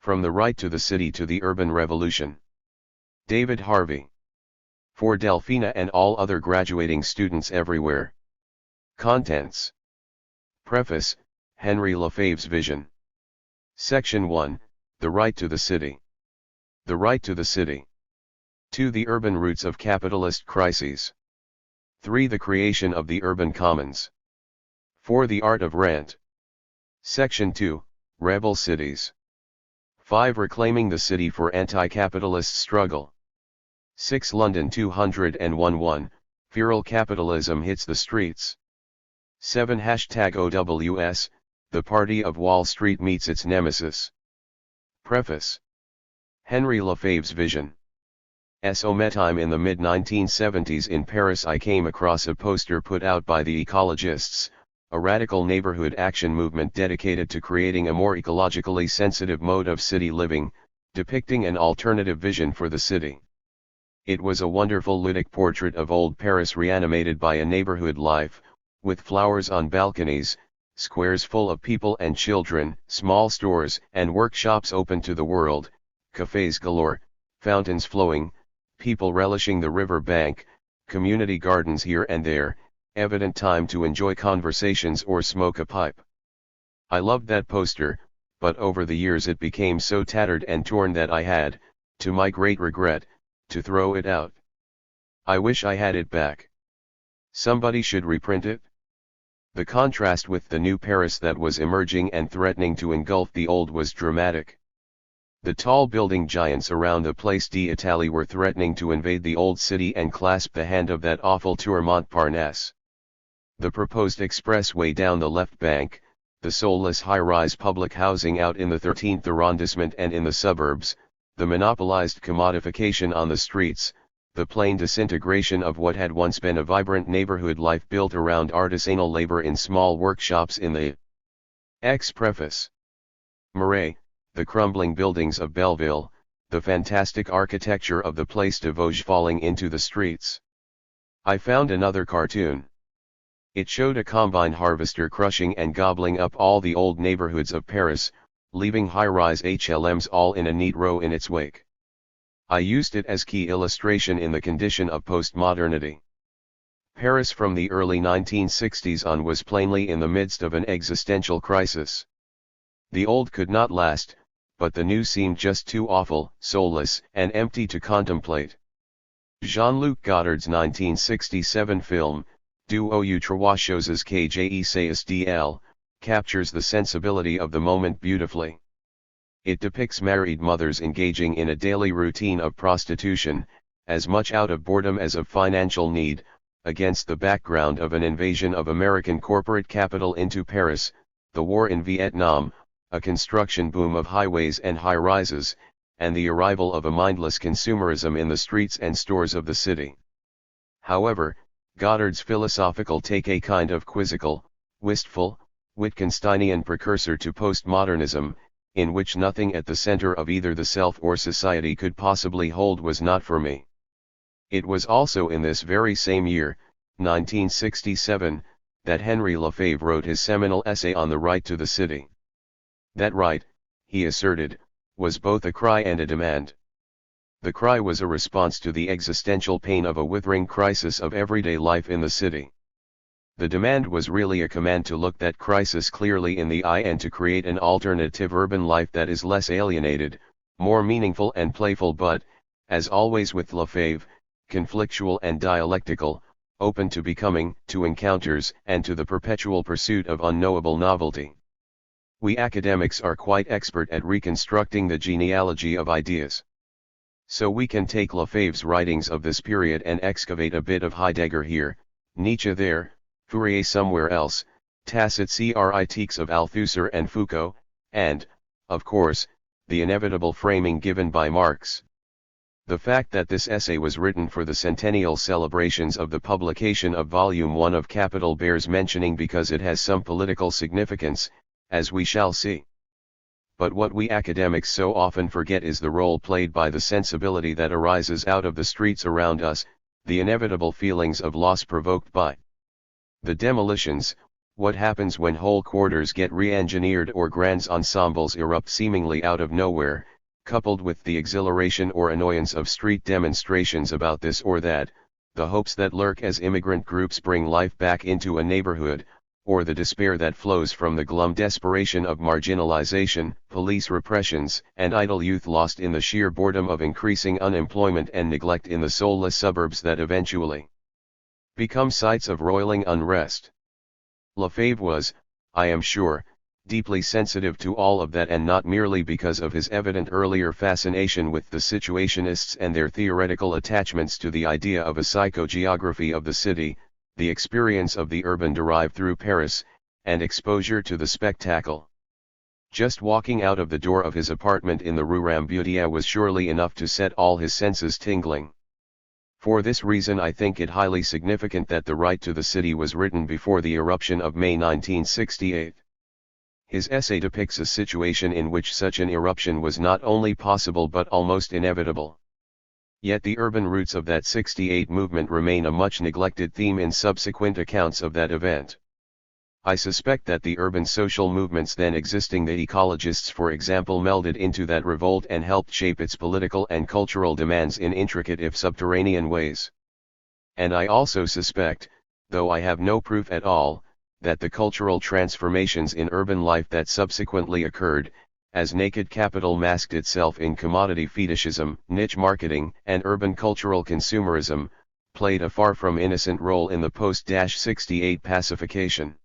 From the Right to the City to the Urban Revolution. David Harvey. For Delphina and all other graduating students everywhere. Contents. Preface, Henry Lefebvre's Vision. Section 1, The Right to the City. The Right to the City. 2. The Urban Roots of Capitalist Crises. 3. The Creation of the Urban Commons. 4. The Art of Rent. Section 2, Rebel Cities. 5. Reclaiming the City for Anti-Capitalist Struggle. 6. London 201-1, Feral Capitalism Hits the Streets. 7. #OWS, The Party of Wall Street Meets Its Nemesis. Preface. Henry Lefebvre's Vision. Time in the mid-1970s in Paris I came across a poster put out by the Ecologists, a radical neighborhood action movement dedicated to creating a more ecologically sensitive mode of city living, depicting an alternative vision for the city. It was a wonderful ludic portrait of old Paris reanimated by a neighborhood life, with flowers on balconies, squares full of people and children, small stores and workshops open to the world, cafes galore, fountains flowing, people relishing the river bank, community gardens here and there, evident time to enjoy conversations or smoke a pipe. I loved that poster, but over the years it became so tattered and torn that I had, to my great regret, to throw it out. I wish I had it back. Somebody should reprint it. The contrast with the new Paris that was emerging and threatening to engulf the old was dramatic. The tall building giants around the Place d'Italie were threatening to invade the old city and clasp the hand of that awful Tour Montparnasse. The proposed expressway down the left bank, the soulless high-rise public housing out in the 13th arrondissement and in the suburbs, the monopolized commodification on the streets, the plain disintegration of what had once been a vibrant neighborhood life built around artisanal labor in small workshops in the Preface. Marais, the crumbling buildings of Belleville, the fantastic architecture of the Place de Vosges falling into the streets. I found another cartoon. It showed a combine harvester crushing and gobbling up all the old neighborhoods of Paris, leaving high-rise HLMs all in a neat row in its wake. I used it as key illustration in the condition of postmodernity. Paris from the early 1960s on was plainly in the midst of an existential crisis. The old could not last, but the new seemed just too awful, soulless, and empty to contemplate. Jean-Luc Godard's 1967 film, Du ou trois choses que j'essaie captures the sensibility of the moment beautifully. It depicts married mothers engaging in a daily routine of prostitution, as much out of boredom as of financial need, against the background of an invasion of American corporate capital into Paris, the war in Vietnam, a construction boom of highways and high-rises, and the arrival of a mindless consumerism in the streets and stores of the city. However, Godard's philosophical take, a kind of quizzical, wistful, Wittgensteinian precursor to postmodernism, in which nothing at the center of either the self or society could possibly hold, was not for me. It was also in this very same year, 1967, that Henry Lefebvre wrote his seminal essay on the right to the city. That right, he asserted, was both a cry and a demand. The cry was a response to the existential pain of a withering crisis of everyday life in the city. The demand was really a command to look that crisis clearly in the eye and to create an alternative urban life that is less alienated, more meaningful and playful, but, as always with Lefebvre, conflictual and dialectical, open to becoming, to encounters, and to the perpetual pursuit of unknowable novelty. We academics are quite expert at reconstructing the genealogy of ideas. So we can take Lefebvre's writings of this period and excavate a bit of Heidegger here, Nietzsche there, Fourier somewhere else, tacit critiques of Althusser and Foucault, and, of course, the inevitable framing given by Marx. The fact that this essay was written for the centennial celebrations of the publication of Volume 1 of Capital bears mentioning because it has some political significance, as we shall see. But what we academics so often forget is the role played by the sensibility that arises out of the streets around us, the inevitable feelings of loss provoked by the demolitions, What happens when whole quarters get re-engineered or grand ensembles erupt seemingly out of nowhere, coupled with the exhilaration or annoyance of street demonstrations about this or that, the hopes that lurk as immigrant groups bring life back into a neighborhood, or the despair that flows from the glum desperation of marginalization, police repressions, and idle youth lost in the sheer boredom of increasing unemployment and neglect in the soulless suburbs that eventually become sites of roiling unrest. Lefebvre was, I am sure, deeply sensitive to all of that, and not merely because of his evident earlier fascination with the situationists and their theoretical attachments to the idea of a psychogeography of the city, the experience of the urban derived through Paris, and exposure to the spectacle. Just walking out of the door of his apartment in the Rue Rambouillet was surely enough to set all his senses tingling. For this reason I think it highly significant that The Right to the City was written before the eruption of May 1968. His essay depicts a situation in which such an eruption was not only possible but almost inevitable. Yet the urban roots of that '68 movement remain a much neglected theme in subsequent accounts of that event. I suspect that the urban social movements then existing, the ecologists for example, melded into that revolt and helped shape its political and cultural demands in intricate if subterranean ways. And I also suspect, though I have no proof at all, that the cultural transformations in urban life that subsequently occurred, as naked capital masked itself in commodity fetishism, niche marketing, and urban cultural consumerism, played a far from innocent role in the post-'68 pacification.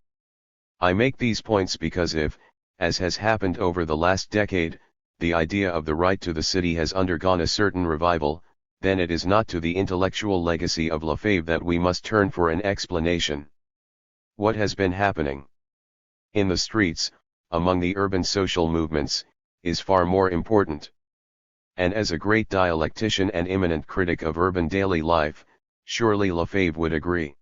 I make these points because if, as has happened over the last decade, the idea of the right to the city has undergone a certain revival, then it is not to the intellectual legacy of Lefebvre that we must turn for an explanation. What has been happening in the streets, among the urban social movements, is far more important. And as a great dialectician and eminent critic of urban daily life, surely Lefebvre would agree.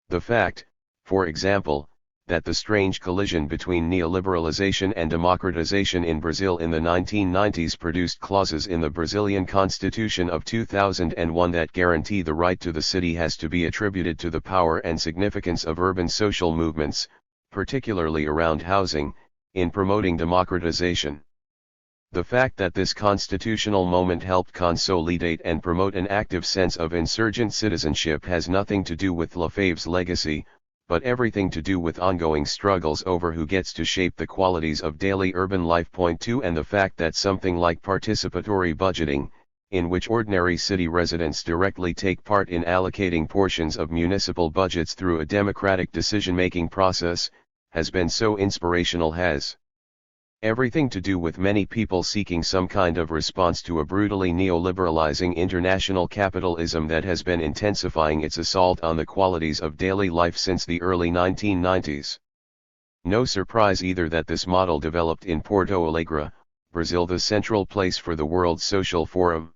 The fact, for example, that the strange collision between neoliberalization and democratization in Brazil in the 1990s produced clauses in the Brazilian Constitution of 2001 that guarantee the right to the city has to be attributed to the power and significance of urban social movements, particularly around housing, in promoting democratization. The fact that this constitutional moment helped consolidate and promote an active sense of insurgent citizenship has nothing to do with Lefebvre's legacy, but everything to do with ongoing struggles over who gets to shape the qualities of daily urban life. Point 2, and the fact that something like participatory budgeting, in which ordinary city residents directly take part in allocating portions of municipal budgets through a democratic decision-making process, has been so inspirational, has everything to do with many people seeking some kind of response to a brutally neoliberalizing international capitalism that has been intensifying its assault on the qualities of daily life since the early 1990s. No surprise either that this model developed in Porto Alegre, Brazil, the central place for the World Social Forum.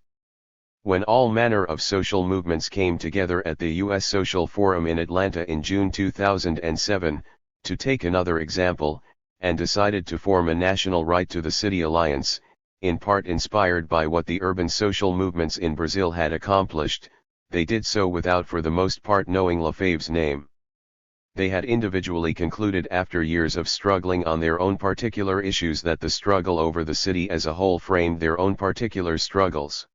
When all manner of social movements came together at the U.S. Social Forum in Atlanta in June 2007, to take another example, and decided to form a national Right to the City alliance, in part inspired by what the urban social movements in Brazil had accomplished, they did so without for the most part knowing Lefebvre's name. They had individually concluded after years of struggling on their own particular issues that the struggle over the city as a whole framed their own particular struggles.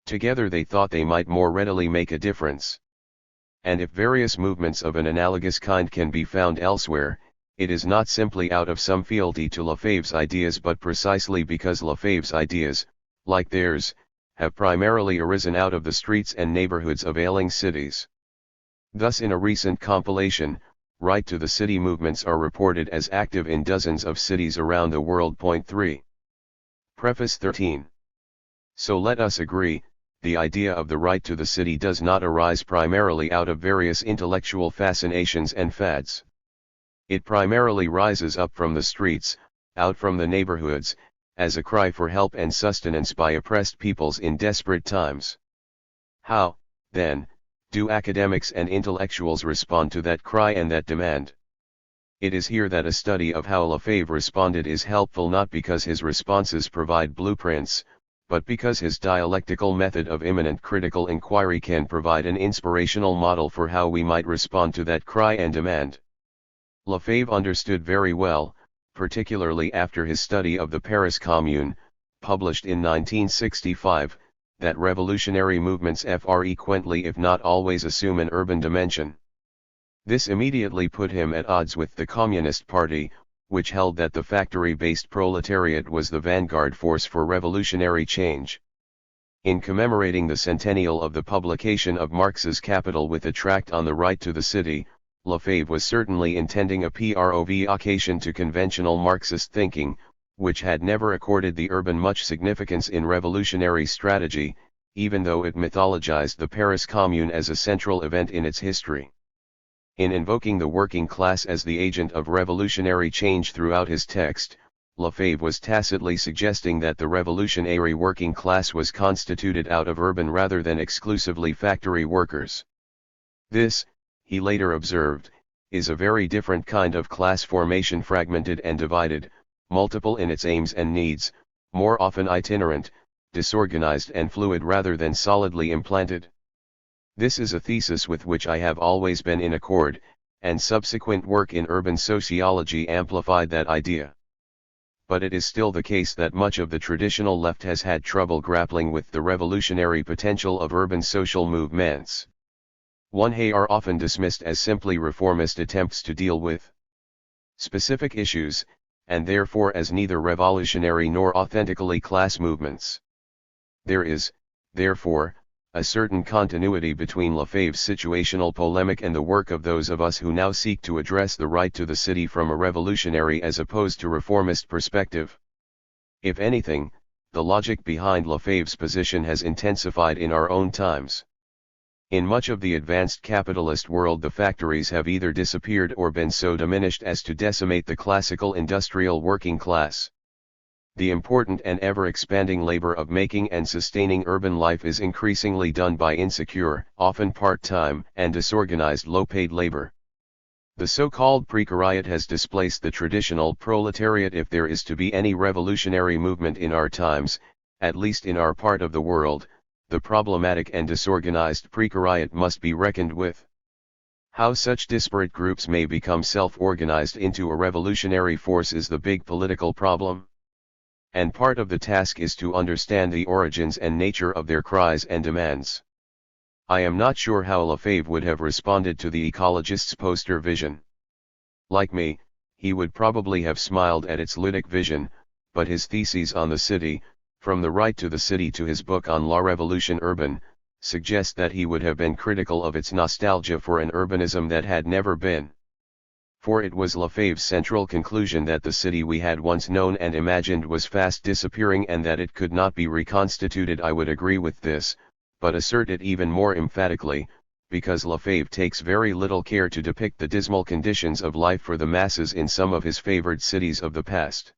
Together they thought they might more readily make a difference. And if various movements of an analogous kind can be found elsewhere, it is not simply out of some fealty to Lefebvre's ideas but precisely because Lefebvre's ideas, like theirs, have primarily arisen out of the streets and neighborhoods of ailing cities. Thus in a recent compilation, Right to the City movements are reported as active in dozens of cities around the world. Point 3. Preface 13. So let us agree, the idea of the right to the city does not arise primarily out of various intellectual fascinations and fads. It primarily rises up from the streets, out from the neighborhoods, as a cry for help and sustenance by oppressed peoples in desperate times. How, then, do academics and intellectuals respond to that cry and that demand? It is here that a study of how Lefebvre responded is helpful, not because his responses provide blueprints, but because his dialectical method of immanent critical inquiry can provide an inspirational model for how we might respond to that cry and demand. Lefebvre understood very well, particularly after his study of the Paris Commune, published in 1965, that revolutionary movements frequently if not always assume an urban dimension. This immediately put him at odds with the Communist Party, which held that the factory-based proletariat was the vanguard force for revolutionary change. In commemorating the centennial of the publication of Marx's Capital with a tract on the right to the city, Lefebvre was certainly intending a provocation to conventional Marxist thinking, which had never accorded the urban much significance in revolutionary strategy, even though it mythologized the Paris Commune as a central event in its history. In invoking the working class as the agent of revolutionary change throughout his text, Lefebvre was tacitly suggesting that the revolutionary working class was constituted out of urban rather than exclusively factory workers. This, he later observed, is a very different kind of class formation, fragmented and divided, multiple in its aims and needs, more often itinerant, disorganized and fluid rather than solidly implanted. This is a thesis with which I have always been in accord, and subsequent work in urban sociology amplified that idea. But it is still the case that much of the traditional left has had trouble grappling with the revolutionary potential of urban social movements. They are often dismissed as simply reformist attempts to deal with specific issues, and therefore as neither revolutionary nor authentically class movements. There is, therefore, a certain continuity between Lefebvre's situational polemic and the work of those of us who now seek to address the right to the city from a revolutionary as opposed to reformist perspective. If anything, the logic behind Lefebvre's position has intensified in our own times. In much of the advanced capitalist world, the factories have either disappeared or been so diminished as to decimate the classical industrial working class. The important and ever-expanding labor of making and sustaining urban life is increasingly done by insecure, often part-time, and disorganized low-paid labor. The so-called precariat has displaced the traditional proletariat. If there is to be any revolutionary movement in our times, at least in our part of the world, the problematic and disorganized precariat must be reckoned with. How such disparate groups may become self-organized into a revolutionary force is the big political problem. And part of the task is to understand the origins and nature of their cries and demands. I am not sure how Lefebvre would have responded to the ecologist's poster vision. Like me, he would probably have smiled at its ludic vision, but his theses on the city, from the right to the city to his book on La Révolution Urbaine, suggest that he would have been critical of its nostalgia for an urbanism that had never been. For it was Lefebvre's central conclusion that the city we had once known and imagined was fast disappearing and that it could not be reconstituted. I would agree with this, but assert it even more emphatically, because Lefebvre takes very little care to depict the dismal conditions of life for the masses in some of his favored cities of the past.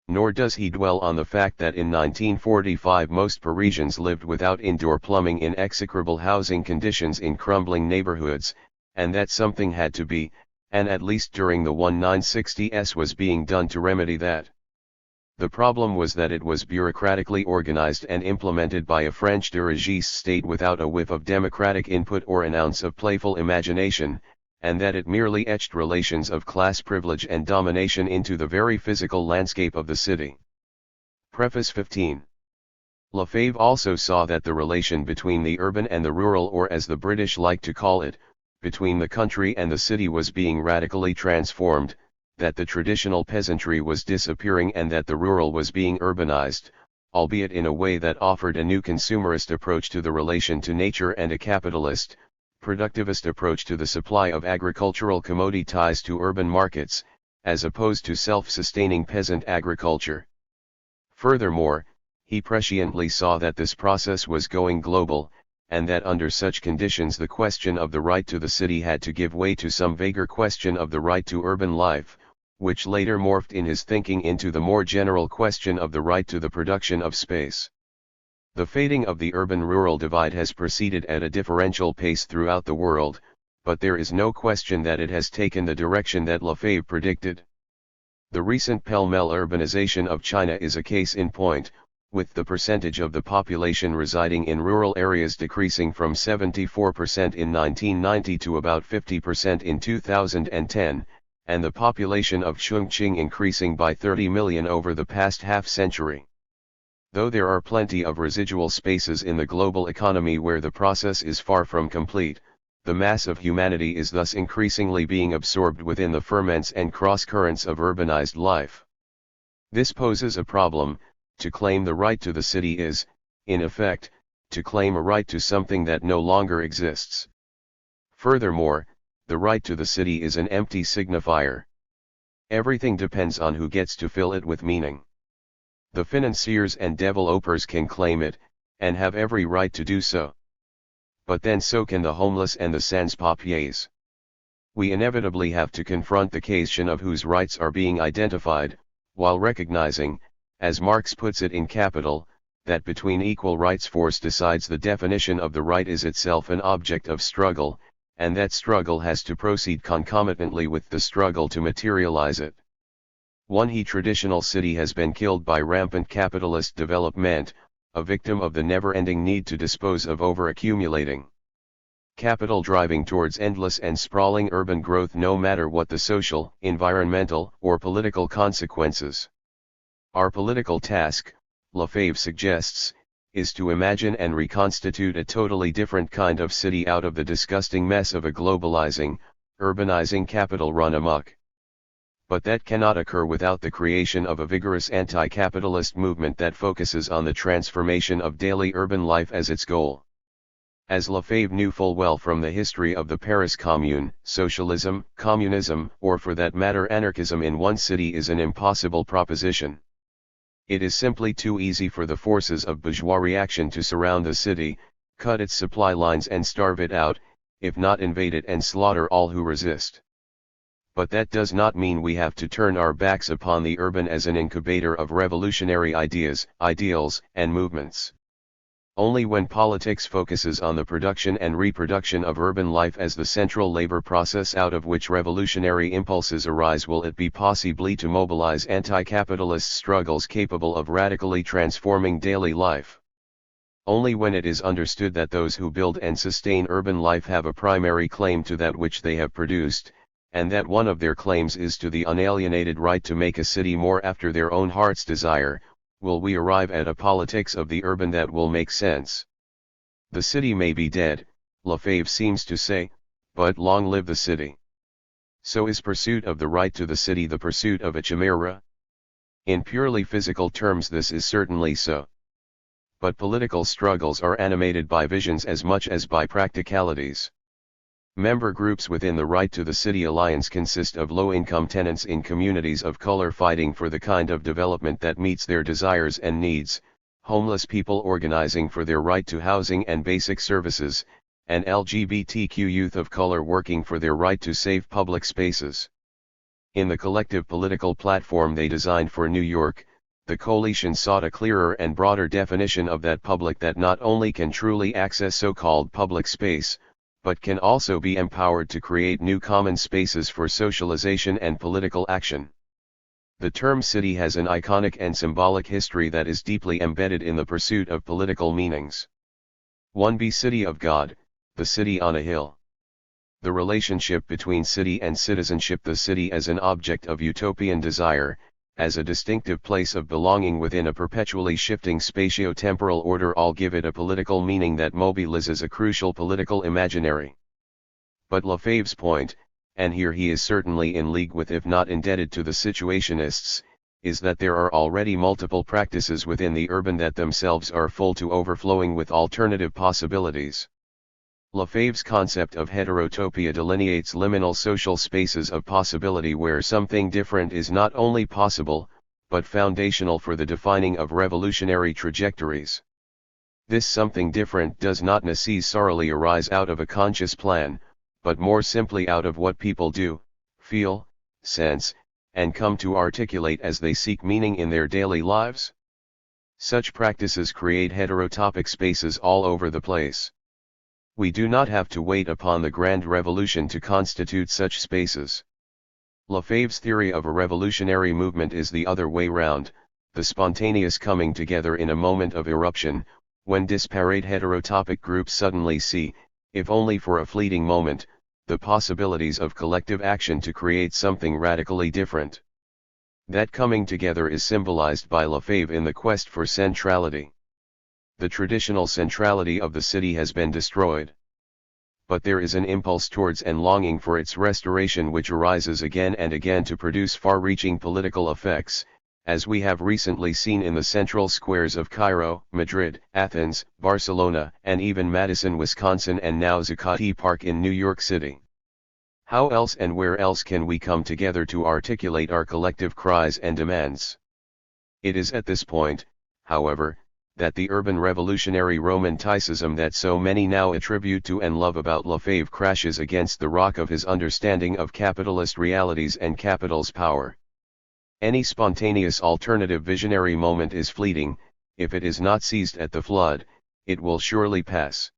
Nor does he dwell on the fact that in 1945 most Parisians lived without indoor plumbing in execrable housing conditions in crumbling neighborhoods, and that something had to be, and at least during the 1960s was being done to remedy that. The problem was that it was bureaucratically organized and implemented by a French dirigiste state without a whiff of democratic input or an ounce of playful imagination, and that it merely etched relations of class privilege and domination into the very physical landscape of the city. Preface 15. Lefebvre also saw that the relation between the urban and the rural, or as the British like to call it, between the country and the city, was being radically transformed, that the traditional peasantry was disappearing and that the rural was being urbanized, albeit in a way that offered a new consumerist approach to the relation to nature and a capitalist, productivist approach to the supply of agricultural commodities to urban markets, as opposed to self-sustaining peasant agriculture. Furthermore, he presciently saw that this process was going global, and that under such conditions the question of the right to the city had to give way to some vaguer question of the right to urban life, which later morphed in his thinking into the more general question of the right to the production of space. The fading of the urban-rural divide has proceeded at a differential pace throughout the world, but there is no question that it has taken the direction that Lefebvre predicted. The recent pell-mell urbanization of China is a case in point, with the percentage of the population residing in rural areas decreasing from 74% in 1990 to about 50% in 2010, and the population of Chongqing increasing by 30 million over the past half-century. Though there are plenty of residual spaces in the global economy where the process is far from complete, the mass of humanity is thus increasingly being absorbed within the ferments and cross-currents of urbanized life. This poses a problem. To claim the right to the city is, in effect, to claim a right to something that no longer exists. Furthermore, the right to the city is an empty signifier. Everything depends on who gets to fill it with meaning. The financiers and developers can claim it, and have every right to do so. But then so can the homeless and the sans-papiers. We inevitably have to confront the question of whose rights are being identified, while recognizing, as Marx puts it in Capital, that between equal rights force decides the definition of the right is itself an object of struggle, and that struggle has to proceed concomitantly with the struggle to materialize it. One traditional city has been killed by rampant capitalist development, a victim of the never-ending need to dispose of over-accumulating capital driving towards endless and sprawling urban growth no matter what the social, environmental, or political consequences. Our political task, Lefebvre suggests, is to imagine and reconstitute a totally different kind of city out of the disgusting mess of a globalizing, urbanizing capital run amok. But that cannot occur without the creation of a vigorous anti-capitalist movement that focuses on the transformation of daily urban life as its goal. As Lefebvre knew full well from the history of the Paris Commune, socialism, communism, or for that matter anarchism in one city is an impossible proposition. It is simply too easy for the forces of bourgeois reaction to surround the city, cut its supply lines and starve it out, if not invade it and slaughter all who resist. But that does not mean we have to turn our backs upon the urban as an incubator of revolutionary ideas, ideals, and movements. Only when politics focuses on the production and reproduction of urban life as the central labor process out of which revolutionary impulses arise will it be possible to mobilize anti-capitalist struggles capable of radically transforming daily life. Only when it is understood that those who build and sustain urban life have a primary claim to that which they have produced, and that one of their claims is to the unalienated right to make a city more after their own heart's desire, will we arrive at a politics of the urban that will make sense. The city may be dead, Lefebvre seems to say, but long live the city. So is pursuit of the right to the city the pursuit of a chimera? In purely physical terms this is certainly so. But political struggles are animated by visions as much as by practicalities. Member groups within the Right to the City Alliance consist of low-income tenants in communities of color fighting for the kind of development that meets their desires and needs, homeless people organizing for their right to housing and basic services, and LGBTQ youth of color working for their right to safe public spaces. In the collective political platform they designed for New York, the coalition sought a clearer and broader definition of that public that not only can truly access so-called public space, but can also be empowered to create new common spaces for socialization and political action. The term city has an iconic and symbolic history that is deeply embedded in the pursuit of political meanings. 1b City of God, the city on a hill. The relationship between city and citizenship. The city as an object of utopian desire, as a distinctive place of belonging within a perpetually shifting spatio-temporal order all give it a political meaning that mobilizes a crucial political imaginary. But Lefebvre's point, and here he is certainly in league with if not indebted to the situationists, is that there are already multiple practices within the urban that themselves are full to overflowing with alternative possibilities. Lefebvre's concept of heterotopia delineates liminal social spaces of possibility where something different is not only possible, but foundational for the defining of revolutionary trajectories. This something different does not necessarily arise out of a conscious plan, but more simply out of what people do, feel, sense, and come to articulate as they seek meaning in their daily lives. Such practices create heterotopic spaces all over the place. We do not have to wait upon the grand revolution to constitute such spaces. Lefebvre's theory of a revolutionary movement is the other way round, the spontaneous coming together in a moment of eruption, when disparate heterotopic groups suddenly see, if only for a fleeting moment, the possibilities of collective action to create something radically different. That coming together is symbolized by Lefebvre in the quest for centrality. The traditional centrality of the city has been destroyed. But there is an impulse towards and longing for its restoration which arises again and again to produce far-reaching political effects, as we have recently seen in the central squares of Cairo, Madrid, Athens, Barcelona, and even Madison, Wisconsin, and now Zuccotti Park in New York City. How else and where else can we come together to articulate our collective cries and demands? It is at this point, however, that the urban revolutionary romanticism that so many now attribute to and love about Lefebvre crashes against the rock of his understanding of capitalist realities and capital's power. Any spontaneous alternative visionary moment is fleeting. If it is not seized at the flood, it will surely pass.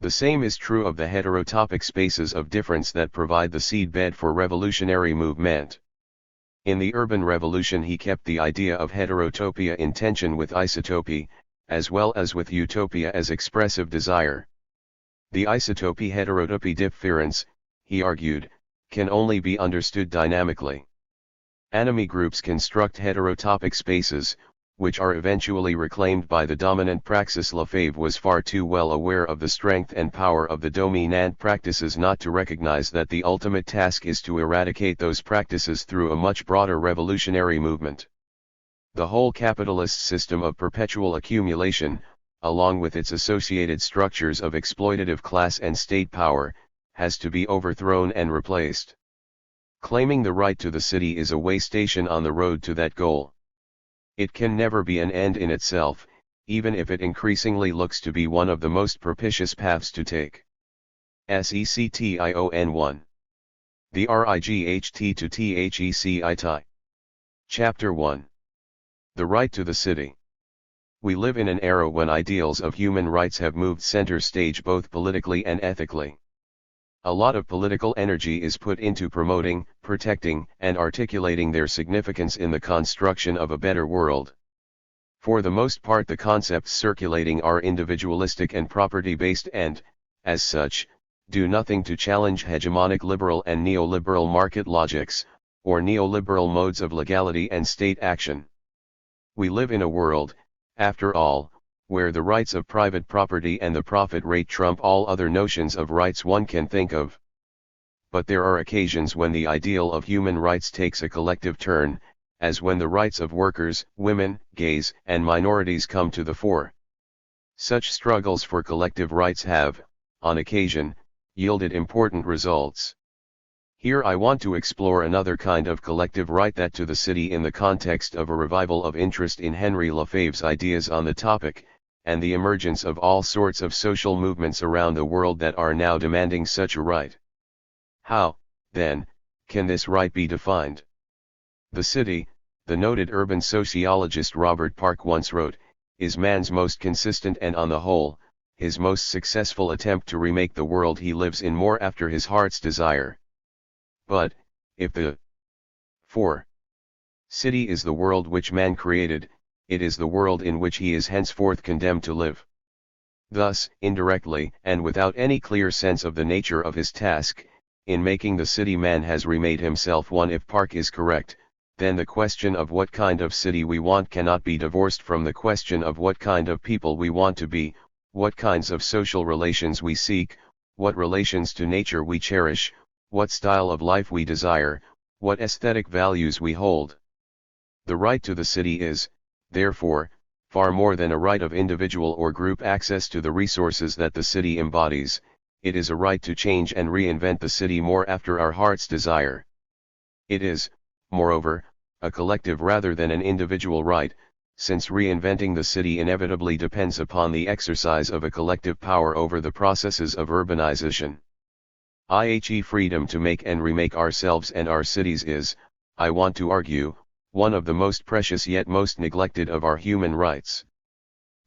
The same is true of the heterotopic spaces of difference that provide the seedbed for revolutionary movement. In the urban revolution he kept the idea of heterotopia in tension with isotopy, as well as with utopia as expressive desire. The isotopy-heterotopy difference, he argued, can only be understood dynamically. Enemy groups construct heterotopic spaces, which are eventually reclaimed by the dominant praxis. Lefebvre was far too well aware of the strength and power of the dominant practices not to recognize that the ultimate task is to eradicate those practices through a much broader revolutionary movement. The whole capitalist system of perpetual accumulation, along with its associated structures of exploitative class and state power, has to be overthrown and replaced. Claiming the right to the city is a way station on the road to that goal. It can never be an end in itself, even if it increasingly looks to be one of the most propitious paths to take. Section 1. The Right to THECITI. Chapter 1. The Right to the City. We live in an era when ideals of human rights have moved center stage both politically and ethically. A lot of political energy is put into promoting, protecting, and articulating their significance in the construction of a better world. For the most part, the concepts circulating are individualistic and property-based and, as such, do nothing to challenge hegemonic liberal and neoliberal market logics, or neoliberal modes of legality and state action. We live in a world, after all, where the rights of private property and the profit rate trump all other notions of rights one can think of. But there are occasions when the ideal of human rights takes a collective turn, as when the rights of workers, women, gays, and minorities come to the fore. Such struggles for collective rights have, on occasion, yielded important results. Here I want to explore another kind of collective right, that to the city, in the context of a revival of interest in Henry Lefebvre's ideas on the topic, and the emergence of all sorts of social movements around the world that are now demanding such a right. How, then, can this right be defined? The city, the noted urban sociologist Robert Park once wrote, is man's most consistent and, on the whole, his most successful attempt to remake the world he lives in more after his heart's desire. But, if the 4. City is the world which man created, it is the world in which he is henceforth condemned to live. Thus, indirectly, and without any clear sense of the nature of his task, in making the city man has remade himself one. If Park is correct, then the question of what kind of city we want cannot be divorced from the question of what kind of people we want to be, what kinds of social relations we seek, what relations to nature we cherish, what style of life we desire, what aesthetic values we hold. The right to the city is, therefore, far more than a right of individual or group access to the resources that the city embodies. It is a right to change and reinvent the city more after our heart's desire. It is, moreover, a collective rather than an individual right, since reinventing the city inevitably depends upon the exercise of a collective power over the processes of urbanization. I.e., freedom to make and remake ourselves and our cities is, I want to argue, one of the most precious yet most neglected of our human rights.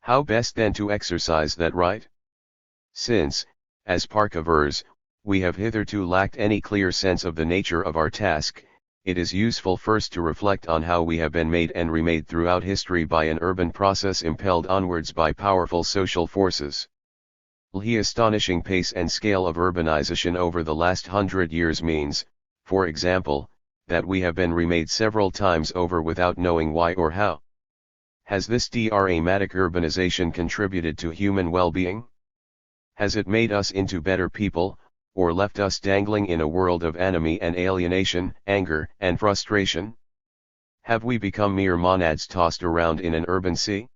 How best then to exercise that right? Since, as Park avers, we have hitherto lacked any clear sense of the nature of our task, it is useful first to reflect on how we have been made and remade throughout history by an urban process impelled onwards by powerful social forces. The astonishing pace and scale of urbanization over the last 100 years means, for example, that we have been remade several times over without knowing why or how. Has this dramatic urbanization contributed to human well-being? Has it made us into better people, or left us dangling in a world of enemy and alienation, anger and frustration? Have we become mere monads tossed around in an urban sea?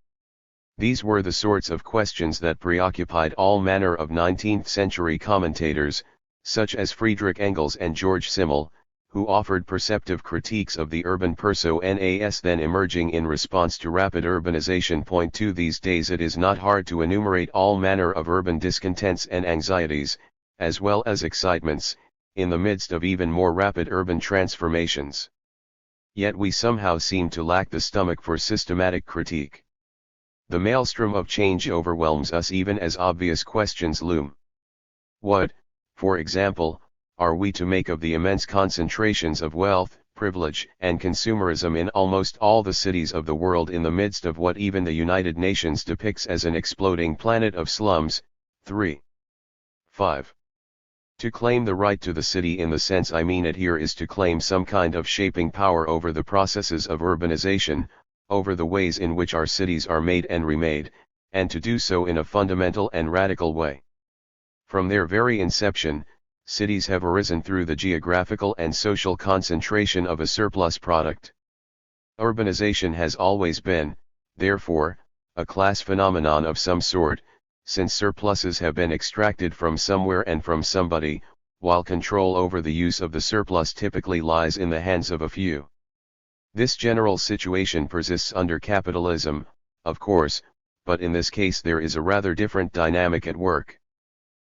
These were the sorts of questions that preoccupied all manner of 19th-century commentators, such as Friedrich Engels and George Simmel, who offered perceptive critiques of the urban personas then emerging in response to rapid urbanization. Point 2 These days it is not hard to enumerate all manner of urban discontents and anxieties, as well as excitements, in the midst of even more rapid urban transformations. Yet we somehow seem to lack the stomach for systematic critique. The maelstrom of change overwhelms us even as obvious questions loom. What, for example, are we to make of the immense concentrations of wealth, privilege, and consumerism in almost all the cities of the world in the midst of what even the United Nations depicts as an exploding planet of slums? 3. 5. To claim the right to the city in the sense I mean it here is to claim some kind of shaping power over the processes of urbanization, over the ways in which our cities are made and remade, and to do so in a fundamental and radical way. From their very inception, cities have arisen through the geographical and social concentration of a surplus product. Urbanization has always been, therefore, a class phenomenon of some sort, since surpluses have been extracted from somewhere and from somebody, while control over the use of the surplus typically lies in the hands of a few. This general situation persists under capitalism, of course, but in this case there is a rather different dynamic at work.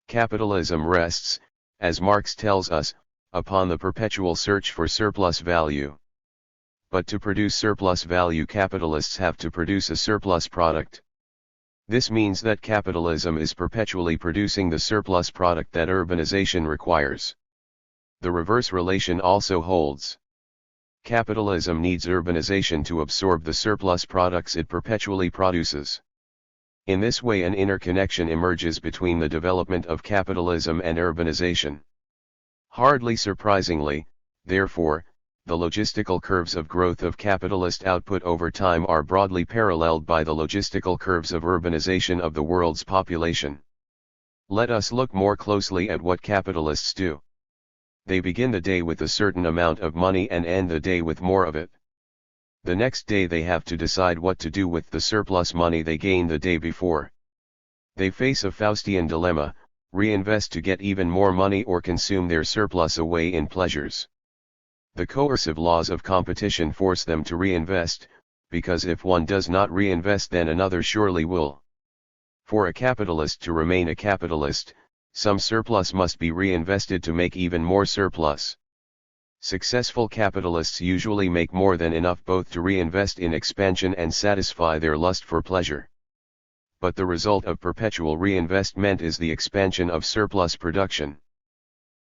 Capitalism rests, as Marx tells us, upon the perpetual search for surplus value. But to produce surplus value, capitalists have to produce a surplus product. This means that capitalism is perpetually producing the surplus product that urbanization requires. The reverse relation also holds. Capitalism needs urbanization to absorb the surplus products it perpetually produces. In this way an interconnection emerges between the development of capitalism and urbanization. Hardly surprisingly, therefore, the logistical curves of growth of capitalist output over time are broadly paralleled by the logistical curves of urbanization of the world's population. Let us look more closely at what capitalists do. They begin the day with a certain amount of money and end the day with more of it. The next day they have to decide what to do with the surplus money they gained the day before. They face a Faustian dilemma: reinvest to get even more money or consume their surplus away in pleasures. The coercive laws of competition force them to reinvest, because if one does not reinvest then another surely will. For a capitalist to remain a capitalist, some surplus must be reinvested to make even more surplus. Successful capitalists usually make more than enough both to reinvest in expansion and satisfy their lust for pleasure. But the result of perpetual reinvestment is the expansion of surplus production.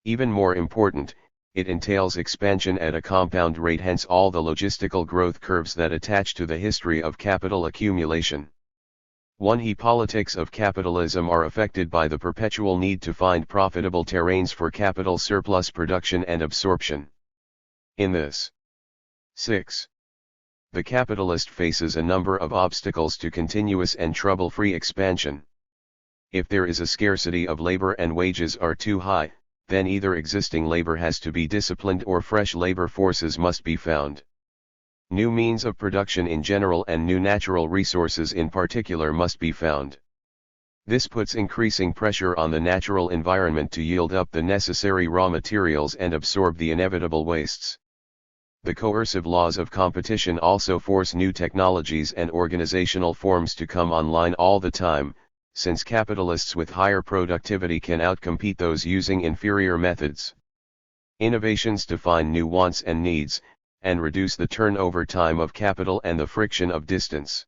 Even more important, it entails expansion at a compound rate, hence all the logistical growth curves that attach to the history of capital accumulation. The politics of capitalism are affected by the perpetual need to find profitable terrains for capital surplus production and absorption. In this 6. The capitalist faces a number of obstacles to continuous and trouble-free expansion. If there is a scarcity of labor and wages are too high, then either existing labor has to be disciplined or fresh labor forces must be found. New means of production in general and new natural resources in particular must be found. This puts increasing pressure on the natural environment to yield up the necessary raw materials and absorb the inevitable wastes. The coercive laws of competition also force new technologies and organizational forms to come online all the time, since capitalists with higher productivity can outcompete those using inferior methods. Innovations define new wants and needs, and reduce the turnover time of capital and the friction of distance.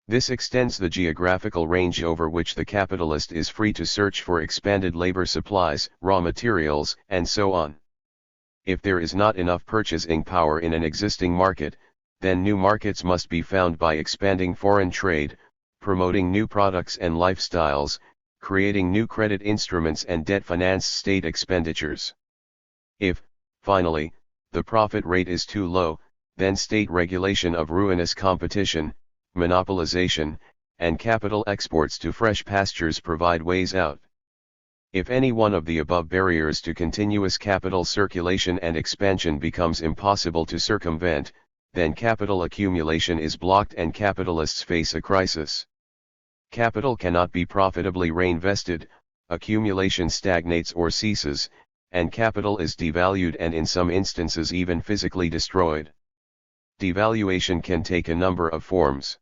This extends the geographical range over which the capitalist is free to search for expanded labor supplies, raw materials, and so on. If there is not enough purchasing power in an existing market, then new markets must be found by expanding foreign trade, promoting new products and lifestyles, creating new credit instruments and debt-financed state expenditures. If, finally, the profit rate is too low, then state regulation of ruinous competition, monopolization, and capital exports to fresh pastures provide ways out. If any one of the above barriers to continuous capital circulation and expansion becomes impossible to circumvent, then capital accumulation is blocked and capitalists face a crisis. Capital cannot be profitably reinvested, accumulation stagnates or ceases, and capital is devalued and in some instances even physically destroyed. Devaluation can take a number of forms.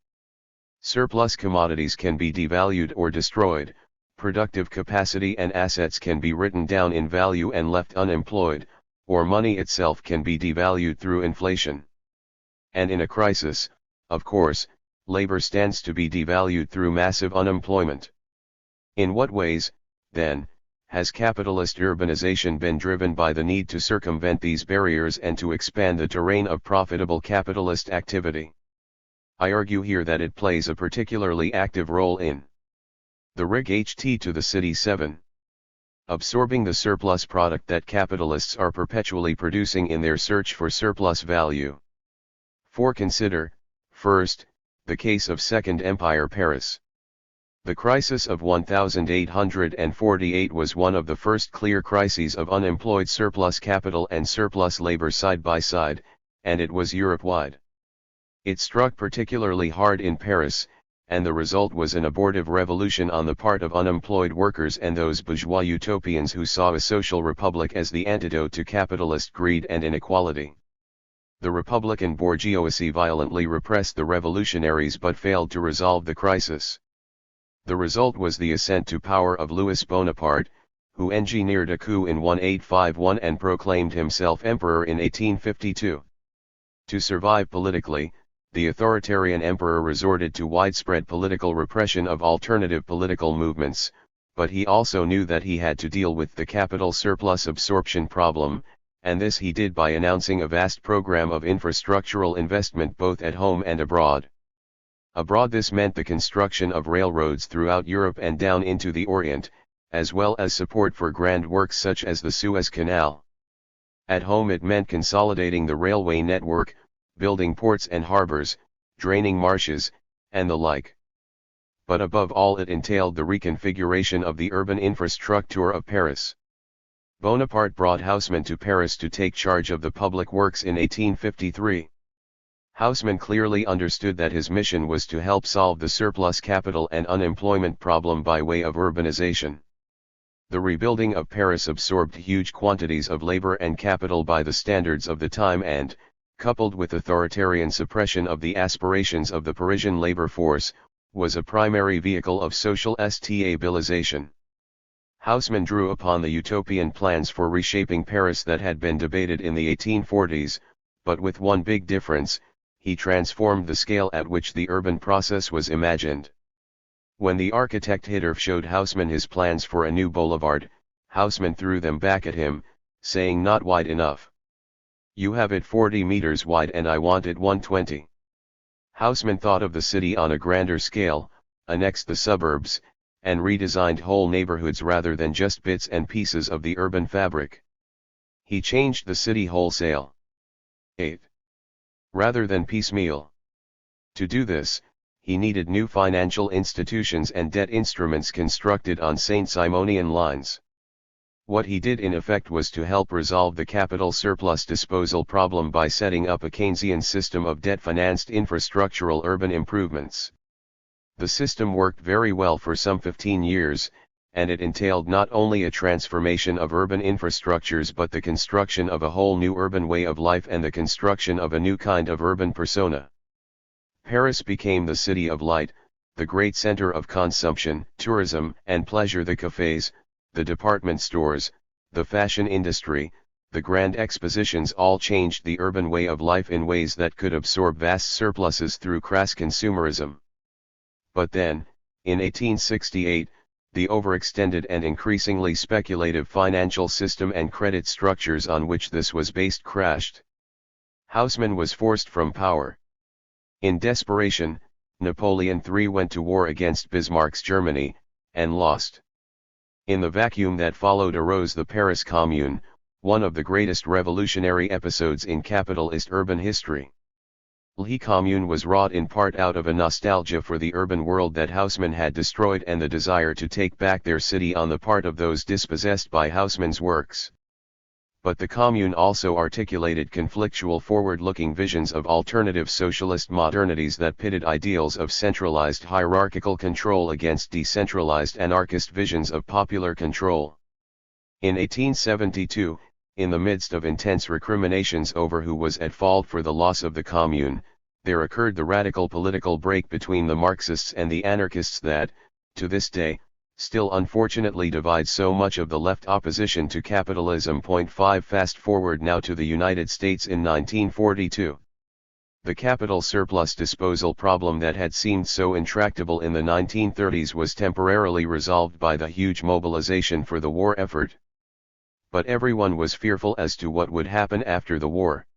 Surplus commodities can be devalued or destroyed, productive capacity and assets can be written down in value and left unemployed, or money itself can be devalued through inflation. And in a crisis, of course, labor stands to be devalued through massive unemployment. In what ways, then, has capitalist urbanization been driven by the need to circumvent these barriers and to expand the terrain of profitable capitalist activity? I argue here that it plays a particularly active role in the RIG-HT to the city 7. Absorbing the surplus product that capitalists are perpetually producing in their search for surplus value. For consider, first, the case of Second Empire Paris. The crisis of 1848 was one of the first clear crises of unemployed surplus capital and surplus labor side by side, and it was Europe-wide. It struck particularly hard in Paris, and the result was an abortive revolution on the part of unemployed workers and those bourgeois utopians who saw a social republic as the antidote to capitalist greed and inequality. The Republican bourgeoisie violently repressed the revolutionaries but failed to resolve the crisis. The result was the ascent to power of Louis Bonaparte, who engineered a coup in 1851 and proclaimed himself emperor in 1852. To survive politically, the authoritarian emperor resorted to widespread political repression of alternative political movements, but he also knew that he had to deal with the capital surplus absorption problem, and this he did by announcing a vast program of infrastructural investment both at home and abroad. Abroad this meant the construction of railroads throughout Europe and down into the Orient, as well as support for grand works such as the Suez Canal. At home it meant consolidating the railway network, building ports and harbors, draining marshes, and the like. But above all it entailed the reconfiguration of the urban infrastructure of Paris. Bonaparte brought Haussmann to Paris to take charge of the public works in 1853. Haussmann clearly understood that his mission was to help solve the surplus capital and unemployment problem by way of urbanization. The rebuilding of Paris absorbed huge quantities of labor and capital by the standards of the time and, coupled with authoritarian suppression of the aspirations of the Parisian labor force, was a primary vehicle of social stabilization. Haussmann drew upon the utopian plans for reshaping Paris that had been debated in the 1840s, but with one big difference: he transformed the scale at which the urban process was imagined. When the architect Hittorf showed Haussmann his plans for a new boulevard, Haussmann threw them back at him, saying, "Not wide enough. You have it 40 meters wide and I want it 120. Haussmann thought of the city on a grander scale, annexed the suburbs, and redesigned whole neighborhoods rather than just bits and pieces of the urban fabric. He changed the city wholesale. 8. Rather than piecemeal. To do this, he needed new financial institutions and debt instruments constructed on Saint-Simonian lines. What he did in effect was to help resolve the capital surplus disposal problem by setting up a Keynesian system of debt-financed infrastructural urban improvements. The system worked very well for some 15 years, and it entailed not only a transformation of urban infrastructures but the construction of a whole new urban way of life and the construction of a new kind of urban persona. Paris became the city of light, the great center of consumption, tourism, and pleasure. The cafes, the department stores, the fashion industry, the grand expositions all changed the urban way of life in ways that could absorb vast surpluses through crass consumerism. But then, in 1868, the overextended and increasingly speculative financial system and credit structures on which this was based crashed. Haussmann was forced from power. In desperation, Napoleon III went to war against Bismarck's Germany, and lost. In the vacuum that followed arose the Paris Commune, one of the greatest revolutionary episodes in capitalist urban history. Le Commune was wrought in part out of a nostalgia for the urban world that Haussmann had destroyed and the desire to take back their city on the part of those dispossessed by Haussmann's works. But the Commune also articulated conflictual forward-looking visions of alternative socialist modernities that pitted ideals of centralized hierarchical control against decentralized anarchist visions of popular control. In 1872, in the midst of intense recriminations over who was at fault for the loss of the Commune, there occurred the radical political break between the Marxists and the anarchists that, to this day, still unfortunately divides so much of the left opposition to capitalism. 5 Fast forward now to the United States in 1942. The capital surplus disposal problem that had seemed so intractable in the 1930s was temporarily resolved by the huge mobilization for the war effort. But everyone was fearful as to what would happen after the war.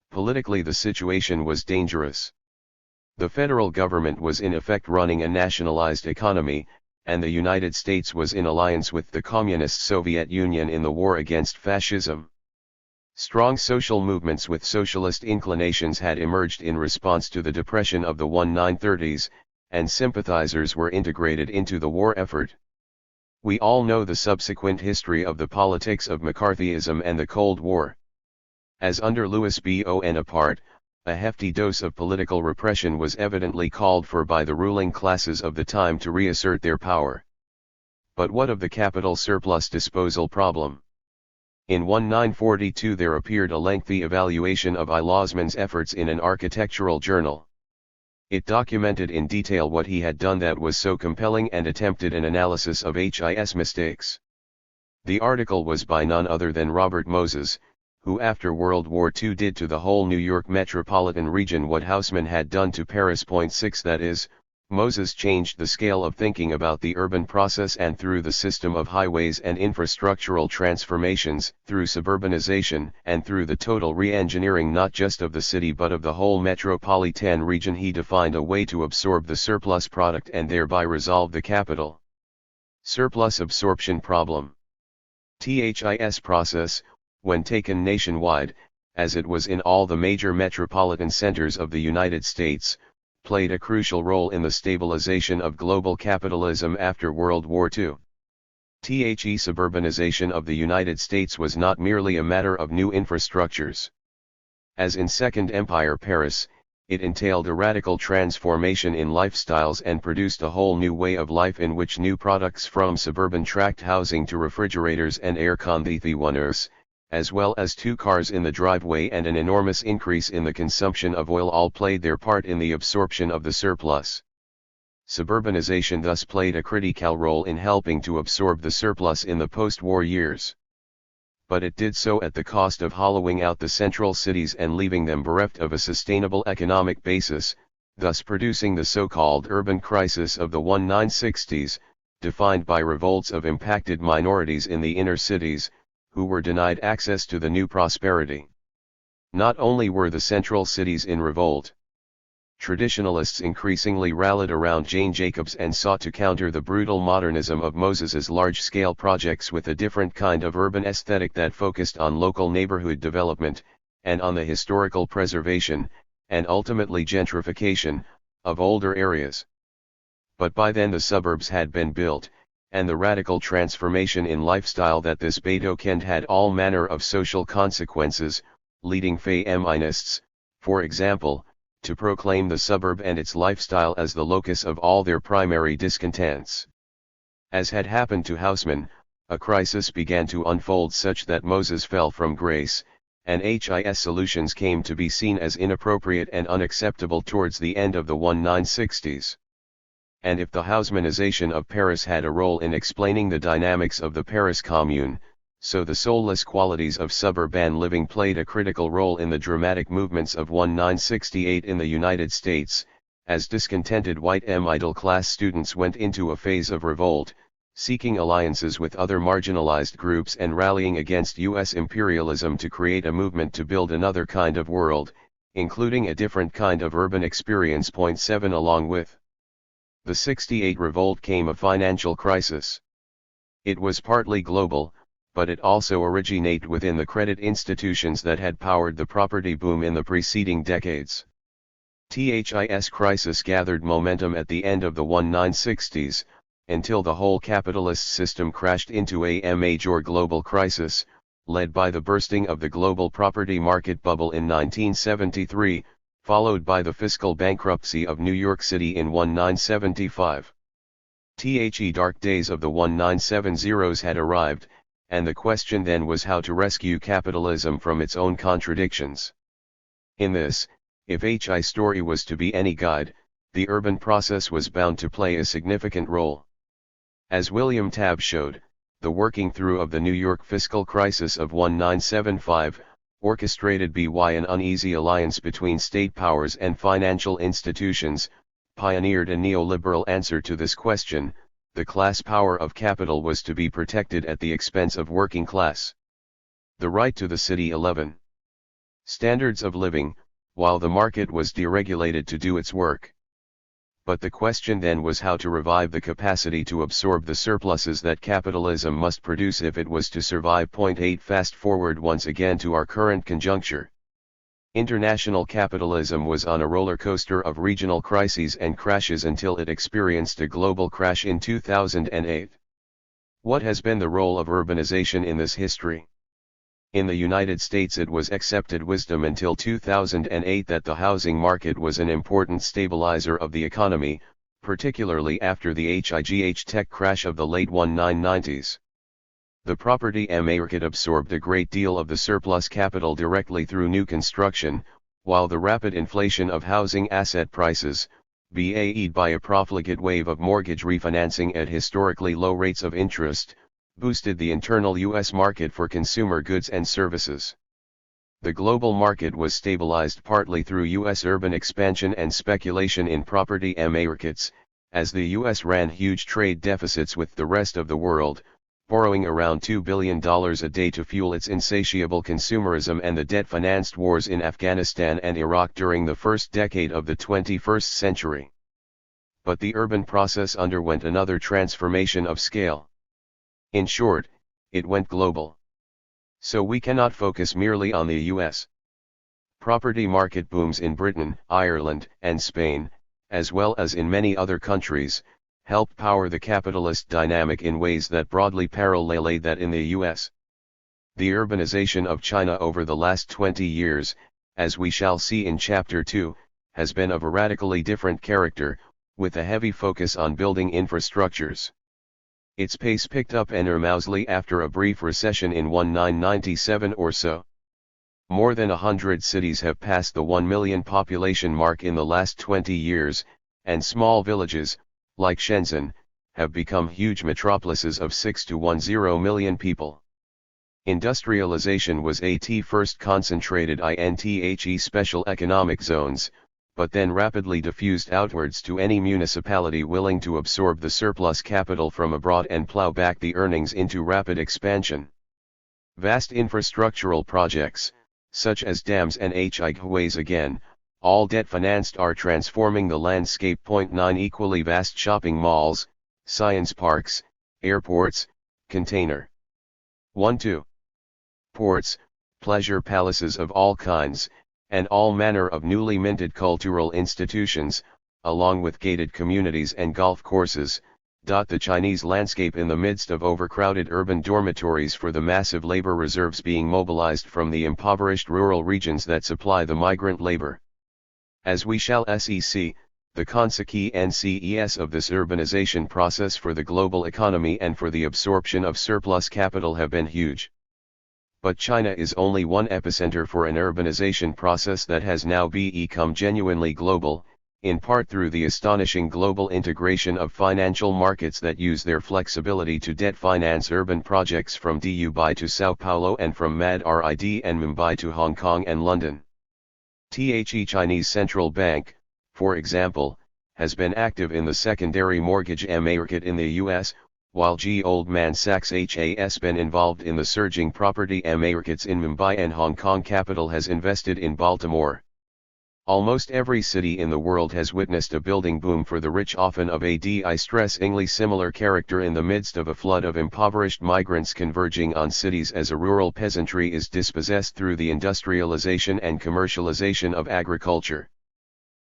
Politically, the situation was dangerous. The federal government was in effect running a nationalized economy, and the United States was in alliance with the Communist Soviet Union in the war against fascism. Strong social movements with socialist inclinations had emerged in response to the depression of the 1930s, and sympathizers were integrated into the war effort. We all know the subsequent history of the politics of McCarthyism and the Cold War. As under Louis Bonaparte, a hefty dose of political repression was evidently called for by the ruling classes of the time to reassert their power. But what of the capital surplus disposal problem? In 1942 there appeared a lengthy evaluation of I. Losman's efforts in an architectural journal. It documented in detail what he had done that was so compelling and attempted an analysis of his mistakes. The article was by none other than Robert Moses, who after World War II did to the whole New York metropolitan region what Haussmann had done to Paris. 6 That is, Moses changed the scale of thinking about the urban process, and through the system of highways and infrastructural transformations, through suburbanization, and through the total re-engineering not just of the city but of the whole metropolitan region, he defined a way to absorb the surplus product and thereby resolve the capital surplus absorption problem. THIS process, when taken nationwide, as it was in all the major metropolitan centers of the United States, played a crucial role in the stabilization of global capitalism after World War II. The suburbanization of the United States was not merely a matter of new infrastructures. As in Second Empire Paris, it entailed a radical transformation in lifestyles and produced a whole new way of life in which new products from suburban tract housing to refrigerators and air conditioners, as well as 2 cars in the driveway and an enormous increase in the consumption of oil, all played their part in the absorption of the surplus. Suburbanization thus played a critical role in helping to absorb the surplus in the post-war years. But it did so at the cost of hollowing out the central cities and leaving them bereft of a sustainable economic basis, thus producing the so-called urban crisis of the 1960s, defined by revolts of impacted minorities in the inner cities, who were denied access to the new prosperity. Not only were the central cities in revolt. Traditionalists increasingly rallied around Jane Jacobs and sought to counter the brutal modernism of Moses's large-scale projects with a different kind of urban aesthetic that focused on local neighborhood development, and on the historical preservation, and ultimately gentrification, of older areas. But by then the suburbs had been built, and the radical transformation in lifestyle that this betokend had all manner of social consequences, leading feminists, for example, to proclaim the suburb and its lifestyle as the locus of all their primary discontents. As had happened to Haussmann, a crisis began to unfold such that Moses fell from grace, and his solutions came to be seen as inappropriate and unacceptable towards the end of the 1960s. And if the Haussmannization of Paris had a role in explaining the dynamics of the Paris Commune, so the soulless qualities of suburban living played a critical role in the dramatic movements of 1968 in the United States, as discontented white middle-class students went into a phase of revolt, seeking alliances with other marginalized groups and rallying against U.S. imperialism to create a movement to build another kind of world, including a different kind of urban experience. 7 Along with the '68 revolt came a financial crisis. It was partly global, but it also originated within the credit institutions that had powered the property boom in the preceding decades. THIS crisis gathered momentum at the end of the 1960s, until the whole capitalist system crashed into a major global crisis, led by the bursting of the global property market bubble in 1973, followed by the fiscal bankruptcy of New York City in 1975. The dark days of the 1970s had arrived, and the question then was how to rescue capitalism from its own contradictions. In this, if HI's story was to be any guide, the urban process was bound to play a significant role. As William Tabb showed, the working through of the New York fiscal crisis of 1975, orchestrated by an uneasy alliance between state powers and financial institutions, pioneered a neoliberal answer to this question. The class power of capital was to be protected at the expense of working class. The right to the city 11. Standards of living, while the market was deregulated to do its work. But the question then was how to revive the capacity to absorb the surpluses that capitalism must produce if it was to survive. 8 Fast forward once again to our current conjuncture. International capitalism was on a roller coaster of regional crises and crashes until it experienced a global crash in 2008. What has been the role of urbanization in this history? In the United States, it was accepted wisdom until 2008 that the housing market was an important stabilizer of the economy, particularly after the HIGH tech crash of the late 1990s. The property market absorbed a great deal of the surplus capital directly through new construction, while the rapid inflation of housing asset prices, aided by a profligate wave of mortgage refinancing at historically low rates of interest, boosted the internal U.S. market for consumer goods and services. The global market was stabilized partly through U.S. urban expansion and speculation in property markets, as the U.S. ran huge trade deficits with the rest of the world, borrowing around $2 billion a day to fuel its insatiable consumerism and the debt-financed wars in Afghanistan and Iraq during the first decade of the 21st century. But the urban process underwent another transformation of scale. In short, it went global. So we cannot focus merely on the US. Property market booms in Britain, Ireland, and Spain, as well as in many other countries, helped power the capitalist dynamic in ways that broadly paralleled that in the US. The urbanization of China over the last 20 years, as we shall see in Chapter 2, has been of a radically different character, with a heavy focus on building infrastructures. Its pace picked up enormously after a brief recession in 1997 or so. More than 100 cities have passed the 1 million population mark in the last 20 years, and small villages, like Shenzhen, have become huge metropolises of 6 to 10 million people. Industrialization was first concentrated in the special economic zones, but then rapidly diffused outwards to any municipality willing to absorb the surplus capital from abroad and plow back the earnings into rapid expansion. Vast infrastructural projects, such as dams and highways again, all debt-financed, are transforming the landscape. 9 Equally vast shopping malls, science parks, airports, container 1-2 ports, pleasure palaces of all kinds, and all manner of newly minted cultural institutions, along with gated communities and golf courses, dot the Chinese landscape in the midst of overcrowded urban dormitories for the massive labor reserves being mobilized from the impoverished rural regions that supply the migrant labor. As we shall see, the consequences of this urbanization process for the global economy and for the absorption of surplus capital have been huge. But China is only one epicenter for an urbanization process that has now become genuinely global, in part through the astonishing global integration of financial markets that use their flexibility to debt finance urban projects from Dubai to Sao Paulo and from Madrid and Mumbai to Hong Kong and London. The Chinese Central Bank, for example, has been active in the secondary mortgage market in the US, while Goldman Sachs has been involved in the surging property markets in Mumbai and Hong Kong. Capital has invested in Baltimore. Almost every city in the world has witnessed a building boom for the rich, often of a distressingly similar character, in the midst of a flood of impoverished migrants converging on cities as a rural peasantry is dispossessed through the industrialization and commercialization of agriculture.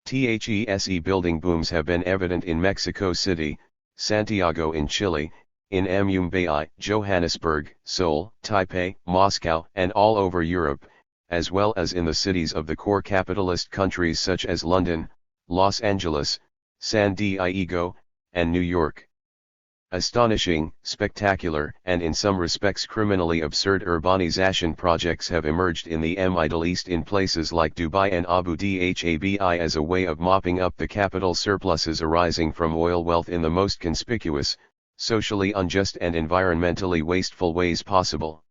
THESE building booms have been evident in Mexico City, Santiago in Chile, in Mumbai, Johannesburg, Seoul, Taipei, Moscow, and all over Europe, as well as in the cities of the core capitalist countries such as London, Los Angeles, San Diego, and New York. Astonishing, spectacular, and in some respects criminally absurd urbanization projects have emerged in the Middle East in places like Dubai and Abu Dhabi as a way of mopping up the capital surpluses arising from oil wealth in the most conspicuous, socially unjust and environmentally wasteful ways possible.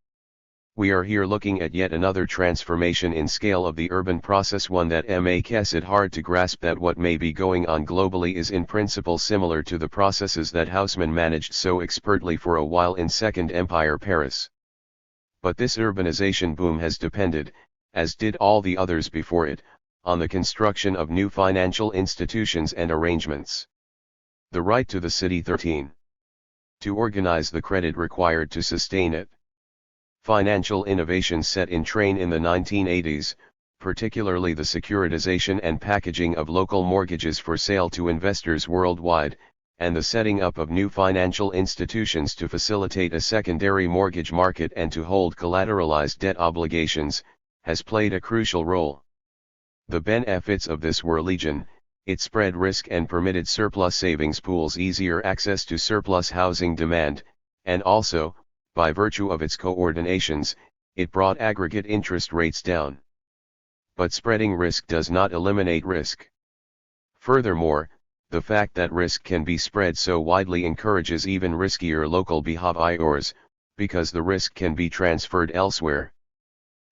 We are here looking at yet another transformation in scale of the urban process, one that makes it hard to grasp that what may be going on globally is in principle similar to the processes that Haussmann managed so expertly for a while in Second Empire Paris. But this urbanization boom has depended, as did all the others before it, on the construction of new financial institutions and arrangements. The right to the city 13. To organize the credit required to sustain it. Financial innovations set in train in the 1980s, particularly the securitization and packaging of local mortgages for sale to investors worldwide, and the setting up of new financial institutions to facilitate a secondary mortgage market and to hold collateralized debt obligations, has played a crucial role. The benefits of this were legion. It spread risk and permitted surplus savings pools easier access to surplus housing demand, and also, by virtue of its coordinations, it brought aggregate interest rates down. But spreading risk does not eliminate risk. Furthermore, the fact that risk can be spread so widely encourages even riskier local behaviors, because the risk can be transferred elsewhere.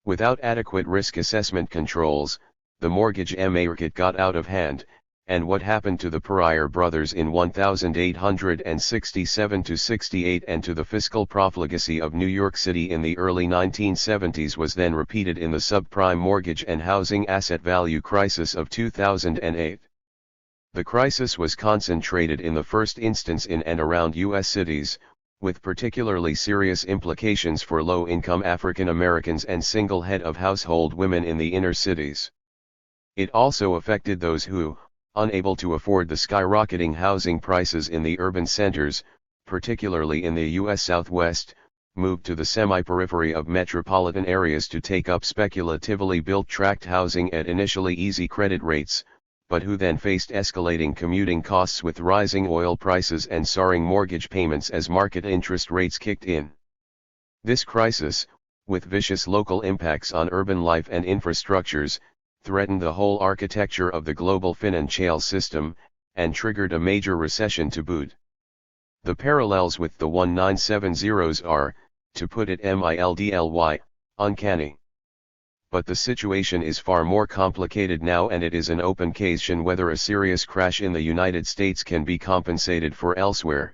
Without adequate risk assessment controls, the mortgage market got out of hand, and what happened to the Parier brothers in 1867-68 and to the fiscal profligacy of New York City in the early 1970s was then repeated in the subprime mortgage and housing asset value crisis of 2008. The crisis was concentrated in the first instance in and around U.S. cities, with particularly serious implications for low-income African Americans and single head of household women in the inner cities. It also affected those who, unable to afford the skyrocketing housing prices in the urban centers, particularly in the U.S. Southwest, moved to the semi-periphery of metropolitan areas to take up speculatively built tract housing at initially easy credit rates, but who then faced escalating commuting costs with rising oil prices and soaring mortgage payments as market interest rates kicked in. This crisis, with vicious local impacts on urban life and infrastructures, threatened the whole architecture of the global financial system, and triggered a major recession to boot. The parallels with the 1970s are, to put it mildly, uncanny. But the situation is far more complicated now, and it is an open question whether a serious crash in the United States can be compensated for elsewhere.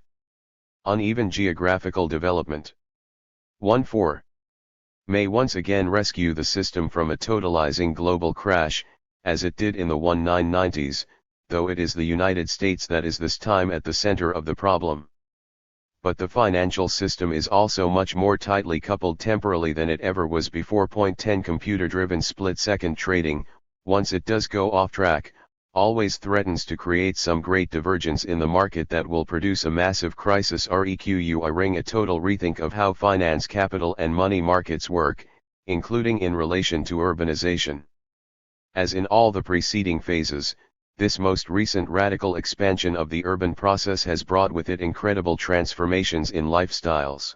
Uneven geographical development. 1.4. May once again rescue the system from a totalizing global crash, as it did in the 1990s, though it is the United States that is this time at the center of the problem. But the financial system is also much more tightly coupled temporally than it ever was before. 10 Computer-driven split-second trading, once it does go off track, always threatens to create some great divergence in the market that will produce a massive crisis requiring a total rethink of how finance, capital and money markets work, including in relation to urbanization. As in all the preceding phases, this most recent radical expansion of the urban process has brought with it incredible transformations in lifestyles.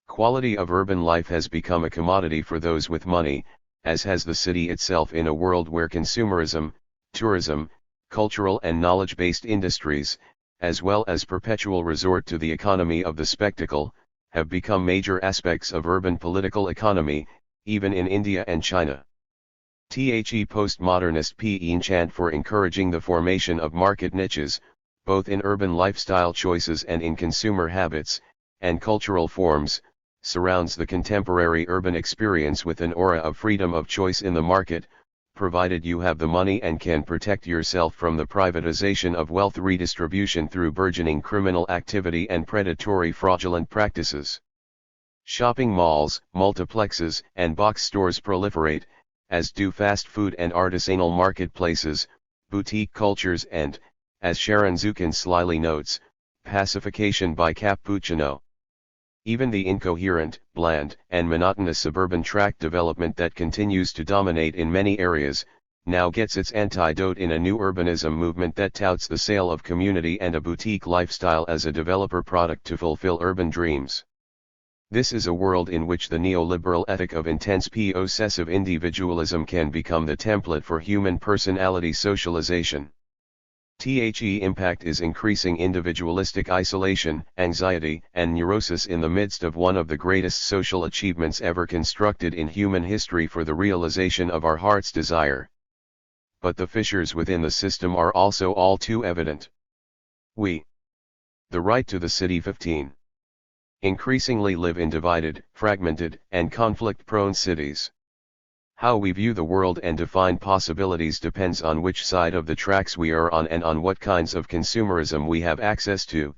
Quality of urban life has become a commodity for those with money, as has the city itself, in a world where consumerism, tourism, cultural and knowledge-based industries, as well as perpetual resort to the economy of the spectacle, have become major aspects of urban political economy, even in India and China. The postmodernist penchant for encouraging the formation of market niches, both in urban lifestyle choices and in consumer habits, and cultural forms, surrounds the contemporary urban experience with an aura of freedom of choice in the market, provided you have the money and can protect yourself from the privatization of wealth redistribution through burgeoning criminal activity and predatory fraudulent practices. Shopping malls, multiplexes, and box stores proliferate, as do fast food and artisanal marketplaces, boutique cultures and, as Sharon Zukin slyly notes, pacification by cappuccino. Even the incoherent, bland, and monotonous suburban tract development that continues to dominate in many areas, now gets its antidote in a new urbanism movement that touts the sale of community and a boutique lifestyle as a developer product to fulfill urban dreams. This is a world in which the neoliberal ethic of intense possessive individualism can become the template for human personality socialization. The impact is increasing individualistic isolation, anxiety, and neurosis in the midst of one of the greatest social achievements ever constructed in human history for the realization of our heart's desire. But the fissures within the system are also all too evident. We, the right to the city 15, increasingly live in divided, fragmented, and conflict-prone cities. How we view the world and define possibilities depends on which side of the tracks we are on and on what kinds of consumerism we have access to.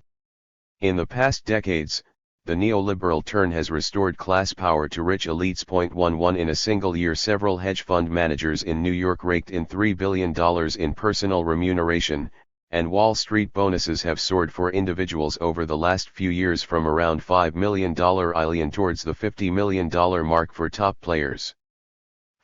In the past decades, the neoliberal turn has restored class power to rich elites. 11 In a single year, several hedge fund managers in New York raked in $3 billion in personal remuneration, and Wall Street bonuses have soared for individuals over the last few years from around $5 million towards the $50 million mark for top players.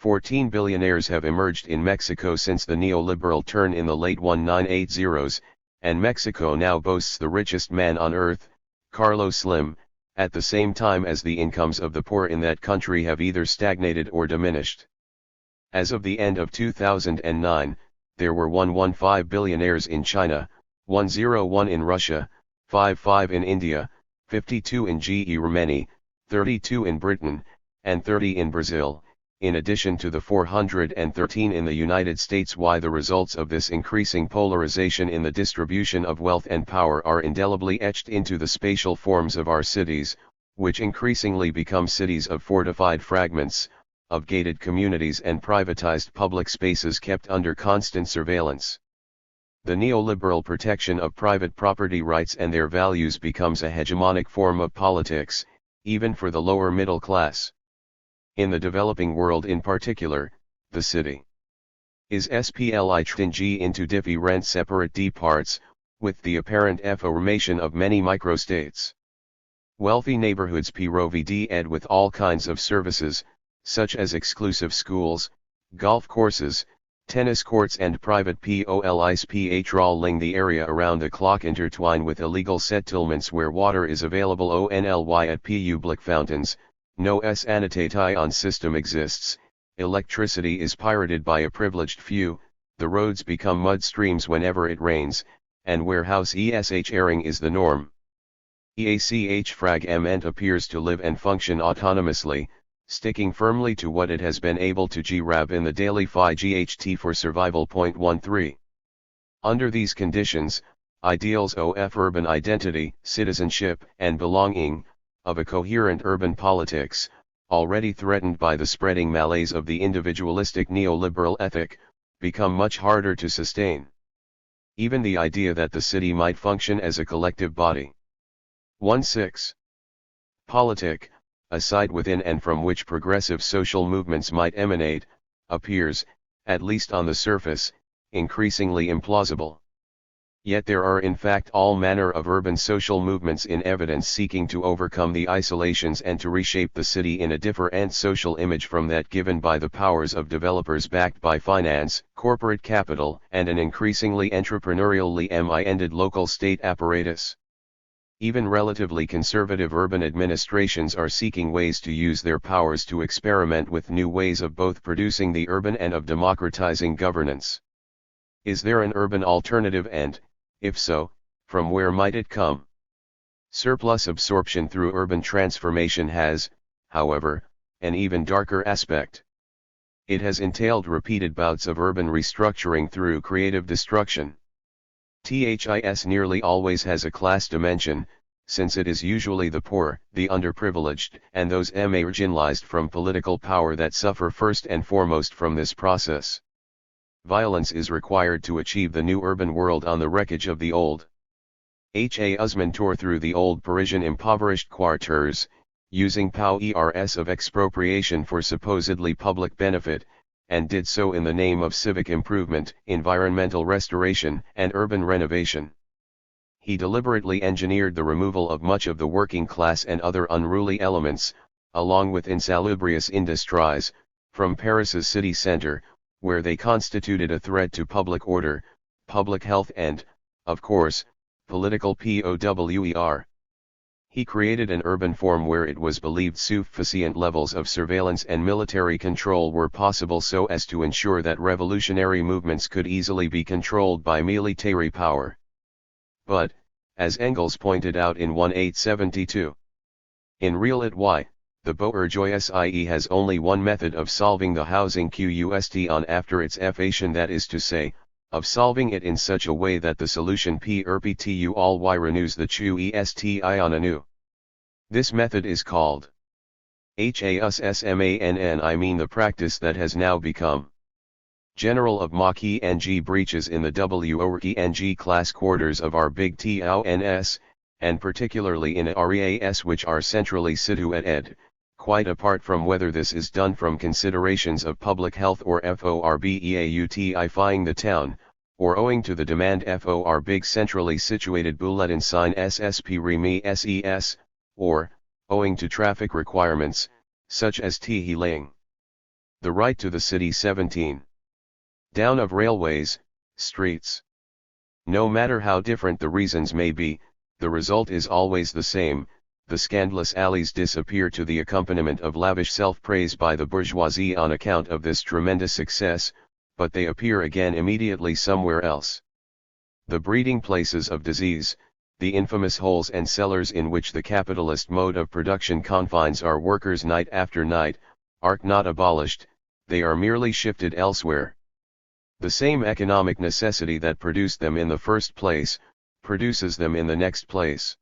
14 billionaires have emerged in Mexico since the neoliberal turn in the late 1980s, and Mexico now boasts the richest man on earth, Carlos Slim, at the same time as the incomes of the poor in that country have either stagnated or diminished. As of the end of 2009, there were 115 billionaires in China, 101 in Russia, 55 in India, 52 in Germany, 32 in Britain, and 30 in Brazil, in addition to the 413 in the United States. Why the results of this increasing polarization in the distribution of wealth and power are indelibly etched into the spatial forms of our cities, which increasingly become cities of fortified fragments, of gated communities and privatized public spaces kept under constant surveillance. The neoliberal protection of private property rights and their values becomes a hegemonic form of politics, even for the lower middle class. In the developing world in particular, the city is split into different separate D parts, with the apparent formation of many microstates. Wealthy neighborhoods provided with all kinds of services, such as exclusive schools, golf courses, tennis courts and private police patrolling the area around the clock, intertwine with illegal settlements where water is available only at public fountains. No sanitation system exists, electricity is pirated by a privileged few, the roads become mud streams whenever it rains, and warehouse airing is the norm. EACH fragment appears to live and function autonomously, sticking firmly to what it has been able to grab in the daily GHT for survival. 13. Under these conditions, ideals of urban identity, citizenship, and belonging, of a coherent urban politics, already threatened by the spreading malaise of the individualistic neoliberal ethic, become much harder to sustain. Even the idea that the city might function as a collective body. 16. Politic, a site within and from which progressive social movements might emanate, appears, at least on the surface, increasingly implausible. Yet there are in fact all manner of urban social movements in evidence seeking to overcome the isolations and to reshape the city in a different social image from that given by the powers of developers backed by finance, corporate capital, and an increasingly entrepreneurially minded local state apparatus. Even relatively conservative urban administrations are seeking ways to use their powers to experiment with new ways of both producing the urban and of democratizing governance. Is there an urban alternative and, if so, from where might it come? Surplus absorption through urban transformation has, however, an even darker aspect. It has entailed repeated bouts of urban restructuring through creative destruction. THIS nearly always has a class dimension, since it is usually the poor, the underprivileged, and those marginalized from political power that suffer first and foremost from this process. Violence is required to achieve the new urban world on the wreckage of the old. Usman tore through the old Parisian impoverished quarters, using powers of expropriation for supposedly public benefit, and did so in the name of civic improvement, environmental restoration, and urban renovation. He deliberately engineered the removal of much of the working class and other unruly elements, along with insalubrious industries, from Paris's city center, where they constituted a threat to public order, public health and, of course, political power. He created an urban form where it was believed sufficient levels of surveillance and military control were possible so as to ensure that revolutionary movements could easily be controlled by military power. But, as Engels pointed out in 1872, in real the bourgeoisie has only one method of solving the housing question after its effation, that is to say, of solving it in such a way that the solution perpetually renews the question anew. This method is called HASSMANN, I mean the practice that has now become general of Mach-ENG breaches in the WORK-ENG class quarters of our big towns, and particularly in areas which are centrally situated, quite apart from whether this is done from considerations of public health or for beautifying the town, or owing to the demand for big centrally situated bulletin sign SSP Remi SES, or, owing to traffic requirements, such as healing the right to the city 17. Down of railways, streets. No matter how different the reasons may be, the result is always the same. The scandalous alleys disappear to the accompaniment of lavish self-praise by the bourgeoisie on account of this tremendous success, but they appear again immediately somewhere else. The breeding places of disease, the infamous holes and cellars in which the capitalist mode of production confines our workers night after night, are not abolished, they are merely shifted elsewhere. The same economic necessity that produced them in the first place, produces them in the next place.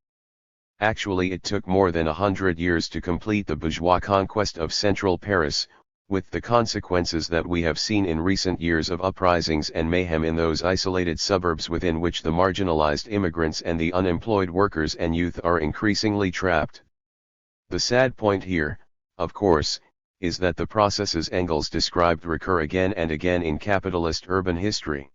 Actually, it took more than 100 years to complete the bourgeois conquest of central Paris, with the consequences that we have seen in recent years of uprisings and mayhem in those isolated suburbs within which the marginalized immigrants and the unemployed workers and youth are increasingly trapped. The sad point here, of course, is that the processes Engels described recur again and again in capitalist urban history.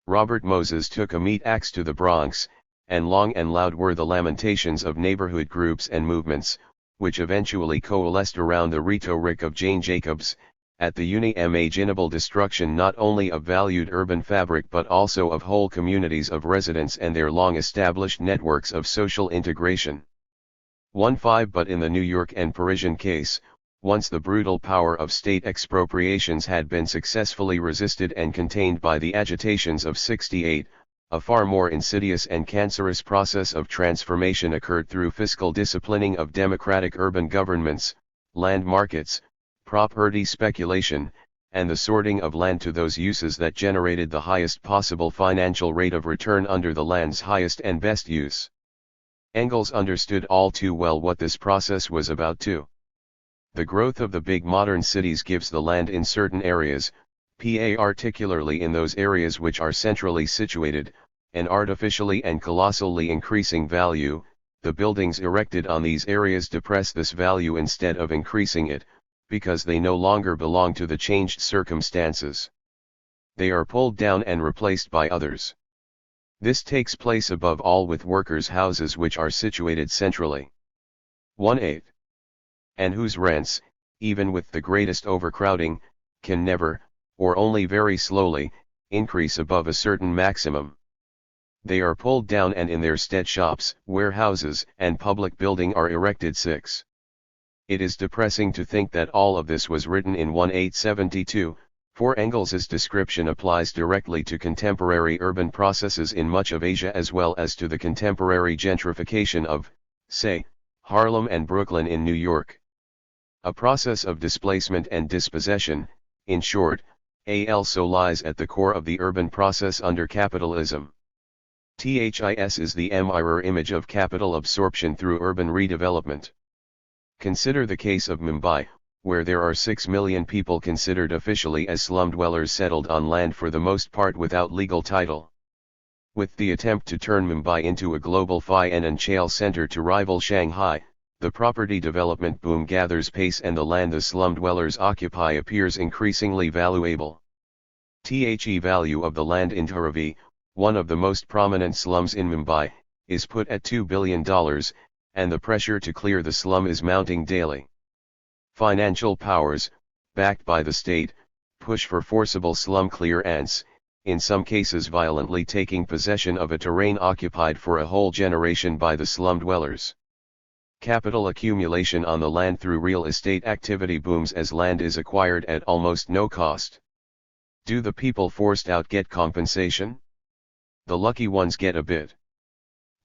Robert Moses took a meat axe to the Bronx, and long and loud were the lamentations of neighborhood groups and movements, which eventually coalesced around the rhetoric of Jane Jacobs, at the unimaginable destruction not only of valued urban fabric but also of whole communities of residents and their long-established networks of social integration. 1.5 But in the New York and Parisian case, once the brutal power of state expropriations had been successfully resisted and contained by the agitations of '68, a far more insidious and cancerous process of transformation occurred through fiscal disciplining of democratic urban governments, land markets, property speculation, and the sorting of land to those uses that generated the highest possible financial rate of return under the land's highest and best use. Engels understood all too well what this process was about too. The growth of the big modern cities gives the land in certain areas, particularly in those areas which are centrally situated, an artificially and colossally increasing value. The buildings erected on these areas depress this value instead of increasing it, because they no longer belong to the changed circumstances. They are pulled down and replaced by others. This takes place above all with workers' houses which are situated centrally. 1.8. And whose rents, even with the greatest overcrowding, can never, or only very slowly, increase above a certain maximum. They are pulled down and in their stead shops, warehouses, and public building are erected. 6. It is depressing to think that all of this was written in 1872, for Engels's description applies directly to contemporary urban processes in much of Asia as well as to the contemporary gentrification of, say, Harlem and Brooklyn in New York. A process of displacement and dispossession, in short, also lies at the core of the urban process under capitalism. THIS is the mirror image of capital absorption through urban redevelopment. Consider the case of Mumbai, where there are 6 million people considered officially as slum dwellers settled on land for the most part without legal title. With the attempt to turn Mumbai into a global financial center to rival Shanghai, the property development boom gathers pace and the land the slum dwellers occupy appears increasingly valuable. The value of the land in Harvey, one of the most prominent slums in Mumbai, is put at $2 billion, and the pressure to clear the slum is mounting daily. Financial powers, backed by the state, push for forcible slum clearance, in some cases violently taking possession of a terrain occupied for a whole generation by the slum dwellers. Capital accumulation on the land through real estate activity booms as land is acquired at almost no cost. Do the people forced out get compensation? The lucky ones get a bit.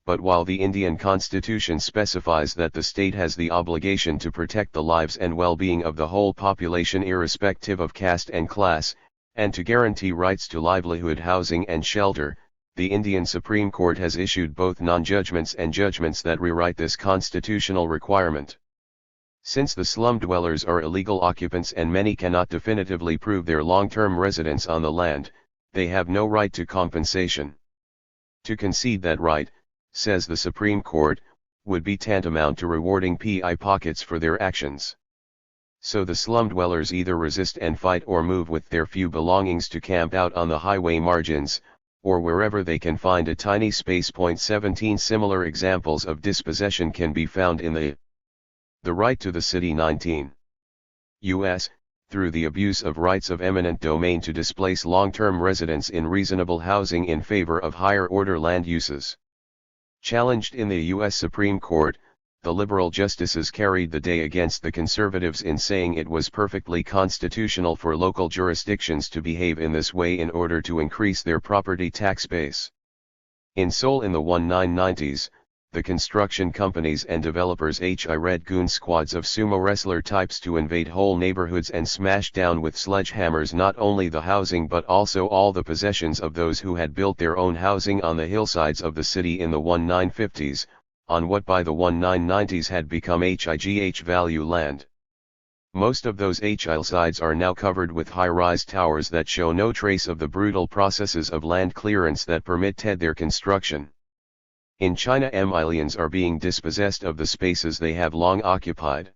But while the Indian constitution specifies that the state has the obligation to protect the lives and well-being of the whole population irrespective of caste and class, and to guarantee rights to livelihood, housing and shelter, the Indian Supreme Court has issued both non-judgments and judgments that rewrite this constitutional requirement. Since the slum dwellers are illegal occupants and many cannot definitively prove their long-term residence on the land, they have no right to compensation. To concede that right, says the Supreme Court, would be tantamount to rewarding pickpockets for their actions. So the slum dwellers either resist and fight or move with their few belongings to camp out on the highway margins, or wherever they can find a tiny space. 17 Similar examples of dispossession can be found in the right to the city. 19. U.S., through the abuse of rights of eminent domain to displace long-term residents in reasonable housing in favor of higher-order land uses. Challenged in the U.S. Supreme Court, the liberal justices carried the day against the conservatives in saying it was perfectly constitutional for local jurisdictions to behave in this way in order to increase their property tax base. In Seoul in the 1990s, the construction companies and developers hired goon squads of sumo wrestler types to invade whole neighborhoods and smash down with sledgehammers not only the housing but also all the possessions of those who had built their own housing on the hillsides of the city in the 1950s, on what by the 1990s had become HIGH value land. Most of those hillsides are now covered with high-rise towers that show no trace of the brutal processes of land clearance that permitted their construction. In China, millions are being dispossessed of the spaces they have long occupied.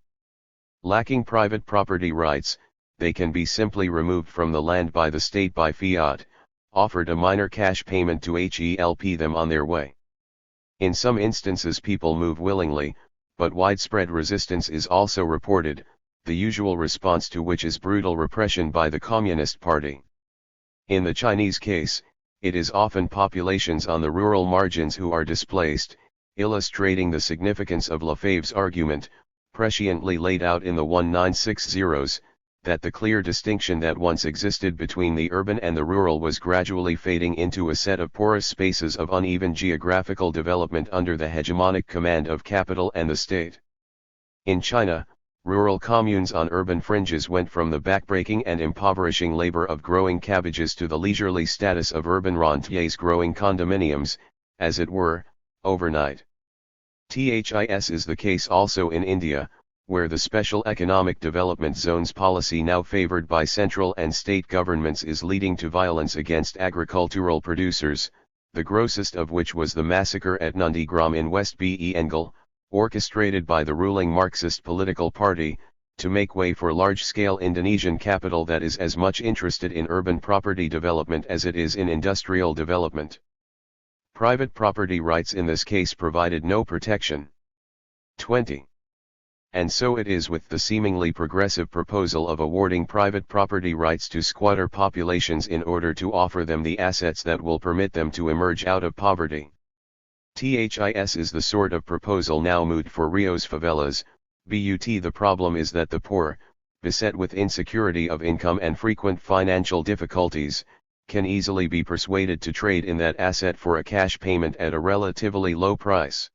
Lacking private property rights, they can be simply removed from the land by the state by fiat, offered a minor cash payment to help them on their way. In some instances people move willingly, but widespread resistance is also reported, the usual response to which is brutal repression by the Communist Party. In the Chinese case, it is often populations on the rural margins who are displaced, illustrating the significance of Lefebvre's argument, presciently laid out in the 1960s, that the clear distinction that once existed between the urban and the rural was gradually fading into a set of porous spaces of uneven geographical development under the hegemonic command of capital and the state. In China, rural communes on urban fringes went from the backbreaking and impoverishing labor of growing cabbages to the leisurely status of urban rentiers growing condominiums, as it were, overnight. THIS is the case also in India, where the special economic development zones policy now favored by central and state governments is leading to violence against agricultural producers, the grossest of which was the massacre at Nandigram in West Bengal, orchestrated by the ruling Marxist political party, to make way for large-scale Indonesian capital that is as much interested in urban property development as it is in industrial development. Private property rights in this case provided no protection. 20. And so it is with the seemingly progressive proposal of awarding private property rights to squatter populations in order to offer them the assets that will permit them to emerge out of poverty. THIS is the sort of proposal now moot for Rio's favelas, but the problem is that the poor, beset with insecurity of income and frequent financial difficulties, can easily be persuaded to trade in that asset for a cash payment at a relatively low price.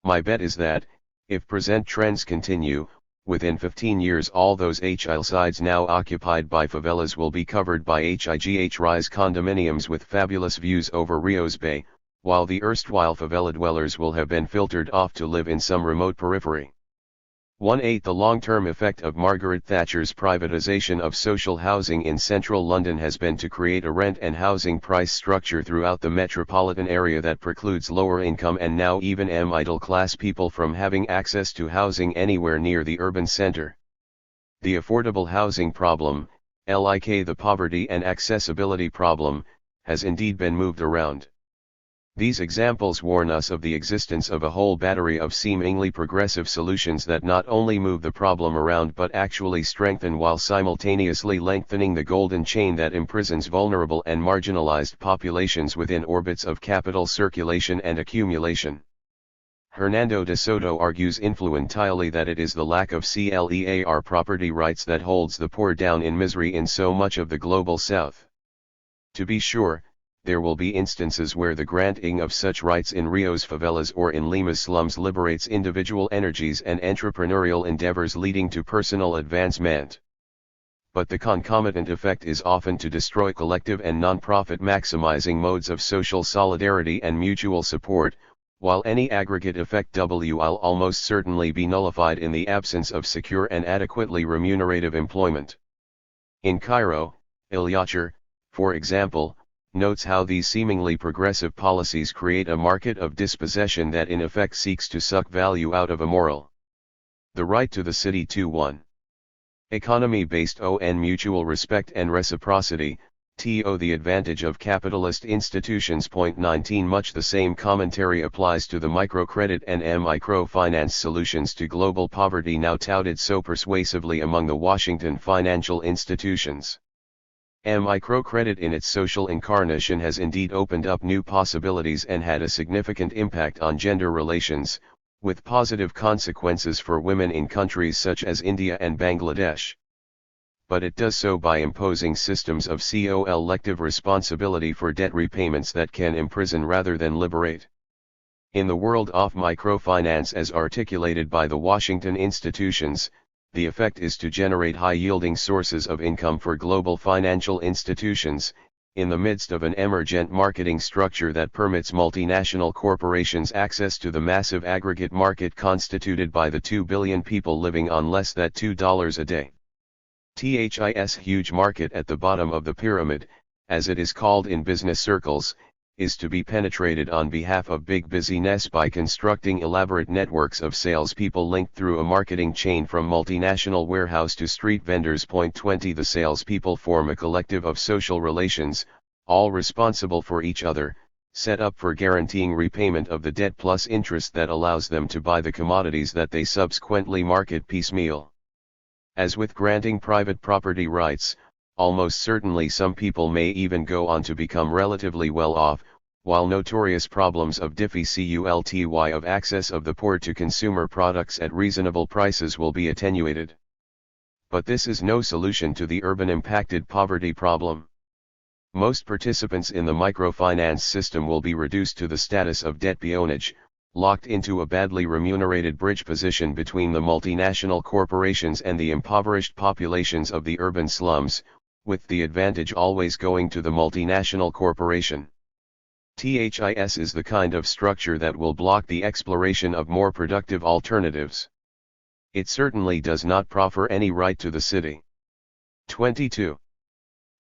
My bet is that, if present trends continue, within 15 years all those hillsides now occupied by favelas will be covered by HIGH-rise condominiums with fabulous views over Rio's Bay, while the erstwhile favela dwellers will have been filtered off to live in some remote periphery. 1/8 The long-term effect of Margaret Thatcher's privatization of social housing in central London has been to create a rent and housing price structure throughout the metropolitan area that precludes lower income and now even middle-class people from having access to housing anywhere near the urban centre. The affordable housing problem, like the poverty and accessibility problem, has indeed been moved around. These examples warn us of the existence of a whole battery of seemingly progressive solutions that not only move the problem around but actually strengthen while simultaneously lengthening the golden chain that imprisons vulnerable and marginalized populations within orbits of capital circulation and accumulation. Hernando de Soto argues influentially that it is the lack of clear property rights that holds the poor down in misery in so much of the global south. To be sure, there will be instances where the granting of such rights in Rio's favelas or in Lima's slums liberates individual energies and entrepreneurial endeavors leading to personal advancement. But the concomitant effect is often to destroy collective and non-profit maximizing modes of social solidarity and mutual support, while any aggregate effect will almost certainly be nullified in the absence of secure and adequately remunerative employment. In Cairo, Ilyacher, for example, notes how these seemingly progressive policies create a market of dispossession that in effect seeks to suck value out of a moral. The right to the city to 1. Economy based on mutual respect and reciprocity, to the advantage of capitalist institutions. 19 Much the same commentary applies to the microcredit and microfinance solutions to global poverty now touted so persuasively among the Washington financial institutions. Microcredit in its social incarnation has indeed opened up new possibilities and had a significant impact on gender relations, with positive consequences for women in countries such as India and Bangladesh. But it does so by imposing systems of collective responsibility for debt repayments that can imprison rather than liberate. In the world of microfinance as articulated by the Washington institutions, the effect is to generate high-yielding sources of income for global financial institutions, in the midst of an emergent marketing structure that permits multinational corporations access to the massive aggregate market constituted by the 2 billion people living on less than $2 a day. This huge market at the bottom of the pyramid, as it is called in business circles, is to be penetrated on behalf of big business by constructing elaborate networks of salespeople linked through a marketing chain from multinational warehouse to street vendors. 20 The salespeople form a collective of social relations, all responsible for each other, set up for guaranteeing repayment of the debt plus interest that allows them to buy the commodities that they subsequently market piecemeal. As with granting private property rights, almost certainly some people may even go on to become relatively well off, while notorious problems of difficulty of access of the poor to consumer products at reasonable prices will be attenuated. But this is no solution to the urban impacted poverty problem. Most participants in the microfinance system will be reduced to the status of debt peonage, locked into a badly remunerated bridge position between the multinational corporations and the impoverished populations of the urban slums, with the advantage always going to the multinational corporation. This is the kind of structure that will block the exploration of more productive alternatives. It certainly does not proffer any right to the city. 22.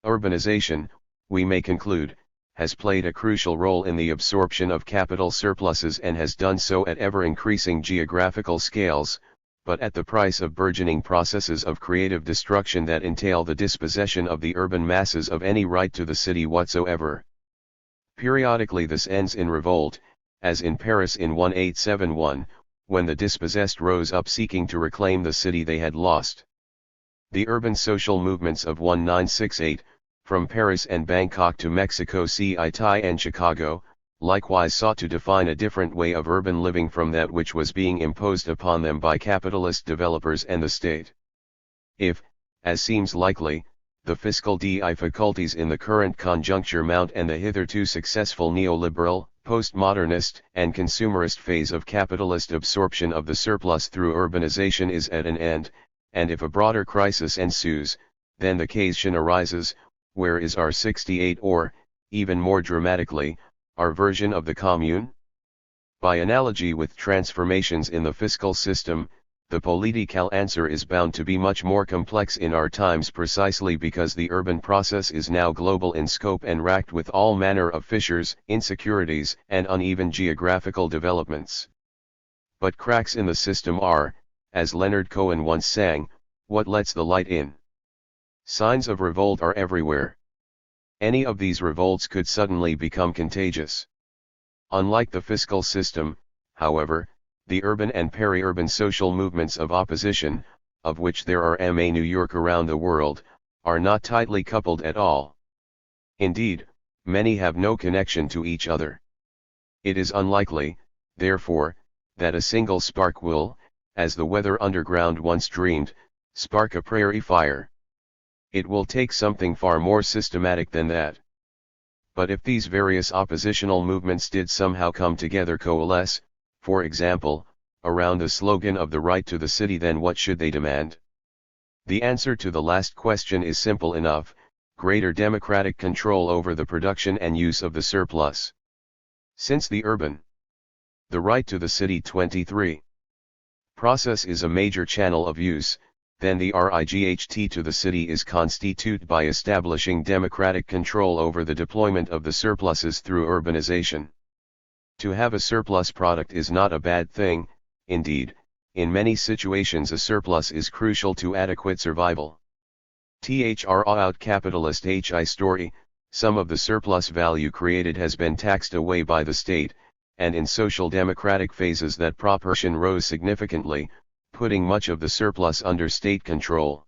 Urbanization, we may conclude, has played a crucial role in the absorption of capital surpluses and has done so at ever-increasing geographical scales, but at the price of burgeoning processes of creative destruction that entail the dispossession of the urban masses of any right to the city whatsoever. Periodically this ends in revolt, as in Paris in 1871, when the dispossessed rose up seeking to reclaim the city they had lost. The urban social movements of 1968, from Paris and Bangkok to Mexico City and Chicago, likewise sought to define a different way of urban living from that which was being imposed upon them by capitalist developers and the state. If, as seems likely, the fiscal difficulties in the current conjuncture mount and the hitherto successful neoliberal, postmodernist, and consumerist phase of capitalist absorption of the surplus through urbanization is at an end, and if a broader crisis ensues, then the question arises, where is our 68 or, even more dramatically, our version of the commune? By analogy with transformations in the fiscal system, the political answer is bound to be much more complex in our times precisely because the urban process is now global in scope and racked with all manner of fissures, insecurities, and uneven geographical developments. But cracks in the system are, as Leonard Cohen once sang, what lets the light in. Signs of revolt are everywhere. Any of these revolts could suddenly become contagious. Unlike the fiscal system, however, the urban and peri-urban social movements of opposition, of which there are many New York around the world, are not tightly coupled at all. Indeed, many have no connection to each other. It is unlikely, therefore, that a single spark will, as the Weather Underground once dreamed, spark a prairie fire. It will take something far more systematic than that. But if these various oppositional movements did somehow come together, coalesce, for example, around the slogan of the right to the city, then what should they demand? The answer to the last question is simple enough: greater democratic control over the production and use of the surplus. Since the right to the city 23 process is a major channel of use, then the right to the city is constituted by establishing democratic control over the deployment of the surpluses through urbanization. To have a surplus product is not a bad thing. Indeed, in many situations a surplus is crucial to adequate survival. Throughout capitalist history, some of the surplus value created has been taxed away by the state, and in social democratic phases that proportion rose significantly, putting much of the surplus under state control.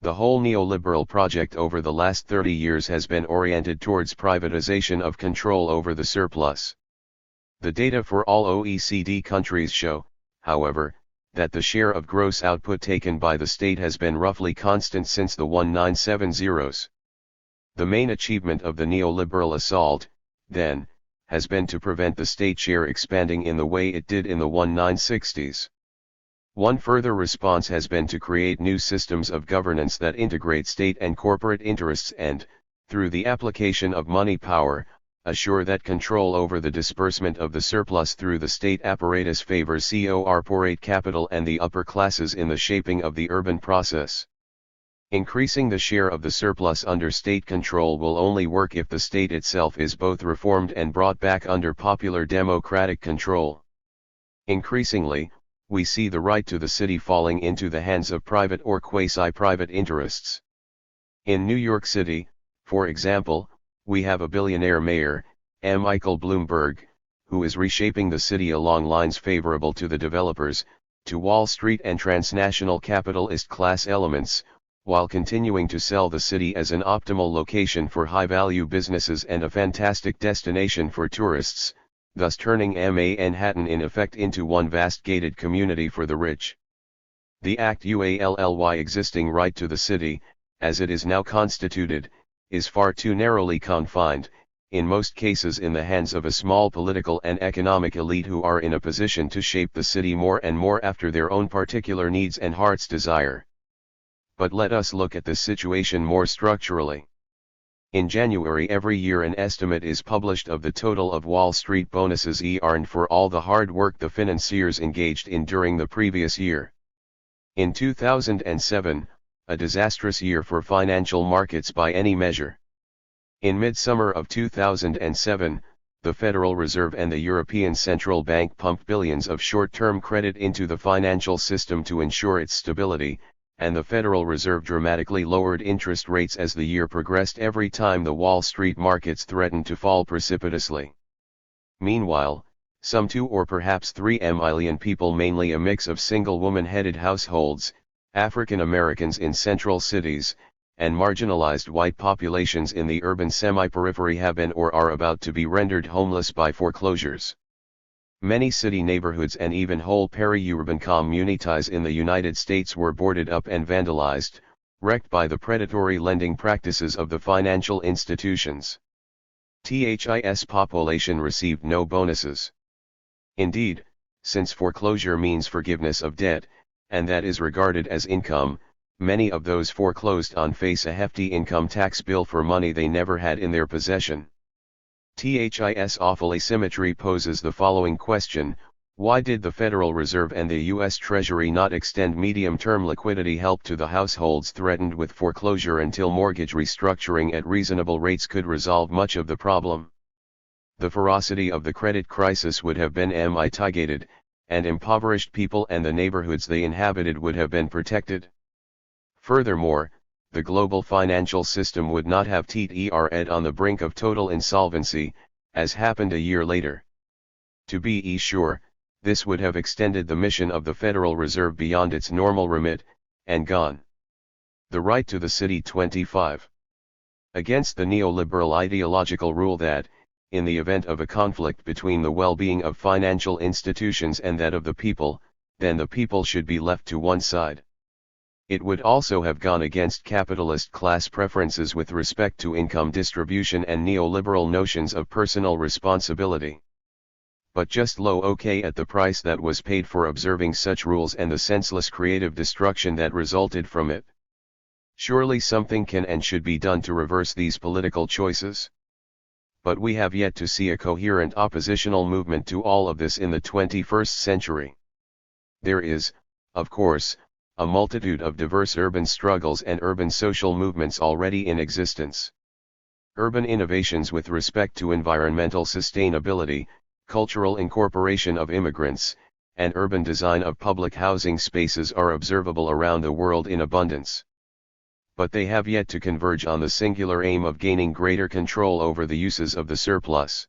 The whole neoliberal project over the last 30 years has been oriented towards privatization of control over the surplus. The data for all OECD countries show, however, that the share of gross output taken by the state has been roughly constant since the 1970s. The main achievement of the neoliberal assault, then, has been to prevent the state share expanding in the way it did in the 1960s. One further response has been to create new systems of governance that integrate state and corporate interests and, through the application of money power, assure that control over the disbursement of the surplus through the state apparatus favors corporate capital and the upper classes in the shaping of the urban process. Increasing the share of the surplus under state control will only work if the state itself is both reformed and brought back under popular democratic control. Increasingly, we see the right to the city falling into the hands of private or quasi-private interests. In New York City, for example, we have a billionaire mayor, Michael Bloomberg, who is reshaping the city along lines favorable to the developers, to Wall Street and transnational capitalist class elements, while continuing to sell the city as an optimal location for high-value businesses and a fantastic destination for tourists, thus turning Manhattan in effect into one vast gated community for the rich. The actually existing right to the city, as it is now constituted, is far too narrowly confined, in most cases in the hands of a small political and economic elite who are in a position to shape the city more and more after their own particular needs and heart's desire. But let us look at this situation more structurally. In January every year an estimate is published of the total of Wall Street bonuses earned for all the hard work the financiers engaged in during the previous year. In 2007, a disastrous year for financial markets by any measure. In midsummer of 2007, the Federal Reserve and the European Central Bank pumped billions of short-term credit into the financial system to ensure its stability, and the Federal Reserve dramatically lowered interest rates as the year progressed every time the Wall Street markets threatened to fall precipitously. Meanwhile, some 2 or perhaps 3 million people, mainly a mix of single woman-headed households, African Americans in central cities, and marginalized white populations in the urban semi-periphery have been or are about to be rendered homeless by foreclosures. Many city neighborhoods and even whole peri-urban communities in the United States were boarded up and vandalized, wrecked by the predatory lending practices of the financial institutions. THIS population received no bonuses. Indeed, since foreclosure means forgiveness of debt, and that is regarded as income, many of those foreclosed on face a hefty income tax bill for money they never had in their possession. THIS awful asymmetry poses the following question: why did the Federal Reserve and the U.S. Treasury not extend medium-term liquidity help to the households threatened with foreclosure until mortgage restructuring at reasonable rates could resolve much of the problem? The ferocity of the credit crisis would have been mitigated, and impoverished people and the neighborhoods they inhabited would have been protected. Furthermore, the global financial system would not have teetered on the brink of total insolvency, as happened a year later. To be sure, this would have extended the mission of the Federal Reserve beyond its normal remit, and gone the right to the city 25. Against the neoliberal ideological rule that, in the event of a conflict between the well-being of financial institutions and that of the people, then the people should be left to one side. It would also have gone against capitalist class preferences with respect to income distribution and neoliberal notions of personal responsibility. But just okay at the price that was paid for observing such rules and the senseless creative destruction that resulted from it. Surely something can and should be done to reverse these political choices. But we have yet to see a coherent oppositional movement to all of this in the 21st century. There is, of course, a multitude of diverse urban struggles and urban social movements already in existence. Urban innovations with respect to environmental sustainability, cultural incorporation of immigrants, and urban design of public housing spaces are observable around the world in abundance. But they have yet to converge on the singular aim of gaining greater control over the uses of the surplus.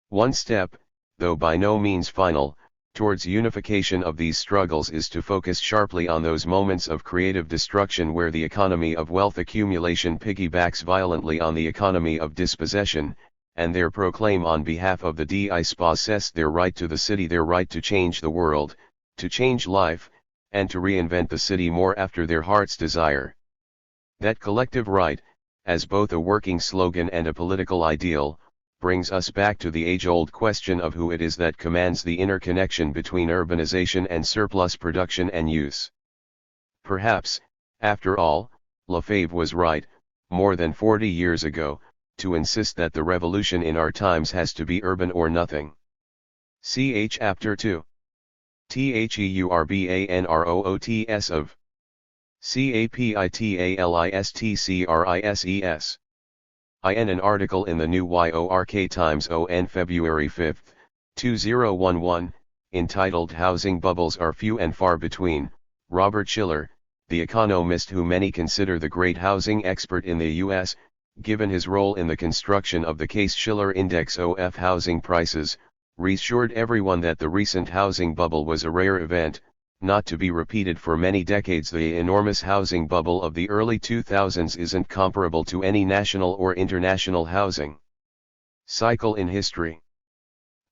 One step, though by no means final, towards unification of these struggles is to focus sharply on those moments of creative destruction where the economy of wealth accumulation piggybacks violently on the economy of dispossession, and there proclaim on behalf of the dispossessed their right to the city, their right to change the world, to change life, and to reinvent the city more after their heart's desire. That collective right, as both a working slogan and a political ideal, brings us back to the age-old question of who it is that commands the interconnection between urbanization and surplus production and use. Perhaps, after all, Lefebvre was right, more than 40 years ago, to insist that the revolution in our times has to be urban or nothing. Ch. Chapter 2. THEURBANROOTS of CAPITALISTCRISES. In an article in the New York Times on February 5, 2011, entitled "Housing Bubbles Are Few and Far Between," Robert Shiller, the economist who many consider the great housing expert in the U.S., given his role in the construction of the Case-Shiller Index of housing prices, reassured everyone that the recent housing bubble was a rare event, not to be repeated for many decades. The enormous housing bubble of the early 2000s isn't comparable to any national or international housing cycle in history.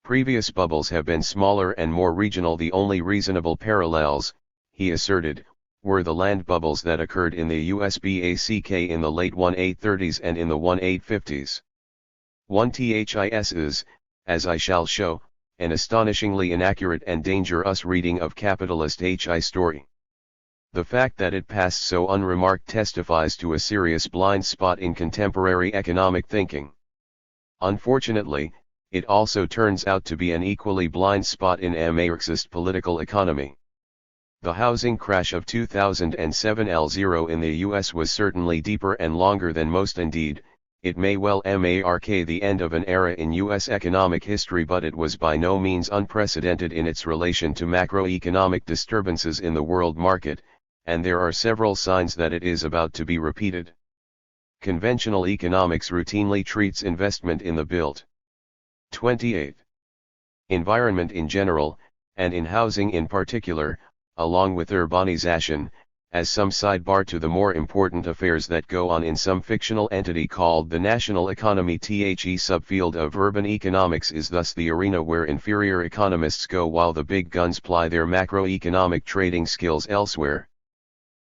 Previous bubbles have been smaller and more regional. The only reasonable parallels, he asserted, were the land bubbles that occurred in the US back in the late 1830s and in the 1850s. 1THIS is, as I shall show, an astonishingly inaccurate and dangerous reading of capitalist HI story. The fact that it passed so unremarked testifies to a serious blind spot in contemporary economic thinking. Unfortunately, it also turns out to be an equally blind spot in a Marxist political economy. The housing crash of 2007-L0 in the US was certainly deeper and longer than most. Indeed, it may well mark the end of an era in U.S. economic history, but it was by no means unprecedented in its relation to macroeconomic disturbances in the world market, and there are several signs that it is about to be repeated. Conventional economics routinely treats investment in the built 28 environment in general, and in housing in particular, along with urbanization, as some sidebar to the more important affairs that go on in some fictional entity called the national economy. The subfield of urban economics is thus the arena where inferior economists go while the big guns ply their macroeconomic trading skills elsewhere.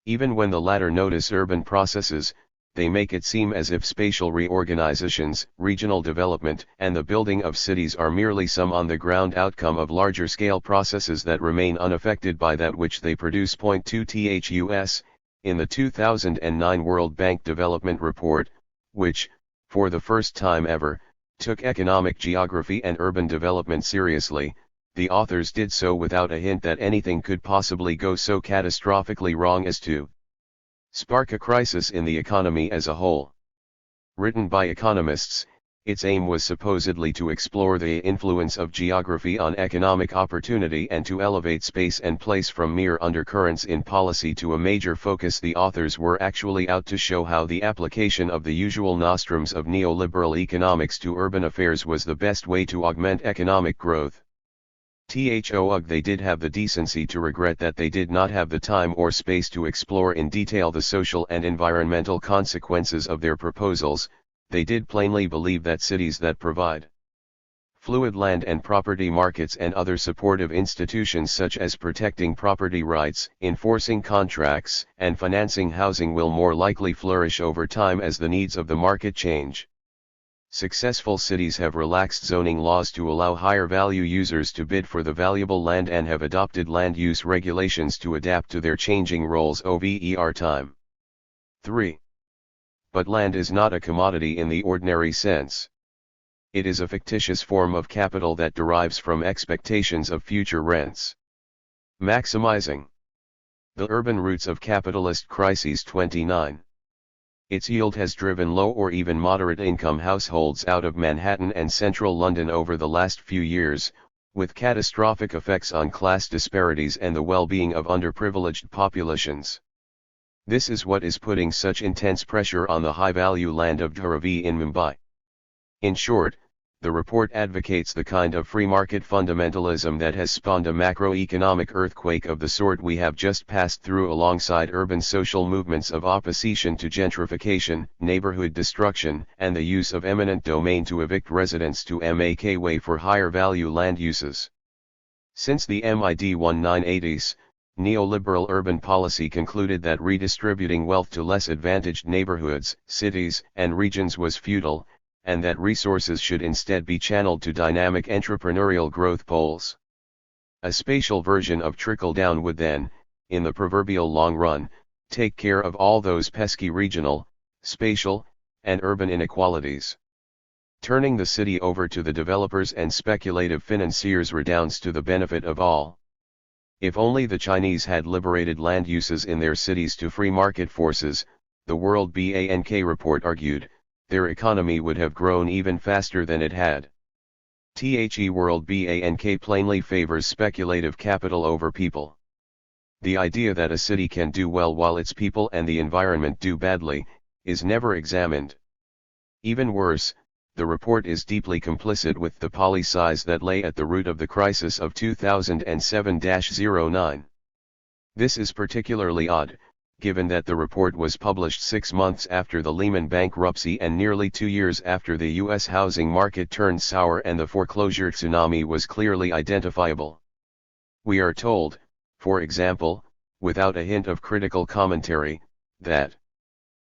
Even when the latter notice urban processes, they make it seem as if spatial reorganizations, regional development, and the building of cities are merely some on-the-ground outcome of larger-scale processes that remain unaffected by that which they produce. 2 THUS, in the 2009 World Bank Development Report, which, for the first time ever, took economic geography and urban development seriously, the authors did so without a hint that anything could possibly go so catastrophically wrong as to spark a crisis in the economy as a whole. Written by economists, its aim was supposedly to explore the influence of geography on economic opportunity and to elevate space and place from mere undercurrents in policy to a major focus. The authors were actually out to show how the application of the usual nostrums of neoliberal economics to urban affairs was the best way to augment economic growth. They did have the decency to regret that they did not have the time or space to explore in detail the social and environmental consequences of their proposals. They did plainly believe that cities that provide fluid land and property markets and other supportive institutions such as protecting property rights, enforcing contracts, and financing housing will more likely flourish over time as the needs of the market change. Successful cities have relaxed zoning laws to allow higher value users to bid for the valuable land and have adopted land use regulations to adapt to their changing roles over time. 3. But land is not a commodity in the ordinary sense. It is a fictitious form of capital that derives from expectations of future rents. Maximizing the urban roots of capitalist crises. 29. Its yield has driven low or even moderate income households out of Manhattan and central London over the last few years, with catastrophic effects on class disparities and the well-being of underprivileged populations. This is what is putting such intense pressure on the high-value land of Dharavi in Mumbai. In short, the report advocates the kind of free market fundamentalism that has spawned a macroeconomic earthquake of the sort we have just passed through alongside urban social movements of opposition to gentrification, neighborhood destruction, and the use of eminent domain to evict residents to make way for higher value land uses. Since the mid-1980s, neoliberal urban policy concluded that redistributing wealth to less advantaged neighborhoods, cities, and regions was futile, and that resources should instead be channeled to dynamic entrepreneurial growth poles. A spatial version of trickle-down would then, in the proverbial long run, take care of all those pesky regional, spatial, and urban inequalities. Turning the city over to the developers and speculative financiers redounds to the benefit of all. If only the Chinese had liberated land uses in their cities to free market forces, the World Bank report argued, their economy would have grown even faster than it had. World Bank plainly favors speculative capital over people. The idea that a city can do well while its people and the environment do badly, is never examined. Even worse, the report is deeply complicit with the policies that lay at the root of the crisis of 2007-09. This is particularly odd, given that the report was published 6 months after the Lehman bankruptcy and nearly 2 years after the U.S. housing market turned sour and the foreclosure tsunami was clearly identifiable. We are told, for example, without a hint of critical commentary, that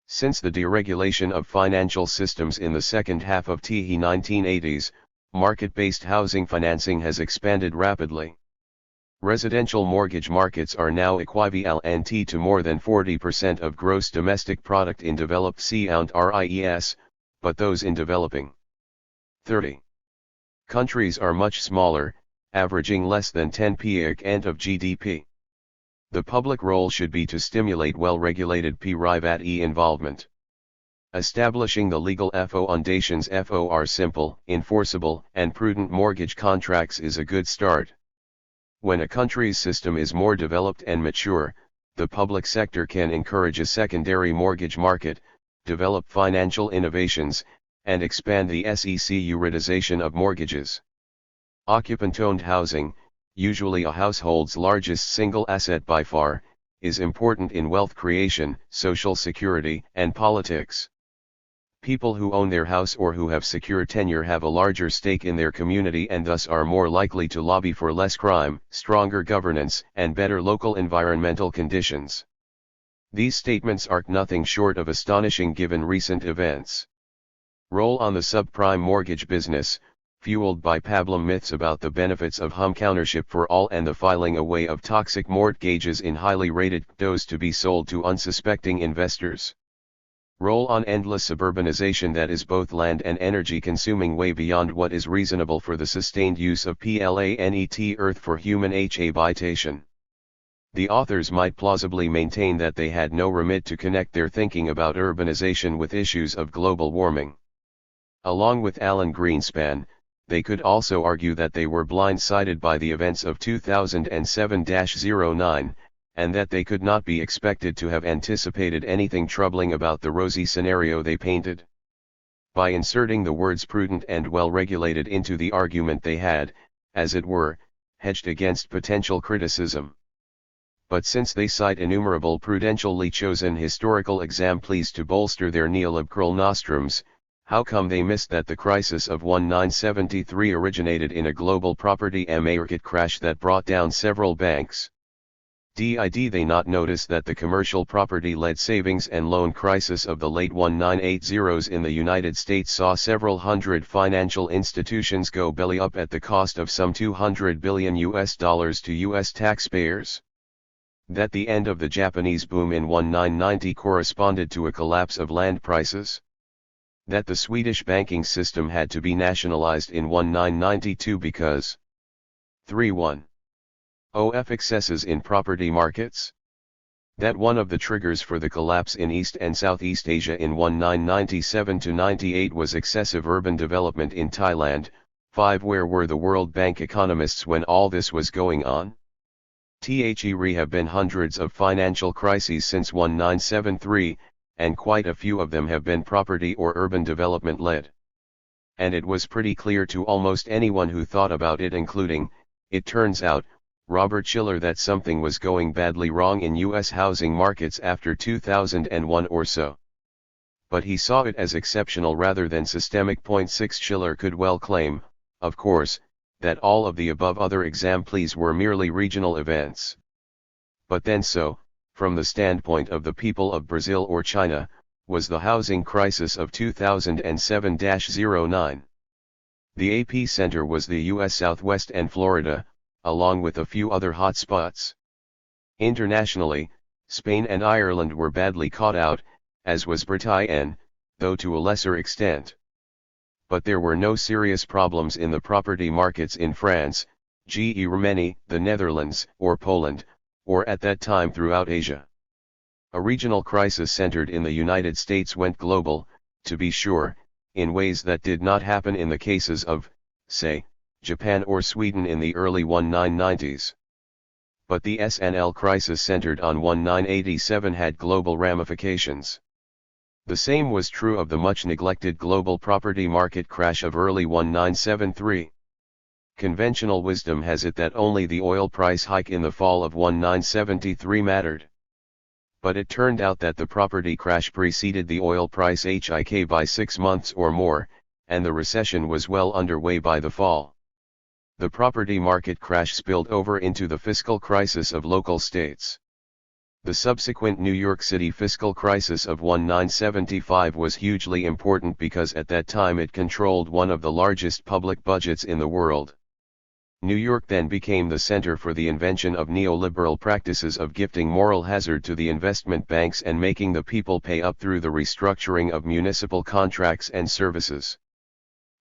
since the deregulation of financial systems in the second half of the 1980s, market-based housing financing has expanded rapidly. Residential mortgage markets are now equivalent to more than 40% of gross domestic product in developed countries, but those in developing 30 countries are much smaller, averaging less than 10% of GDP. The public role should be to stimulate well-regulated private involvement. Establishing the legal foundations for simple, enforceable, and prudent mortgage contracts is a good start. When a country's system is more developed and mature, the public sector can encourage a secondary mortgage market, develop financial innovations, and expand the securitization of mortgages. Occupant-owned housing, usually a household's largest single asset by far, is important in wealth creation, social security, and politics. People who own their house or who have secure tenure have a larger stake in their community and thus are more likely to lobby for less crime, stronger governance, and better local environmental conditions. These statements are nothing short of astonishing given recent events. Roll on the subprime mortgage business, fueled by pablum myths about the benefits of homeownership for all and the filing away of toxic mortgages in highly rated condos to be sold to unsuspecting investors. Roll on endless suburbanization that is both land and energy consuming way beyond what is reasonable for the sustained use of planet Earth for human habitation. The authors might plausibly maintain that they had no remit to connect their thinking about urbanization with issues of global warming. Along with Alan Greenspan, they could also argue that they were blindsided by the events of 2007-09, and that they could not be expected to have anticipated anything troubling about the rosy scenario they painted. By inserting the words prudent and well-regulated into the argument, they had, as it were, hedged against potential criticism. But since they cite innumerable prudentially chosen historical examples to bolster their neoliberal nostrums, how come they missed that the crisis of 1973 originated in a global property market crash that brought down several banks? Did they not notice that the commercial property-led savings and loan crisis of the late 1980s in the United States saw several hundred financial institutions go belly up at the cost of some $200 billion to US taxpayers? That the end of the Japanese boom in 1990 corresponded to a collapse of land prices? That the Swedish banking system had to be nationalized in 1992 because 3.1. of excesses in property markets? That one of the triggers for the collapse in East and Southeast Asia in 1997-98 was excessive urban development in Thailand. 5. Where were the World Bank economists when all this was going on? There have been hundreds of financial crises since 1973, and quite a few of them have been property or urban development led. And it was pretty clear to almost anyone who thought about it, including, it turns out, Robert Shiller, that something was going badly wrong in U.S. housing markets after 2001 or so. But he saw it as exceptional rather than systemic. 6. Shiller could well claim, of course, that all of the above other examples were merely regional events. But then so, from the standpoint of the people of Brazil or China, was the housing crisis of 2007-09. The epicenter was the U.S. Southwest and Florida, along with a few other hotspots. Internationally, Spain and Ireland were badly caught out, as was Britain, though to a lesser extent. But there were no serious problems in the property markets in France, Germany, the Netherlands, or Poland, or at that time throughout Asia. A regional crisis centered in the United States went global, to be sure, in ways that did not happen in the cases of, say, Japan or Sweden in the early 1990s. But the SNL crisis centered on 1987 had global ramifications. The same was true of the much-neglected global property market crash of early 1973. Conventional wisdom has it that only the oil price hike in the fall of 1973 mattered. But it turned out that the property crash preceded the oil price hike by 6 months or more, and the recession was well underway by the fall. The property market crash spilled over into the fiscal crisis of local states. The subsequent New York City fiscal crisis of 1975 was hugely important because at that time it controlled one of the largest public budgets in the world. New York then became the center for the invention of neoliberal practices of gifting moral hazard to the investment banks and making the people pay up through the restructuring of municipal contracts and services.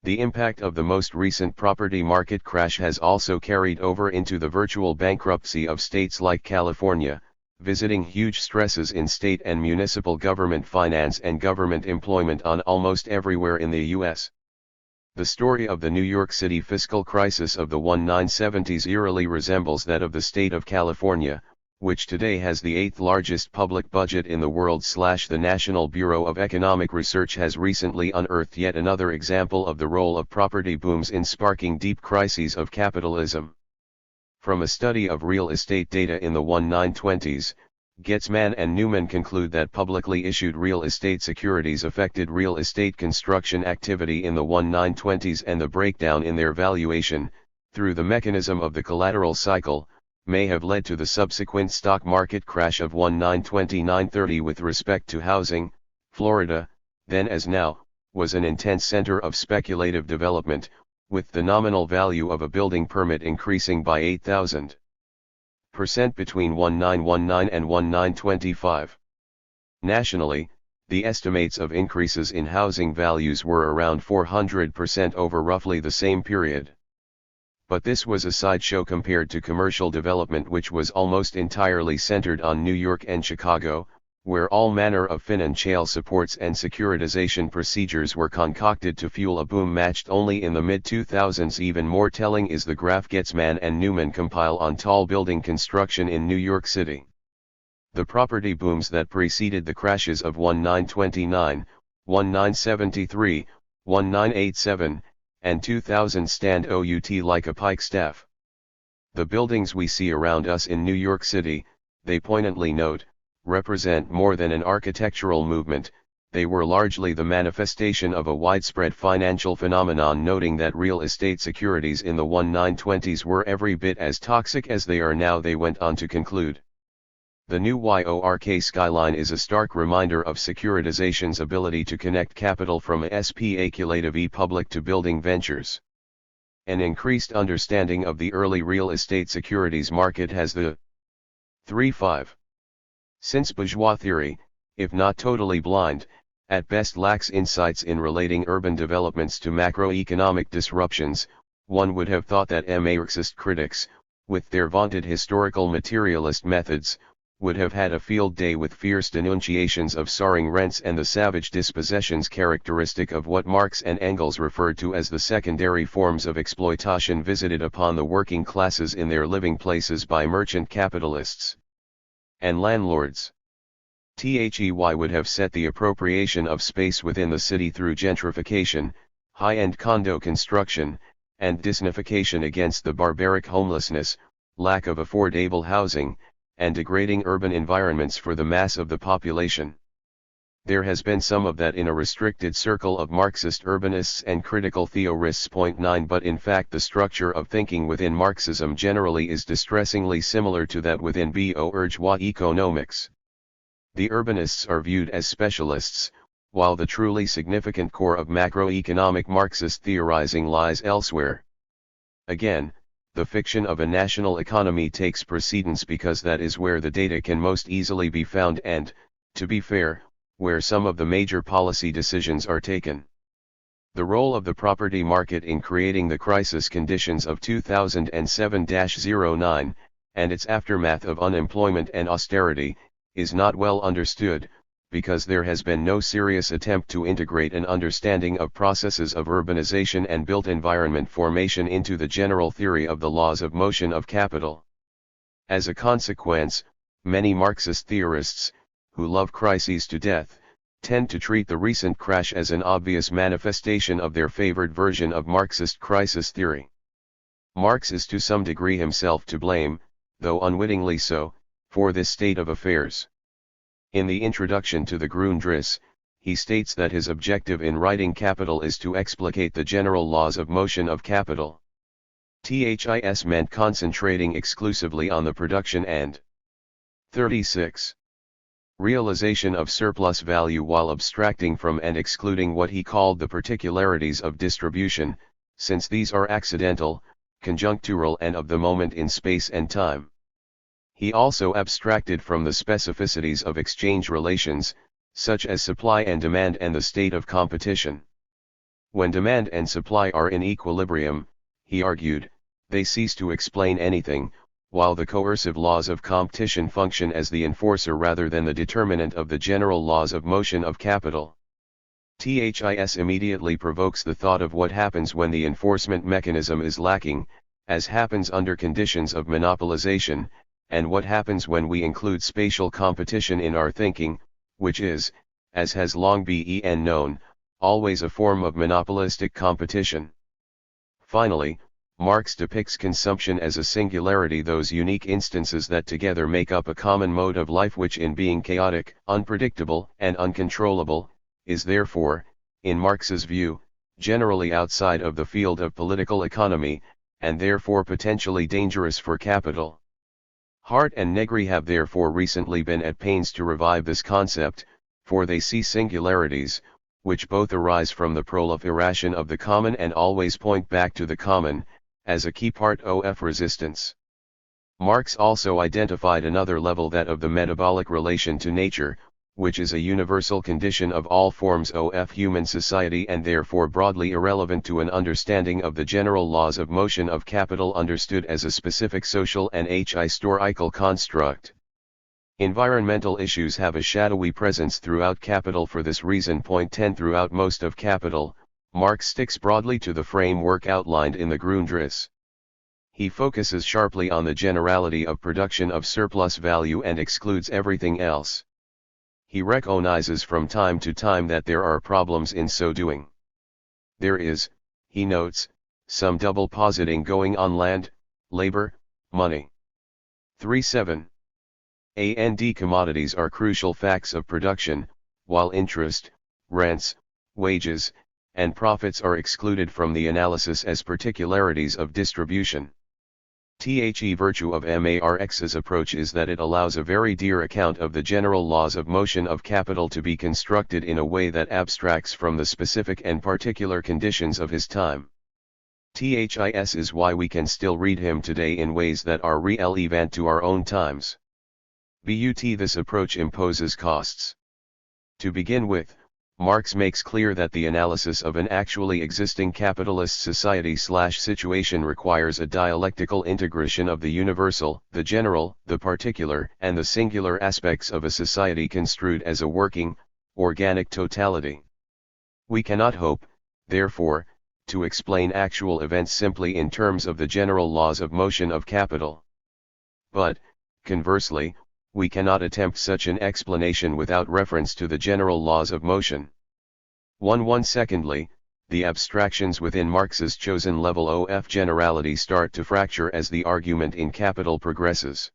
The impact of the most recent property market crash has also carried over into the virtual bankruptcy of states like California, visiting huge stresses in state and municipal government finance and government employment on almost everywhere in the U.S. The story of the New York City fiscal crisis of the 1970s eerily resembles that of the state of California, which today has the 8th largest public budget in the world. The National Bureau of Economic Research has recently unearthed yet another example of the role of property booms in sparking deep crises of capitalism. From a study of real estate data in the 1920s, Getzman and Newman conclude that publicly issued real estate securities affected real estate construction activity in the 1920s, and the breakdown in their valuation, through the mechanism of the collateral cycle, may have led to the subsequent stock market crash of 1929-30. With respect to housing, Florida, then as now, was an intense center of speculative development, with the nominal value of a building permit increasing by 8,000% between 1919 and 1925. Nationally, The estimates of increases in housing values were around 400% over roughly the same period. But this was a sideshow compared to commercial development, which was almost entirely centered on New York and Chicago, where all manner of financial supports and securitization procedures were concocted to fuel a boom matched only in the mid-2000s. Even more telling is the graph Getzman and Newman compile on tall building construction in New York City. The property booms that preceded the crashes of 1929, 1973, 1987, and 2000 stand out like a pikestaff. The buildings we see around us in New York City, they poignantly note, represent more than an architectural movement. They were largely the manifestation of a widespread financial phenomenon, noting that real estate securities in the 1920s were every bit as toxic as they are now. They went on to conclude, the New York skyline is a stark reminder of securitization's ability to connect capital from a speculative public to building ventures. An increased understanding of the early real estate securities market has the 3-5. Since bourgeois theory, if not totally blind, at best lacks insights in relating urban developments to macroeconomic disruptions, one would have thought that Marxist critics, with their vaunted historical materialist methods, would have had a field day with fierce denunciations of soaring rents and the savage dispossessions characteristic of what Marx and Engels referred to as the secondary forms of exploitation visited upon the working classes in their living places by merchant capitalists and landlords. THEY would have set the appropriation of space within the city through gentrification, high-end condo construction, and disnification against the barbaric homelessness, lack of affordable housing, and degrading urban environments for the mass of the population. There has been some of that in a restricted circle of Marxist urbanists and critical theorists. 9 But in fact the structure of thinking within Marxism generally is distressingly similar to that within bourgeois economics. The urbanists are viewed as specialists, while the truly significant core of macroeconomic Marxist theorizing lies elsewhere. Again, the fiction of a national economy takes precedence because that is where the data can most easily be found and, to be fair, where some of the major policy decisions are taken. The role of the property market in creating the crisis conditions of 2007-09, and its aftermath of unemployment and austerity, is not well understood, because there has been no serious attempt to integrate an understanding of processes of urbanization and built environment formation into the general theory of the laws of motion of capital. As a consequence, many Marxist theorists, who love crises to death, tend to treat the recent crash as an obvious manifestation of their favored version of Marxist crisis theory. Marx is to some degree himself to blame, though unwittingly so, for this state of affairs. In the introduction to the Grundrisse, he states that his objective in writing Capital is to explicate the general laws of motion of capital. This meant concentrating exclusively on the production and 36. Realization of surplus value while abstracting from and excluding what he called the particularities of distribution, since these are accidental, conjunctural and of the moment in space and time. He also abstracted from the specificities of exchange relations, such as supply and demand and the state of competition. When demand and supply are in equilibrium, he argued, they cease to explain anything, while the coercive laws of competition function as the enforcer rather than the determinant of the general laws of motion of capital. This immediately provokes the thought of what happens when the enforcement mechanism is lacking, as happens under conditions of monopolization, and what happens when we include spatial competition in our thinking, which is, as has long been known, always a form of monopolistic competition. Finally, Marx depicts consumption as a singularity, those unique instances that together make up a common mode of life which in being chaotic, unpredictable, and uncontrollable, is therefore, in Marx's view, generally outside of the field of political economy, and therefore potentially dangerous for capital. Hart and Negri have therefore recently been at pains to revive this concept, for they see singularities, which both arise from the proliferation of the common and always point back to the common, as a key part of resistance. Marx also identified another level, that of the metabolic relation to nature, which is a universal condition of all forms of human society and therefore broadly irrelevant to an understanding of the general laws of motion of capital understood as a specific social and historical construct. Environmental issues have a shadowy presence throughout capital. For this reason, point 10, throughout most of capital, Marx sticks broadly to the framework outlined in the Grundrisse. He focuses sharply on the generality of production of surplus value and excludes everything else. He recognizes from time to time that there are problems in so doing. There is, he notes, some double positing going on: land, labor, money. 3.7. And commodities are crucial facts of production, while interest, rents, wages, and profits are excluded from the analysis as particularities of distribution. The virtue of Marx's approach is that it allows a very dear account of the general laws of motion of capital to be constructed in a way that abstracts from the specific and particular conditions of his time. This is why we can still read him today in ways that are relevant to our own times. This approach imposes costs. To begin with, Marx makes clear that the analysis of an actually existing capitalist society/situation requires a dialectical integration of the universal, the general, the particular, and the singular aspects of a society construed as a working, organic totality. We cannot hope, therefore, to explain actual events simply in terms of the general laws of motion of capital. But, conversely, we cannot attempt such an explanation without reference to the general laws of motion. 1. Secondly, the abstractions within Marx's chosen level of generality start to fracture as the argument in Capital progresses.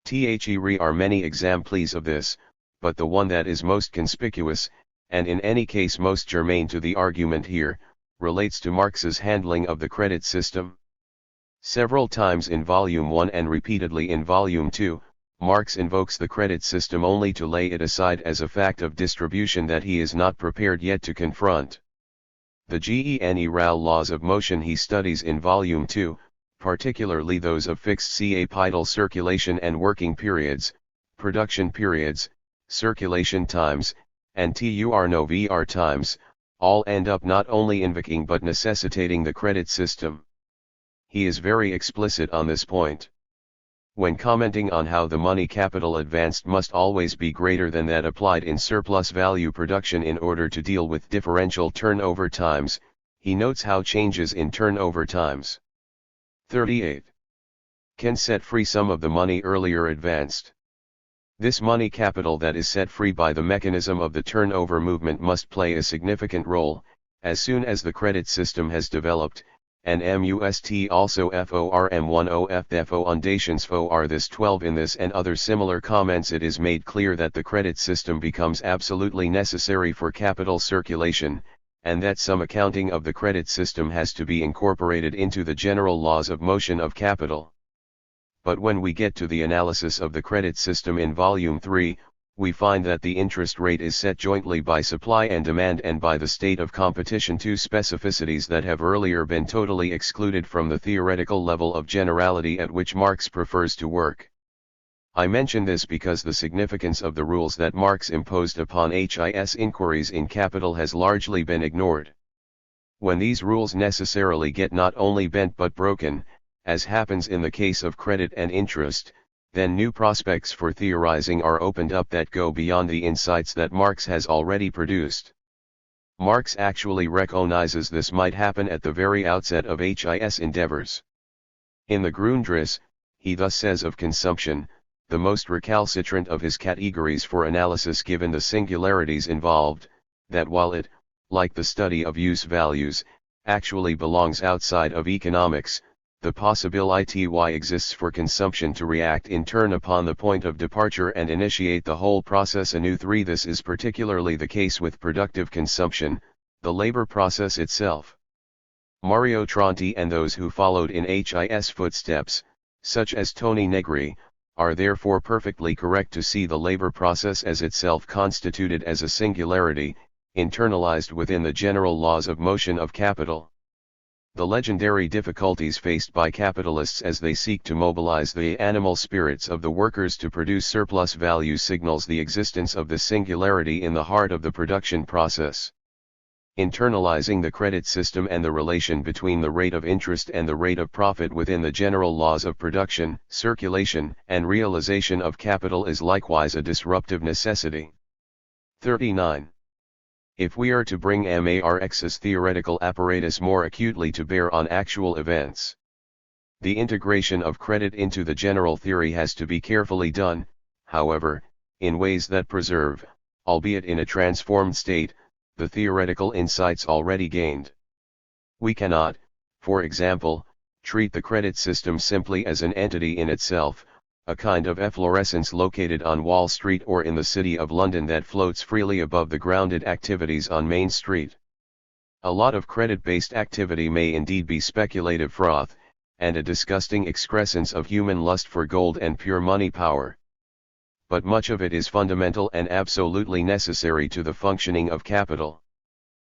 There are many examples of this, but the one that is most conspicuous, and in any case most germane to the argument here, relates to Marx's handling of the credit system. Several times in Volume 1 and repeatedly in Volume 2, Marx invokes the credit system only to lay it aside as a fact of distribution that he is not prepared yet to confront. The general laws of motion he studies in Volume 2, particularly those of fixed capital circulation and working periods, production periods, circulation times, and turnover times, all end up not only invoking but necessitating the credit system. He is very explicit on this point. When commenting on how the money capital advanced must always be greater than that applied in surplus value production in order to deal with differential turnover times, he notes how changes in turnover times 38 can set free some of the money earlier advanced. This money capital that is set free by the mechanism of the turnover movement must play a significant role, as soon as the credit system has developed, and must also form the foundations for this 12. In this and other similar comments it is made clear that the credit system becomes absolutely necessary for capital circulation, and that some accounting of the credit system has to be incorporated into the general laws of motion of capital. But when we get to the analysis of the credit system in Volume 3, we find that the interest rate is set jointly by supply and demand and by the state of competition, two specificities that have earlier been totally excluded from the theoretical level of generality at which Marx prefers to work. I mention this because the significance of the rules that Marx imposed upon his inquiries in Capital has largely been ignored. When these rules necessarily get not only bent but broken, as happens in the case of credit and interest, then new prospects for theorizing are opened up that go beyond the insights that Marx has already produced. Marx actually recognizes this might happen at the very outset of his endeavors. In the Grundrisse, he thus says of consumption, the most recalcitrant of his categories for analysis given the singularities involved, that while it, like the study of use values, actually belongs outside of economics, the possibility exists for consumption to react in turn upon the point of departure and initiate the whole process anew. 3. This is particularly the case with productive consumption, the labor process itself. Mario Tronti and those who followed in his footsteps, such as Tony Negri, are therefore perfectly correct to see the labor process as itself constituted as a singularity, internalized within the general laws of motion of capital. The legendary difficulties faced by capitalists as they seek to mobilize the animal spirits of the workers to produce surplus value signals the existence of this singularity in the heart of the production process. Internalizing the credit system and the relation between the rate of interest and the rate of profit within the general laws of production, circulation, and realization of capital is likewise a disruptive necessity. 39. If we are to bring Marx's theoretical apparatus more acutely to bear on actual events, the integration of credit into the general theory has to be carefully done, however, in ways that preserve, albeit in a transformed state, the theoretical insights already gained. We cannot, for example, treat the credit system simply as an entity in itself, a kind of efflorescence located on Wall Street or in the City of London that floats freely above the grounded activities on Main Street. A lot of credit-based activity may indeed be speculative froth, and a disgusting excrescence of human lust for gold and pure money power. But much of it is fundamental and absolutely necessary to the functioning of capital.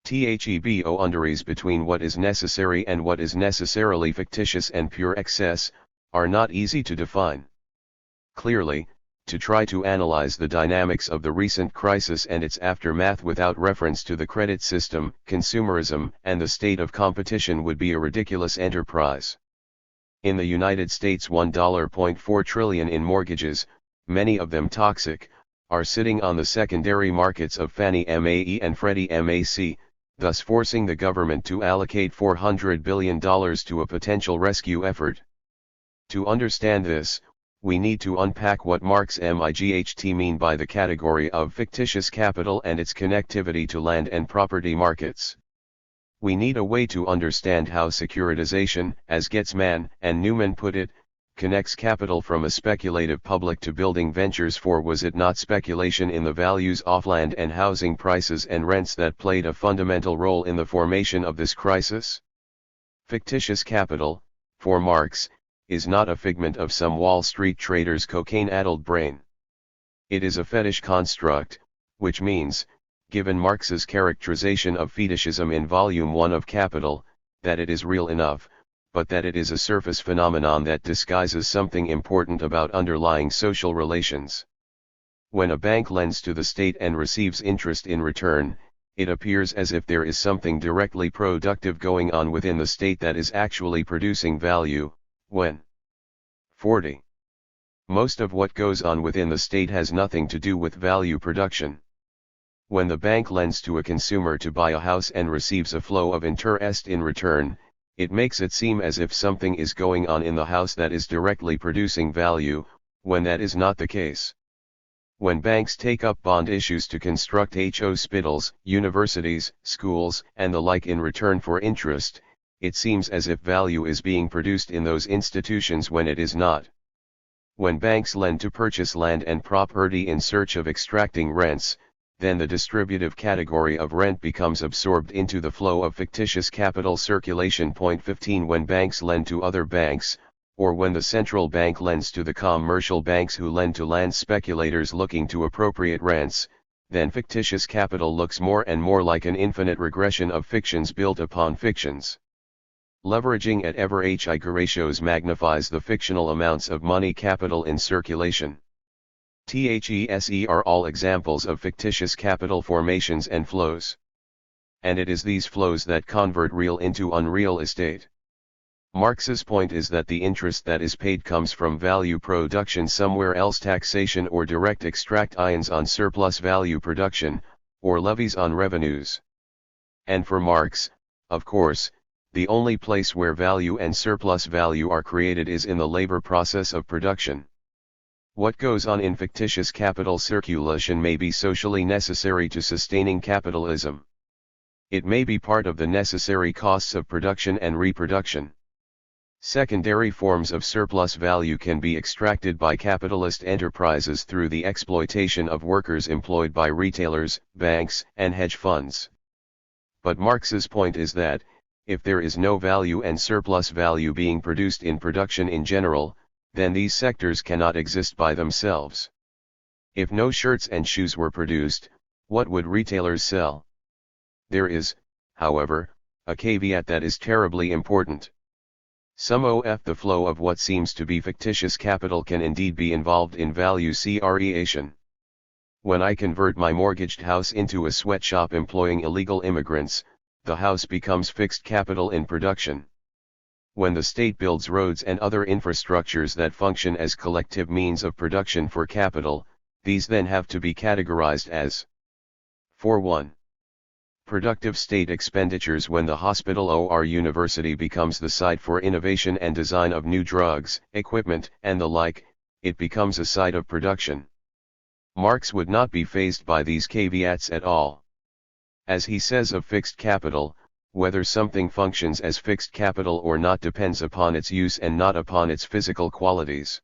The boundaries between what is necessary and what is necessarily fictitious and pure excess, are not easy to define. Clearly, to try to analyze the dynamics of the recent crisis and its aftermath without reference to the credit system, consumerism, and the state of competition would be a ridiculous enterprise. In the United States, $1.4 trillion in mortgages, many of them toxic, are sitting on the secondary markets of Fannie Mae and Freddie Mac, thus forcing the government to allocate $400 billion to a potential rescue effort. To understand this, we need to unpack what Marx might mean by the category of fictitious capital and its connectivity to land and property markets. We need a way to understand how securitization, as Getzmann and Newman put it, connects capital from a speculative public to building ventures, for was it not speculation in the values of land and housing prices and rents that played a fundamental role in the formation of this crisis? Fictitious capital, for Marx, is not a figment of some Wall Street trader's cocaine-addled brain. It is a fetish construct, which means, given Marx's characterization of fetishism in Volume 1 of Capital, that it is real enough, but that it is a surface phenomenon that disguises something important about underlying social relations. When a bank lends to the state and receives interest in return, it appears as if there is something directly productive going on within the state that is actually producing value, when 40. Most of what goes on within the state has nothing to do with value production. When the bank lends to a consumer to buy a house and receives a flow of interest in return, it makes it seem as if something is going on in the house that is directly producing value, when that is not the case. When banks take up bond issues to construct hospitals, universities, schools, and the like in return for interest, it seems as if value is being produced in those institutions when it is not. When banks lend to purchase land and property in search of extracting rents, then the distributive category of rent becomes absorbed into the flow of fictitious capital circulation. 15 When banks lend to other banks, or when the central bank lends to the commercial banks who lend to land speculators looking to appropriate rents, then fictitious capital looks more and more like an infinite regression of fictions built upon fictions. Leveraging at ever higher ratios magnifies the fictional amounts of money capital in circulation. These are all examples of fictitious capital formations and flows. And it is these flows that convert real into unreal estate. Marx's point is that the interest that is paid comes from value production somewhere else, taxation or direct extractions on surplus value production, or levies on revenues. And for Marx, of course, the only place where value and surplus value are created is in the labor process of production. What goes on in fictitious capital circulation may be socially necessary to sustaining capitalism. It may be part of the necessary costs of production and reproduction. Secondary forms of surplus value can be extracted by capitalist enterprises through the exploitation of workers employed by retailers, banks, and hedge funds. But Marx's point is that, if there is no value and surplus value being produced in production in general, then these sectors cannot exist by themselves. If no shirts and shoes were produced, what would retailers sell? There is, however, a caveat that is terribly important. Some of the flow of what seems to be fictitious capital can indeed be involved in value creation. When I convert my mortgaged house into a sweatshop employing illegal immigrants, the house becomes fixed capital in production. When the state builds roads and other infrastructures that function as collective means of production for capital, these then have to be categorized as 4.1. Productive state expenditures. When the hospital or university becomes the site for innovation and design of new drugs, equipment, and the like, it becomes a site of production. Marx would not be fazed by these caveats at all. As he says of fixed capital, whether something functions as fixed capital or not depends upon its use and not upon its physical qualities.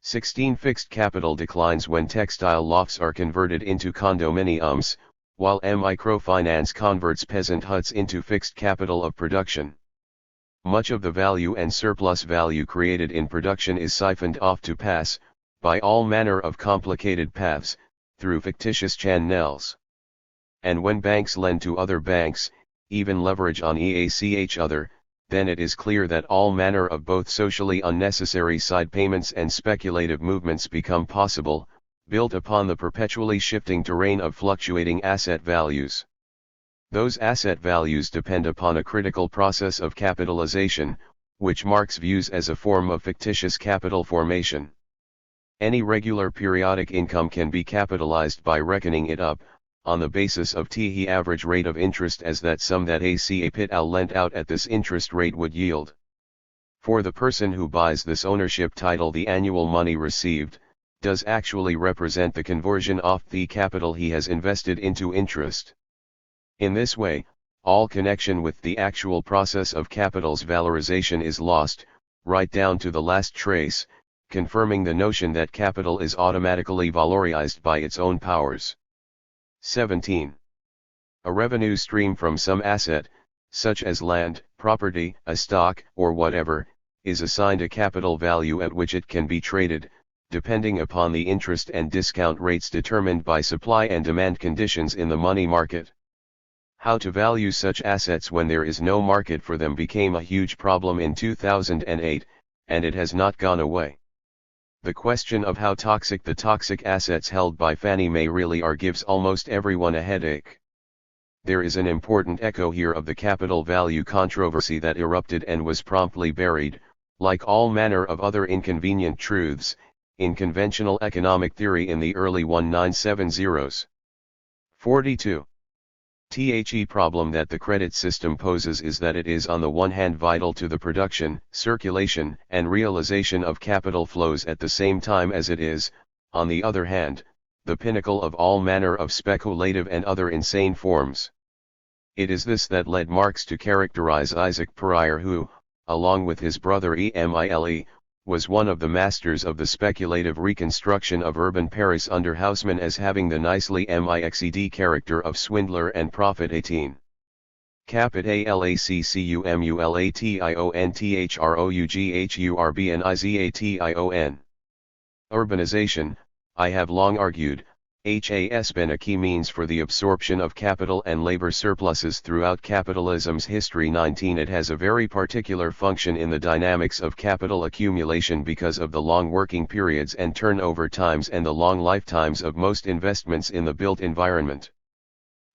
16. Fixed capital declines when textile lofts are converted into condominiums, while microfinance converts peasant huts into fixed capital of production. Much of the value and surplus value created in production is siphoned off to pass, by all manner of complicated paths, through fictitious channels. And when banks lend to other banks, even leverage on each other, then it is clear that all manner of both socially unnecessary side payments and speculative movements become possible, built upon the perpetually shifting terrain of fluctuating asset values. Those asset values depend upon a critical process of capitalization, which Marx views as a form of fictitious capital formation. Any regular periodic income can be capitalized by reckoning it up, on the basis of the average rate of interest as that sum that a capital lent out at this interest rate would yield. For the person who buys this ownership title, the annual money received does actually represent the conversion of the capital he has invested into interest. In this way, all connection with the actual process of capital's valorization is lost, right down to the last trace, confirming the notion that capital is automatically valorized by its own powers. 17. A revenue stream from some asset, such as land, property, a stock, or whatever, is assigned a capital value at which it can be traded, depending upon the interest and discount rates determined by supply and demand conditions in the money market. How to value such assets when there is no market for them became a huge problem in 2008, and it has not gone away. The question of how toxic the toxic assets held by Fannie Mae really are gives almost everyone a headache. There is an important echo here of the capital value controversy that erupted and was promptly buried, like all manner of other inconvenient truths, in conventional economic theory in the early 1970s. 42. The problem that the credit system poses is that it is on the one hand vital to the production, circulation, and realization of capital flows at the same time as it is, on the other hand, the pinnacle of all manner of speculative and other insane forms. It is this that led Marx to characterize Isaac Pereire, who, along with his brother Emile, was one of the masters of the speculative reconstruction of urban Paris under Haussmann as having the nicely mixed character of swindler and prophet. 18. Capit ALACCUMULATIONTHROUGHURBNIZATION. Urbanization, I have long argued, has been a key means for the absorption of capital and labor surpluses throughout capitalism's history. 19. It has a very particular function in the dynamics of capital accumulation because of the long working periods and turnover times and the long lifetimes of most investments in the built environment.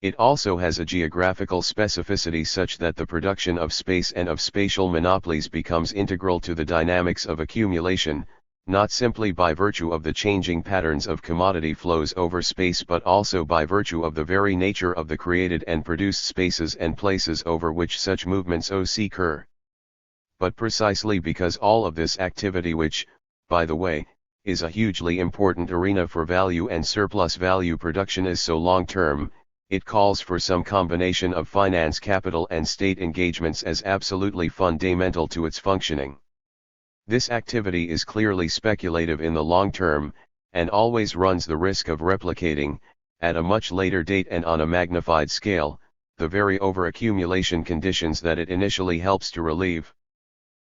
It also has a geographical specificity such that the production of space and of spatial monopolies becomes integral to the dynamics of accumulation, not simply by virtue of the changing patterns of commodity flows over space but also by virtue of the very nature of the created and produced spaces and places over which such movements occur. But precisely because all of this activity, which, by the way, is a hugely important arena for value and surplus value production, is so long-term, it calls for some combination of finance capital and state engagements as absolutely fundamental to its functioning. This activity is clearly speculative in the long term, and always runs the risk of replicating, at a much later date and on a magnified scale, the very overaccumulation conditions that it initially helps to relieve.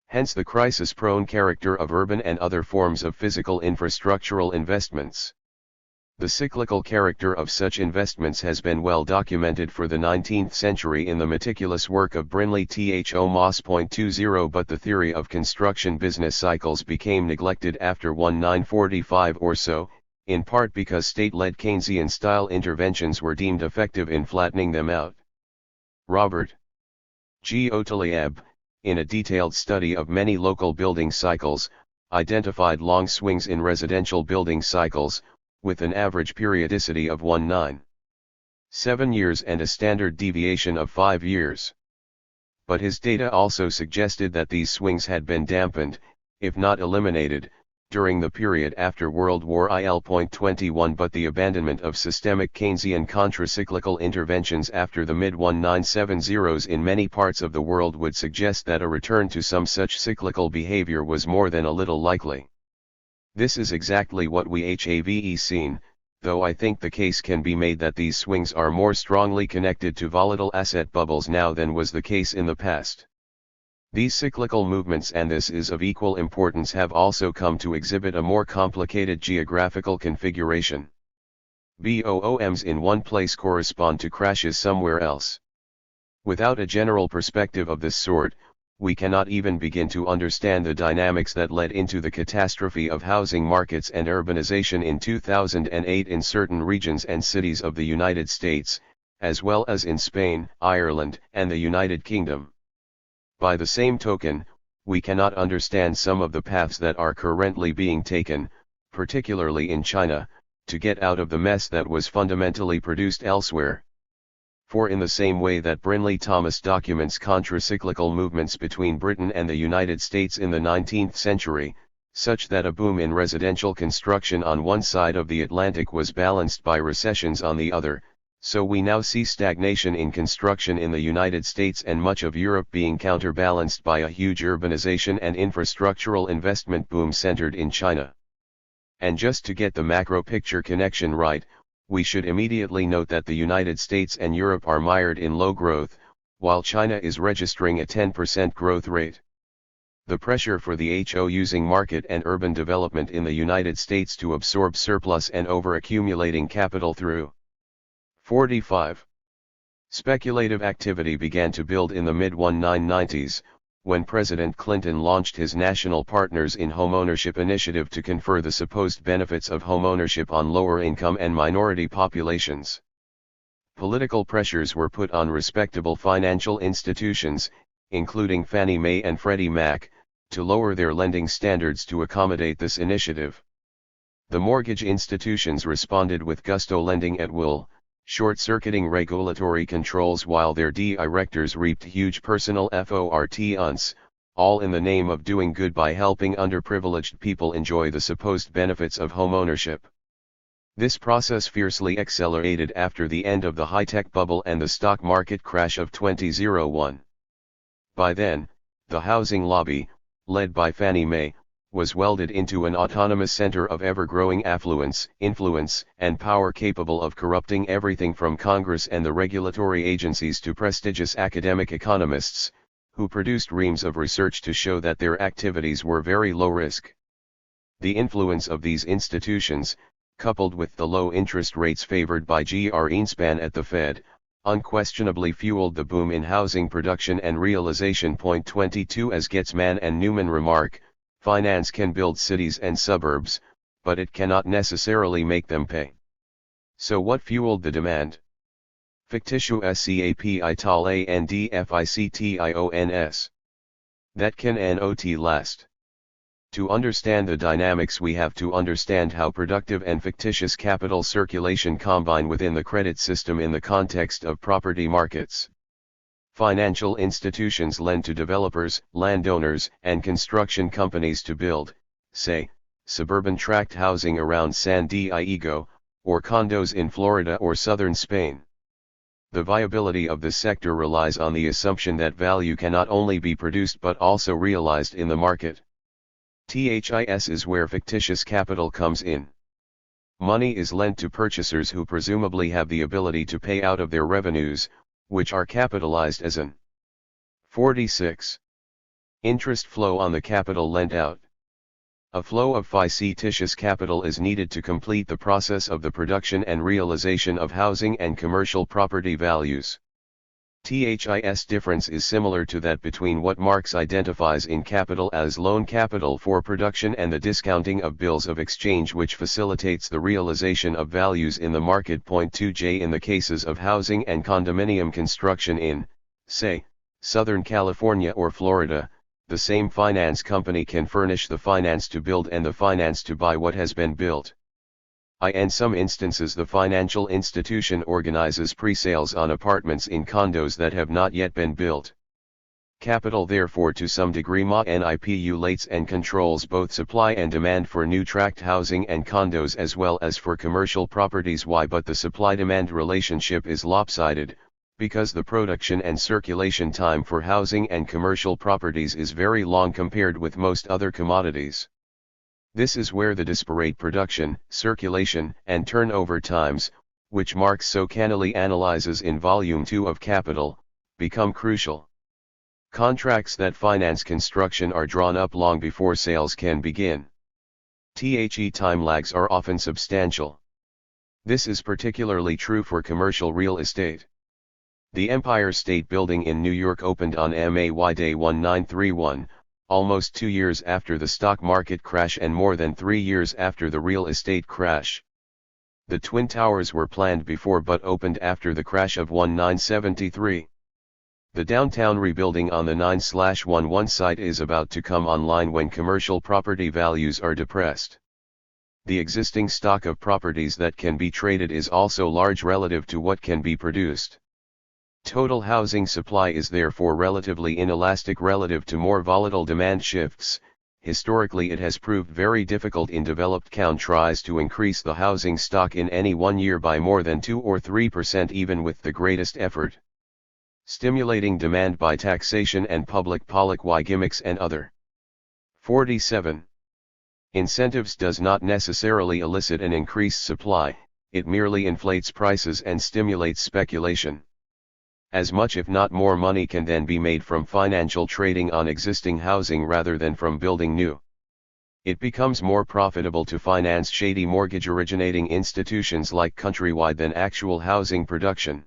Hence the crisis-prone character of urban and other forms of physical infrastructural investments. The cyclical character of such investments has been well documented for the 19th century in the meticulous work of Brinley Tho Moss.20, but the theory of construction business cycles became neglected after 1945 or so, in part because state-led Keynesian-style interventions were deemed effective in flattening them out. Robert G. Otaliab, in a detailed study of many local building cycles, identified long swings in residential building cycles, with an average periodicity of 1.97 years and a standard deviation of 5 years. But his data also suggested that these swings had been dampened, if not eliminated, during the period after World War I.21. But the abandonment of systemic Keynesian contracyclical interventions after the mid-1970s in many parts of the world would suggest that a return to some such cyclical behavior was more than a little likely. This is exactly what we have seen, though I think the case can be made that these swings are more strongly connected to volatile asset bubbles now than was the case in the past. These cyclical movements, and this is of equal importance, have also come to exhibit a more complicated geographical configuration. Booms in one place correspond to crashes somewhere else. Without a general perspective of this sort, we cannot even begin to understand the dynamics that led into the catastrophe of housing markets and urbanization in 2008 in certain regions and cities of the United States, as well as in Spain, Ireland, and the United Kingdom. By the same token, we cannot understand some of the paths that are currently being taken, particularly in China, to get out of the mess that was fundamentally produced elsewhere. For in the same way that Brinley Thomas documents contracyclical movements between Britain and the United States in the 19th century, such that a boom in residential construction on one side of the Atlantic was balanced by recessions on the other, so we now see stagnation in construction in the United States and much of Europe being counterbalanced by a huge urbanization and infrastructural investment boom centered in China. And just to get the macro picture connection right, we should immediately note that the United States and Europe are mired in low growth, while China is registering a 10% growth rate. The pressure for the housing market and urban development in the United States to absorb surplus and over-accumulating capital through 45. Speculative activity began to build in the mid-1990s, when President Clinton launched his National Partners in Homeownership initiative to confer the supposed benefits of homeownership on lower-income and minority populations. Political pressures were put on respectable financial institutions, including Fannie Mae and Freddie Mac, to lower their lending standards to accommodate this initiative. The mortgage institutions responded with gusto, lending at will, short-circuiting regulatory controls, while their directors reaped huge personal fortunes, all in the name of doing good by helping underprivileged people enjoy the supposed benefits of homeownership. This process fiercely accelerated after the end of the high-tech bubble and the stock market crash of 2001. By then, the housing lobby, led by Fannie Mae, was welded into an autonomous center of ever-growing affluence, influence, and power, capable of corrupting everything from Congress and the regulatory agencies to prestigious academic economists, who produced reams of research to show that their activities were very low risk. The influence of these institutions, coupled with the low interest rates favored by Greenspan at the Fed, unquestionably fueled the boom in housing production and realization. 22 As Getzman and Newman remark, finance can build cities and suburbs, but it cannot necessarily make them pay. So what fueled the demand? Fictitious capital and defictions. That can not last. To understand the dynamics, we have to understand how productive and fictitious capital circulation combine within the credit system in the context of property markets. Financial institutions lend to developers, landowners, and construction companies to build, say, suburban tract housing around San Diego, or condos in Florida or southern Spain. The viability of this sector relies on the assumption that value can not only be produced but also realized in the market. This is where fictitious capital comes in. Money is lent to purchasers who presumably have the ability to pay out of their revenues, which are capitalized as an 46. Interest flow on the capital lent out. A flow of fictitious capital is needed to complete the process of the production and realization of housing and commercial property values. THIS difference is similar to that between what Marx identifies in capital as loan capital for production and the discounting of bills of exchange which facilitates the realization of values in the market. 2J in the cases of housing and condominium construction in, say, Southern California or Florida, the same finance company can furnish the finance to build and the finance to buy what has been built. In some instances the financial institution organizes pre-sales on apartments in condos that have not yet been built. Capital therefore to some degree manipulates and controls both supply and demand for new tract housing and condos as well as for commercial properties. Why? But the supply-demand relationship is lopsided, because the production and circulation time for housing and commercial properties is very long compared with most other commodities. This is where the disparate production, circulation, and turnover times, which Marx so cannily analyzes in Volume 2 of Capital, become crucial. Contracts that finance construction are drawn up long before sales can begin. Time lags are often substantial. This is particularly true for commercial real estate. The Empire State Building in New York opened on May Day 1931, almost 2 years after the stock market crash and more than 3 years after the real estate crash. The Twin Towers were planned before but opened after the crash of 1973. The downtown rebuilding on the 9/11 site is about to come online when commercial property values are depressed. The existing stock of properties that can be traded is also large relative to what can be produced. Total housing supply is therefore relatively inelastic relative to more volatile demand shifts. Historically, it has proved very difficult in developed countries to increase the housing stock in any one year by more than 2 or 3% even with the greatest effort. Stimulating demand by taxation and public policy gimmicks and other. 47. Incentives does not necessarily elicit an increased supply, it merely inflates prices and stimulates speculation. As much if not more money can then be made from financial trading on existing housing rather than from building new. It becomes more profitable to finance shady mortgage originating institutions like Countrywide than actual housing production.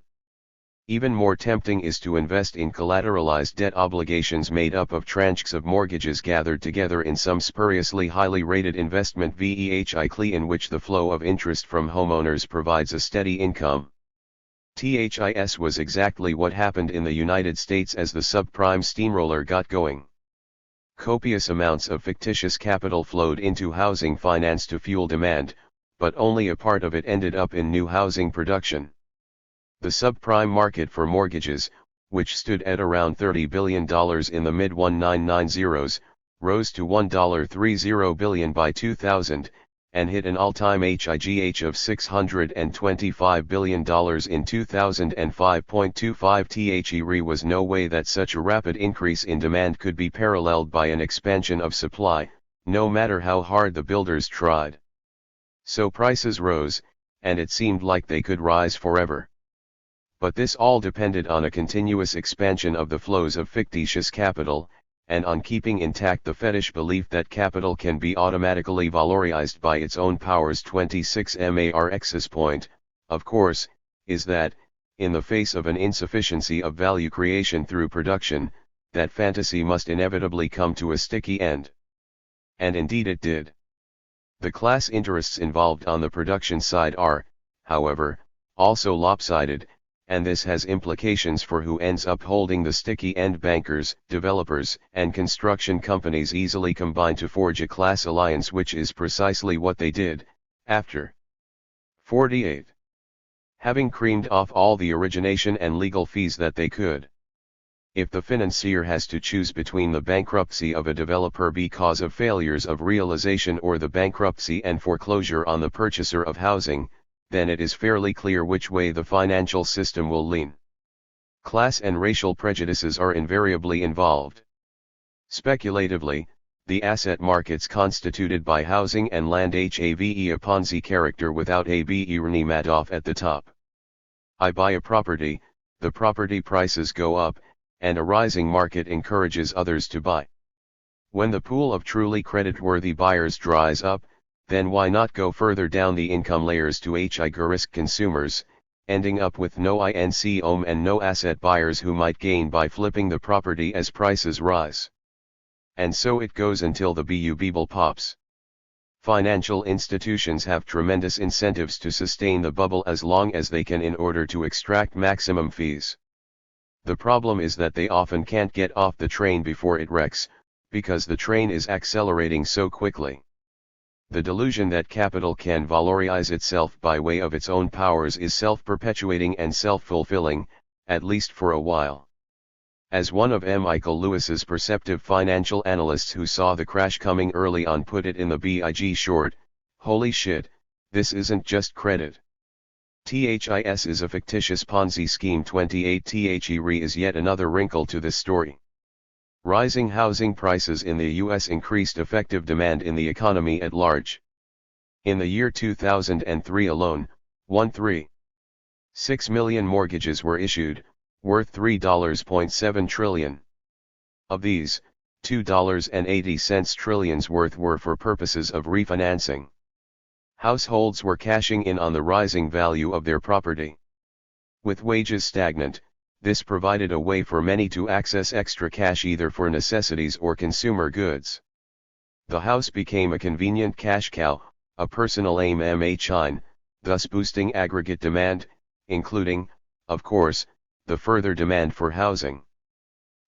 Even more tempting is to invest in collateralized debt obligations made up of tranches of mortgages gathered together in some spuriously highly rated investment vehicle in which the flow of interest from homeowners provides a steady income. THIS was exactly what happened in the United States as the subprime steamroller got going. Copious amounts of fictitious capital flowed into housing finance to fuel demand, but only a part of it ended up in new housing production. The subprime market for mortgages, which stood at around $30 billion in the mid-1990s, rose to $1.30 billion by 2000, and hit an all-time HIGH of $625 billion in 2005.25. There was no way that such a rapid increase in demand could be paralleled by an expansion of supply, no matter how hard the builders tried. So prices rose, and it seemed like they could rise forever. But this all depended on a continuous expansion of the flows of fictitious capital, and on keeping intact the fetish belief that capital can be automatically valorized by its own powers. 26 Marx's point, of course, is that, in the face of an insufficiency of value creation through production, that fantasy must inevitably come to a sticky end. And indeed it did. The class interests involved on the production side are, however, also lopsided, and this has implications for who ends up holding the sticky end. Bankers, developers, and construction companies easily combine to forge a class alliance, which is precisely what they did, after 48. Having creamed off all the origination and legal fees that they could. If the financier has to choose between the bankruptcy of a developer because of failures of realization or the bankruptcy and foreclosure on the purchaser of housing, then it is fairly clear which way the financial system will lean. Class and racial prejudices are invariably involved. Speculatively, the asset markets constituted by housing and land have a Ponzi character without a Bernie Madoff at the top. I buy a property, the property prices go up, and a rising market encourages others to buy. When the pool of truly creditworthy buyers dries up, then why not go further down the income layers to high-risk consumers, ending up with no income and no asset buyers who might gain by flipping the property as prices rise. And so it goes until the bubble pops. Financial institutions have tremendous incentives to sustain the bubble as long as they can in order to extract maximum fees. The problem is that they often can't get off the train before it wrecks, because the train is accelerating so quickly. The delusion that capital can valorize itself by way of its own powers is self-perpetuating and self-fulfilling, at least for a while. As one of Michael Lewis's perceptive financial analysts who saw the crash coming early on put it in the Big Short, "Holy shit, this isn't just credit. THIS is a fictitious Ponzi scheme." 28 THE is yet another wrinkle to this story. Rising housing prices in the U.S. increased effective demand in the economy at large. In the year 2003 alone, 1.36 million mortgages were issued, worth $3.7 trillion. Of these, $2.80 trillions worth were for purposes of refinancing. Households were cashing in on the rising value of their property. With wages stagnant, this provided a way for many to access extra cash either for necessities or consumer goods. The house became a convenient cash cow, a personal machine, thus boosting aggregate demand, including, of course, the further demand for housing.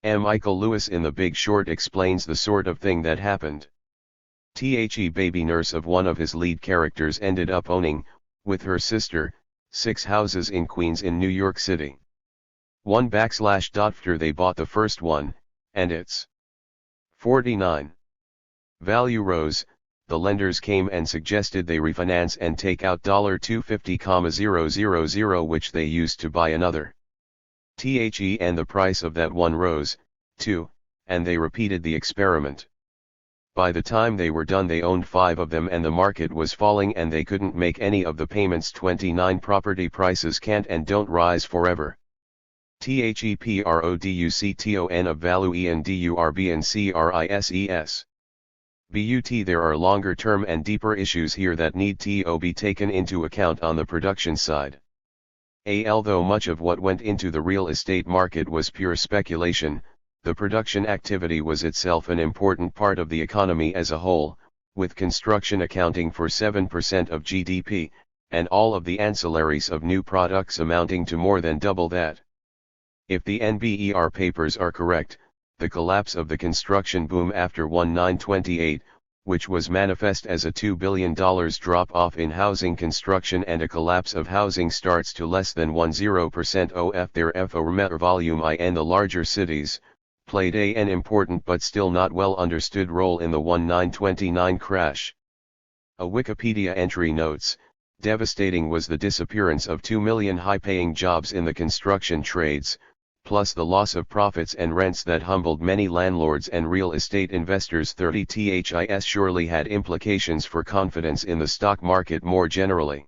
Michael Lewis in The Big Short explains the sort of thing that happened. The baby nurse of one of his lead characters ended up owning, with her sister, 6 houses in Queens in New York City. After they bought the first one, and its 49 value rose, the lenders came and suggested they refinance and take out $250,000 which they used to buy another. And the price of that one rose, too, and they repeated the experiment. By the time they were done they owned 5 of them and the market was falling and they couldn't make any of the payments. 29 Property prices can't and don't rise forever. THEPRODUCTON of value ENDURBNCRISES. But there are longer term and deeper issues here that need to be taken into account on the production side. Although much of what went into the real estate market was pure speculation, the production activity was itself an important part of the economy as a whole, with construction accounting for 7% of GDP, and all of the ancillaries of new products amounting to more than double that. If the NBER papers are correct, the collapse of the construction boom after 1928, which was manifest as a $2 billion drop-off in housing construction and a collapse of housing starts to less than 10% of their FOMER volume in the larger cities, played an important but still not well understood role in the 1929 crash. A Wikipedia entry notes, devastating was the disappearance of 2 million high-paying jobs in the construction trades, plus the loss of profits and rents that humbled many landlords and real estate investors. 30 THIS surely had implications for confidence in the stock market more generally.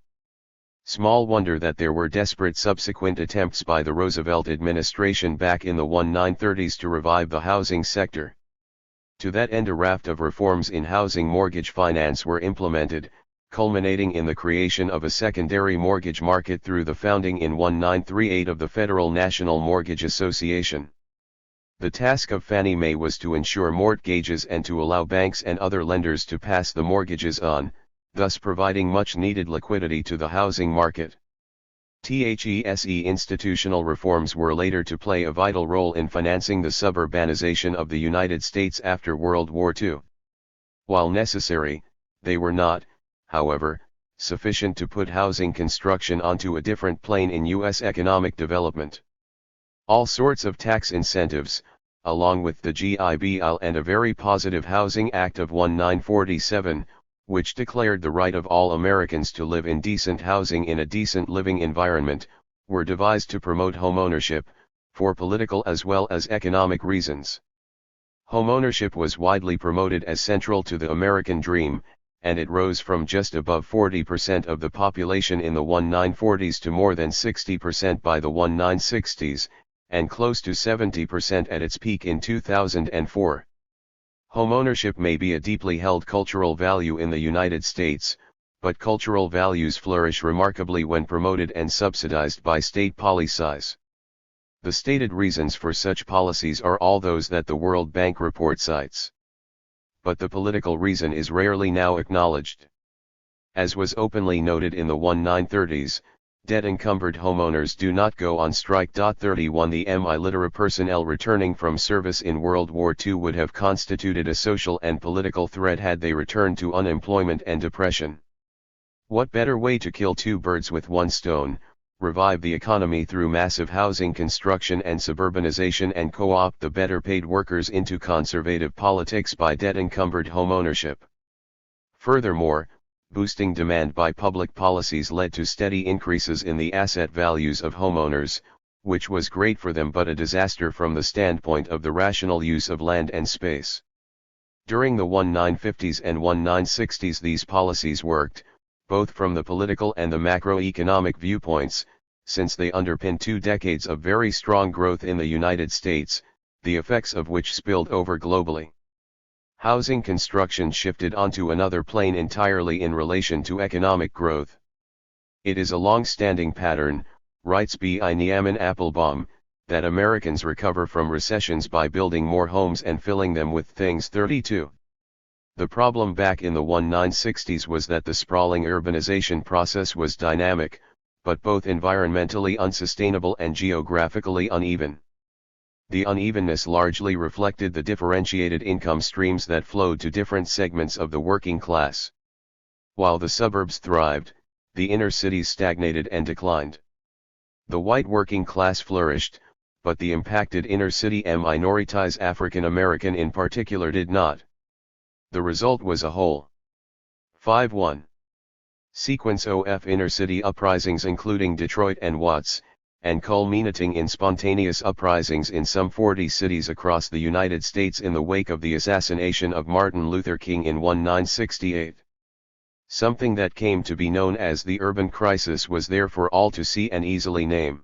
Small wonder that there were desperate subsequent attempts by the Roosevelt administration back in the 1930s to revive the housing sector. To that end a raft of reforms in housing mortgage finance were implemented, culminating in the creation of a secondary mortgage market through the founding in 1938 of the Federal National Mortgage Association. The task of Fannie Mae was to ensure mortgages and to allow banks and other lenders to pass the mortgages on, thus providing much-needed liquidity to the housing market. THESE institutional reforms were later to play a vital role in financing the suburbanization of the United States after World War II. While necessary, they were not, however, sufficient to put housing construction onto a different plane in U.S. economic development. All sorts of tax incentives, along with the GI Bill and a very positive Housing Act of 1947, which declared the right of all Americans to live in decent housing in a decent living environment, were devised to promote homeownership, for political as well as economic reasons. Homeownership was widely promoted as central to the American dream, and it rose from just above 40% of the population in the 1940s to more than 60% by the 1960s, and close to 70% at its peak in 2004. Homeownership may be a deeply held cultural value in the United States, but cultural values flourish remarkably when promoted and subsidized by state policies. The stated reasons for such policies are all those that the World Bank report cites. But the political reason is rarely now acknowledged. As was openly noted in the 1930s, debt-encumbered homeowners do not go on strike. 31 The military personnel returning from service in World War II would have constituted a social and political threat had they returned to unemployment and depression. What better way to kill two birds with one stone, revive the economy through massive housing construction and suburbanization, and co-opt the better-paid workers into conservative politics by debt-encumbered homeownership. Furthermore, boosting demand by public policies led to steady increases in the asset values of homeowners, which was great for them but a disaster from the standpoint of the rational use of land and space. During the 1950s and 1960s these policies worked, both from the political and the macroeconomic viewpoints, since they underpinned 2 decades of very strong growth in the United States, the effects of which spilled over globally. Housing construction shifted onto another plane entirely in relation to economic growth. It is a long-standing pattern, writes B. I. Neiman Applebaum, that Americans recover from recessions by building more homes and filling them with things. 32. The problem back in the 1960s was that the sprawling urbanization process was dynamic, but both environmentally unsustainable and geographically uneven. The unevenness largely reflected the differentiated income streams that flowed to different segments of the working class. While the suburbs thrived, the inner cities stagnated and declined. The white working class flourished, but the impacted inner city minorities, African American in particular, did not. The result was a whole 5-1 sequence of inner city uprisings including Detroit and Watts, and culminating in spontaneous uprisings in some 40 cities across the United States in the wake of the assassination of Martin Luther King in 1968. Something that came to be known as the urban crisis was there for all to see and easily name.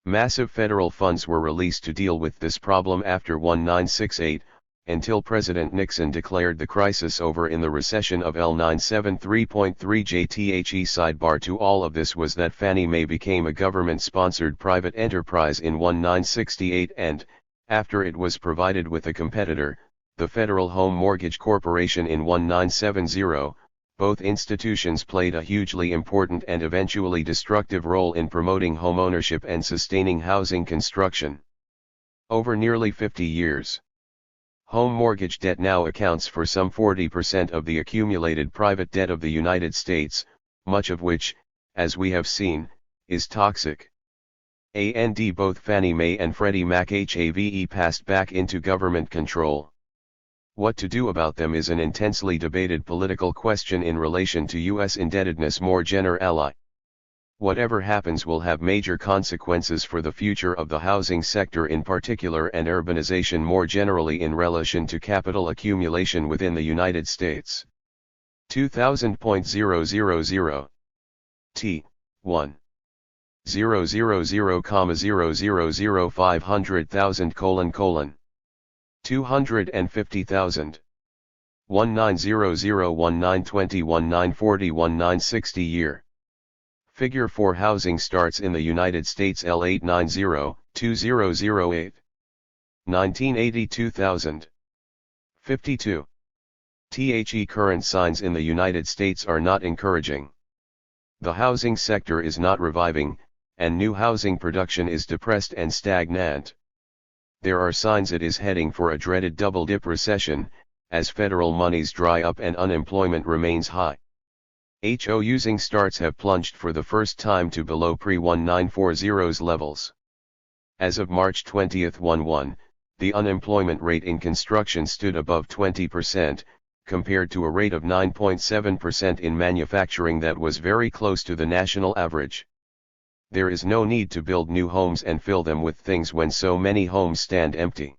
Massive federal funds were released to deal with this problem after 1968, until President Nixon declared the crisis over in the recession of L973.3 JTHE. Sidebar to all of this was that Fannie Mae became a government-sponsored private enterprise in 1968 and, after it was provided with a competitor, the Federal Home Mortgage Corporation in 1970, both institutions played a hugely important and eventually destructive role in promoting homeownership and sustaining housing construction. Over nearly 50 years. Home mortgage debt now accounts for some 40% of the accumulated private debt of the United States, much of which, as we have seen, is toxic. Both Fannie Mae and Freddie Mac have passed back into government control. What to do about them is an intensely debated political question in relation to U.S. indebtedness more generally. Whatever happens will have major consequences for the future of the housing sector in particular and urbanization more generally in relation to capital accumulation within the United States. 2000.000 T. 1. 000,000 500,000 : 250,000. 1900 1920 1940 1960 year. Figure 4 housing starts in the United States L890, 2008. 1980 2000. 52. The current signs in the United States are not encouraging. The housing sector is not reviving, and new housing production is depressed and stagnant. There are signs it is heading for a dreaded double-dip recession, as federal monies dry up and unemployment remains high. Housing starts have plunged for the first time to below pre-1940s levels. As of March 20, 11, the unemployment rate in construction stood above 20%, compared to a rate of 9.7% in manufacturing that was very close to the national average. There is no need to build new homes and fill them with things when so many homes stand empty.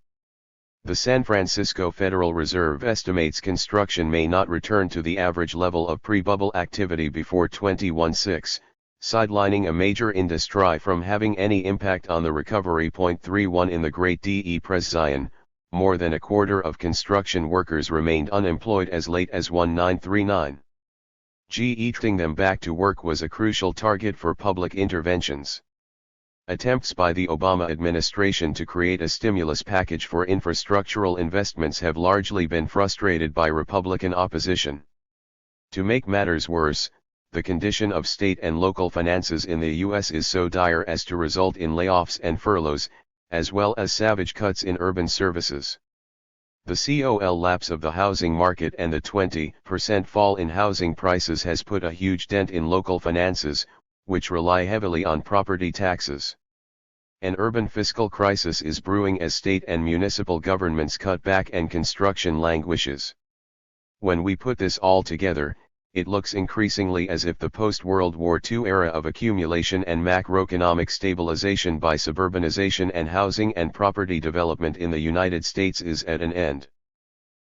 The San Francisco Federal Reserve estimates construction may not return to the average level of pre-bubble activity before 2016, sidelining a major industry from having any impact on the recovery. 31 In the Great Depression, more than a quarter of construction workers remained unemployed as late as 1939. Getting them back to work was a crucial target for public interventions. Attempts by the Obama administration to create a stimulus package for infrastructural investments have largely been frustrated by Republican opposition. To make matters worse, the condition of state and local finances in the U.S. is so dire as to result in layoffs and furloughs, as well as savage cuts in urban services. The collapse of the housing market and the 20% fall in housing prices has put a huge dent in local finances, which rely heavily on property taxes. An urban fiscal crisis is brewing as state and municipal governments cut back and construction languishes. When we put this all together, it looks increasingly as if the post-World War II era of accumulation and macroeconomic stabilization by suburbanization and housing and property development in the United States is at an end.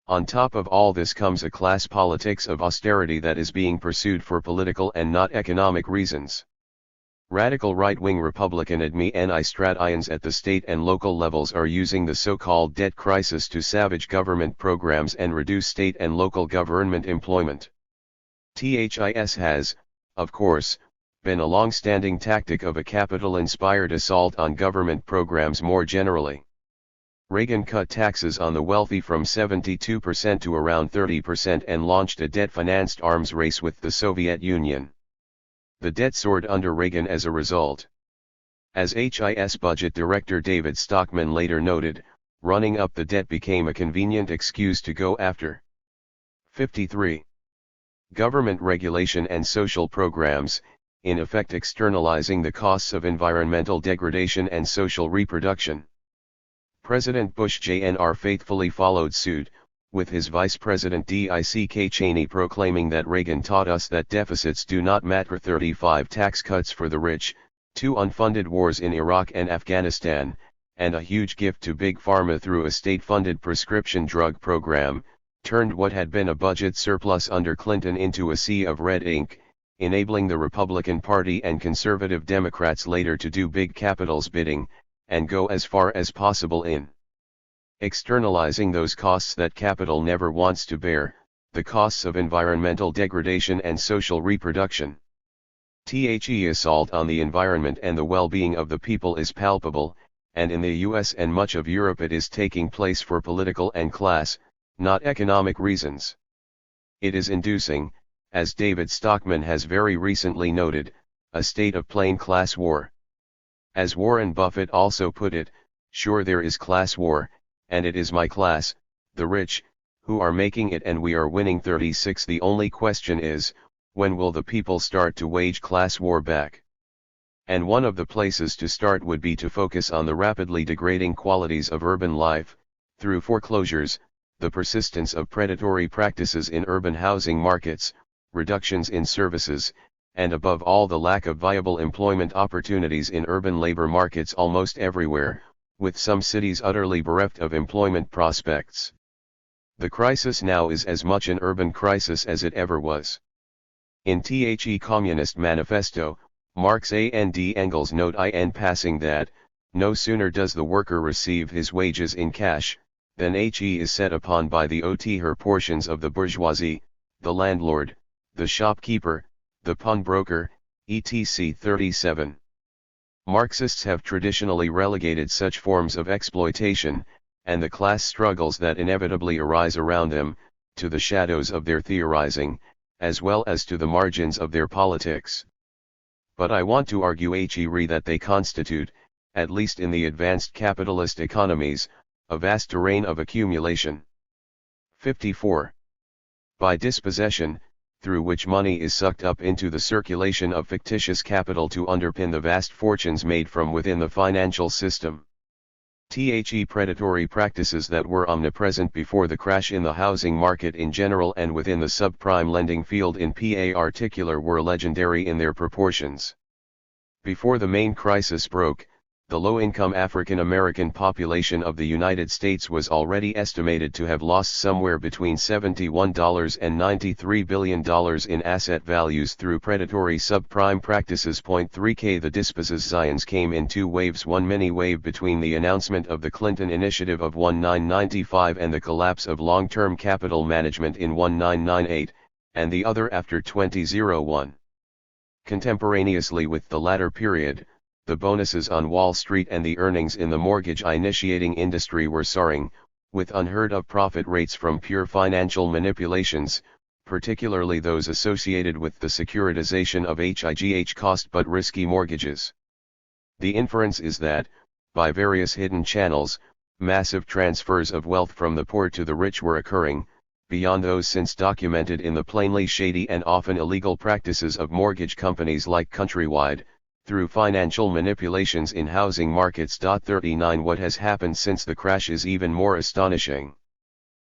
On top of all this comes a class politics of austerity that is being pursued for political and not economic reasons. Radical right-wing Republican administrations at the state and local levels are using the so-called debt crisis to savage government programs and reduce state and local government employment. This has, of course, been a long-standing tactic of a capital-inspired assault on government programs more generally. Reagan cut taxes on the wealthy from 72% to around 30% and launched a debt-financed arms race with the Soviet Union. The debt soared under Reagan as a result. As HIS budget director David Stockman later noted, running up the debt became a convenient excuse to go after. 53. Government regulation and social programs, in effect externalizing the costs of environmental degradation and social reproduction. President Bush Jr. faithfully followed suit, with his Vice President Dick Cheney proclaiming that Reagan taught us that deficits do not matter. 35 tax cuts for the rich, 2 unfunded wars in Iraq and Afghanistan, and a huge gift to Big Pharma through a state-funded prescription drug program, turned what had been a budget surplus under Clinton into a sea of red ink, enabling the Republican Party and conservative Democrats later to do big capital's bidding, and go as far as possible in externalizing those costs that capital never wants to bear, the costs of environmental degradation and social reproduction. The assault on the environment and the well-being of the people is palpable, and in the US and much of Europe it is taking place for political and class, not economic reasons. It is inducing, as David Stockman has very recently noted, a state of plain class war. As Warren Buffett also put it, sure there is class war, and it is my class, the rich, who are making it and we are winning. 36. The only question is, when will the people start to wage class war back? And one of the places to start would be to focus on the rapidly degrading qualities of urban life, through foreclosures, the persistence of predatory practices in urban housing markets, reductions in services, and above all the lack of viable employment opportunities in urban labor markets almost everywhere, with some cities utterly bereft of employment prospects. The crisis now is as much an urban crisis as it ever was. In The Communist Manifesto, Marx and Engels note in passing that, no sooner does the worker receive his wages in cash, than he is set upon by the her portions of the bourgeoisie, the landlord, the shopkeeper, the pawnbroker, etc. 37. Marxists have traditionally relegated such forms of exploitation, and the class struggles that inevitably arise around them, to the shadows of their theorizing, as well as to the margins of their politics. But I want to argue that they constitute, at least in the advanced capitalist economies, a vast terrain of accumulation. 54. By dispossession, through which money is sucked up into the circulation of fictitious capital to underpin the vast fortunes made from within the financial system. Predatory practices that were omnipresent before the crash in the housing market in general and within the subprime lending field in particular were legendary in their proportions. Before the main crisis broke, the low-income African American population of the United States was already estimated to have lost somewhere between $71 and $93 billion in asset values through predatory subprime practices. 3K The dispositions came in two waves, one mini wave between the announcement of the Clinton Initiative of 1995 and the collapse of long-term capital management in 1998, and the other after 2001. Contemporaneously with the latter period, the bonuses on Wall Street and the earnings in the mortgage initiating industry were soaring, with unheard-of profit rates from pure financial manipulations, particularly those associated with the securitization of high-cost but risky mortgages. The inference is that, by various hidden channels, massive transfers of wealth from the poor to the rich were occurring, beyond those since documented in the plainly shady and often illegal practices of mortgage companies like Countrywide, through financial manipulations in housing markets. 39 What has happened since the crash is even more astonishing.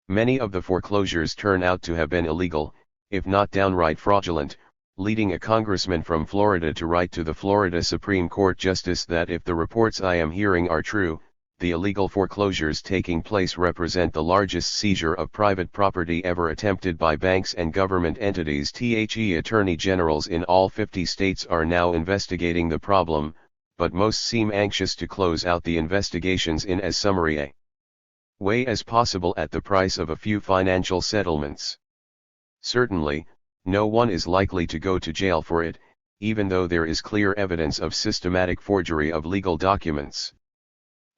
Many of the foreclosures turn out to have been illegal, if not downright fraudulent, leading a congressman from Florida to write to the Florida Supreme Court Justice that if the reports I am hearing are true, the illegal foreclosures taking place represent the largest seizure of private property ever attempted by banks and government entities. Attorney generals in all 50 states are now investigating the problem, but most seem anxious to close out the investigations in as summary a way as possible at the price of a few financial settlements. Certainly, no one is likely to go to jail for it, even though there is clear evidence of systematic forgery of legal documents.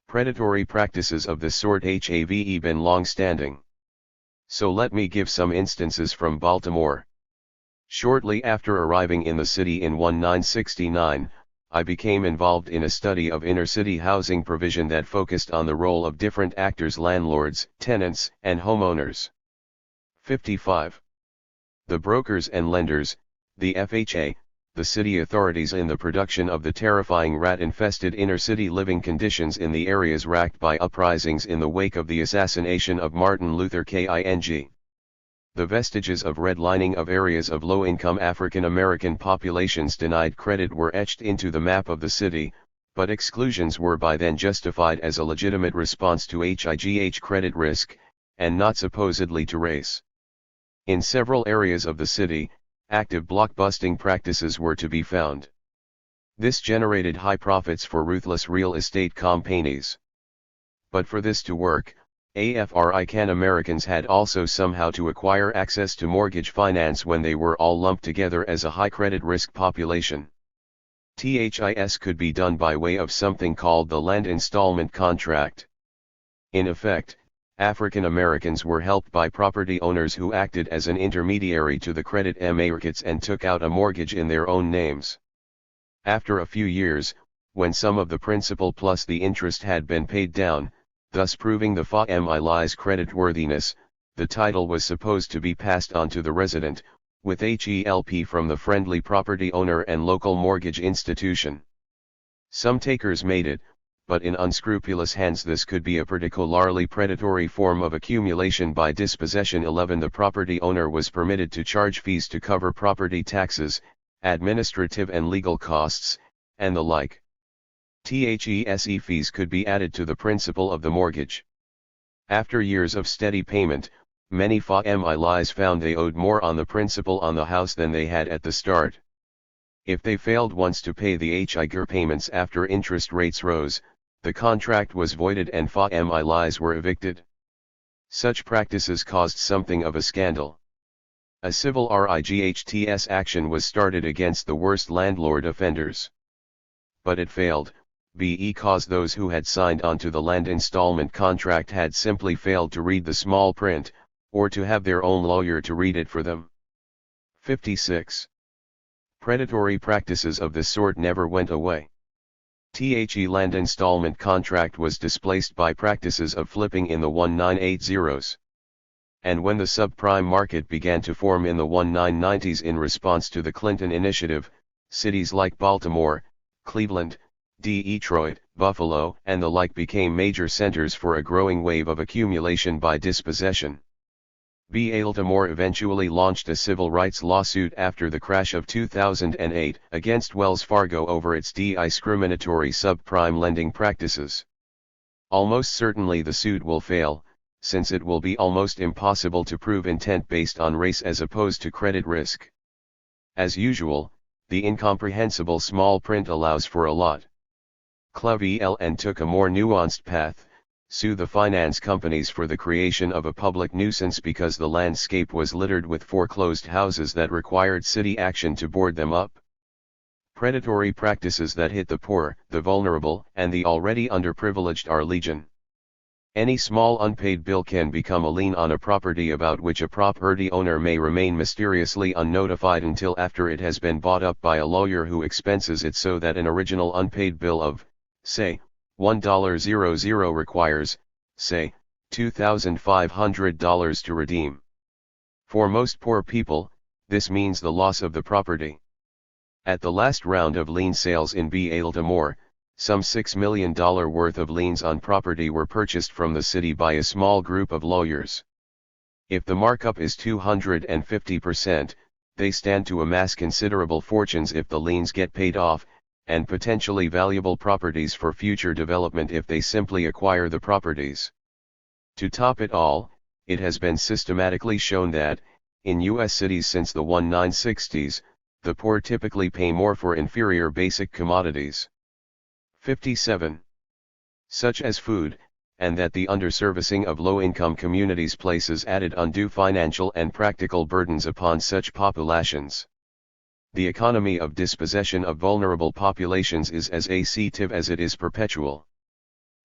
Predatory practices of this sort have been long-standing. So let me give some instances from Baltimore. Shortly after arriving in the city in 1969, I became involved in a study of inner-city housing provision that focused on the role of different actors: landlords, tenants, and homeowners. 55. The brokers and lenders, the FHA, the city authorities in the production of the terrifying rat-infested inner-city living conditions in the areas racked by uprisings in the wake of the assassination of Martin Luther King. The vestiges of redlining of areas of low-income African American populations denied credit were etched into the map of the city, but exclusions were by then justified as a legitimate response to high credit risk, and not supposedly to race. In several areas of the city, active blockbusting practices were to be found. This generated high profits for ruthless real estate companies. But for this to work, African Americans had also somehow to acquire access to mortgage finance when they were all lumped together as a high credit risk population. This could be done by way of something called the land installment contract. In effect, African Americans were helped by property owners who acted as an intermediary to the credit markets and took out a mortgage in their own names. After a few years, when some of the principal plus the interest had been paid down, thus proving the family's creditworthiness, the title was supposed to be passed on to the resident, with help from the friendly property owner and local mortgage institution. Some takers made it, but in unscrupulous hands this could be a particularly predatory form of accumulation by dispossession. 11 The property owner was permitted to charge fees to cover property taxes, administrative and legal costs, and the like. THESE fees could be added to the principal of the mortgage. After years of steady payment, many families found they owed more on the principal on the house than they had at the start. If they failed once to pay the higher payments after interest rates rose, the contract was voided and families were evicted. Such practices caused something of a scandal. A civil rights action was started against the worst landlord offenders. But it failed, because those who had signed onto the land installment contract had simply failed to read the small print, or to have their own lawyer to read it for them. 56. Predatory practices of this sort never went away. The land installment contract was displaced by practices of flipping in the 1980s. And when the subprime market began to form in the 1990s in response to the Clinton Initiative, cities like Baltimore, Cleveland, Detroit, Buffalo, and the like became major centers for a growing wave of accumulation by dispossession. Baltimore eventually launched a civil rights lawsuit after the crash of 2008 against Wells Fargo over its discriminatory subprime lending practices. Almost certainly the suit will fail, since it will be almost impossible to prove intent based on race as opposed to credit risk. As usual, the incomprehensible small print allows for a lot. Club ELN took a more nuanced path: sue the finance companies for the creation of a public nuisance because the landscape was littered with foreclosed houses that required city action to board them up. Predatory practices that hit the poor, the vulnerable, and the already underprivileged are legion. Any small unpaid bill can become a lien on a property about which a property owner may remain mysteriously unnotified until after it has been bought up by a lawyer who expenses it, so that an original unpaid bill of, say, $1.00 requires, say, $2,500 to redeem. For most poor people, this means the loss of the property. At the last round of lien sales in Baltimore, some $6 million worth of liens on property were purchased from the city by a small group of lawyers. If the markup is 250%, they stand to amass considerable fortunes if the liens get paid off, and potentially valuable properties for future development if they simply acquire the properties. To top it all, it has been systematically shown that, in U.S. cities since the 1960s, the poor typically pay more for inferior basic commodities. 57. Such as food, and that the underservicing of low-income communities places added undue financial and practical burdens upon such populations. The economy of dispossession of vulnerable populations is as active as it is perpetual.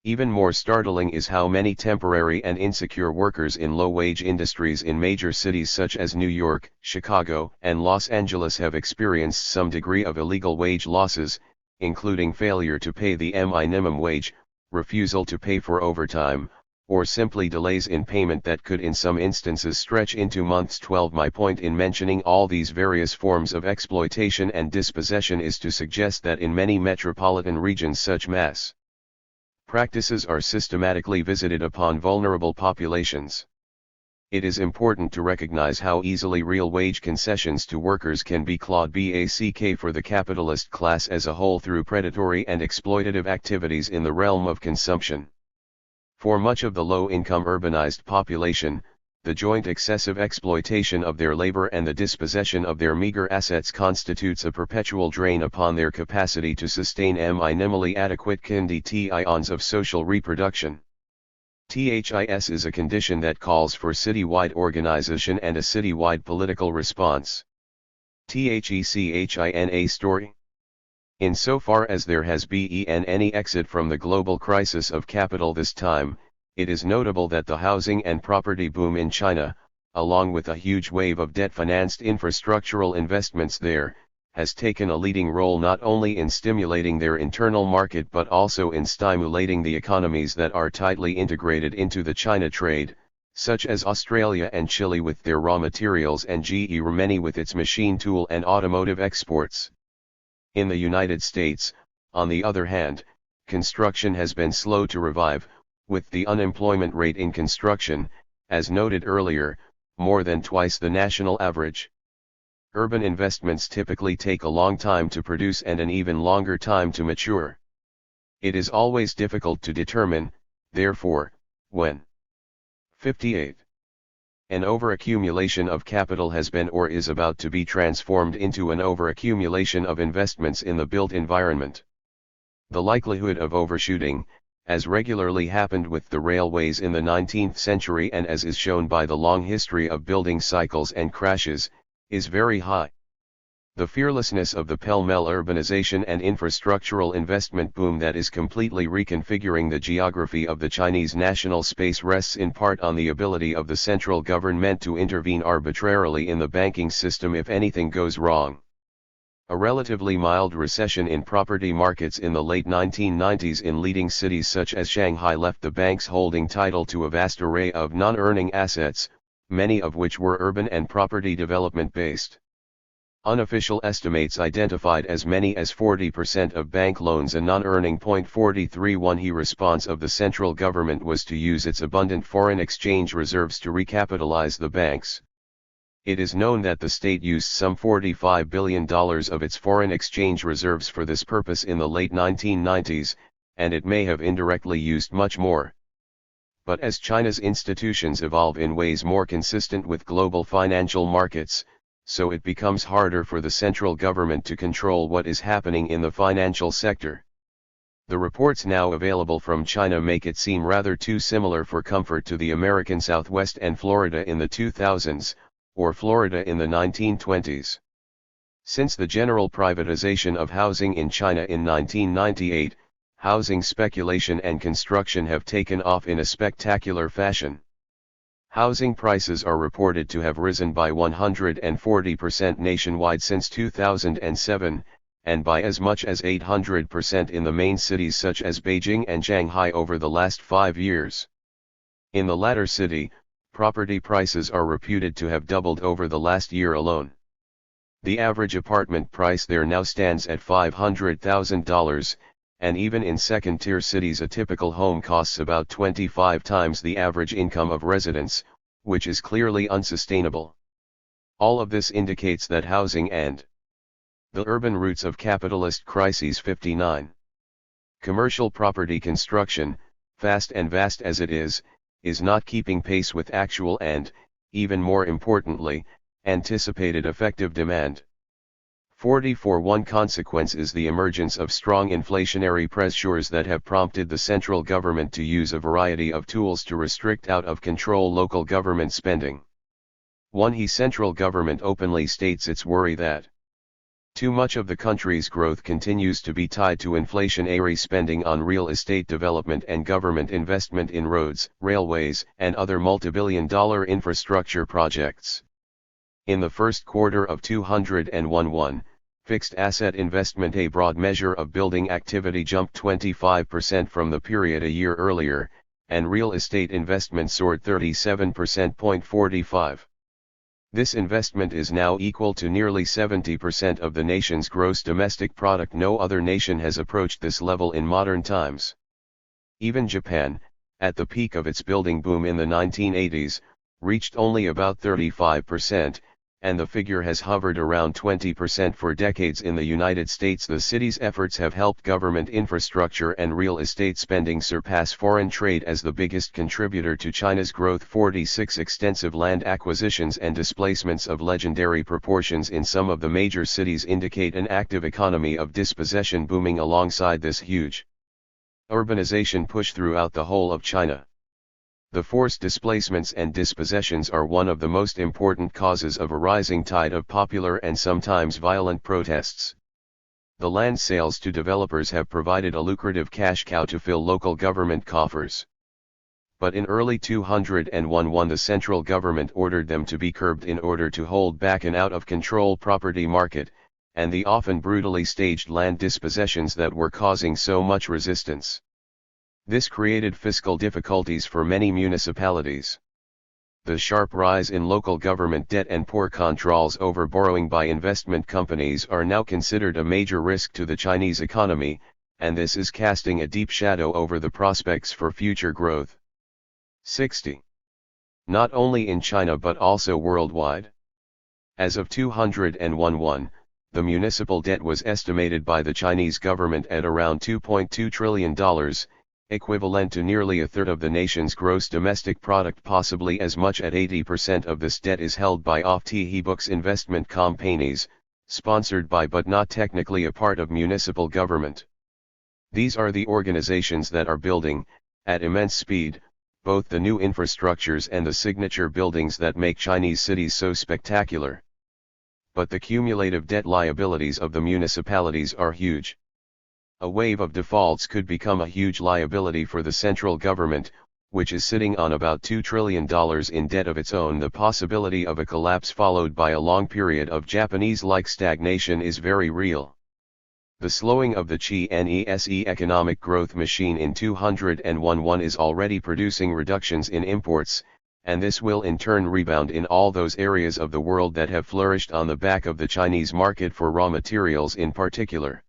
Even more startling is how many temporary and insecure workers in low-wage industries in major cities such as New York, Chicago, and Los Angeles have experienced some degree of illegal wage losses, including failure to pay the minimum wage, refusal to pay for overtime, or simply delays in payment that could in some instances stretch into months. 12. My point in mentioning all these various forms of exploitation and dispossession is to suggest that in many metropolitan regions such mass practices are systematically visited upon vulnerable populations. It is important to recognize how easily real wage concessions to workers can be clawed back for the capitalist class as a whole through predatory and exploitative activities in the realm of consumption. For much of the low-income urbanized population, the joint excessive exploitation of their labor and the dispossession of their meager assets constitutes a perpetual drain upon their capacity to sustain minimally adequate conditions of social reproduction. THIS is a condition that calls for citywide organization and a citywide political response. THECHINA story. Insofar as there has been any exit from the global crisis of capital this time, it is notable that the housing and property boom in China, along with a huge wave of debt-financed infrastructural investments there, has taken a leading role not only in stimulating their internal market but also in stimulating the economies that are tightly integrated into the China trade, such as Australia and Chile with their raw materials and Germany with its machine tool and automotive exports. In the United States, on the other hand, construction has been slow to revive, with the unemployment rate in construction, as noted earlier, more than twice the national average. Urban investments typically take a long time to produce and an even longer time to mature. It is always difficult to determine, therefore, when. 58. An overaccumulation of capital has been or is about to be transformed into an overaccumulation of investments in the built environment. The likelihood of overshooting, as regularly happened with the railways in the 19th century and as is shown by the long history of building cycles and crashes, is very high. The fearlessness of the pell-mell urbanization and infrastructural investment boom that is completely reconfiguring the geography of the Chinese national space rests in part on the ability of the central government to intervene arbitrarily in the banking system if anything goes wrong. A relatively mild recession in property markets in the late 1990s in leading cities such as Shanghai left the banks holding title to a vast array of non-earning assets, many of which were urban and property development based. Unofficial estimates identified as many as 40% of bank loans a non-earning. 43.1 He response of the central government was to use its abundant foreign exchange reserves to recapitalize the banks. It is known that the state used some $45 billion of its foreign exchange reserves for this purpose in the late 1990s, and it may have indirectly used much more. But as China's institutions evolve in ways more consistent with global financial markets, so it becomes harder for the central government to control what is happening in the financial sector. The reports now available from China make it seem rather too similar for comfort to the American Southwest and Florida in the 2000s, or Florida in the 1920s. Since the general privatization of housing in China in 1998, housing speculation and construction have taken off in a spectacular fashion. Housing prices are reported to have risen by 140% nationwide since 2007, and by as much as 800% in the main cities such as Beijing and Shanghai over the last 5 years. In the latter city, property prices are reputed to have doubled over the last year alone. The average apartment price there now stands at $500,000, and even in second-tier cities a typical home costs about 25 times the average income of residents, which is clearly unsustainable. All of this indicates that housing and the urban roots of capitalist crises. 59. Commercial property construction, fast and vast as it is not keeping pace with actual and, even more importantly, anticipated effective demand. 44. One consequence is the emergence of strong inflationary pressures that have prompted the central government to use a variety of tools to restrict out-of-control local government spending. 1. The central government openly states its worry that too much of the country's growth continues to be tied to inflationary spending on real estate development and government investment in roads, railways, and other multi-billion-dollar infrastructure projects. In the first quarter of 2011, fixed asset investment, a broad measure of building activity, jumped 25% from the period a year earlier, and real estate investment soared 37%. 45. This investment is now equal to nearly 70% of the nation's gross domestic product. No other nation has approached this level in modern times. Even Japan, at the peak of its building boom in the 1980s, reached only about 35%, and the figure has hovered around 20% for decades. In the United States, the city's efforts have helped government infrastructure and real estate spending surpass foreign trade as the biggest contributor to China's growth. 46. Extensive land acquisitions and displacements of legendary proportions in some of the major cities indicate an active economy of dispossession booming alongside this huge urbanization push throughout the whole of China. The forced displacements and dispossessions are one of the most important causes of a rising tide of popular and sometimes violent protests. The land sales to developers have provided a lucrative cash cow to fill local government coffers. But in early 2011 the central government ordered them to be curbed in order to hold back an out-of-control property market, and the often brutally staged land dispossessions that were causing so much resistance. This created fiscal difficulties for many municipalities. The sharp rise in local government debt and poor controls over borrowing by investment companies are now considered a major risk to the Chinese economy, and this is casting a deep shadow over the prospects for future growth. 60. Not only in China but also worldwide. As of 2011, the municipal debt was estimated by the Chinese government at around $2.2 trillion, equivalent to nearly a third of the nation's gross domestic product. Possibly as much as 80% of this debt is held by off-the-books investment companies, sponsored by but not technically a part of municipal government. These are the organizations that are building, at immense speed, both the new infrastructures and the signature buildings that make Chinese cities so spectacular. But the cumulative debt liabilities of the municipalities are huge. A wave of defaults could become a huge liability for the central government, which is sitting on about $2 trillion in debt of its own. The possibility of a collapse followed by a long period of Japanese-like stagnation is very real. The slowing of the Chinese economic growth machine in 2011 is already producing reductions in imports, and this will in turn rebound in all those areas of the world that have flourished on the back of the Chinese market for raw materials in particular.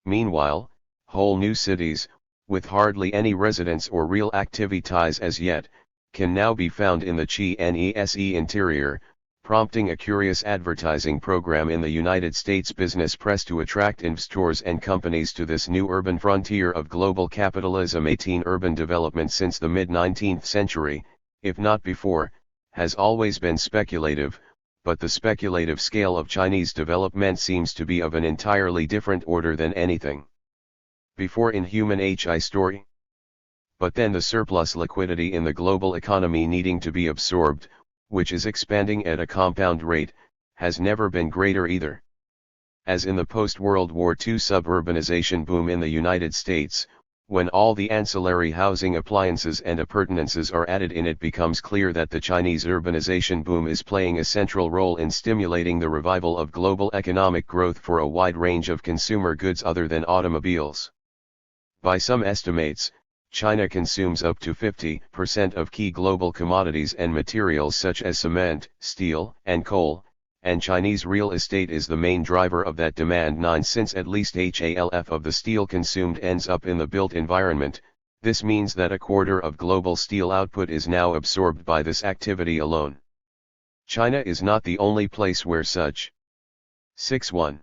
Meanwhile, whole new cities, with hardly any residents or real activities as yet, can now be found in the Chinese interior, prompting a curious advertising program in the United States business press to attract investors and companies to this new urban frontier of global capitalism. 18 Urban development since the mid-19th century, if not before, has always been speculative, but the speculative scale of Chinese development seems to be of an entirely different order than anything before in human story. But then the surplus liquidity in the global economy needing to be absorbed, which is expanding at a compound rate, has never been greater either. As in the post-World War II suburbanization boom in the United States, when all the ancillary housing appliances and appurtenances are added in, it becomes clear that the Chinese urbanization boom is playing a central role in stimulating the revival of global economic growth for a wide range of consumer goods other than automobiles. By some estimates, China consumes up to 50% of key global commodities and materials such as cement, steel, and coal, and Chinese real estate is the main driver of that demand. 9 Since at least half of the steel consumed ends up in the built environment, this means that a quarter of global steel output is now absorbed by this activity alone. China is not the only place where such 6.1.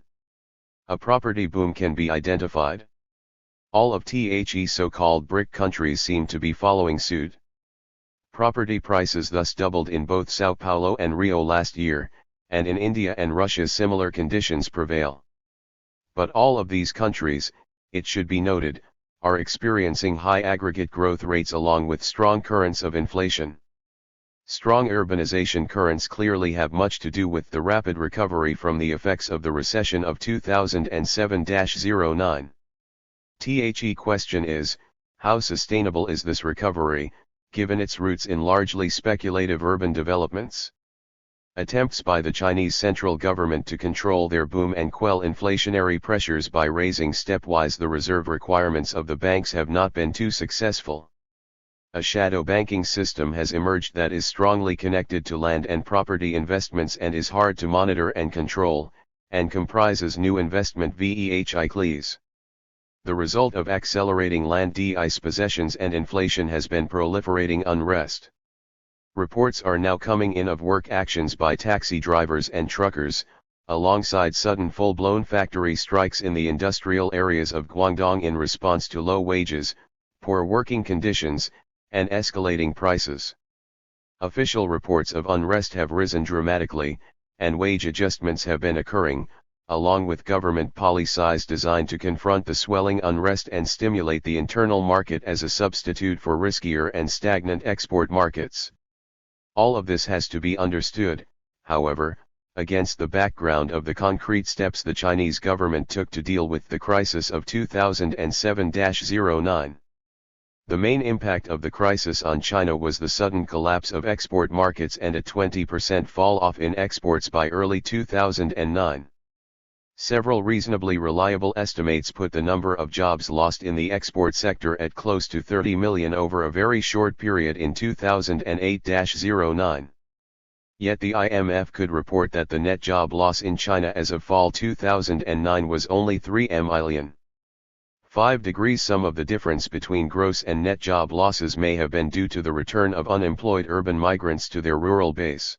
A property boom can be identified. All of the so-called BRIC countries seem to be following suit. Property prices thus doubled in both Sao Paulo and Rio last year, and in India and Russia similar conditions prevail. But all of these countries, it should be noted, are experiencing high aggregate growth rates along with strong currents of inflation. Strong urbanization currents clearly have much to do with the rapid recovery from the effects of the recession of 2007-09. The question is, how sustainable is this recovery, given its roots in largely speculative urban developments? Attempts by the Chinese central government to control their boom and quell inflationary pressures by raising stepwise the reserve requirements of the banks have not been too successful. A shadow banking system has emerged that is strongly connected to land and property investments and is hard to monitor and control, and comprises new investment vehicles. The result of accelerating land dispossessions and inflation has been proliferating unrest. Reports are now coming in of work actions by taxi drivers and truckers, alongside sudden full-blown factory strikes in the industrial areas of Guangdong in response to low wages, poor working conditions, and escalating prices. Official reports of unrest have risen dramatically, and wage adjustments have been occurring, along with government policies designed to confront the swelling unrest and stimulate the internal market as a substitute for riskier and stagnant export markets. All of this has to be understood, however, against the background of the concrete steps the Chinese government took to deal with the crisis of 2007-09. The main impact of the crisis on China was the sudden collapse of export markets and a 20% fall-off in exports by early 2009. Several reasonably reliable estimates put the number of jobs lost in the export sector at close to 30 million over a very short period in 2008-09. Yet the IMF could report that the net job loss in China as of fall 2009 was only 3 million. 5 degrees. Some of the difference between gross and net job losses may have been due to the return of unemployed urban migrants to their rural base.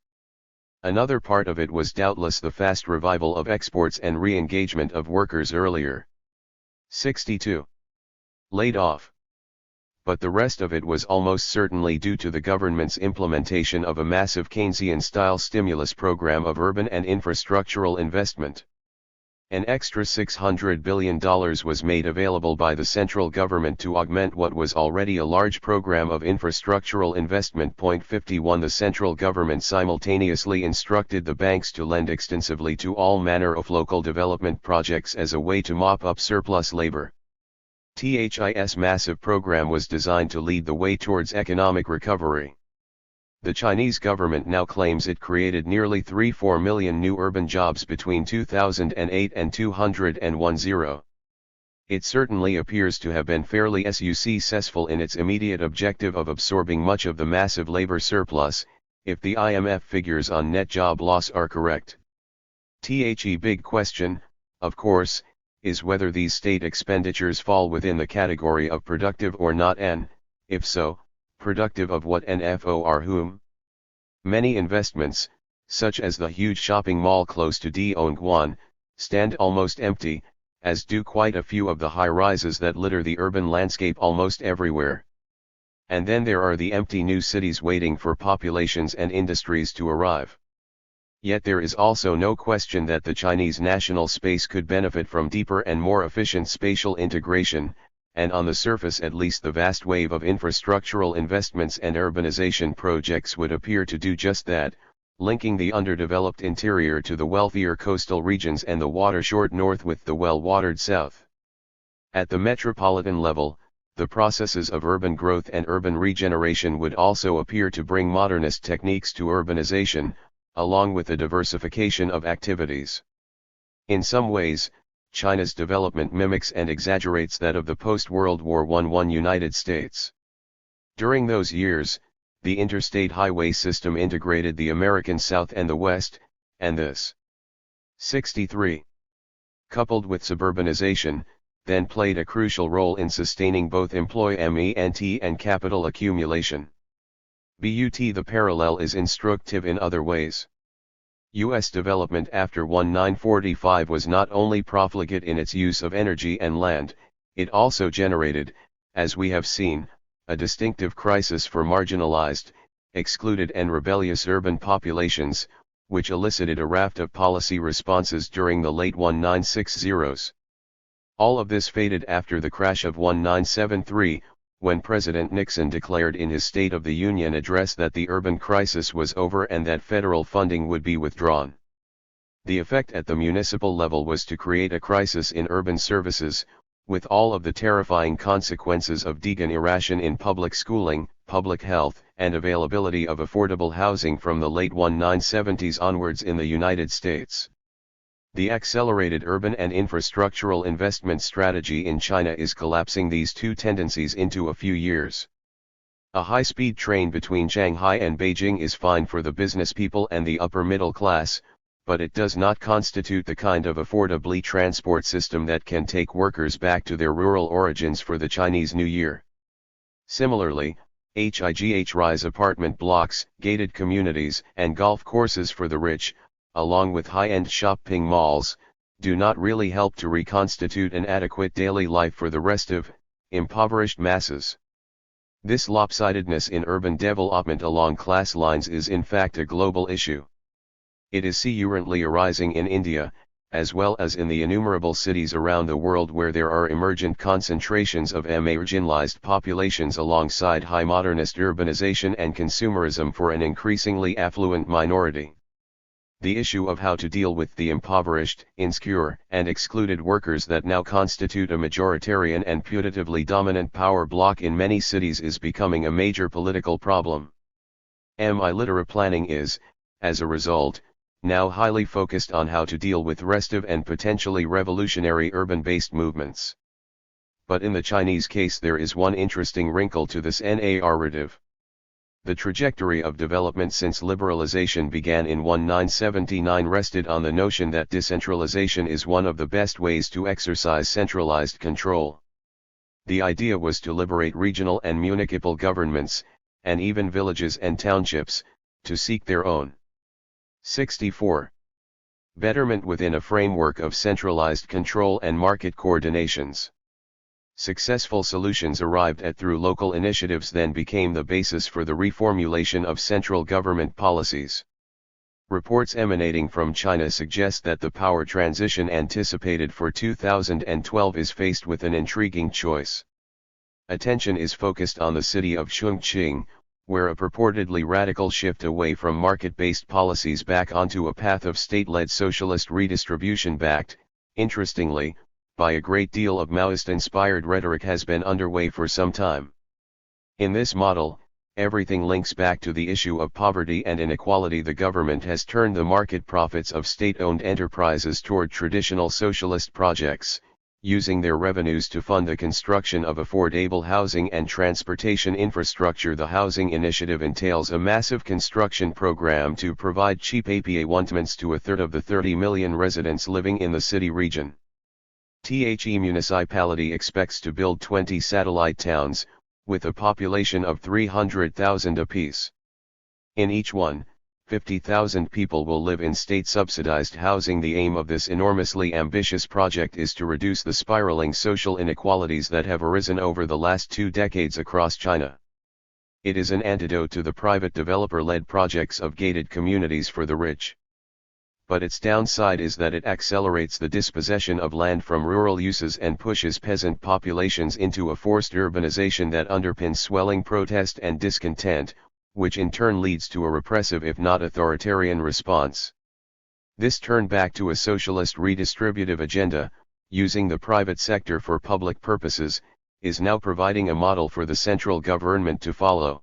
Another part of it was doubtless the fast revival of exports and re-engagement of workers earlier 62 laid off. But the rest of it was almost certainly due to the government's implementation of a massive Keynesian-style stimulus program of urban and infrastructural investment. An extra $600 billion was made available by the central government to augment what was already a large program of infrastructural investment. 51 The central government simultaneously instructed the banks to lend extensively to all manner of local development projects as a way to mop up surplus labor. THI's massive program was designed to lead the way towards economic recovery. The Chinese government now claims it created nearly 3-4 million new urban jobs between 2008 and 2010. It certainly appears to have been fairly successful in its immediate objective of absorbing much of the massive labor surplus, if the IMF figures on net job loss are correct. The big question, of course, is whether these state expenditures fall within the category of productive or not, and, if so, productive of what and for whom? Many investments, such as the huge shopping mall close to Dongguan, stand almost empty, as do quite a few of the high-rises that litter the urban landscape almost everywhere. And then there are the empty new cities waiting for populations and industries to arrive. Yet there is also no question that the Chinese national space could benefit from deeper and more efficient spatial integration, and on the surface at least the vast wave of infrastructural investments and urbanization projects would appear to do just that, linking the underdeveloped interior to the wealthier coastal regions and the water-short north with the well-watered south. At the metropolitan level, the processes of urban growth and urban regeneration would also appear to bring modernist techniques to urbanization, along with the diversification of activities. In some ways, China's development mimics and exaggerates that of the post-World War I United States. During those years, the interstate highway system integrated the American South and the West, and this 63, coupled with suburbanization, then played a crucial role in sustaining both employment and capital accumulation. But the parallel is instructive in other ways. U.S. development after 1945 was not only profligate in its use of energy and land, it also generated, as we have seen, a distinctive crisis for marginalized, excluded and rebellious urban populations, which elicited a raft of policy responses during the late 1960s. All of this faded after the crash of 1973, when President Nixon declared in his State of the Union address that the urban crisis was over and that federal funding would be withdrawn. The effect at the municipal level was to create a crisis in urban services, with all of the terrifying consequences of degeneration in public schooling, public health, and availability of affordable housing from the late 1970s onwards in the United States. The accelerated urban and infrastructural investment strategy in China is collapsing these two tendencies into a few years. A high-speed train between Shanghai and Beijing is fine for the business people and the upper middle class, but it does not constitute the kind of affordable transport system that can take workers back to their rural origins for the Chinese New Year. Similarly, high-rise apartment blocks, gated communities, and golf courses for the rich, along with high-end shopping malls, do not really help to reconstitute an adequate daily life for the rest of impoverished masses. This lopsidedness in urban development along class lines is in fact a global issue. It is currently arising in India, as well as in the innumerable cities around the world where there are emergent concentrations of marginalized populations alongside high modernist urbanization and consumerism for an increasingly affluent minority. The issue of how to deal with the impoverished, insecure, and excluded workers that now constitute a majoritarian and putatively dominant power bloc in many cities is becoming a major political problem. Literary planning is, as a result, now highly focused on how to deal with restive and potentially revolutionary urban-based movements. But in the Chinese case there is one interesting wrinkle to this narrative. The trajectory of development since liberalization began in 1979 rested on the notion that decentralization is one of the best ways to exercise centralized control. The idea was to liberate regional and municipal governments, and even villages and townships, to seek their own 64. Betterment within a framework of centralized control and market coordinations. Successful solutions arrived at through local initiatives then became the basis for the reformulation of central government policies. Reports emanating from China suggest that the power transition anticipated for 2012 is faced with an intriguing choice. Attention is focused on the city of Chongqing, where a purportedly radical shift away from market-based policies back onto a path of state-led socialist redistribution backed, interestingly, by a great deal of Maoist-inspired rhetoric has been underway for some time. In this model, everything links back to the issue of poverty and inequality. The government has turned the market profits of state-owned enterprises toward traditional socialist projects, using their revenues to fund the construction of affordable housing and transportation infrastructure. The housing initiative entails a massive construction program to provide cheap apartments to a third of the 30 million residents living in the city region. The municipality expects to build 20 satellite towns, with a population of 300,000 apiece. In each one, 50,000 people will live in state-subsidized housing. The aim of this enormously ambitious project is to reduce the spiraling social inequalities that have arisen over the last 2 decades across China. It is an antidote to the private developer-led projects of gated communities for the rich. But its downside is that it accelerates the dispossession of land from rural uses and pushes peasant populations into a forced urbanization that underpins swelling protest and discontent, which in turn leads to a repressive if not authoritarian response. This turn back to a socialist redistributive agenda, using the private sector for public purposes, is now providing a model for the central government to follow.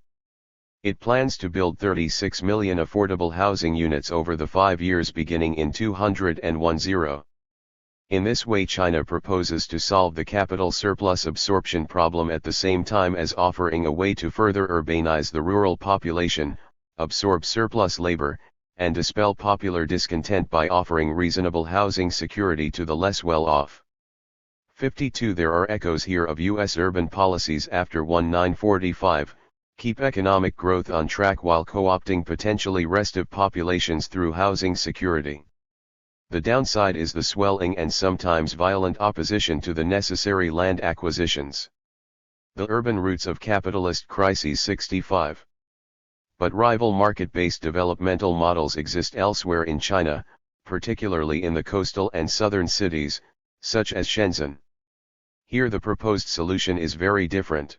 It plans to build 36 million affordable housing units over the 5 years beginning in 2010. In this way, China proposes to solve the capital surplus absorption problem at the same time as offering a way to further urbanize the rural population, absorb surplus labor, and dispel popular discontent by offering reasonable housing security to the less well-off. 52. There are echoes here of U.S. urban policies after 1945, keep economic growth on track while co-opting potentially restive populations through housing security. The downside is the swelling and sometimes violent opposition to the necessary land acquisitions. The urban roots of capitalist crises. 65. But rival market-based developmental models exist elsewhere in China, particularly in the coastal and southern cities, such as Shenzhen. Here the proposed solution is very different.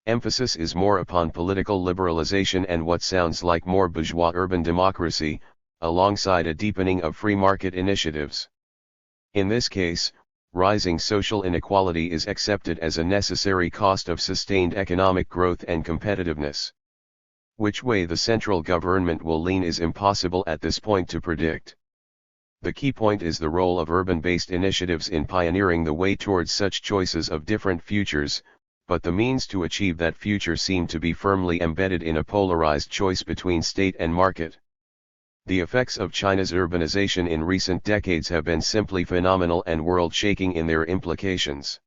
Emphasis is more upon political liberalization and what sounds like more bourgeois urban democracy, alongside a deepening of free market initiatives. In this case, rising social inequality is accepted as a necessary cost of sustained economic growth and competitiveness. Which way the central government will lean is impossible at this point to predict. The key point is the role of urban-based initiatives in pioneering the way towards such choices of different futures, but the means to achieve that future seem to be firmly embedded in a polarized choice between state and market. The effects of China's urbanization in recent decades have been simply phenomenal and world-shaking in their implications.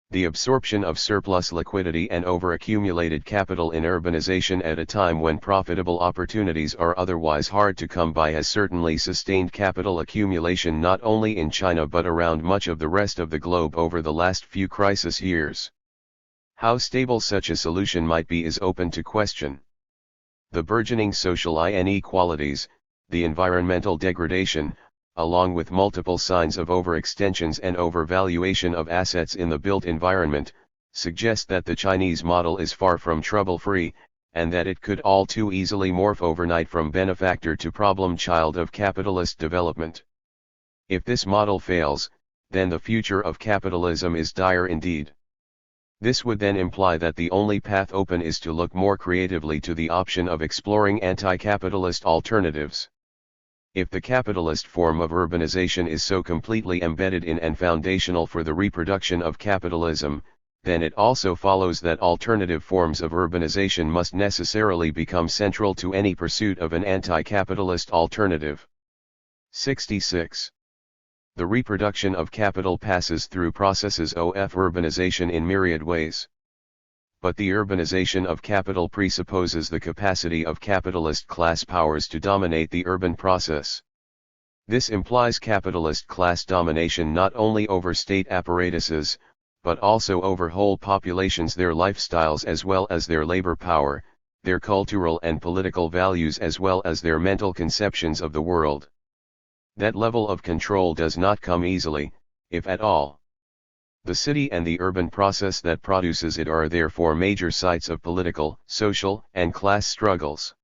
The absorption of surplus liquidity and overaccumulated capital in urbanization at a time when profitable opportunities are otherwise hard to come by has certainly sustained capital accumulation not only in China but around much of the rest of the globe over the last few crisis years. How stable such a solution might be is open to question. The burgeoning social inequalities, the environmental degradation, along with multiple signs of overextensions and overvaluation of assets in the built environment, suggest that the Chinese model is far from trouble-free, and that it could all too easily morph overnight from benefactor to problem child of capitalist development. If this model fails, then the future of capitalism is dire indeed. This would then imply that the only path open is to look more creatively to the option of exploring anti-capitalist alternatives. If the capitalist form of urbanization is so completely embedded in and foundational for the reproduction of capitalism, then it also follows that alternative forms of urbanization must necessarily become central to any pursuit of an anti-capitalist alternative. 66. The reproduction of capital passes through processes of urbanization in myriad ways. But the urbanization of capital presupposes the capacity of capitalist class powers to dominate the urban process. This implies capitalist class domination not only over state apparatuses, but also over whole populations, their lifestyles as well as their labor power, their cultural and political values as well as their mental conceptions of the world. That level of control does not come easily, if at all. The city and the urban process that produces it are therefore major sites of political, social, and class struggles.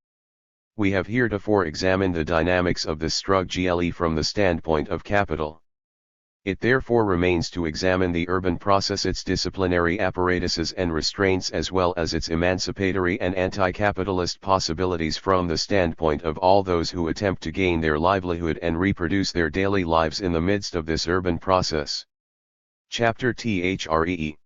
We have heretofore examined the dynamics of this struggle from the standpoint of capital. It therefore remains to examine the urban process, its disciplinary apparatuses and restraints as well as its emancipatory and anti-capitalist possibilities from the standpoint of all those who attempt to gain their livelihood and reproduce their daily lives in the midst of this urban process. Chapter THREE.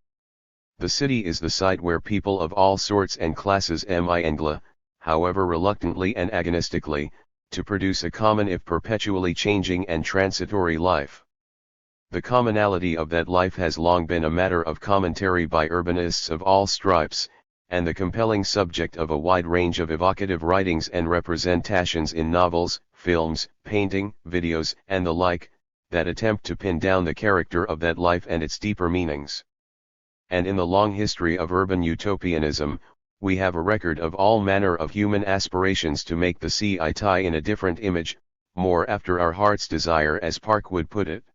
The city is the site where people of all sorts and classes mingle, however reluctantly and agonistically, to produce a common if perpetually changing and transitory life. The commonality of that life has long been a matter of commentary by urbanists of all stripes, and the compelling subject of a wide range of evocative writings and representations in novels, films, painting, videos, and the like, that attempt to pin down the character of that life and its deeper meanings. And in the long history of urban utopianism, we have a record of all manner of human aspirations to make the sea tie in a different image, more after our heart's desire, as Park would put it.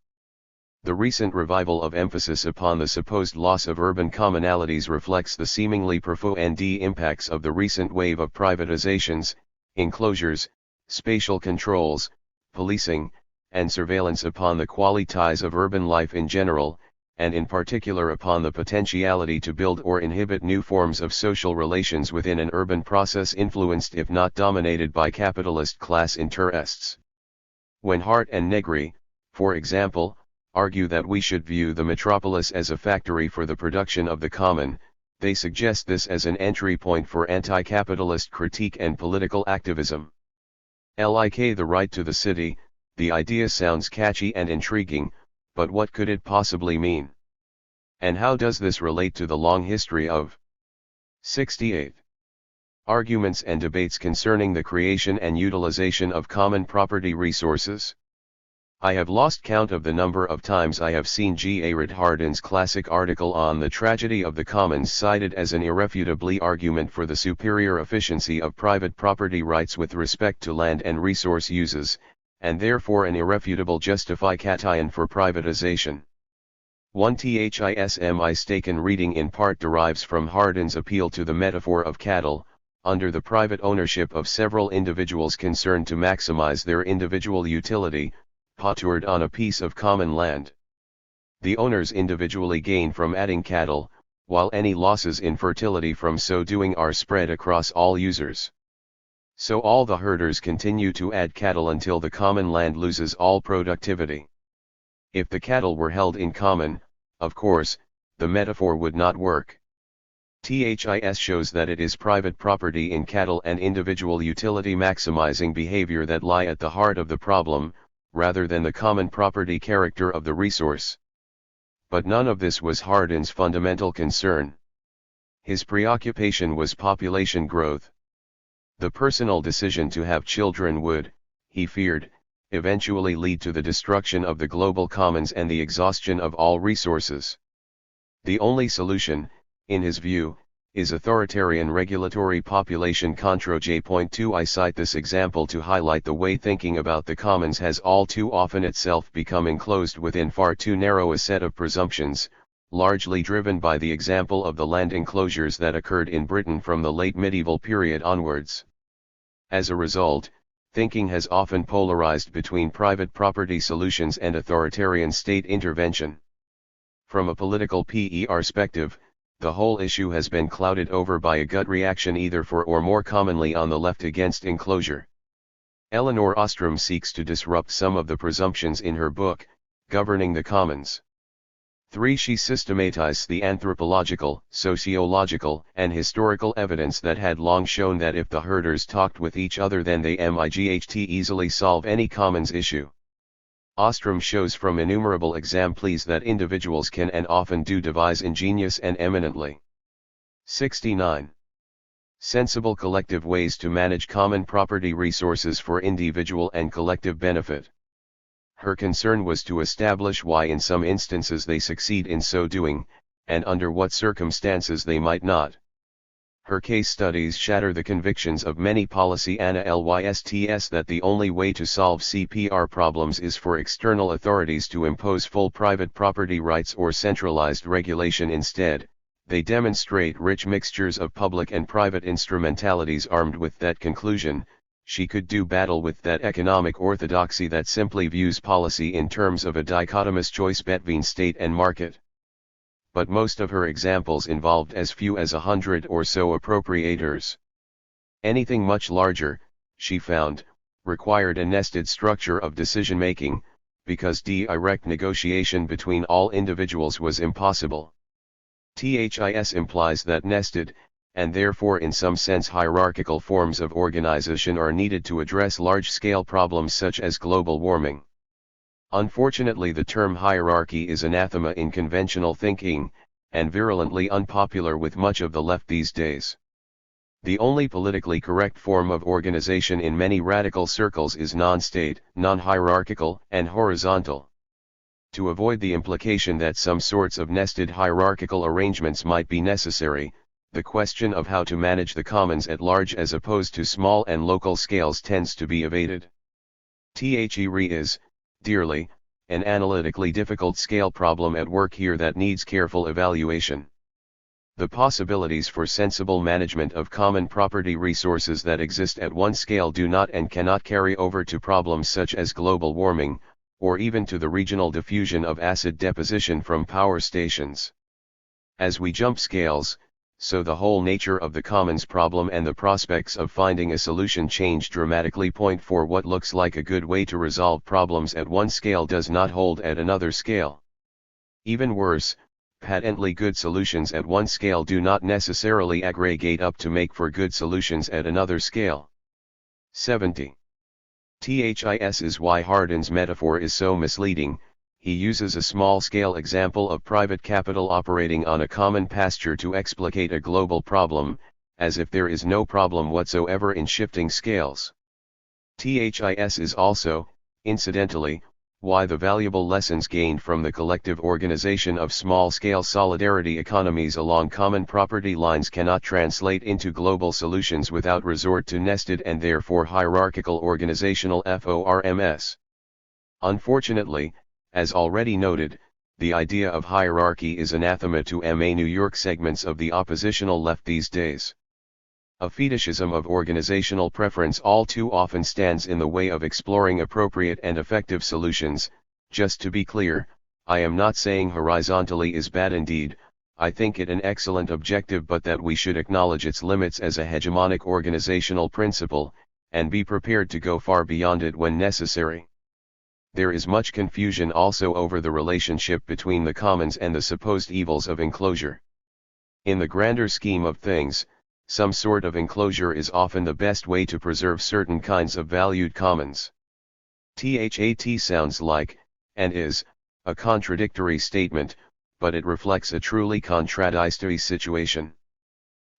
The recent revival of emphasis upon the supposed loss of urban commonalities reflects the seemingly profound impacts of the recent wave of privatizations, enclosures, spatial controls, policing, and surveillance upon the qualities of urban life in general, and in particular upon the potentiality to build or inhibit new forms of social relations within an urban process influenced if not dominated by capitalist class interests. When Hart and Negri, for example, argue that we should view the metropolis as a factory for the production of the common, they suggest this as an entry point for anti-capitalist critique and political activism. Like the right to the city, the idea sounds catchy and intriguing, but what could it possibly mean? And how does this relate to the long history of 68 arguments and debates concerning the creation and utilization of common property resources? I have lost count of the number of times I have seen G. A. Hardin's classic article on the tragedy of the commons cited as an irrefutably argument for the superior efficiency of private property rights with respect to land and resource uses, and therefore an irrefutable justification for privatization. One THIS mistaken reading in part derives from Hardin's appeal to the metaphor of cattle, under the private ownership of several individuals concerned to maximize their individual utility, pastured on a piece of common land. The owners individually gain from adding cattle, while any losses in fertility from so doing are spread across all users. So all the herders continue to add cattle until the common land loses all productivity. If the cattle were held in common, of course, the metaphor would not work. THIS shows that it is private property in cattle and individual utility maximizing behavior that lie at the heart of the problem, rather than the common property character of the resource. But none of this was Hardin's fundamental concern. His preoccupation was population growth. The personal decision to have children would, he feared, eventually lead to the destruction of the global commons and the exhaustion of all resources. The only solution, in his view, is authoritarian regulatory population control. J.2 I cite this example to highlight the way thinking about the commons has all too often itself become enclosed within far too narrow a set of presumptions, largely driven by the example of the land enclosures that occurred in Britain from the late medieval period onwards. As a result, thinking has often polarized between private property solutions and authoritarian state intervention. From a political perspective, the whole issue has been clouded over by a gut reaction either for or more commonly on the left against enclosure. Elinor Ostrom seeks to disrupt some of the presumptions in her book, Governing the Commons. 3. She systematized the anthropological, sociological, and historical evidence that had long shown that if the herders talked with each other then they might easily solve any commons issue. Ostrom shows from innumerable examples that individuals can and often do devise ingenious and eminently 69 sensible collective ways to manage common property resources for individual and collective benefit. Her concern was to establish why in some instances they succeed in so doing, and under what circumstances they might not. Her case studies shatter the convictions of many policy analysts that the only way to solve CPR problems is for external authorities to impose full private property rights or centralized regulation instead. They demonstrate rich mixtures of public and private instrumentalities. Armed with that conclusion, she could do battle with that economic orthodoxy that simply views policy in terms of a dichotomous choice between state and market. But most of her examples involved as few as 100 or so appropriators. Anything much larger, she found, required a nested structure of decision-making, because direct negotiation between all individuals was impossible. THIS implies that nested, and therefore in some sense hierarchical forms of organization are needed to address large-scale problems such as global warming. Unfortunately, the term hierarchy is anathema in conventional thinking, and virulently unpopular with much of the left these days. The only politically correct form of organization in many radical circles is non-state, non-hierarchical, and horizontal. To avoid the implication that some sorts of nested hierarchical arrangements might be necessary, the question of how to manage the commons at large as opposed to small and local scales tends to be evaded. THERE is, dearly, an analytically difficult scale problem at work here that needs careful evaluation. The possibilities for sensible management of common property resources that exist at one scale do not and cannot carry over to problems such as global warming, or even to the regional diffusion of acid deposition from power stations. As we jump scales, so the whole nature of the commons problem and the prospects of finding a solution change dramatically. For what looks like a good way to resolve problems at one scale does not hold at another scale. Even worse, patently good solutions at one scale do not necessarily aggregate up to make for good solutions at another scale. 70. THIS is why Hardin's metaphor is so misleading. He uses a small-scale example of private capital operating on a common pasture to explicate a global problem, as if there is no problem whatsoever in shifting scales. THIS is also, incidentally, why the valuable lessons gained from the collective organization of small-scale solidarity economies along common property lines cannot translate into global solutions without resort to nested and therefore hierarchical organizational forms. Unfortunately, as already noted, the idea of hierarchy is anathema to New York segments of the oppositional left these days. A fetishism of organizational preference all too often stands in the way of exploring appropriate and effective solutions. Just to be clear, I am not saying horizontally is bad. Indeed, I think it an excellent objective, but that we should acknowledge its limits as a hegemonic organizational principle, and be prepared to go far beyond it when necessary. There is much confusion also over the relationship between the commons and the supposed evils of enclosure. In the grander scheme of things, some sort of enclosure is often the best way to preserve certain kinds of valued commons. THAT sounds like, and is, a contradictory statement, but it reflects a truly contradictory situation.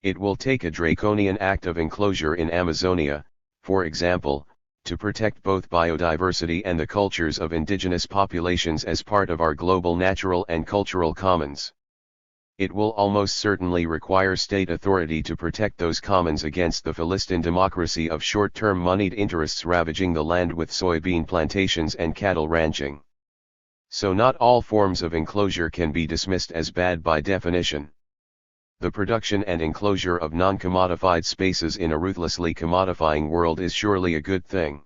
It will take a draconian act of enclosure in Amazonia, for example, to protect both biodiversity and the cultures of indigenous populations as part of our global natural and cultural commons. It will almost certainly require state authority to protect those commons against the Philistine democracy of short-term moneyed interests ravaging the land with soybean plantations and cattle ranching. So not all forms of enclosure can be dismissed as bad by definition. The production and enclosure of non-commodified spaces in a ruthlessly commodifying world is surely a good thing.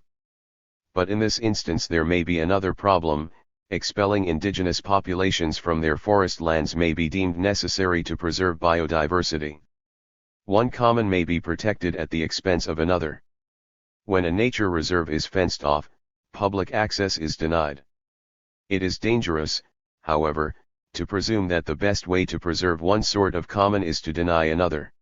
But in this instance there may be another problem. Expelling indigenous populations from their forest lands may be deemed necessary to preserve biodiversity. One common may be protected at the expense of another. When a nature reserve is fenced off, public access is denied. It is dangerous, however, to presume that the best way to preserve one sort of common is to deny another.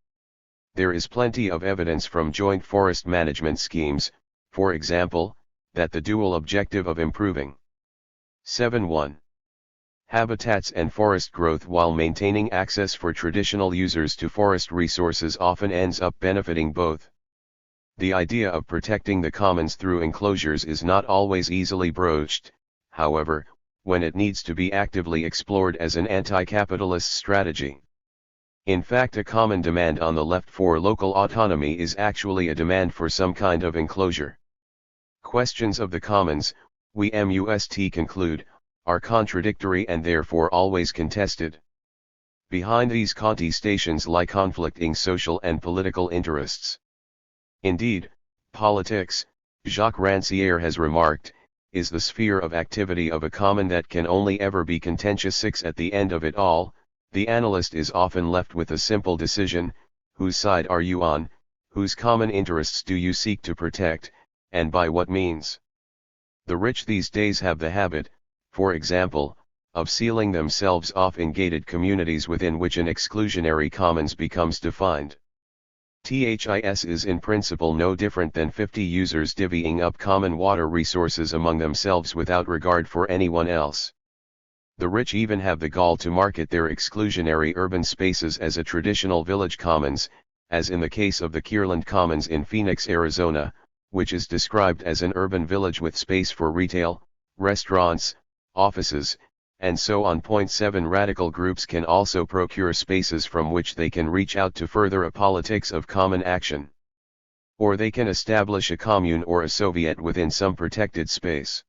There is plenty of evidence from joint forest management schemes, for example, that the dual objective of improving 7.1. Habitats and forest growth while maintaining access for traditional users to forest resources often ends up benefiting both. The idea of protecting the commons through enclosures is not always easily broached, however, when it needs to be actively explored as an anti-capitalist strategy. In fact, a common demand on the left for local autonomy is actually a demand for some kind of enclosure. Questions of the commons, we must conclude, are contradictory and therefore always contested. Behind these contestations lie conflicting social and political interests. Indeed, politics, Jacques Rancière has remarked, is the sphere of activity of a common that can only ever be contentious. 6. At the end of it all, the analyst is often left with a simple decision: whose side are you on, whose common interests do you seek to protect, and by what means? The rich these days have the habit, for example, of sealing themselves off in gated communities within which an exclusionary commons becomes defined. THIS is in principle no different than 50 users divvying up common water resources among themselves without regard for anyone else. The rich even have the gall to market their exclusionary urban spaces as a traditional village commons, as in the case of the Kierland Commons in Phoenix, Arizona, which is described as an urban village with space for retail, restaurants, offices, and so on. 7 Radical groups can also procure spaces from which they can reach out to further a politics of common action. Or they can establish a commune or a Soviet within some protected space.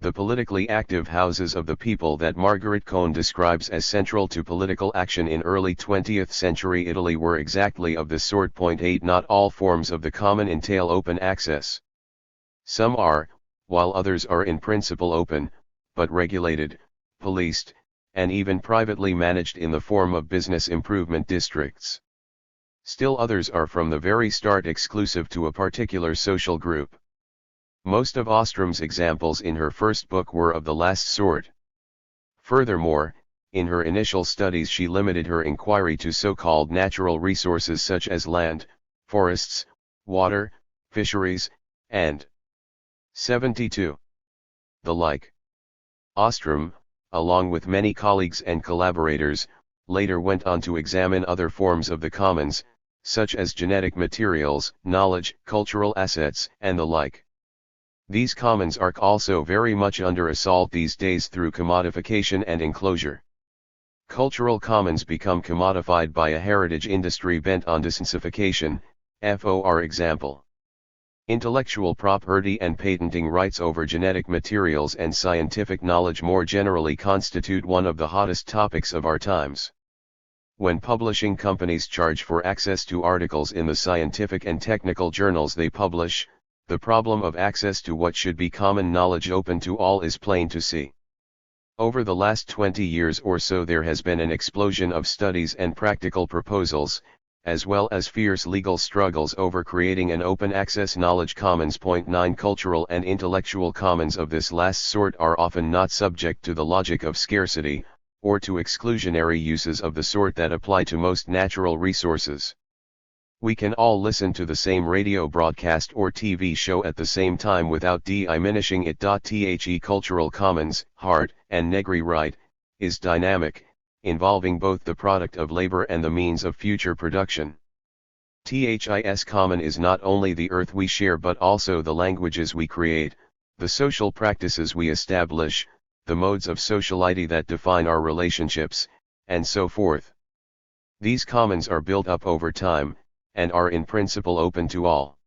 The politically active houses of the people that Margaret Cohn describes as central to political action in early 20th century Italy were exactly of this sort. 8 Not all forms of the common entail open access. Some are, while others are in principle open, but regulated, policed, and even privately managed in the form of business improvement districts. Still others are from the very start exclusive to a particular social group. Most of Ostrom's examples in her first book were of the last sort. Furthermore, in her initial studies she limited her inquiry to so-called natural resources such as land, forests, water, fisheries, and 72. The like. Ostrom, along with many colleagues and collaborators, later went on to examine other forms of the commons, such as genetic materials, knowledge, cultural assets, and the like. These commons are also very much under assault these days through commodification and enclosure. Cultural commons become commodified by a heritage industry bent on desensification, for example. Intellectual property and patenting rights over genetic materials and scientific knowledge more generally constitute one of the hottest topics of our times. When publishing companies charge for access to articles in the scientific and technical journals they publish, the problem of access to what should be common knowledge open to all is plain to see. Over the last 20 years or so there has been an explosion of studies and practical proposals, as well as fierce legal struggles over creating an open access knowledge commons. 9 Cultural and intellectual commons of this last sort are often not subject to the logic of scarcity, or to exclusionary uses of the sort that apply to most natural resources. We can all listen to the same radio broadcast or TV show at the same time without diminishing it. The cultural commons, hard and negri right, is dynamic, involving both the product of labor and the means of future production. THIS common is not only the earth we share but also the languages we create, the social practices we establish, the modes of sociality that define our relationships, and so forth. These commons are built up over time, and are in principle open to all.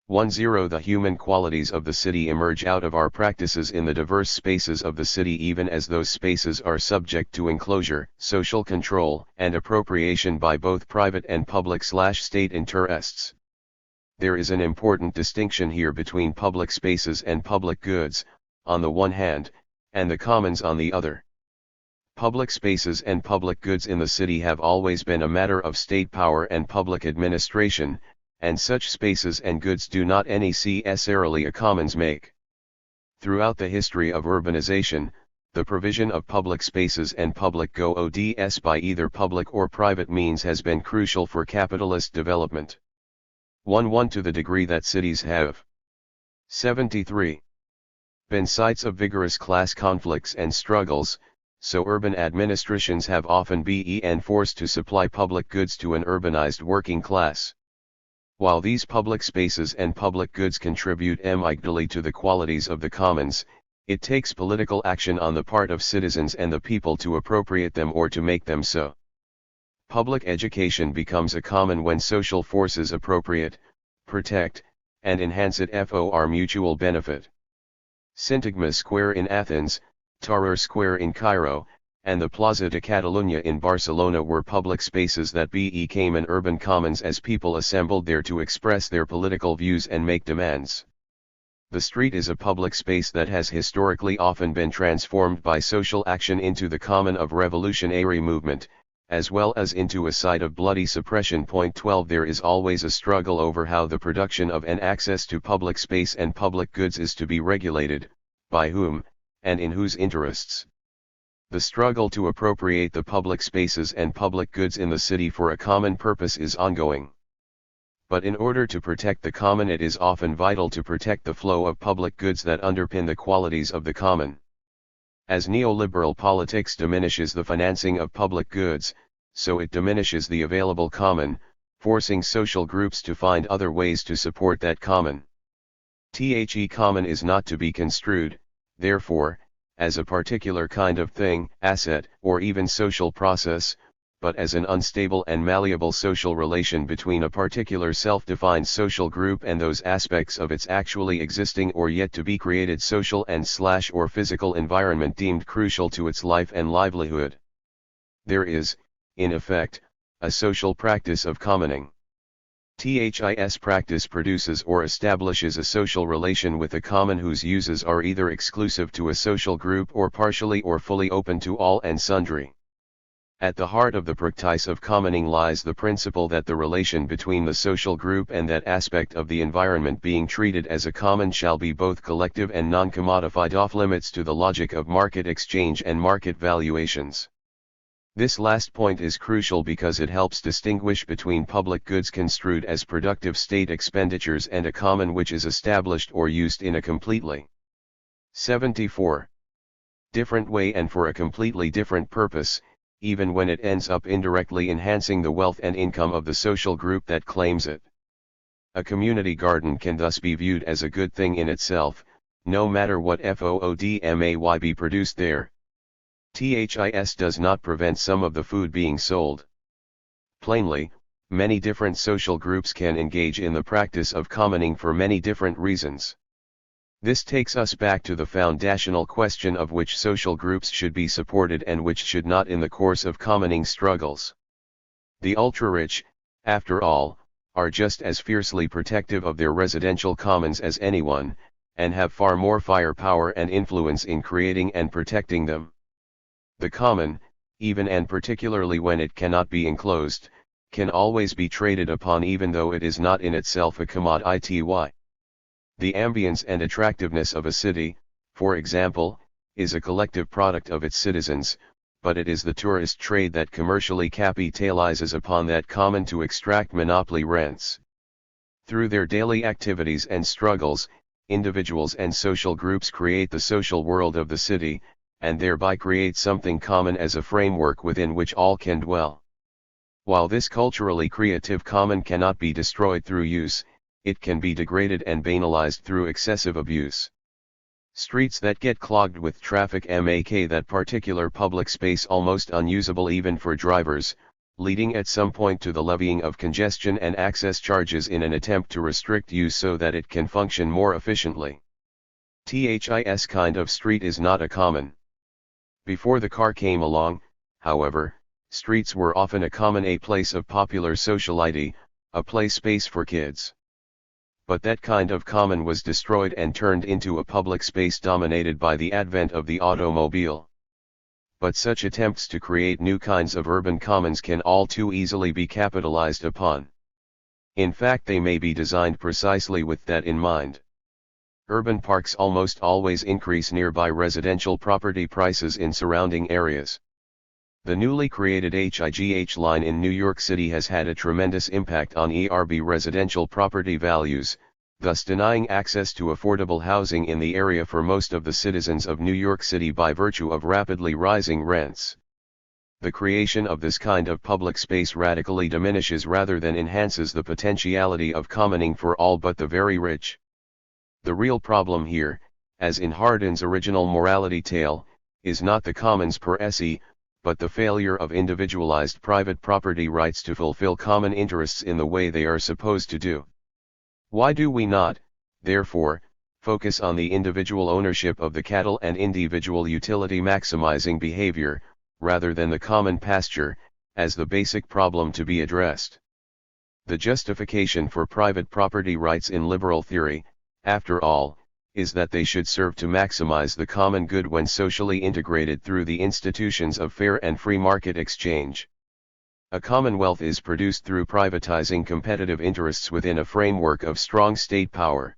10 The human qualities of the city emerge out of our practices in the diverse spaces of the city even as those spaces are subject to enclosure, social control, and appropriation by both private and public/state interests. There is an important distinction here between public spaces and public goods, on the one hand, and the commons on the other. Public spaces and public goods in the city have always been a matter of state power and public administration, and such spaces and goods do not necessarily a commons make. Throughout the history of urbanization, the provision of public spaces and public goods by either public or private means has been crucial for capitalist development. 1 To the degree that cities have 73. Been sites of vigorous class conflicts and struggles, so urban administrations have often been forced to supply public goods to an urbanized working class. While these public spaces and public goods contribute equally to the qualities of the commons, it takes political action on the part of citizens and the people to appropriate them or to make them so. Public education becomes a common when social forces appropriate, protect, and enhance it for mutual benefit. Syntagma Square in Athens, Tahrir Square in Cairo, and the Plaza de Catalunya in Barcelona were public spaces that became an urban commons as people assembled there to express their political views and make demands. The street is a public space that has historically often been transformed by social action into the common of revolutionary movement, as well as into a site of bloody suppression. 12 There is always a struggle over how the production of and access to public space and public goods is to be regulated, by whom, and in whose interests. The struggle to appropriate the public spaces and public goods in the city for a common purpose is ongoing. But in order to protect the common, it is often vital to protect the flow of public goods that underpin the qualities of the common. As neoliberal politics diminishes the financing of public goods, so it diminishes the available common, forcing social groups to find other ways to support that common. Common is not to be construed, therefore, as a particular kind of thing, asset, or even social process, but as an unstable and malleable social relation between a particular self-defined social group and those aspects of its actually existing or yet to be created social and/or physical environment deemed crucial to its life and livelihood. There is, in effect, a social practice of commoning. This practice produces or establishes a social relation with a common whose uses are either exclusive to a social group or partially or fully open to all and sundry. At the heart of the practice of commoning lies the principle that the relation between the social group and that aspect of the environment being treated as a common shall be both collective and non-commodified, off limits to the logic of market exchange and market valuations. This last point is crucial because it helps distinguish between public goods construed as productive state expenditures and a common which is established or used in a completely 74 different way and for a completely different purpose, even when it ends up indirectly enhancing the wealth and income of the social group that claims it. A community garden can thus be viewed as a good thing in itself, no matter what food be produced there. This does not prevent some of the food being sold. Plainly, many different social groups can engage in the practice of commoning for many different reasons. This takes us back to the foundational question of which social groups should be supported and which should not in the course of commoning struggles. The ultra-rich, after all, are just as fiercely protective of their residential commons as anyone, and have far more firepower and influence in creating and protecting them. The common, even and particularly when it cannot be enclosed, can always be traded upon even though it is not in itself a commodity. The ambience and attractiveness of a city, for example, is a collective product of its citizens, but it is the tourist trade that commercially capitalizes upon that common to extract monopoly rents. Through their daily activities and struggles, individuals and social groups create the social world of the city, and thereby create something common as a framework within which all can dwell. While this culturally creative common cannot be destroyed through use, it can be degraded and banalized through excessive abuse. Streets that get clogged with traffic make that particular public space almost unusable even for drivers, leading at some point to the levying of congestion and access charges in an attempt to restrict use so that it can function more efficiently. This kind of street is not a common. Before the car came along, however, streets were often a common, a place of popular sociality, a play space for kids. But that kind of common was destroyed and turned into a public space dominated by the advent of the automobile. But such attempts to create new kinds of urban commons can all too easily be capitalized upon. In fact, they may be designed precisely with that in mind. Urban parks almost always increase nearby residential property prices in surrounding areas. The newly created HIGH line in New York City has had a tremendous impact on residential property values, thus denying access to affordable housing in the area for most of the citizens of New York City by virtue of rapidly rising rents. The creation of this kind of public space radically diminishes rather than enhances the potentiality of commoning for all but the very rich. The real problem here, as in Hardin's original morality tale, is not the commons per se, but the failure of individualized private property rights to fulfill common interests in the way they are supposed to do. Why do we not, therefore, focus on the individual ownership of the cattle and individual utility maximizing behavior, rather than the common pasture, as the basic problem to be addressed? The justification for private property rights in liberal theory, after all, is that they should serve to maximize the common good when socially integrated through the institutions of fair and free market exchange. A commonwealth is produced through privatizing competitive interests within a framework of strong state power.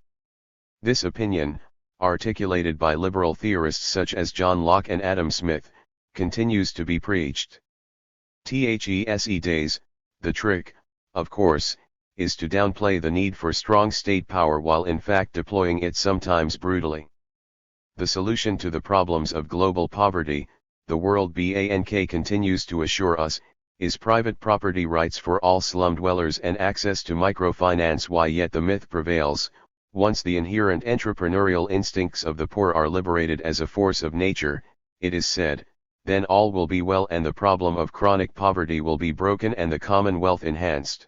This opinion, articulated by liberal theorists such as John Locke and Adam Smith, continues to be preached. These the trick, of course, is to downplay the need for strong state power while in fact deploying it sometimes brutally. The solution to the problems of global poverty, the World Bank continues to assure us, is private property rights for all slum dwellers and access to microfinance. Why yet the myth prevails, once the inherent entrepreneurial instincts of the poor are liberated as a force of nature, it is said, then all will be well and the problem of chronic poverty will be broken and the commonwealth enhanced.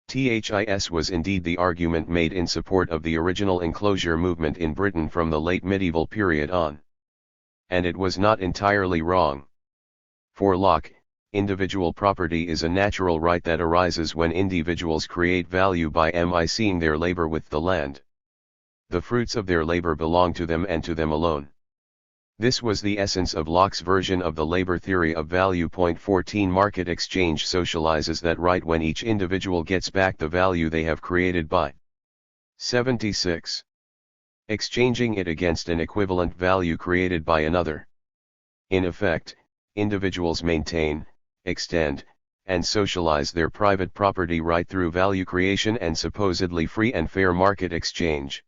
This was indeed the argument made in support of the original enclosure movement in Britain from the late medieval period on. And it was not entirely wrong. For Locke, individual property is a natural right that arises when individuals create value by mixing their labor with the land. The fruits of their labor belong to them and to them alone. This was the essence of Locke's version of the labor theory of value. 14 Market exchange socializes that right when each individual gets back the value they have created by 76. Exchanging it against an equivalent value created by another. In effect, individuals maintain, extend, and socialize their private property right through value creation and supposedly free and fair market exchange.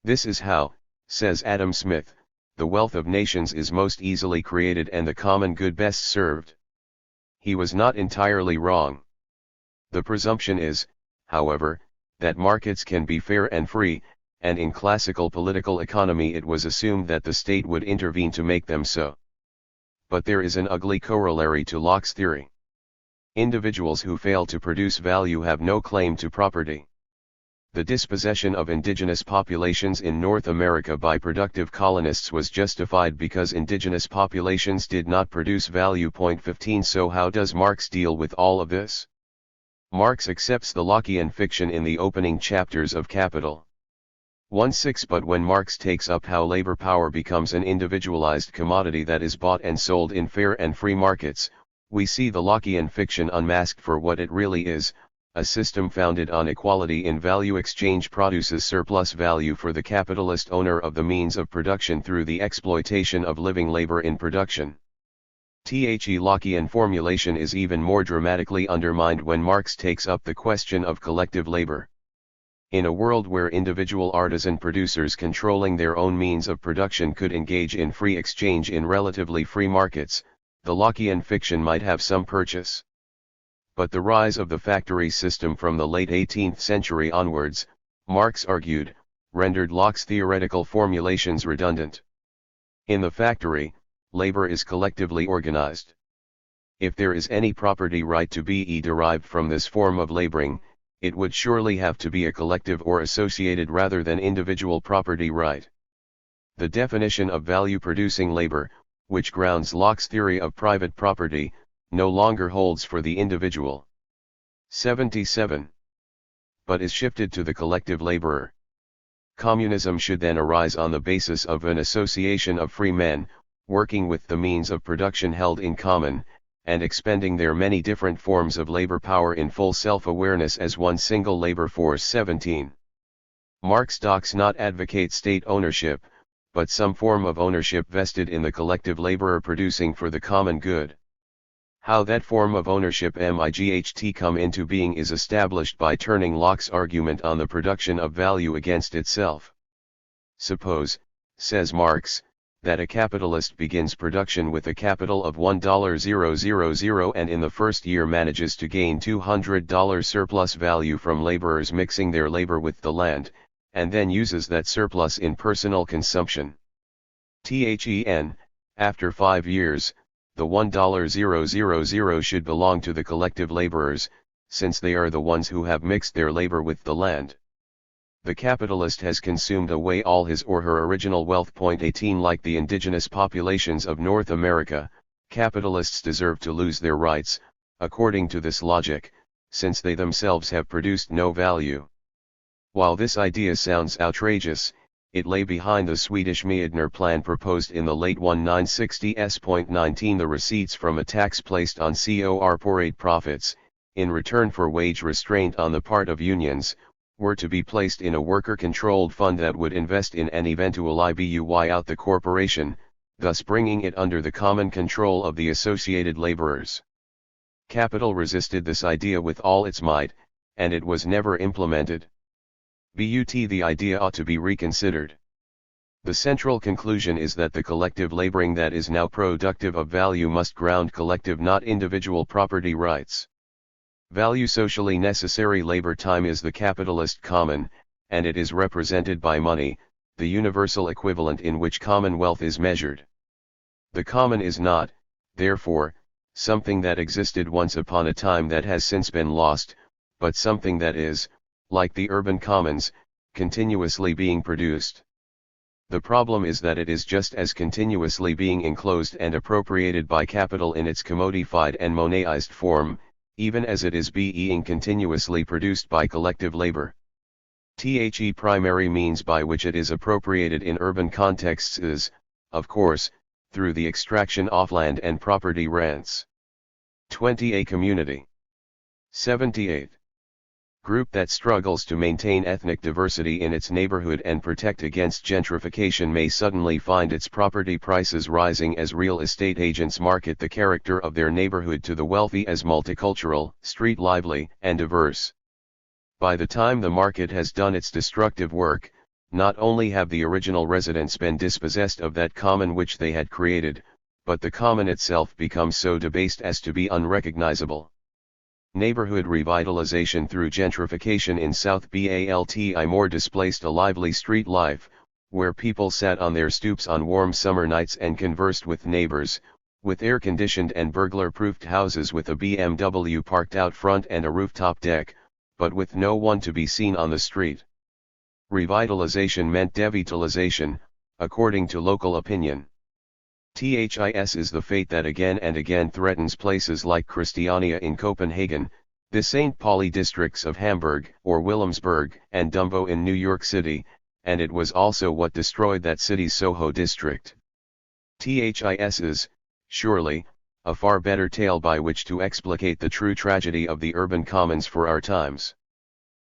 This is how, says Adam Smith, the wealth of nations is most easily created and the common good best served. He was not entirely wrong. The presumption is, however, that markets can be fair and free, and in classical political economy it was assumed that the state would intervene to make them so. But there is an ugly corollary to Locke's theory. Individuals who fail to produce value have no claim to property. The dispossession of indigenous populations in North America by productive colonists was justified because indigenous populations did not produce value. 15 So how does Marx deal with all of this? Marx accepts the Lockean fiction in the opening chapters of Capital. 1:6 But when Marx takes up how labor power becomes an individualized commodity that is bought and sold in fair and free markets, we see the Lockean fiction unmasked for what it really is. A system founded on equality in value exchange produces surplus value for the capitalist owner of the means of production through the exploitation of living labor in production. The Lockean formulation is even more dramatically undermined when Marx takes up the question of collective labor. In a world where individual artisan producers controlling their own means of production could engage in free exchange in relatively free markets, the Lockean fiction might have some purchase. But the rise of the factory system from the late 18th century onwards, Marx argued, rendered Locke's theoretical formulations redundant. In the factory, labor is collectively organized. If there is any property right to be derived from this form of laboring, it would surely have to be a collective or associated rather than individual property right. The definition of value-producing labor, which grounds Locke's theory of private property, no longer holds for the individual. 77. But is shifted to the collective laborer. Communism should then arise on the basis of an association of free men, working with the means of production held in common, and expending their many different forms of labor power in full self-awareness as one single labor force. 17. Marx does not advocate state ownership, but some form of ownership vested in the collective laborer producing for the common good. How that form of ownership might come into being is established by turning Locke's argument on the production of value against itself. Suppose, says Marx, that a capitalist begins production with a capital of $1,000 and in the first year manages to gain $200 surplus value from laborers mixing their labor with the land, and then uses that surplus in personal consumption. After 5 years, the $1,000 should belong to the collective laborers, since they are the ones who have mixed their labor with the land. The capitalist has consumed away all his or her original wealth. 18 Like the indigenous populations of North America, capitalists deserve to lose their rights, according to this logic, since they themselves have produced no value. While this idea sounds outrageous, it lay behind the Swedish Meidner plan proposed in the late 1960s.19. The receipts from a tax placed on corporate profits, in return for wage restraint on the part of unions, were to be placed in a worker-controlled fund that would invest in an eventual IBUY out the corporation, thus bringing it under the common control of the associated laborers. Capital resisted this idea with all its might, and it was never implemented. The idea ought to be reconsidered. The central conclusion is that the collective laboring that is now productive of value must ground collective, not individual property rights. Value socially necessary labor time is the capitalist common, and it is represented by money, the universal equivalent in which common wealth is measured. The common is not, therefore, something that existed once upon a time that has since been lost, but something that is, like the urban commons, continuously being produced. The problem is that it is just as continuously being enclosed and appropriated by capital in its commodified and monetized form, even as it is being continuously produced by collective labor. The primary means by which it is appropriated in urban contexts is, of course, through the extraction of land and property rents. 20. A community. 78. Group that struggles to maintain ethnic diversity in its neighborhood and protect against gentrification may suddenly find its property prices rising as real estate agents market the character of their neighborhood to the wealthy as multicultural, street lively, and diverse. By the time the market has done its destructive work, not only have the original residents been dispossessed of that common which they had created, but the common itself becomes so debased as to be unrecognizable. Neighborhood revitalization through gentrification in South Baltimore displaced a lively street life, where people sat on their stoops on warm summer nights and conversed with neighbors, with air-conditioned and burglar-proofed houses with a BMW parked out front and a rooftop deck, but with no one to be seen on the street. Revitalization meant devitalization, according to local opinion. This is the fate that again and again threatens places like Christiania in Copenhagen, the St. Pauli districts of Hamburg or Williamsburg and Dumbo in New York City, and it was also what destroyed that city's Soho district. This is, surely, a far better tale by which to explicate the true tragedy of the urban commons for our times.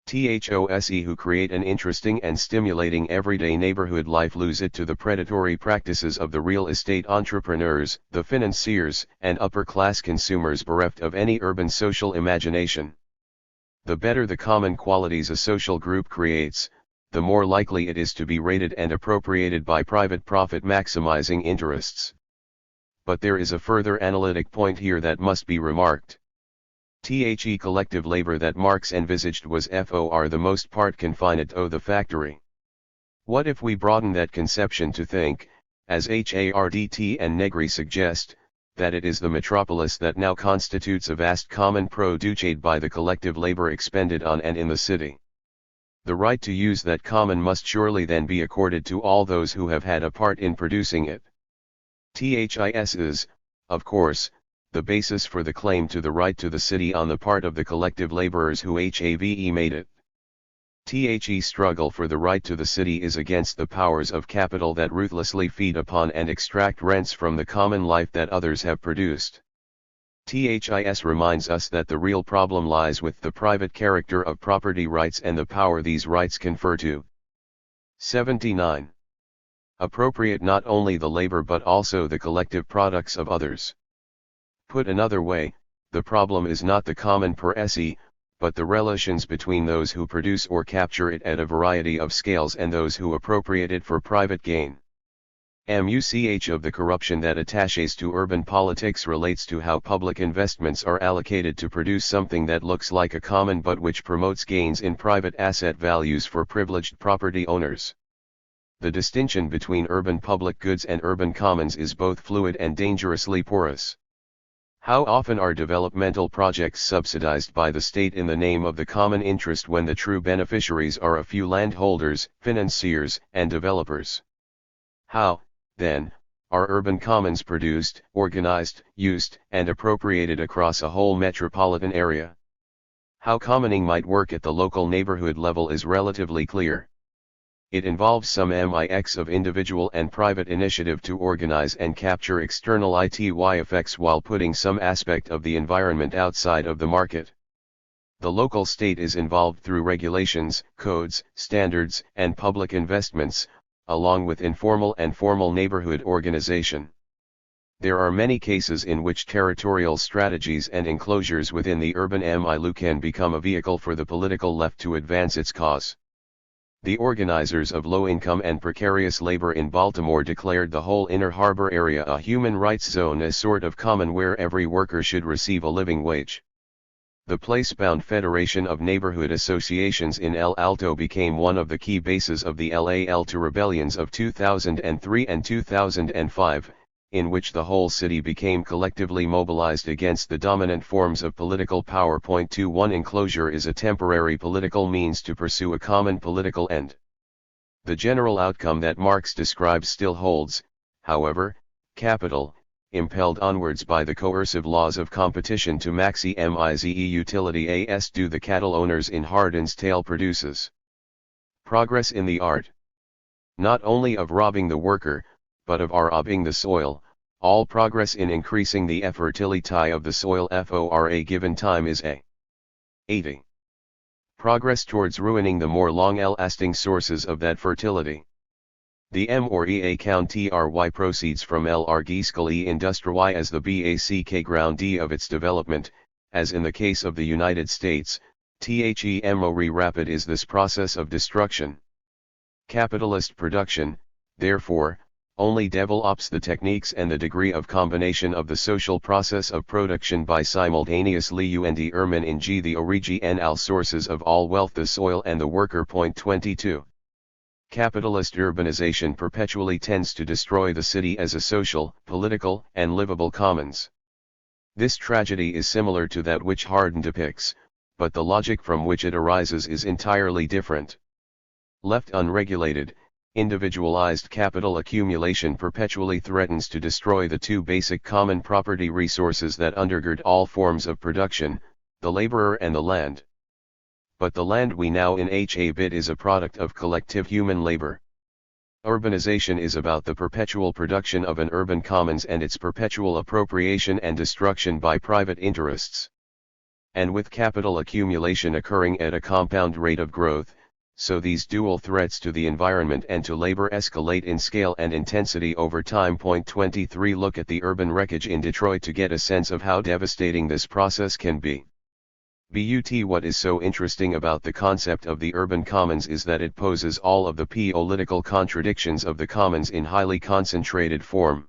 Those who create an interesting and stimulating everyday neighborhood life lose it to the predatory practices of the real estate entrepreneurs, the financiers, and upper-class consumers bereft of any urban social imagination. The better the common qualities a social group creates, the more likely it is to be raided and appropriated by private profit-maximizing interests. But there is a further analytic point here that must be remarked. The collective labor that Marx envisaged was for the most part confined to the factory. What if we broaden that conception to think, as Hardt and Negri suggest, that it is the metropolis that now constitutes a vast common produced by the collective labor expended on and in the city? The right to use that common must surely then be accorded to all those who have had a part in producing it. This is, of course, the basis for the claim to the right to the city on the part of the collective laborers who have made it. The struggle for the right to the city is against the powers of capital that ruthlessly feed upon and extract rents from the common life that others have produced. This reminds us that the real problem lies with the private character of property rights and the power these rights confer to. 79. Appropriate not only the labor but also the collective products of others. Put another way, the problem is not the common per se, but the relations between those who produce or capture it at a variety of scales and those who appropriate it for private gain. Much of the corruption that attaches to urban politics relates to how public investments are allocated to produce something that looks like a common but which promotes gains in private asset values for privileged property owners. The distinction between urban public goods and urban commons is both fluid and dangerously porous. How often are developmental projects subsidized by the state in the name of the common interest when the true beneficiaries are a few landholders, financiers, and developers? How, then, are urban commons produced, organized, used, and appropriated across a whole metropolitan area? How commoning might work at the local neighborhood level is relatively clear. It involves some mix of individual and private initiative to organize and capture external ITY effects while putting some aspect of the environment outside of the market. The local state is involved through regulations, codes, standards, and public investments, along with informal and formal neighborhood organization. There are many cases in which territorial strategies and enclosures within the urban milieu can become a vehicle for the political left to advance its cause. The organizers of low-income and precarious labor in Baltimore declared the whole Inner Harbor area a human rights zone, a sort of common where every worker should receive a living wage. The place-bound Federation of Neighborhood Associations in El Alto became one of the key bases of the LA-2 rebellions of 2003 and 2005, in which the whole city became collectively mobilized against the dominant forms of political power. 21 Enclosure is a temporary political means to pursue a common political end. The general outcome that Marx describes still holds, however: capital, impelled onwards by the coercive laws of competition to maximize utility as do the cattle owners in Hardin's tale, produces progress in the art not only of robbing the worker, but of robbing the soil. All progress in increasing the fertility of the soil for a given time is a 80. Progress towards ruining the more long-lasting sources of that fertility. The M or E account TRY proceeds from largiscal E industry as the BACK ground D of its development, as in the case of the United States. THEMORE rapid is this process of destruction. Capitalist production, therefore, only develops the techniques and the degree of combination of the social process of production by simultaneously in G the original sources of all wealth, the soil and the worker. 22. Capitalist urbanization perpetually tends to destroy the city as a social, political, and livable commons. This tragedy is similar to that which Hardin depicts, but the logic from which it arises is entirely different. Left unregulated, individualized capital accumulation perpetually threatens to destroy the two basic common property resources that undergird all forms of production, the laborer and the land. But the land we now inhabit is a product of collective human labor. Urbanization is about the perpetual production of an urban commons and its perpetual appropriation and destruction by private interests. And with capital accumulation occurring at a compound rate of growth, so these dual threats to the environment and to labor escalate in scale and intensity over time. 23 Look at the urban wreckage in Detroit to get a sense of how devastating this process can be. What is so interesting about the concept of the urban commons is that it poses all of the political contradictions of the commons in highly concentrated form.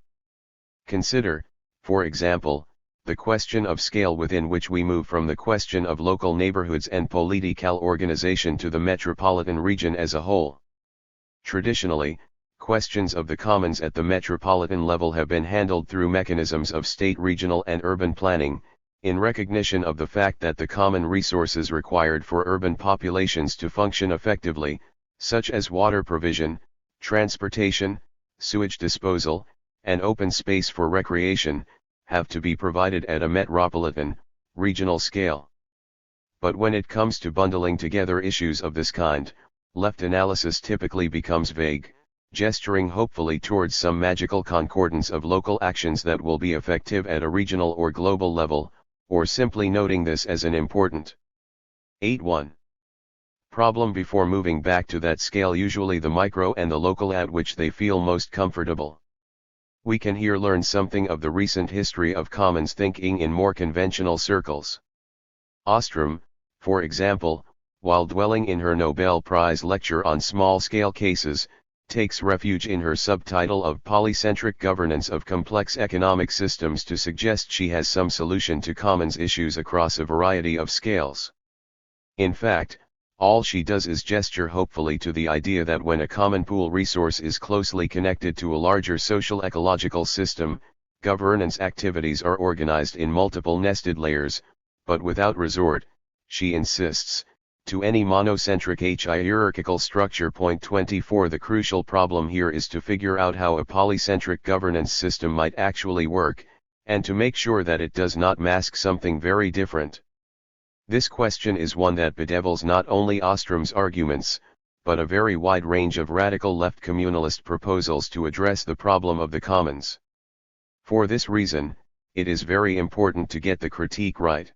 Consider, for example, the question of scale within which we move from the question of local neighborhoods and political organization to the metropolitan region as a whole. Traditionally, questions of the commons at the metropolitan level have been handled through mechanisms of state, regional and urban planning, in recognition of the fact that the common resources required for urban populations to function effectively, such as water provision, transportation, sewage disposal, and open space for recreation, have to be provided at a metropolitan, regional scale. But when it comes to bundling together issues of this kind, left analysis typically becomes vague, gesturing hopefully towards some magical concordance of local actions that will be effective at a regional or global level, or simply noting this as an important 8.1 problem before moving back to that scale, usually the micro and the local, at which they feel most comfortable. We can here learn something of the recent history of commons thinking in more conventional circles. Ostrom, for example, while dwelling in her Nobel Prize lecture on small-scale cases, takes refuge in her subtitle of Polycentric Governance of Complex Economic Systems to suggest she has some solution to commons issues across a variety of scales. In fact, all she does is gesture hopefully to the idea that when a common pool resource is closely connected to a larger social ecological system, governance activities are organized in multiple nested layers, but without resort, she insists, to any monocentric hierarchical structure. 24 The crucial problem here is to figure out how a polycentric governance system might actually work, and to make sure that it does not mask something very different. This question is one that bedevils not only Ostrom's arguments, but a very wide range of radical left communalist proposals to address the problem of the commons. For this reason, it is very important to get the critique right.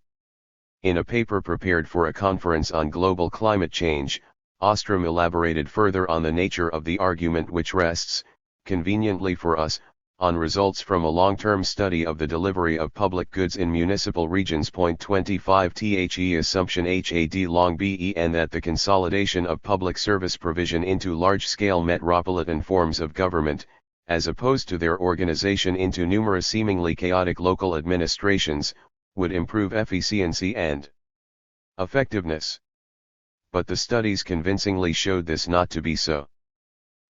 In a paper prepared for a conference on global climate change, Ostrom elaborated further on the nature of the argument, which rests, conveniently for us, on results from a long-term study of the delivery of public goods in municipal regions. Point 25 The assumption had long been that the consolidation of public service provision into large-scale metropolitan forms of government, as opposed to their organization into numerous seemingly chaotic local administrations, would improve efficiency and effectiveness. But the studies convincingly showed this not to be so.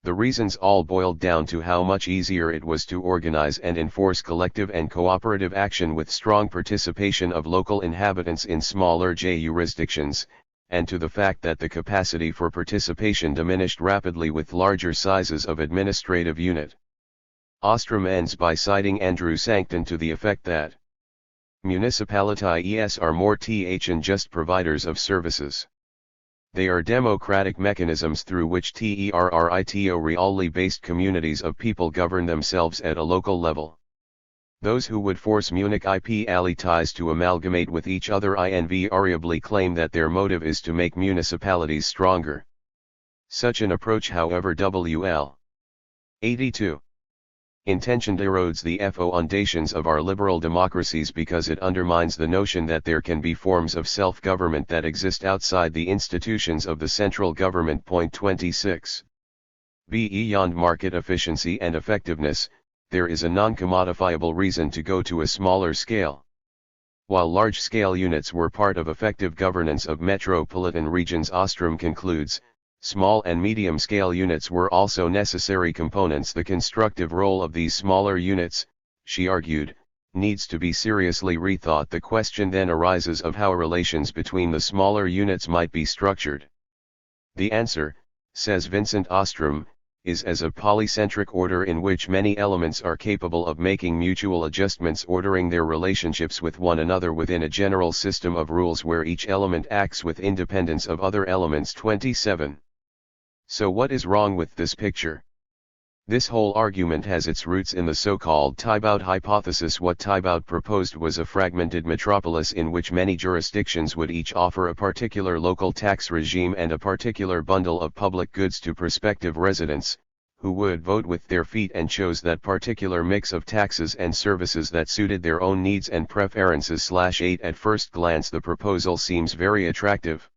The reasons all boiled down to how much easier it was to organize and enforce collective and cooperative action with strong participation of local inhabitants in smaller jurisdictions, and to the fact that the capacity for participation diminished rapidly with larger sizes of administrative unit. Ostrom ends by citing Andrew Sancton to the effect that municipalities are more than just providers of services. They are democratic mechanisms through which territorially-based communities of people govern themselves at a local level. Those who would force municipalities to amalgamate with each other invariably claim that their motive is to make municipalities stronger. Such an approach, however, WL 82 intentioned erodes the foundations of our liberal democracies because it undermines the notion that there can be forms of self-government that exist outside the institutions of the central government. Point 26. Beyond market efficiency and effectiveness, there is a non-commodifiable reason to go to a smaller scale. While large-scale units were part of effective governance of metropolitan regions, Ostrom concludes, small and medium-scale units were also necessary components. The constructive role of these smaller units, she argued, needs to be seriously rethought. The question then arises of how relations between the smaller units might be structured. The answer, says Vincent Ostrom, is as a polycentric order in which many elements are capable of making mutual adjustments, ordering their relationships with one another within a general system of rules where each element acts with independence of other elements. 27. So what is wrong with this picture? This whole argument has its roots in the so-called Thibaut hypothesis. What Thibaut proposed was a fragmented metropolis in which many jurisdictions would each offer a particular local tax regime and a particular bundle of public goods to prospective residents, who would vote with their feet and chose that particular mix of taxes and services that suited their own needs and preferences. 8 At first glance the proposal seems very attractive.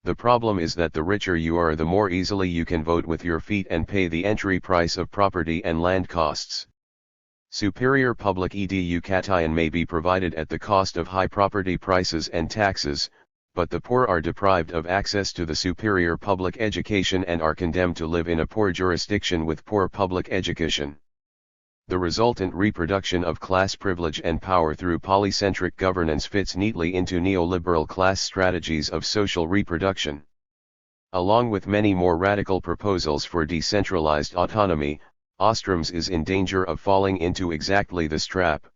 The problem is that the richer you are, the more easily you can vote with your feet and pay the entry price of property and land costs. Superior public education may be provided at the cost of high property prices and taxes, but the poor are deprived of access to the superior public education and are condemned to live in a poor jurisdiction with poor public education. The resultant reproduction of class privilege and power through polycentric governance fits neatly into neoliberal class strategies of social reproduction. Along with many more radical proposals for decentralized autonomy, Ostrom's is in danger of falling into exactly this trap.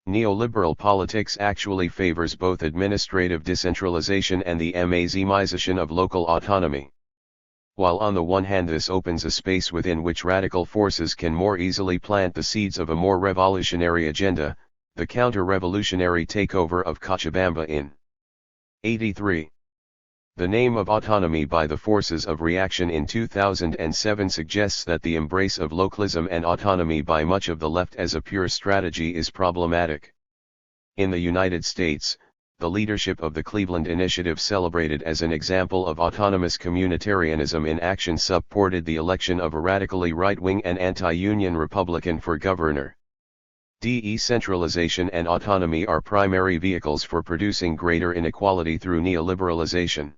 Neoliberal politics actually favors both administrative decentralization and the maximization of local autonomy. While on the one hand this opens a space within which radical forces can more easily plant the seeds of a more revolutionary agenda, the counter-revolutionary takeover of Cochabamba in 83. The name of autonomy by the forces of reaction in 2007 suggests that the embrace of localism and autonomy by much of the left as a pure strategy is problematic. In the United States, the leadership of the Cleveland Initiative, celebrated as an example of autonomous communitarianism in action, supported the election of a radically right-wing and anti-union Republican for governor. Decentralization and autonomy are primary vehicles for producing greater inequality through neoliberalization.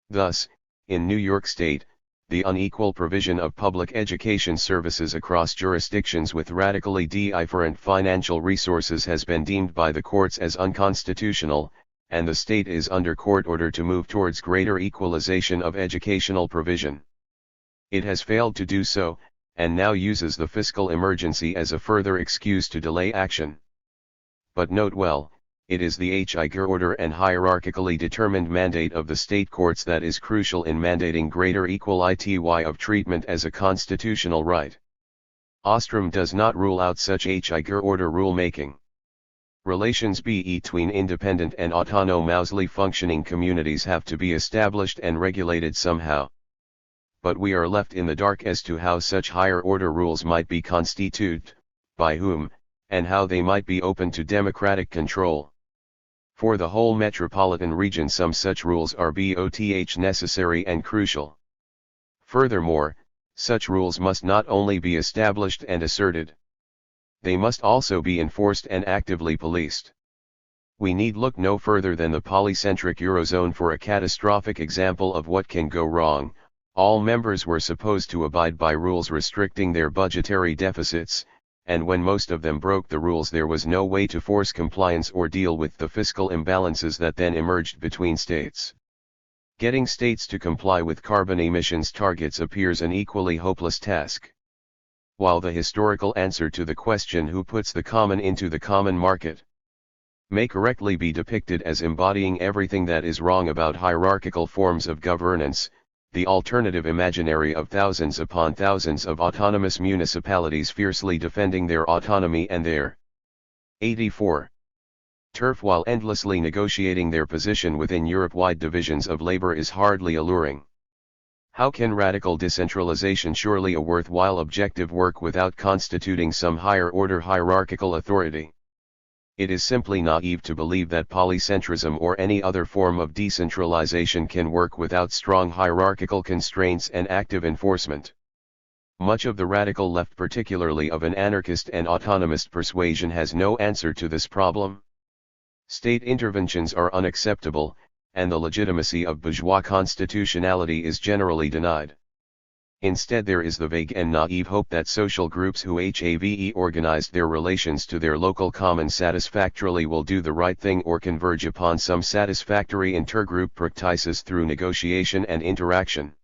Thus, in New York State, the unequal provision of public education services across jurisdictions with radically different financial resources has been deemed by the courts as unconstitutional, and the state is under court order to move towards greater equalization of educational provision. It has failed to do so, and now uses the fiscal emergency as a further excuse to delay action. But note well, it is the higher order and hierarchically determined mandate of the state courts that is crucial in mandating greater equality of treatment as a constitutional right. Ostrom does not rule out such higher order rulemaking. Relations between independent and autonomously functioning communities have to be established and regulated somehow. But we are left in the dark as to how such higher order rules might be constituted, by whom, and how they might be open to democratic control. For the whole metropolitan region some such rules are both necessary and crucial. Furthermore, such rules must not only be established and asserted. They must also be enforced and actively policed. We need look no further than the polycentric Eurozone for a catastrophic example of what can go wrong. All members were supposed to abide by rules restricting their budgetary deficits, and when most of them broke the rules there was no way to force compliance or deal with the fiscal imbalances that then emerged between states. Getting states to comply with carbon emissions targets appears an equally hopeless task. While the historical answer to the question who puts the common into the common market may correctly be depicted as embodying everything that is wrong about hierarchical forms of governance, the alternative imaginary of thousands upon thousands of autonomous municipalities fiercely defending their autonomy and their 84 turf while endlessly negotiating their position within Europe-wide divisions of labor is hardly alluring. How can radical decentralization, surely a worthwhile objective, work without constituting some higher order hierarchical authority? It is simply naive to believe that polycentrism or any other form of decentralization can work without strong hierarchical constraints and active enforcement. Much of the radical left, particularly of an anarchist and autonomist persuasion, has no answer to this problem. State interventions are unacceptable, and the legitimacy of bourgeois constitutionality is generally denied. Instead there is the vague and naive hope that social groups who have organized their relations to their local commons satisfactorily will do the right thing or converge upon some satisfactory intergroup practices through negotiation and interaction.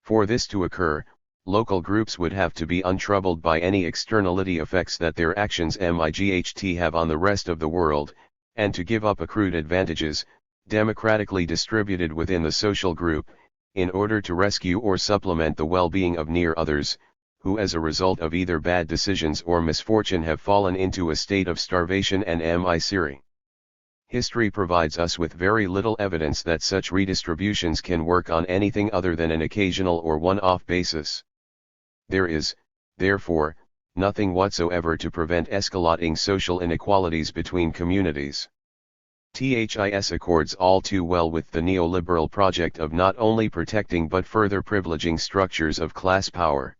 For this to occur, local groups would have to be untroubled by any externality effects that their actions might have on the rest of the world, and to give up accrued advantages, democratically distributed within the social group, in order to rescue or supplement the well-being of near others, who as a result of either bad decisions or misfortune have fallen into a state of starvation and misery. History provides us with very little evidence that such redistributions can work on anything other than an occasional or one-off basis. There is, therefore, nothing whatsoever to prevent escalating social inequalities between communities. This accords all too well with the neoliberal project of not only protecting but further privileging structures of class power.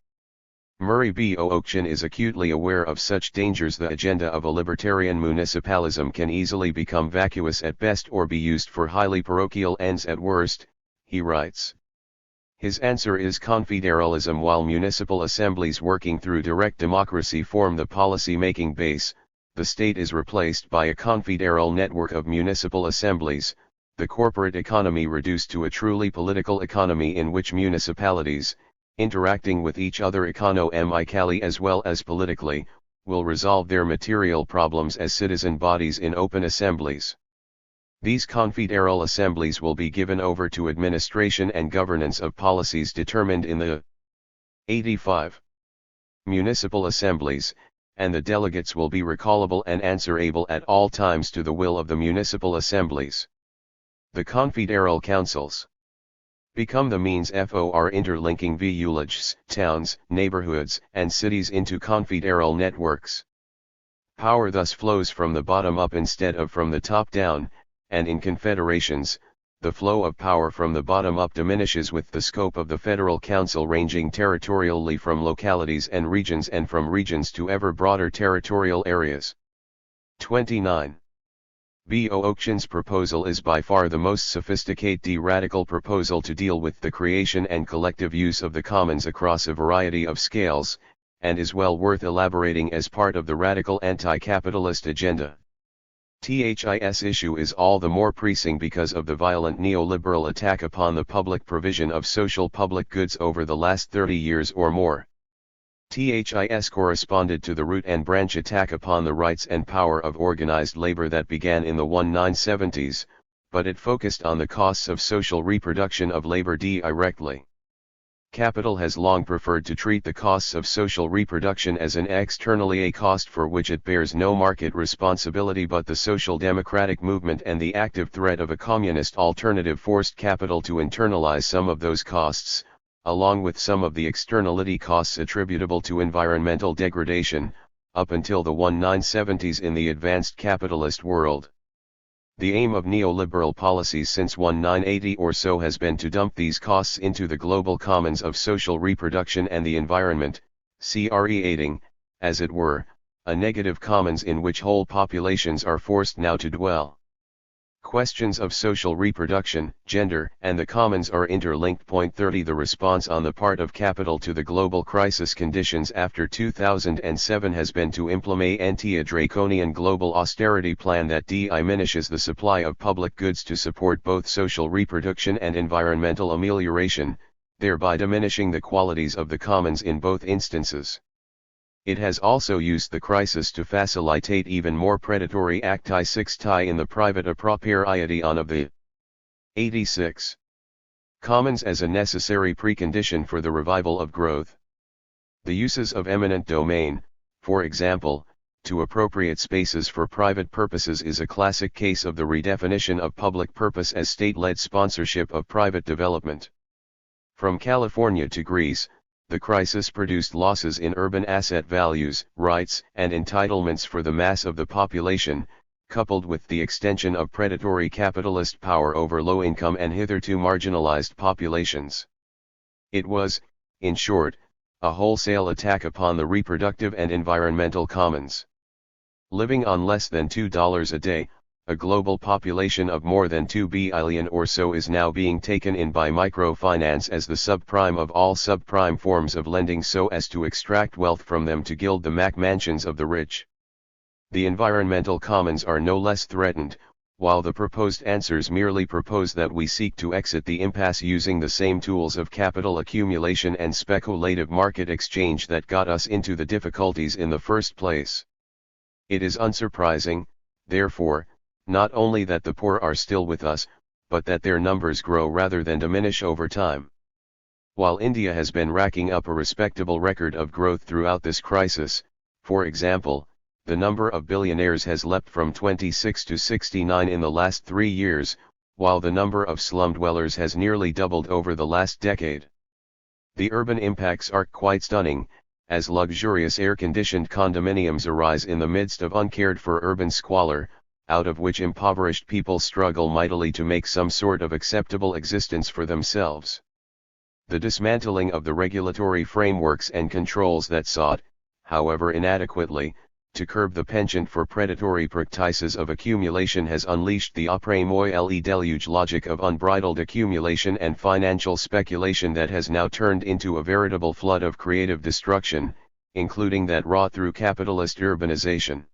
Murray Bookchin is acutely aware of such dangers. The agenda of a libertarian municipalism can easily become vacuous at best or be used for highly parochial ends at worst, he writes. His answer is confederalism. While municipal assemblies working through direct democracy form the policy-making base, the state is replaced by a confederal network of municipal assemblies, the corporate economy reduced to a truly political economy in which municipalities, interacting with each other economically as well as politically, will resolve their material problems as citizen bodies in open assemblies. These confederal assemblies will be given over to administration and governance of policies determined in the 85 municipal assemblies, and the delegates will be recallable and answerable at all times to the will of the municipal assemblies. The confederal councils become the means for interlinking villages, towns, neighborhoods, and cities into confederal networks. Power thus flows from the bottom up instead of from the top down, and in confederations, the flow of power from the bottom up diminishes with the scope of the federal council ranging territorially from localities and from regions to ever broader territorial areas. 29. Bookchin's proposal is by far the most sophisticated radical proposal to deal with the creation and collective use of the commons across a variety of scales, and is well worth elaborating as part of the radical anti-capitalist agenda. This issue is all the more pressing because of the violent neoliberal attack upon the public provision of social public goods over the last 30 years or more. THIS corresponded to the root and branch attack upon the rights and power of organized labor that began in the 1970s, but it focused on the costs of social reproduction of labor directly. Capital has long preferred to treat the costs of social reproduction as an externally a cost for which it bears no market responsibility, but the social democratic movement and the active threat of a communist alternative forced capital to internalize some of those costs, along with some of the externality costs attributable to environmental degradation, up until the 1970s in the advanced capitalist world. The aim of neoliberal policies since 1980 or so has been to dump these costs into the global commons of social reproduction and the environment, creating, as it were, a negative commons in which whole populations are forced now to dwell. Questions of social reproduction, gender, and the commons are interlinked. Point 30 The response on the part of capital to the global crisis conditions after 2007 has been to implement a draconian global austerity plan that diminishes the supply of public goods to support both social reproduction and environmental amelioration, thereby diminishing the qualities of the commons in both instances. It has also used the crisis to facilitate even more predatory acti sixti in the private appropriation of the 86 commons as a necessary precondition for the revival of growth. The uses of eminent domain, for example, to appropriate spaces for private purposes is a classic case of the redefinition of public purpose as state-led sponsorship of private development. From California to Greece, the crisis produced losses in urban asset values, rights, and entitlements for the mass of the population, coupled with the extension of predatory capitalist power over low-income and hitherto marginalized populations. It was, in short, a wholesale attack upon the reproductive and environmental commons. Living on less than $2 a day, a global population of more than 2 billion or so is now being taken in by microfinance as the subprime of all subprime forms of lending so as to extract wealth from them to gild the McMansions of the rich. The environmental commons are no less threatened, while the proposed answers merely propose that we seek to exit the impasse using the same tools of capital accumulation and speculative market exchange that got us into the difficulties in the first place. It is unsurprising, therefore, not only that the poor are still with us, but that their numbers grow rather than diminish over time. While India has been racking up a respectable record of growth throughout this crisis, for example, the number of billionaires has leapt from 26 to 69 in the last 3 years, while the number of slum dwellers has nearly doubled over the last decade. The urban impacts are quite stunning, as luxurious air-conditioned condominiums arise in the midst of uncared-for urban squalor, out of which impoverished people struggle mightily to make some sort of acceptable existence for themselves. The dismantling of the regulatory frameworks and controls that sought, however inadequately, to curb the penchant for predatory practices of accumulation has unleashed the après-moi deluge logic of unbridled accumulation and financial speculation that has now turned into a veritable flood of creative destruction, including that wrought through capitalist urbanization.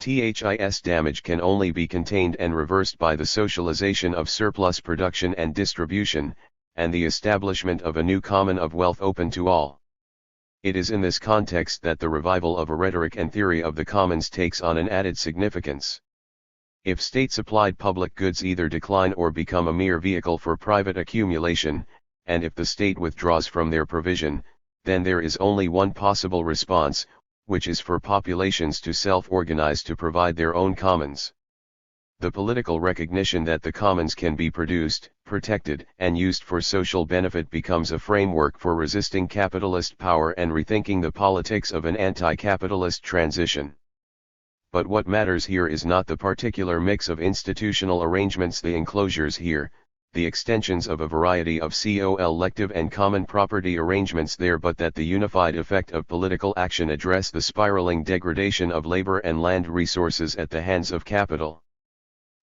THIS damage can only be contained and reversed by the socialization of surplus production and distribution, and the establishment of a new common of wealth open to all. It is in this context that the revival of a rhetoric and theory of the commons takes on an added significance. If state-supplied public goods either decline or become a mere vehicle for private accumulation, and if the state withdraws from their provision, then there is only one possible response, which is for populations to self-organize to provide their own commons. The political recognition that the commons can be produced, protected, and used for social benefit becomes a framework for resisting capitalist power and rethinking the politics of an anti-capitalist transition. But what matters here is not the particular mix of institutional arrangements, the enclosures here, the extensions of a variety of collective and common property arrangements there, but that the unified effect of political action address the spiraling degradation of labor and land resources at the hands of capital.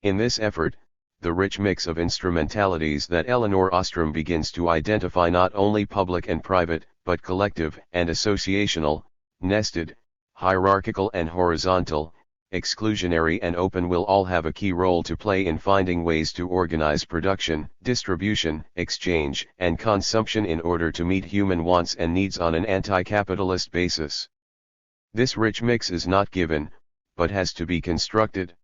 In this effort, the rich mix of instrumentalities that Elinor Ostrom begins to identify, not only public and private, but collective and associational, nested, hierarchical and horizontal, exclusionary and open will all have a key role to play in finding ways to organize production, distribution, exchange, and consumption in order to meet human wants and needs on an anti-capitalist basis. This rich mix is not given, but has to be constructed.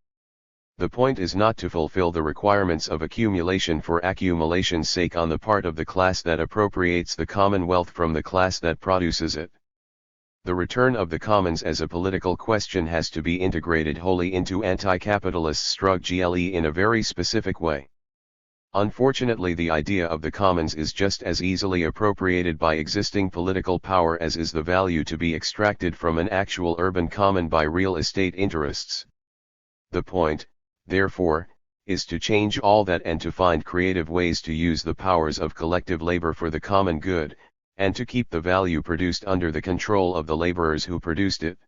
The point is not to fulfill the requirements of accumulation for accumulation's sake on the part of the class that appropriates the common wealth from the class that produces it. The return of the commons as a political question has to be integrated wholly into anti-capitalist struggle in a very specific way. Unfortunately, the idea of the commons is just as easily appropriated by existing political power as is the value to be extracted from an actual urban common by real estate interests. The point, therefore, is to change all that and to find creative ways to use the powers of collective labor for the common good, and to keep the value produced under the control of the laborers who produced it.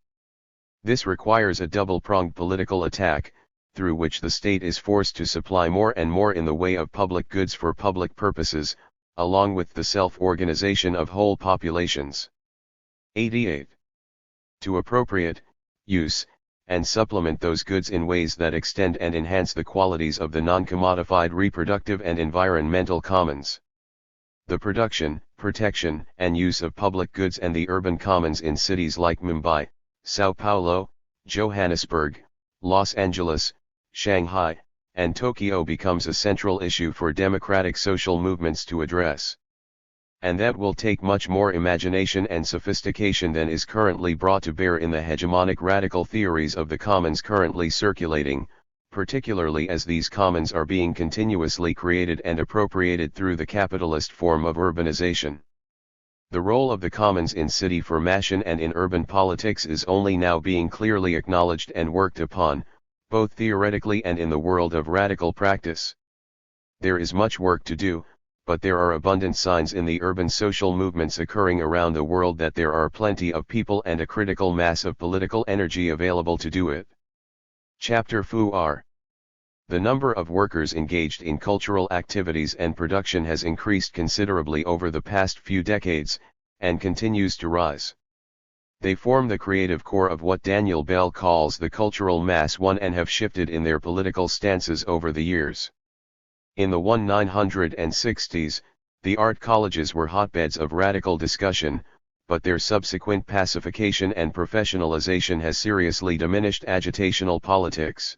This requires a double-pronged political attack, through which the state is forced to supply more and more in the way of public goods for public purposes, along with the self-organization of whole populations. 88. To appropriate, use, and supplement those goods in ways that extend and enhance the qualities of the non-commodified reproductive and environmental commons. The production, protection, and use of public goods and the urban commons in cities like Mumbai, Sao Paulo, Johannesburg, Los Angeles, Shanghai, and Tokyo becomes a central issue for democratic social movements to address. And that will take much more imagination and sophistication than is currently brought to bear in the hegemonic radical theories of the commons currently circulating, particularly as these commons are being continuously created and appropriated through the capitalist form of urbanization. The role of the commons in city formation and in urban politics is only now being clearly acknowledged and worked upon, both theoretically and in the world of radical practice. There is much work to do, but there are abundant signs in the urban social movements occurring around the world that there are plenty of people and a critical mass of political energy available to do it. Chapter 4. The number of workers engaged in cultural activities and production has increased considerably over the past few decades, and continues to rise. They form the creative core of what Daniel Bell calls the cultural mass one and have shifted in their political stances over the years. In the 1960s, the art colleges were hotbeds of radical discussion, but their subsequent pacification and professionalization has seriously diminished agitational politics.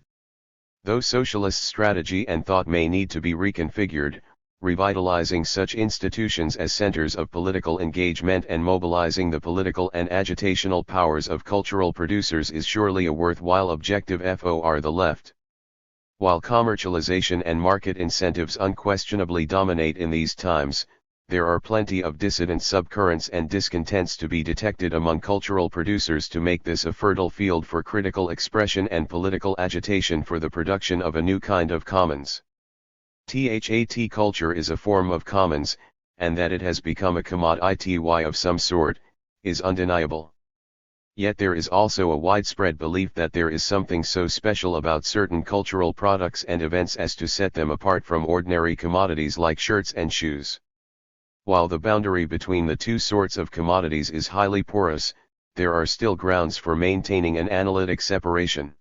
Though socialist strategy and thought may need to be reconfigured, revitalizing such institutions as centers of political engagement and mobilizing the political and agitational powers of cultural producers is surely a worthwhile objective for the left. While commercialization and market incentives unquestionably dominate in these times, there are plenty of dissident subcurrents and discontents to be detected among cultural producers to make this a fertile field for critical expression and political agitation for the production of a new kind of commons. THAT culture is a form of commons, and that it has become a commodity of some sort, is undeniable. Yet there is also a widespread belief that there is something so special about certain cultural products and events as to set them apart from ordinary commodities like shirts and shoes. While the boundary between the two sorts of commodities is highly porous, there are still grounds for maintaining an analytic separation.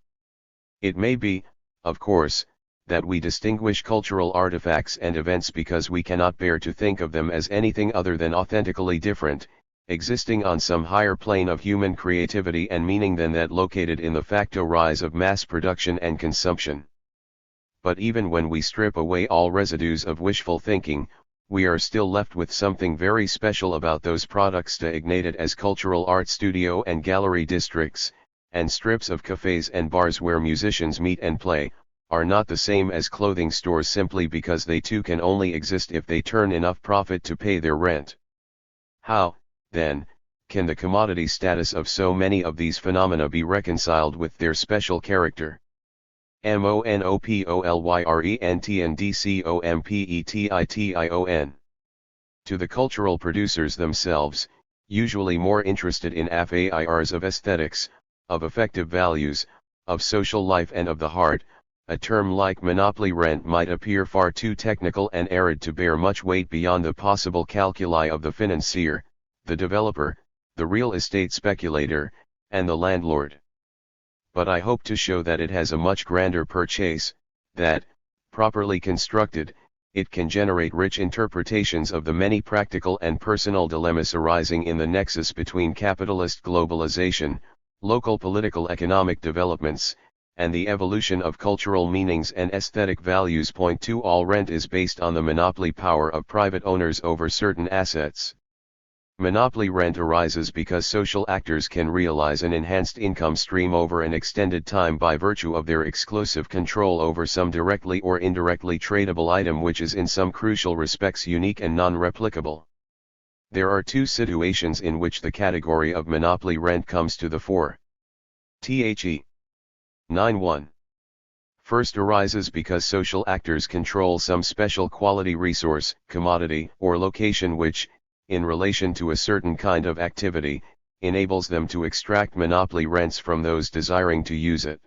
It may be, of course, that we distinguish cultural artifacts and events because we cannot bear to think of them as anything other than authentically different, existing on some higher plane of human creativity and meaning than that located in the facto rise of mass production and consumption. But even when we strip away all residues of wishful thinking, we are still left with something very special about those products designated as cultural art studio and gallery districts, and strips of cafes and bars where musicians meet and play, are not the same as clothing stores simply because they too can only exist if they turn enough profit to pay their rent. How, then, can the commodity status of so many of these phenomena be reconciled with their special character? Monopolyrentsndcompetion. To the cultural producers themselves, usually more interested in affairs of aesthetics, of affective values, of social life and of the heart, a term like monopoly rent might appear far too technical and arid to bear much weight beyond the possible calculi of the financier, the developer, the real estate speculator, and the landlord. but I hope to show that it has a much grander purchase, that, properly constructed, it can generate rich interpretations of the many practical and personal dilemmas arising in the nexus between capitalist globalization, local political economic developments, and the evolution of cultural meanings and aesthetic values. Point 2. All rent is based on the monopoly power of private owners over certain assets. Monopoly rent arises because social actors can realize an enhanced income stream over an extended time by virtue of their exclusive control over some directly or indirectly tradable item which is in some crucial respects unique and non-replicable. There are two situations in which the category of monopoly rent comes to the fore. The 9.1. First arises because social actors control some special quality resource, commodity, or location which, in relation to a certain kind of activity, enables them to extract monopoly rents from those desiring to use it.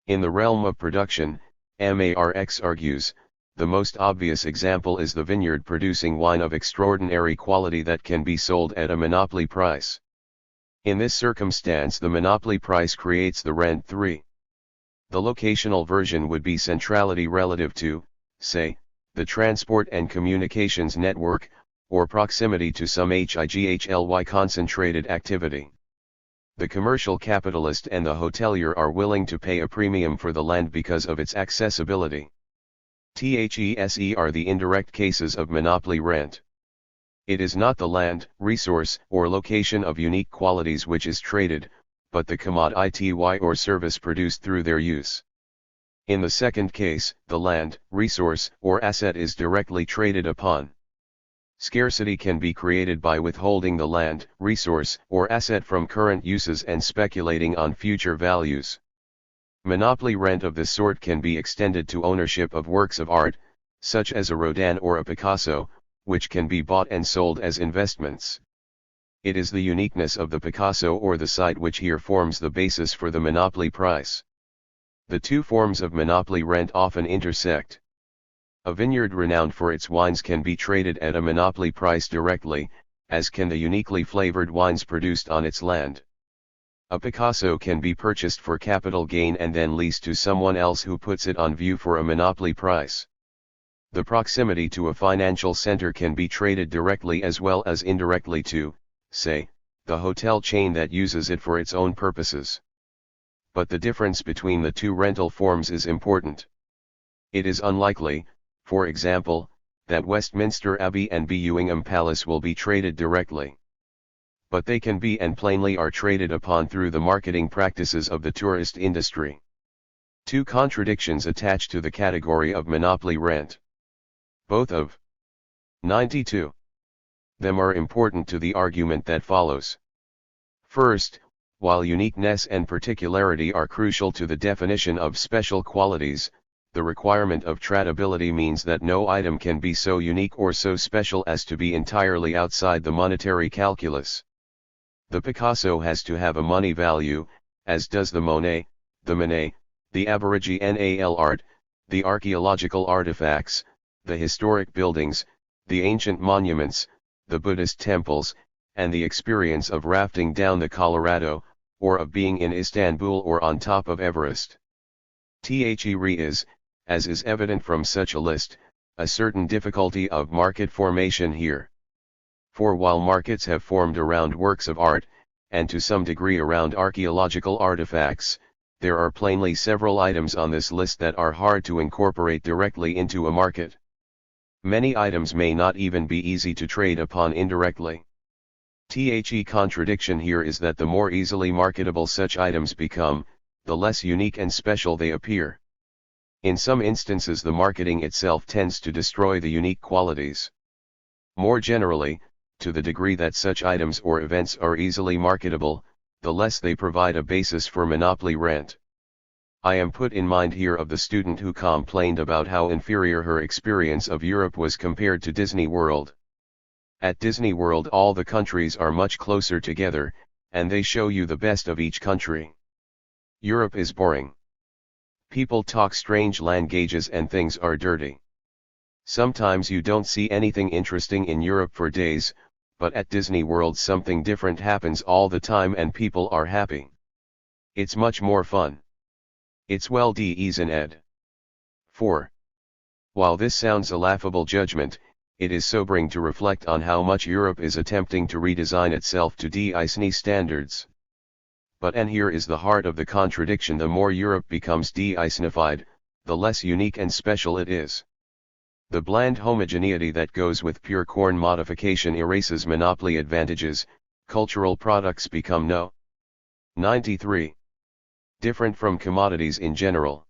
In the realm of production, Marx argues, the most obvious example is the vineyard producing wine of extraordinary quality that can be sold at a monopoly price. In this circumstance the monopoly price creates the rent. 3. The locational version would be centrality relative to, say, the transport and communications network, or proximity to some HIGHLY concentrated activity. The commercial capitalist and the hotelier are willing to pay a premium for the land because of its accessibility. THESE are the indirect cases of monopoly rent. It is not the land, resource, or location of unique qualities which is traded, but the commodity or service produced through their use. In the second case, the land, resource, or asset is directly traded upon. Scarcity can be created by withholding the land, resource, or asset from current uses and speculating on future values. Monopoly rent of this sort can be extended to ownership of works of art, such as a Rodin or a Picasso, which can be bought and sold as investments. It is the uniqueness of the Picasso or the site which here forms the basis for the monopoly price. The two forms of monopoly rent often intersect. A vineyard renowned for its wines can be traded at a monopoly price directly, as can the uniquely flavored wines produced on its land. A Picasso can be purchased for capital gain and then leased to someone else who puts it on view for a monopoly price. The proximity to a financial center can be traded directly as well as indirectly to, say, the hotel chain that uses it for its own purposes. But the difference between the two rental forms is important. It is unlikely, for example, that Westminster Abbey and Buckingham Palace will be traded directly. But they can be and plainly are traded upon through the marketing practices of the tourist industry. Two contradictions attach to the category of monopoly rent. Both of 92. Them are important to the argument that follows. First, while uniqueness and particularity are crucial to the definition of special qualities, the requirement of tradability means that no item can be so unique or so special as to be entirely outside the monetary calculus. The Picasso has to have a money value, as does the Monet, the Manet, the Aboriginal art, the archaeological artifacts, the historic buildings, the ancient monuments, the Buddhist temples, and the experience of rafting down the Colorado, or of being in Istanbul or on top of Everest. There is, as is evident from such a list, a certain difficulty of market formation here. For while markets have formed around works of art, and to some degree around archaeological artifacts, there are plainly several items on this list that are hard to incorporate directly into a market. Many items may not even be easy to trade upon indirectly. The contradiction here is that the more easily marketable such items become, the less unique and special they appear. In some instances the marketing itself tends to destroy the unique qualities. More generally, to the degree that such items or events are easily marketable, the less they provide a basis for monopoly rent. I am put in mind here of the student who complained about how inferior her experience of Europe was compared to Disney World. At Disney World all the countries are much closer together, and they show you the best of each country. Europe is boring. People talk strange languages and things are dirty. Sometimes you don't see anything interesting in Europe for days, but at Disney World something different happens all the time and people are happy. It's much more fun. It's well d'ease in ed. 4. While this sounds a laughable judgment, it is sobering to reflect on how much Europe is attempting to redesign itself to de-ICNI standards. But and here is the heart of the contradiction: the more Europe becomes de-ICNified, the less unique and special it is. The bland homogeneity that goes with pure corn modification erases monopoly advantages, cultural products become no. 93. Different from commodities in general.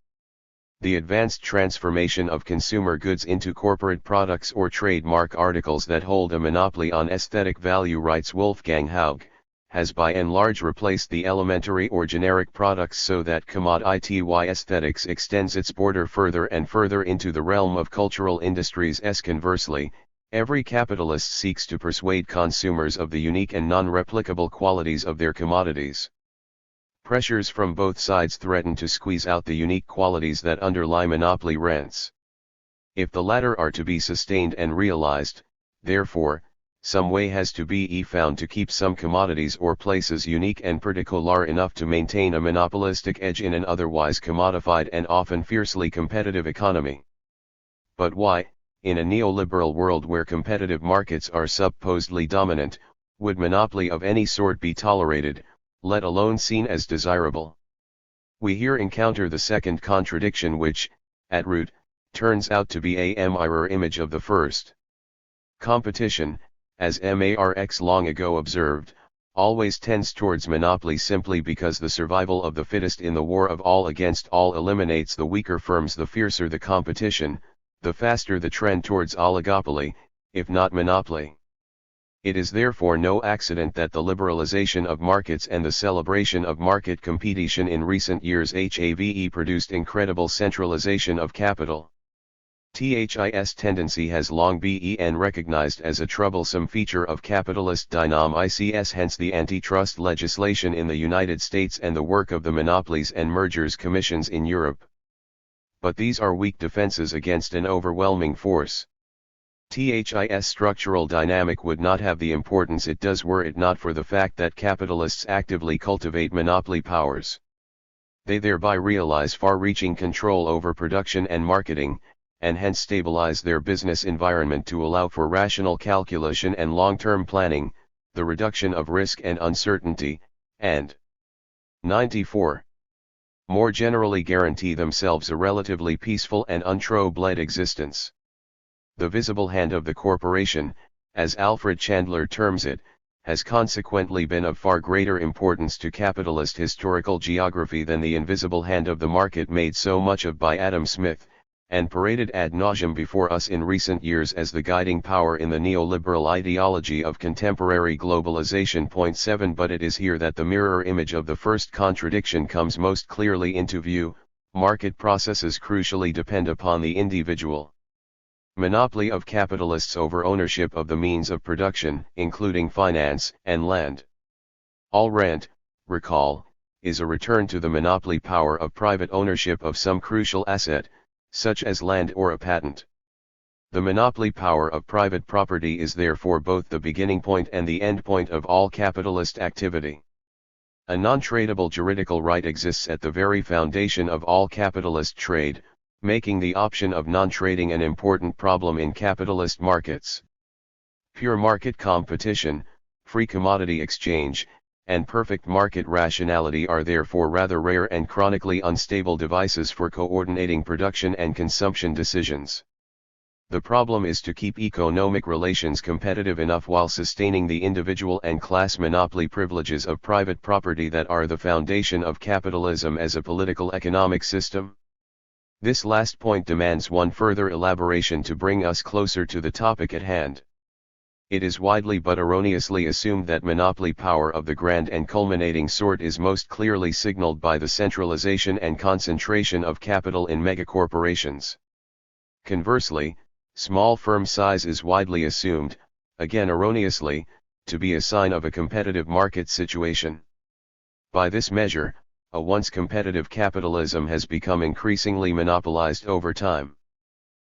The advanced transformation of consumer goods into corporate products or trademark articles that hold a monopoly on aesthetic value, writes Wolfgang Haug, has by and large replaced the elementary or generic products, so that commodity aesthetics extends its border further and further into the realm of cultural industries. Conversely, every capitalist seeks to persuade consumers of the unique and non-replicable qualities of their commodities. Pressures from both sides threaten to squeeze out the unique qualities that underlie monopoly rents. If the latter are to be sustained and realized, therefore, some way has to be found to keep some commodities or places unique and particular enough to maintain a monopolistic edge in an otherwise commodified and often fiercely competitive economy. But why, in a neoliberal world where competitive markets are supposedly dominant, would monopoly of any sort be tolerated, let alone seen as desirable? We here encounter the second contradiction, which, at root, turns out to be a mirror image of the first. Competition, as Marx long ago observed, always tends towards monopoly simply because the survival of the fittest in the war of all against all eliminates the weaker firms. The fiercer the competition, the faster the trend towards oligopoly, if not monopoly. It is therefore no accident that the liberalization of markets and the celebration of market competition in recent years have produced incredible centralization of capital. This tendency has long been recognized as a troublesome feature of capitalist dynamics, hence the antitrust legislation in the United States and the work of the Monopolies and Mergers Commissions in Europe. But these are weak defenses against an overwhelming force. This structural dynamic would not have the importance it does were it not for the fact that capitalists actively cultivate monopoly powers. They thereby realize far-reaching control over production and marketing, and hence stabilize their business environment to allow for rational calculation and long-term planning, the reduction of risk and uncertainty, and 94. More generally guarantee themselves a relatively peaceful and untroubled existence. The visible hand of the corporation, as Alfred Chandler terms it, has consequently been of far greater importance to capitalist historical geography than the invisible hand of the market made so much of by Adam Smith, and paraded ad nauseum before us in recent years as the guiding power in the neoliberal ideology of contemporary globalization. 7 But it is here that the mirror image of the first contradiction comes most clearly into view. Market processes crucially depend upon the individual. Monopoly of capitalists over ownership of the means of production, including finance and land. All rent, recall, is a return to the monopoly power of private ownership of some crucial asset, such as land or a patent. The monopoly power of private property is therefore both the beginning point and the end point of all capitalist activity. A non-tradable juridical right exists at the very foundation of all capitalist trade, making the option of non-trading an important problem in capitalist markets. Pure market competition, free commodity exchange, and perfect market rationality are therefore rather rare and chronically unstable devices for coordinating production and consumption decisions. The problem is to keep economic relations competitive enough while sustaining the individual and class monopoly privileges of private property that are the foundation of capitalism as a political economic system. This last point demands one further elaboration to bring us closer to the topic at hand. It is widely but erroneously assumed that monopoly power of the grand and culminating sort is most clearly signaled by the centralization and concentration of capital in megacorporations. Conversely, small firm size is widely assumed, again erroneously, to be a sign of a competitive market situation. By this measure, a once competitive capitalism has become increasingly monopolized over time.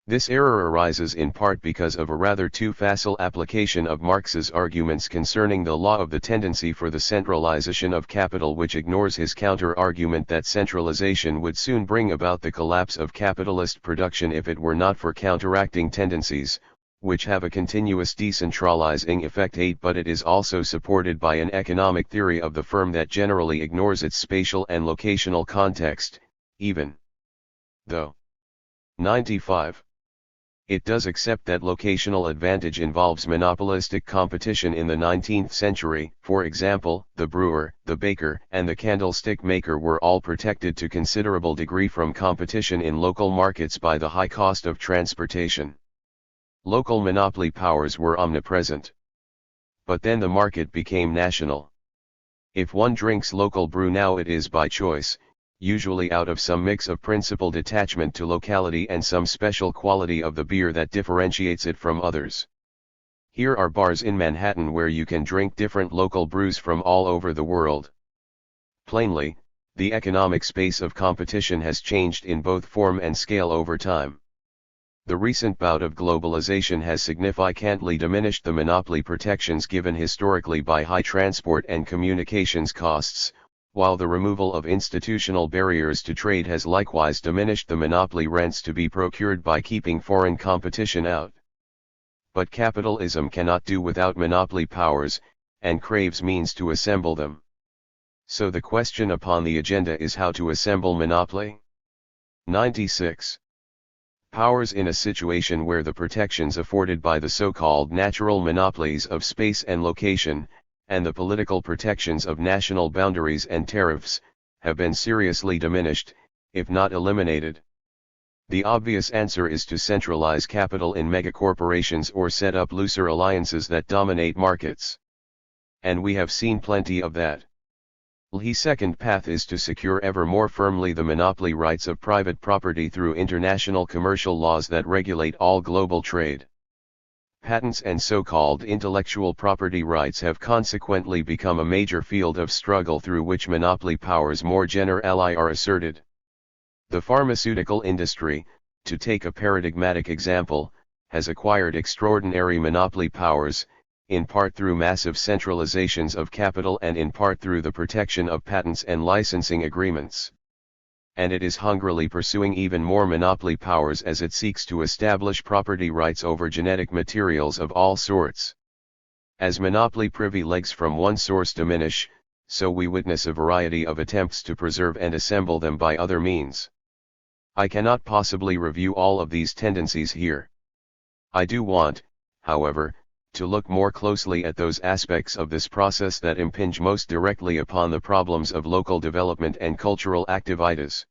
This error arises in part because of a rather too facile application of Marx's arguments concerning the law of the tendency for the centralization of capital, which ignores his counter-argument that centralization would soon bring about the collapse of capitalist production if it were not for counteracting tendencies, which have a continuous decentralizing effect. But it is also supported by an economic theory of the firm that generally ignores its spatial and locational context, even though 95. It does accept that locational advantage involves monopolistic competition in the 19th century. For example, the brewer, the baker, and the candlestick maker were all protected to considerable degree from competition in local markets by the high cost of transportation. Local monopoly powers were omnipresent. But then the market became national. If one drinks local brew now, it is by choice, usually out of some mix of principled attachment to locality and some special quality of the beer that differentiates it from others. Here are bars in Manhattan where you can drink different local brews from all over the world. Plainly, the economic space of competition has changed in both form and scale over time. The recent bout of globalization has significantly diminished the monopoly protections given historically by high transport and communications costs, while the removal of institutional barriers to trade has likewise diminished the monopoly rents to be procured by keeping foreign competition out. But capitalism cannot do without monopoly powers, and craves means to assemble them. So the question upon the agenda is how to assemble monopoly. 96. Powers in a situation where the protections afforded by the so-called natural monopolies of space and location, and the political protections of national boundaries and tariffs, have been seriously diminished, if not eliminated. The obvious answer is to centralize capital in megacorporations or set up looser alliances that dominate markets. And we have seen plenty of that. The second path is to secure ever more firmly the monopoly rights of private property through international commercial laws that regulate all global trade. Patents and so-called intellectual property rights have consequently become a major field of struggle through which monopoly powers more generally are asserted. The pharmaceutical industry, to take a paradigmatic example, has acquired extraordinary monopoly powers, in part through massive centralizations of capital and in part through the protection of patents and licensing agreements. And it is hungrily pursuing even more monopoly powers as it seeks to establish property rights over genetic materials of all sorts. As monopoly privileges from one source diminish, so we witness a variety of attempts to preserve and assemble them by other means. I cannot possibly review all of these tendencies here. I do want, however, to look more closely at those aspects of this process that impinge most directly upon the problems of local development and cultural activities.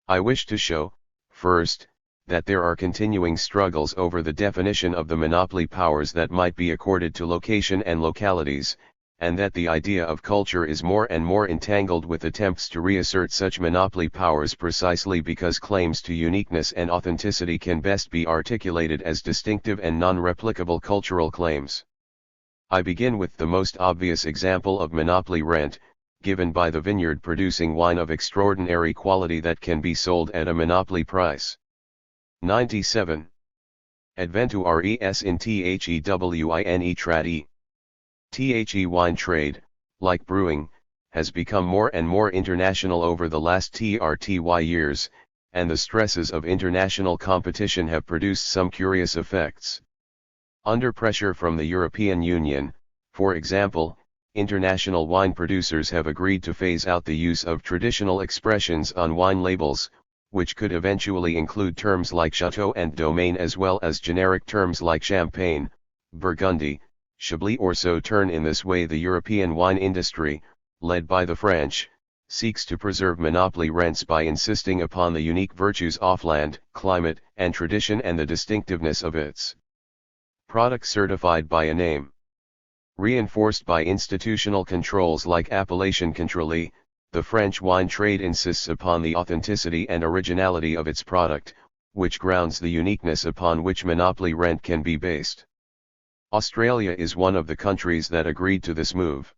I wish to show, first, that there are continuing struggles over the definition of the monopoly powers that might be accorded to location and localities, and that the idea of culture is more and more entangled with attempts to reassert such monopoly powers precisely because claims to uniqueness and authenticity can best be articulated as distinctive and non-replicable cultural claims. I begin with the most obvious example of monopoly rent, given by the vineyard producing wine of extraordinary quality that can be sold at a monopoly price. 97. Adventuaries in THEWINE trade. The wine trade, like brewing, has become more and more international over the last 30 years, and the stresses of international competition have produced some curious effects. Under pressure from the European Union, for example, international wine producers have agreed to phase out the use of traditional expressions on wine labels, which could eventually include terms like chateau and domaine as well as generic terms like champagne, Burgundy, Chablis or Sauternes. In this way the European wine industry, led by the French, seeks to preserve monopoly rents by insisting upon the unique virtues of land, climate, and tradition and the distinctiveness of its product certified by a name. Reinforced by institutional controls like appellation contrôlée, the French wine trade insists upon the authenticity and originality of its product, which grounds the uniqueness upon which monopoly rent can be based. Australia is one of the countries that agreed to this move.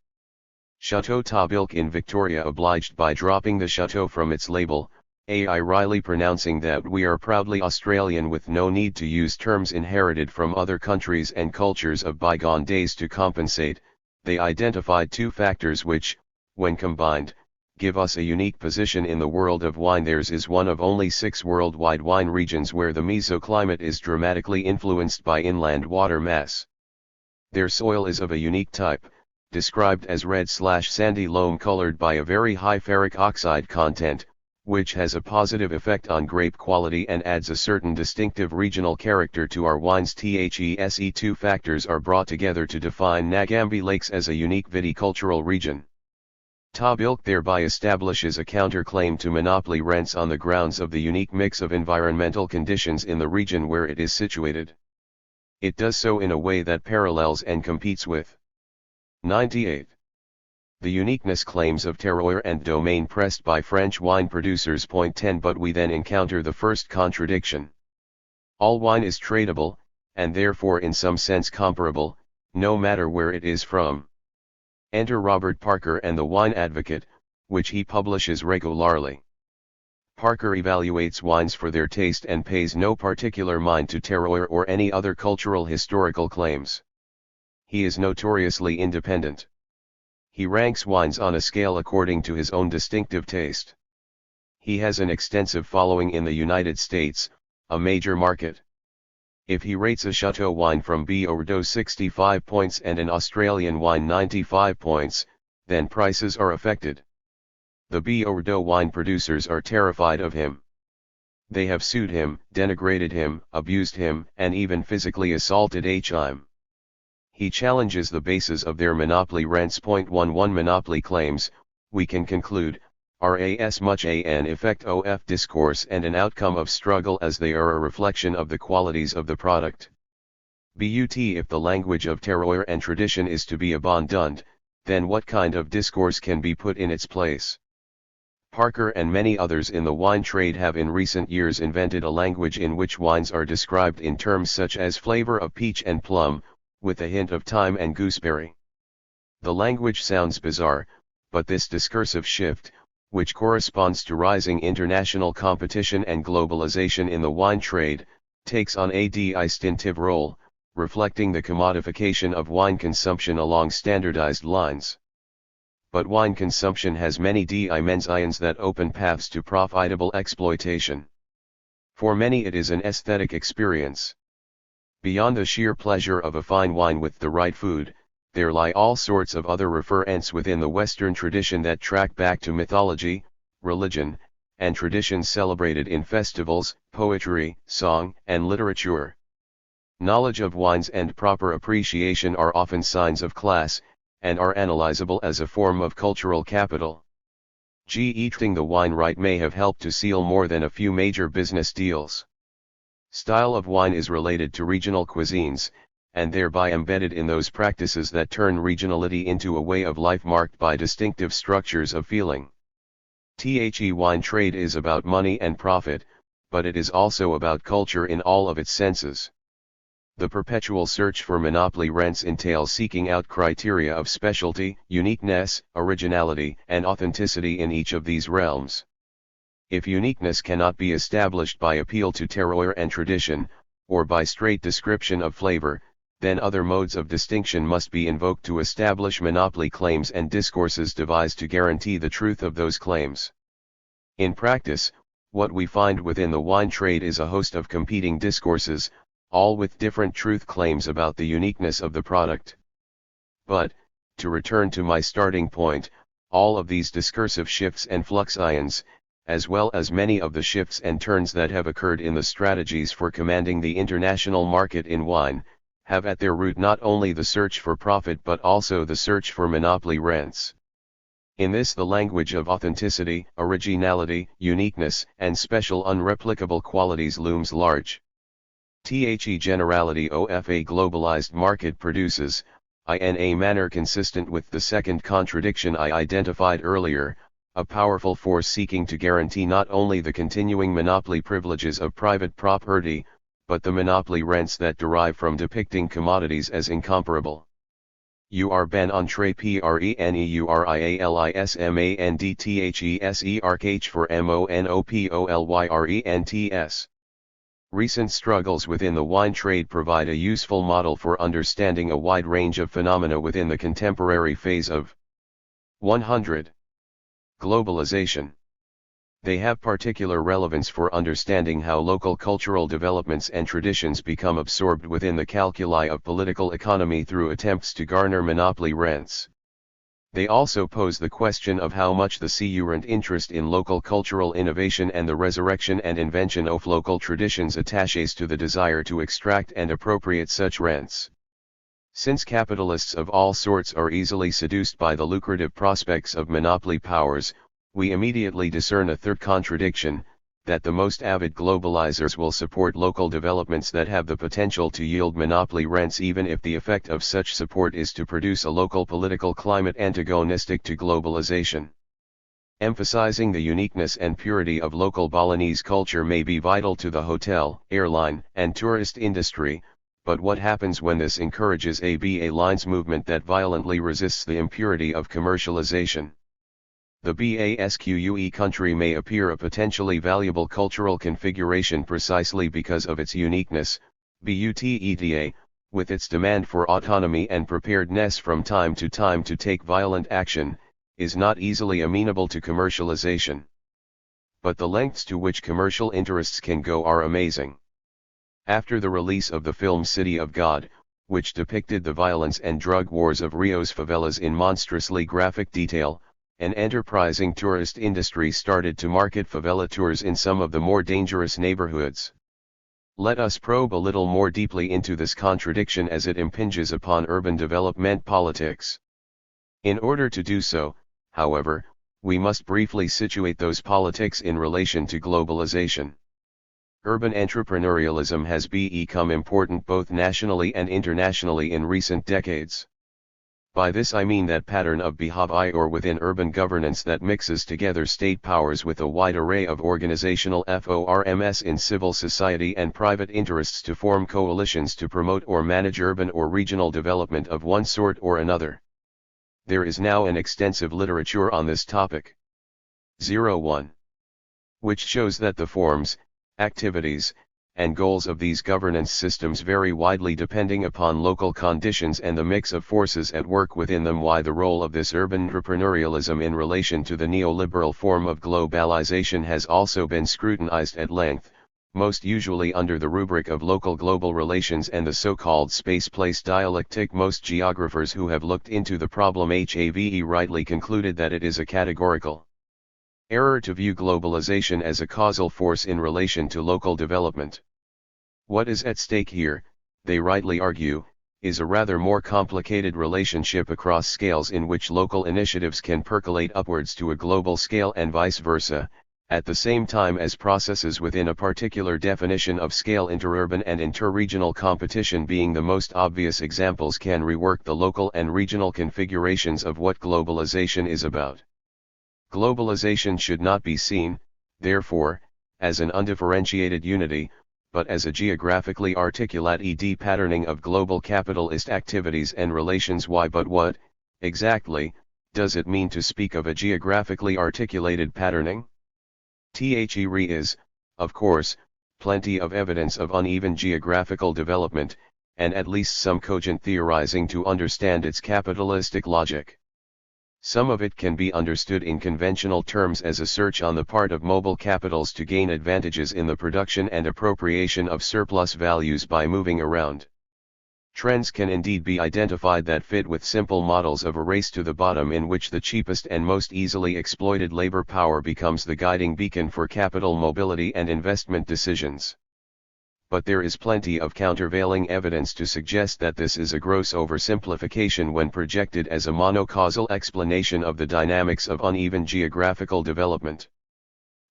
Chateau Tabilk in Victoria obliged by dropping the chateau from its label, AI Riley pronouncing that we are proudly Australian with no need to use terms inherited from other countries and cultures of bygone days to compensate. They identified two factors which, when combined, give us a unique position in the world of wine. Theirs is one of only 6 worldwide wine regions where the mesoclimate is dramatically influenced by inland water mass. Their soil is of a unique type, described as red/sandy loam colored by a very high ferric oxide content, which has a positive effect on grape quality and adds a certain distinctive regional character to our wines. These two factors are brought together to define Ngambie Lakes as a unique viticultural region. Tabilk thereby establishes a counterclaim to monopoly rents on the grounds of the unique mix of environmental conditions in the region where it is situated. It does so in a way that parallels and competes with 98. The uniqueness claims of terroir and domain pressed by French wine producers. Point 10. But we then encounter the first contradiction. All wine is tradable, and therefore in some sense comparable, no matter where it is from. Enter Robert Parker and the Wine Advocate, which he publishes regularly. Parker evaluates wines for their taste and pays no particular mind to terroir or any other cultural historical claims. He is notoriously independent. He ranks wines on a scale according to his own distinctive taste. He has an extensive following in the United States, a major market. If he rates a Chateau wine from Bordeaux 65 points and an Australian wine 95 points, then prices are affected. The Bordeaux wine producers are terrified of him. They have sued him, denigrated him, abused him, and even physically assaulted him. He challenges the basis of their monopoly rents. 11 Monopoly claims, we can conclude, are as much an effect of discourse and an outcome of struggle as they are a reflection of the qualities of the product. But if the language of terroir and tradition is to be abandoned, then what kind of discourse can be put in its place? Parker and many others in the wine trade have in recent years invented a language in which wines are described in terms such as flavor of peach and plum, with a hint of thyme and gooseberry. The language sounds bizarre, but this discursive shift, which corresponds to rising international competition and globalization in the wine trade, takes on a distinctive role, reflecting the commodification of wine consumption along standardized lines. But wine consumption has many dimensions that open paths to profitable exploitation. For many it is an aesthetic experience. Beyond the sheer pleasure of a fine wine with the right food, there lie all sorts of other referents within the Western tradition that track back to mythology, religion, and traditions celebrated in festivals, poetry, song, and literature. Knowledge of wines and proper appreciation are often signs of class, and are analyzable as a form of cultural capital. Eating the wine right may have helped to seal more than a few major business deals. Style of wine is related to regional cuisines, and thereby embedded in those practices that turn regionality into a way of life marked by distinctive structures of feeling. The wine trade is about money and profit, but it is also about culture in all of its senses. The perpetual search for monopoly rents entails seeking out criteria of specialty, uniqueness, originality, and authenticity in each of these realms. If uniqueness cannot be established by appeal to terroir and tradition, or by straight description of flavor, then other modes of distinction must be invoked to establish monopoly claims and discourses devised to guarantee the truth of those claims. In practice, what we find within the wine trade is a host of competing discourses, all with different truth claims about the uniqueness of the product. But, to return to my starting point, all of these discursive shifts and fluxions, as well as many of the shifts and turns that have occurred in the strategies for commanding the international market in wine, have at their root not only the search for profit but also the search for monopoly rents. In this the language of authenticity, originality, uniqueness, and special unreplicable qualities looms large. The generality of a globalized market produces, in a manner consistent with the second contradiction I identified earlier, a powerful force seeking to guarantee not only the continuing monopoly privileges of private property, but the monopoly rents that derive from depicting commodities as incomparable. Urban entrepreneurialismandthes for monopolyRents. Recent struggles within the wine trade provide a useful model for understanding a wide range of phenomena within the contemporary phase of 100. Globalization. They have particular relevance for understanding how local cultural developments and traditions become absorbed within the calculi of political economy through attempts to garner monopoly rents. They also pose the question of how much the current interest in local cultural innovation and the resurrection and invention of local traditions attaches to the desire to extract and appropriate such rents. Since capitalists of all sorts are easily seduced by the lucrative prospects of monopoly powers, we immediately discern a third contradiction, that the most avid globalizers will support local developments that have the potential to yield monopoly rents even if the effect of such support is to produce a local political climate antagonistic to globalization. Emphasizing the uniqueness and purity of local Balinese culture may be vital to the hotel, airline, and tourist industry, but what happens when this encourages a BA Lines movement that violently resists the impurity of commercialization? The BASQUE country may appear a potentially valuable cultural configuration precisely because of its uniqueness, BUTEDA, with its demand for autonomy and preparedness from time to take violent action, is not easily amenable to commercialization. But the lengths to which commercial interests can go are amazing. After the release of the film City of God, which depicted the violence and drug wars of Rio's favelas in monstrously graphic detail, an enterprising tourist industry started to market favela tours in some of the more dangerous neighborhoods. Let us probe a little more deeply into this contradiction as it impinges upon urban development politics. In order to do so, however, we must briefly situate those politics in relation to globalization. Urban entrepreneurialism has become important both nationally and internationally in recent decades. By this I mean that pattern of behavior within urban governance that mixes together state powers with a wide array of organizational forms in civil society and private interests to form coalitions to promote or manage urban or regional development of one sort or another. There is now an extensive literature on this topic. 01. Which shows that the forms, activities, and goals of these governance systems vary widely depending upon local conditions and the mix of forces at work within them. Why the role of this urban entrepreneurialism in relation to the neoliberal form of globalization has also been scrutinized at length, most usually under the rubric of local global relations and the so-called space-place dialectic. Most geographers who have looked into the problem have rightly concluded that it is a categorical error to view globalization as a causal force in relation to local development. What is at stake here, they rightly argue, is a rather more complicated relationship across scales in which local initiatives can percolate upwards to a global scale and vice versa, at the same time as processes within a particular definition of scale, interurban and interregional competition being the most obvious examples, can rework the local and regional configurations of what globalization is about. Globalization should not be seen, therefore, as an undifferentiated unity, but as a geographically articulate patterning of global capitalist activities and relations. Why? But what, exactly, does it mean to speak of a geographically articulated patterning? There is, of course, plenty of evidence of uneven geographical development, and at least some cogent theorizing to understand its capitalistic logic. Some of it can be understood in conventional terms as a search on the part of mobile capitals to gain advantages in the production and appropriation of surplus values by moving around. Trends can indeed be identified that fit with simple models of a race to the bottom in which the cheapest and most easily exploited labor power becomes the guiding beacon for capital mobility and investment decisions. But there is plenty of countervailing evidence to suggest that this is a gross oversimplification when projected as a monocausal explanation of the dynamics of uneven geographical development.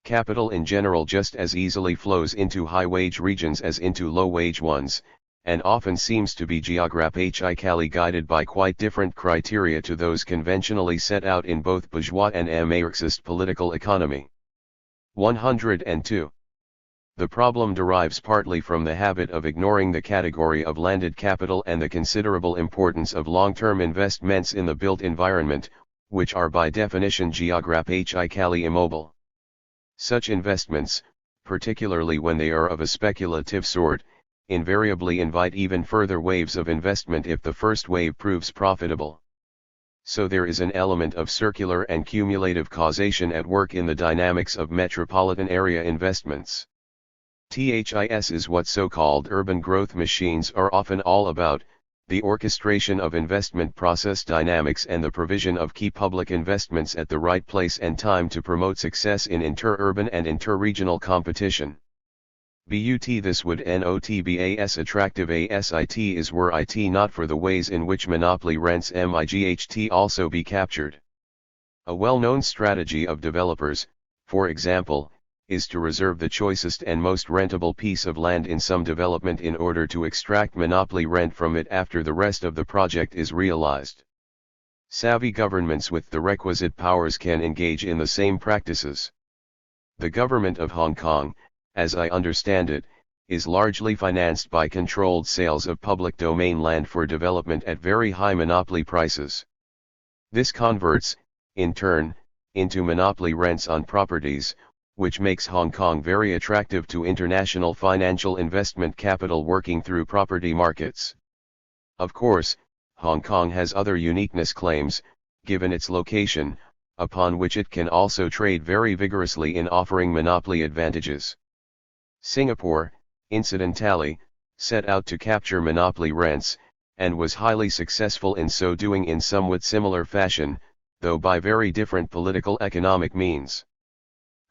Capital in general just as easily flows into high-wage regions as into low-wage ones, and often seems to be geographically guided by quite different criteria to those conventionally set out in both bourgeois and Marxist political economy. 102. The problem derives partly from the habit of ignoring the category of landed capital and the considerable importance of long-term investments in the built environment, which are by definition geographically immobile. Such investments, particularly when they are of a speculative sort, invariably invite even further waves of investment if the first wave proves profitable. So there is an element of circular and cumulative causation at work in the dynamics of metropolitan area investments. THIS is what so-called urban growth machines are often all about, the orchestration of investment process dynamics and the provision of key public investments at the right place and time to promote success in inter-urban and inter-regional competition. But this would not be as attractive as it is were it not for the ways in which monopoly rents might also be captured. A well-known strategy of developers, for example, is to reserve the choicest and most rentable piece of land in some development in order to extract monopoly rent from it after the rest of the project is realized. Savvy governments with the requisite powers can engage in the same practices. The government of Hong Kong, as I understand it, is largely financed by controlled sales of public domain land for development at very high monopoly prices. This converts, in turn, into monopoly rents on properties, which makes Hong Kong very attractive to international financial investment capital working through property markets. Of course, Hong Kong has other uniqueness claims, given its location, upon which it can also trade very vigorously in offering monopoly advantages. Singapore, incidentally, set out to capture monopoly rents, and was highly successful in so doing in somewhat similar fashion, though by very different political-economic means.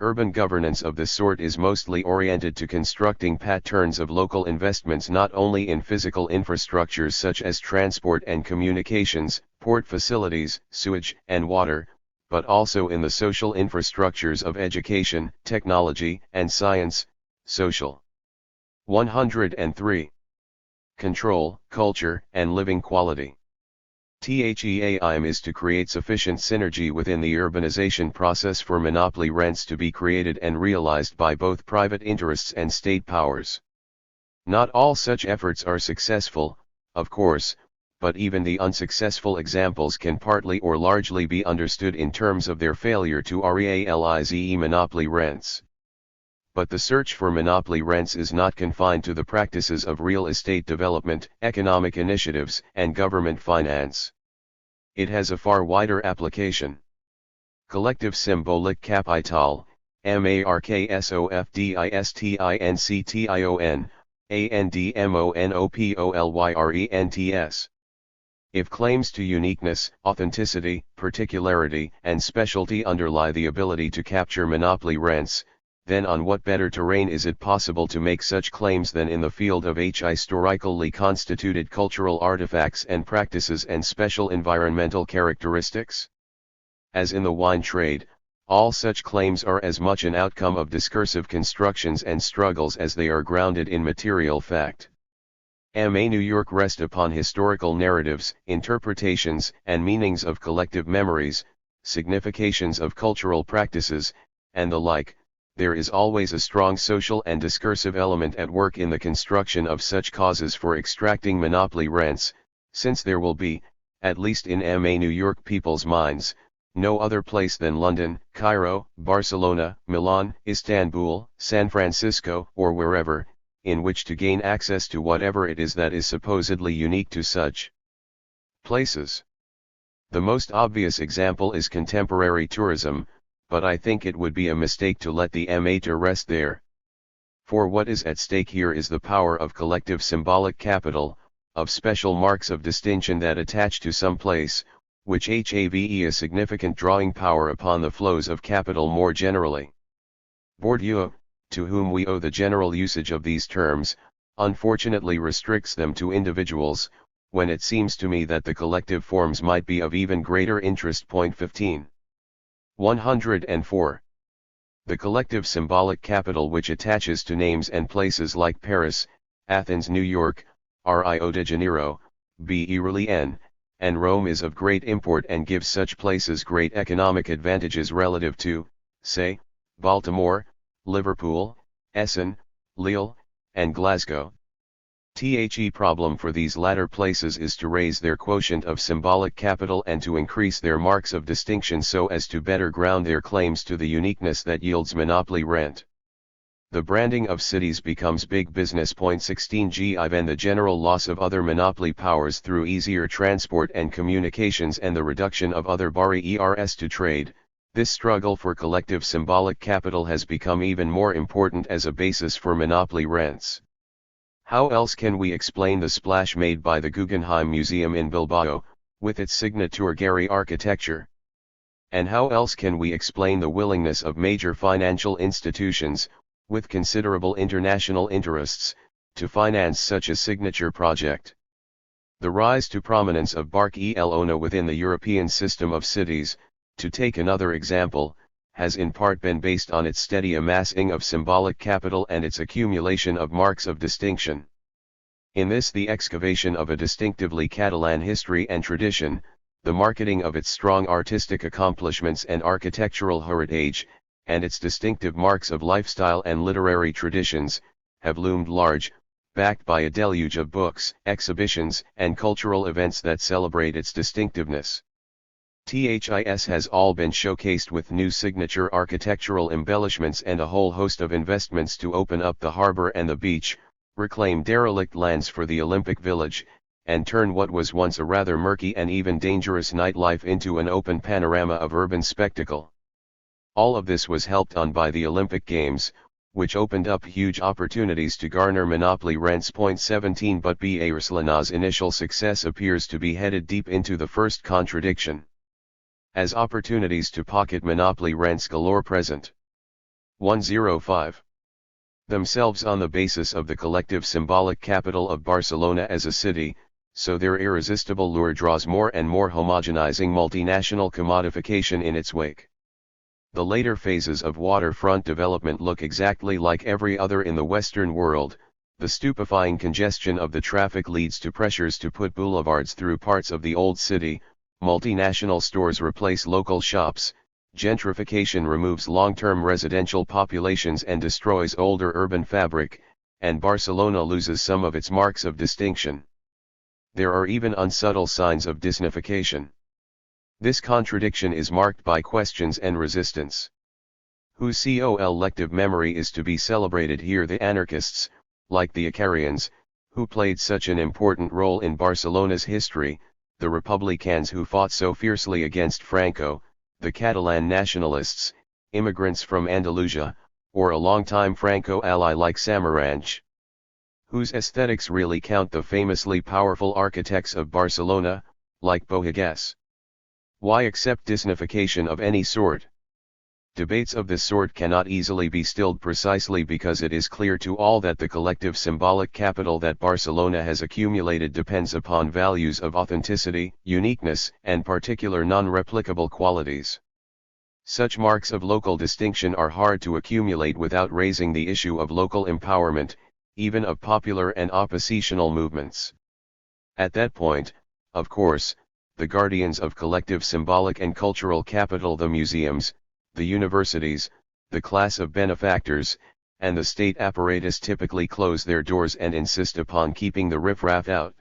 Urban governance of this sort is mostly oriented to constructing patterns of local investments not only in physical infrastructures such as transport and communications, port facilities, sewage and water, but also in the social infrastructures of education, technology and science. Social. 103. Control, culture, and living quality. The aim is to create sufficient synergy within the urbanization process for monopoly rents to be created and realized by both private interests and state powers. Not all such efforts are successful, of course, but even the unsuccessful examples can partly or largely be understood in terms of their failure to realize monopoly rents. But the search for monopoly rents is not confined to the practices of real estate development, economic initiatives, and government finance. It has a far wider application. Collective symbolic capital, marksofdistinction, andmonopolyrents. If claims to uniqueness, authenticity, particularity, and specialty underlie the ability to capture monopoly rents, then on what better terrain is it possible to make such claims than in the field of historically constituted cultural artifacts and practices and special environmental characteristics? As in the wine trade, all such claims are as much an outcome of discursive constructions and struggles as they are grounded in material fact. New York rest upon historical narratives, interpretations, and meanings of collective memories, significations of cultural practices, and the like. There is always a strong social and discursive element at work in the construction of such causes for extracting monopoly rents, since there will be, at least in New York people's minds, no other place than London, Cairo, Barcelona, Milan, Istanbul, San Francisco, or wherever, in which to gain access to whatever it is that is supposedly unique to such places. The most obvious example is contemporary tourism, but I think it would be a mistake to let the matter rest there. For what is at stake here is the power of collective symbolic capital, of special marks of distinction that attach to some place, which have a significant drawing power upon the flows of capital more generally. Bourdieu, to whom we owe the general usage of these terms, unfortunately restricts them to individuals, when it seems to me that the collective forms might be of even greater interest. 15. 104. The collective symbolic capital which attaches to names and places like Paris, Athens, New York, Rio de Janeiro, Berlin, and Rome is of great import and gives such places great economic advantages relative to, say, Baltimore, Liverpool, Essen, Lille, and Glasgow. The problem for these latter places is to raise their quotient of symbolic capital and to increase their marks of distinction so as to better ground their claims to the uniqueness that yields monopoly rent. The branding of cities becomes big business. 16 Given the general loss of other monopoly powers through easier transport and communications and the reduction of other barriers to trade, this struggle for collective symbolic capital has become even more important as a basis for monopoly rents. How else can we explain the splash made by the Guggenheim Museum in Bilbao, with its signature Gehry architecture? And how else can we explain the willingness of major financial institutions, with considerable international interests, to finance such a signature project? The rise to prominence of Barcelona within the European system of cities, to take another example, has in part been based on its steady amassing of symbolic capital and its accumulation of marks of distinction. In this, the excavation of a distinctively Catalan history and tradition, the marketing of its strong artistic accomplishments and architectural heritage, and its distinctive marks of lifestyle and literary traditions, have loomed large, backed by a deluge of books, exhibitions, and cultural events that celebrate its distinctiveness. This has all been showcased with new signature architectural embellishments and a whole host of investments to open up the harbor and the beach, reclaim derelict lands for the Olympic Village, and turn what was once a rather murky and even dangerous nightlife into an open panorama of urban spectacle. All of this was helped on by the Olympic Games, which opened up huge opportunities to garner monopoly rents. 17 But Barcelona's initial success appears to be headed deep into the first contradiction, as opportunities to pocket monopoly rents galore present. 105. Themselves on the basis of the collective symbolic capital of Barcelona as a city, so their irresistible lure draws more and more homogenizing multinational commodification in its wake. The later phases of waterfront development look exactly like every other in the Western world. The stupefying congestion of the traffic leads to pressures to put boulevards through parts of the old city. Multinational stores replace local shops, gentrification removes long-term residential populations and destroys older urban fabric, and Barcelona loses some of its marks of distinction. There are even unsubtle signs of disnification. This contradiction is marked by questions and resistance. Whose collective memory is to be celebrated here? The anarchists, like the Icarians, who played such an important role in Barcelona's history, the Republicans who fought so fiercely against Franco, the Catalan nationalists, immigrants from Andalusia, or a longtime Franco ally like Samaranch. Whose aesthetics really count? The famously powerful architects of Barcelona, like Bohigas. Why accept disnification of any sort? Debates of this sort cannot easily be stilled precisely because it is clear to all that the collective symbolic capital that Barcelona has accumulated depends upon values of authenticity, uniqueness, and particular non-replicable qualities. Such marks of local distinction are hard to accumulate without raising the issue of local empowerment, even of popular and oppositional movements. At that point, of course, the guardians of collective symbolic and cultural capital, the museums, the universities, the class of benefactors, and the state apparatus typically close their doors and insist upon keeping the riffraff out.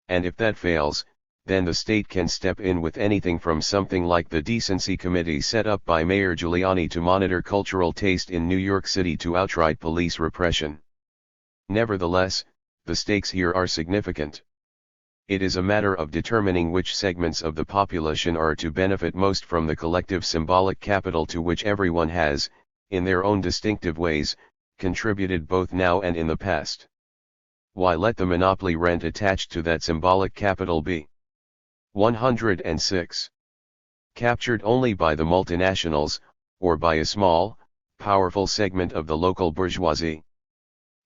And if that fails, then the state can step in with anything from something like the Decency Committee set up by Mayor Giuliani to monitor cultural taste in New York City to outright police repression. Nevertheless, the stakes here are significant. It is a matter of determining which segments of the population are to benefit most from the collective symbolic capital to which everyone has, in their own distinctive ways, contributed both now and in the past. Why let the monopoly rent attached to that symbolic capital be 106. Captured only by the multinationals, or by a small, powerful segment of the local bourgeoisie.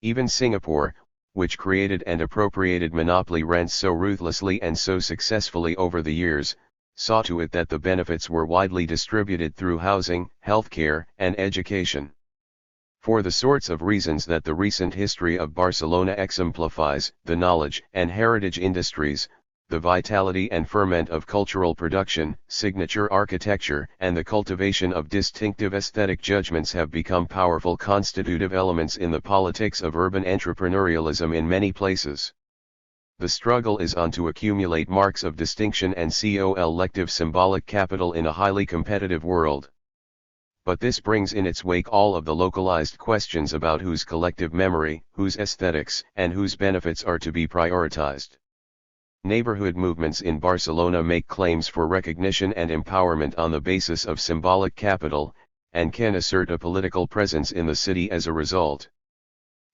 Even Singapore, which created and appropriated monopoly rents so ruthlessly and so successfully over the years, saw to it that the benefits were widely distributed through housing, healthcare, and education. For the sorts of reasons that the recent history of Barcelona exemplifies, the knowledge and heritage industries, the vitality and ferment of cultural production, signature architecture, and the cultivation of distinctive aesthetic judgments have become powerful constitutive elements in the politics of urban entrepreneurialism in many places. The struggle is on to accumulate marks of distinction and collective symbolic capital in a highly competitive world. But this brings in its wake all of the localized questions about whose collective memory, whose aesthetics, and whose benefits are to be prioritized. Neighborhood movements in Barcelona make claims for recognition and empowerment on the basis of symbolic capital, and can assert a political presence in the city as a result.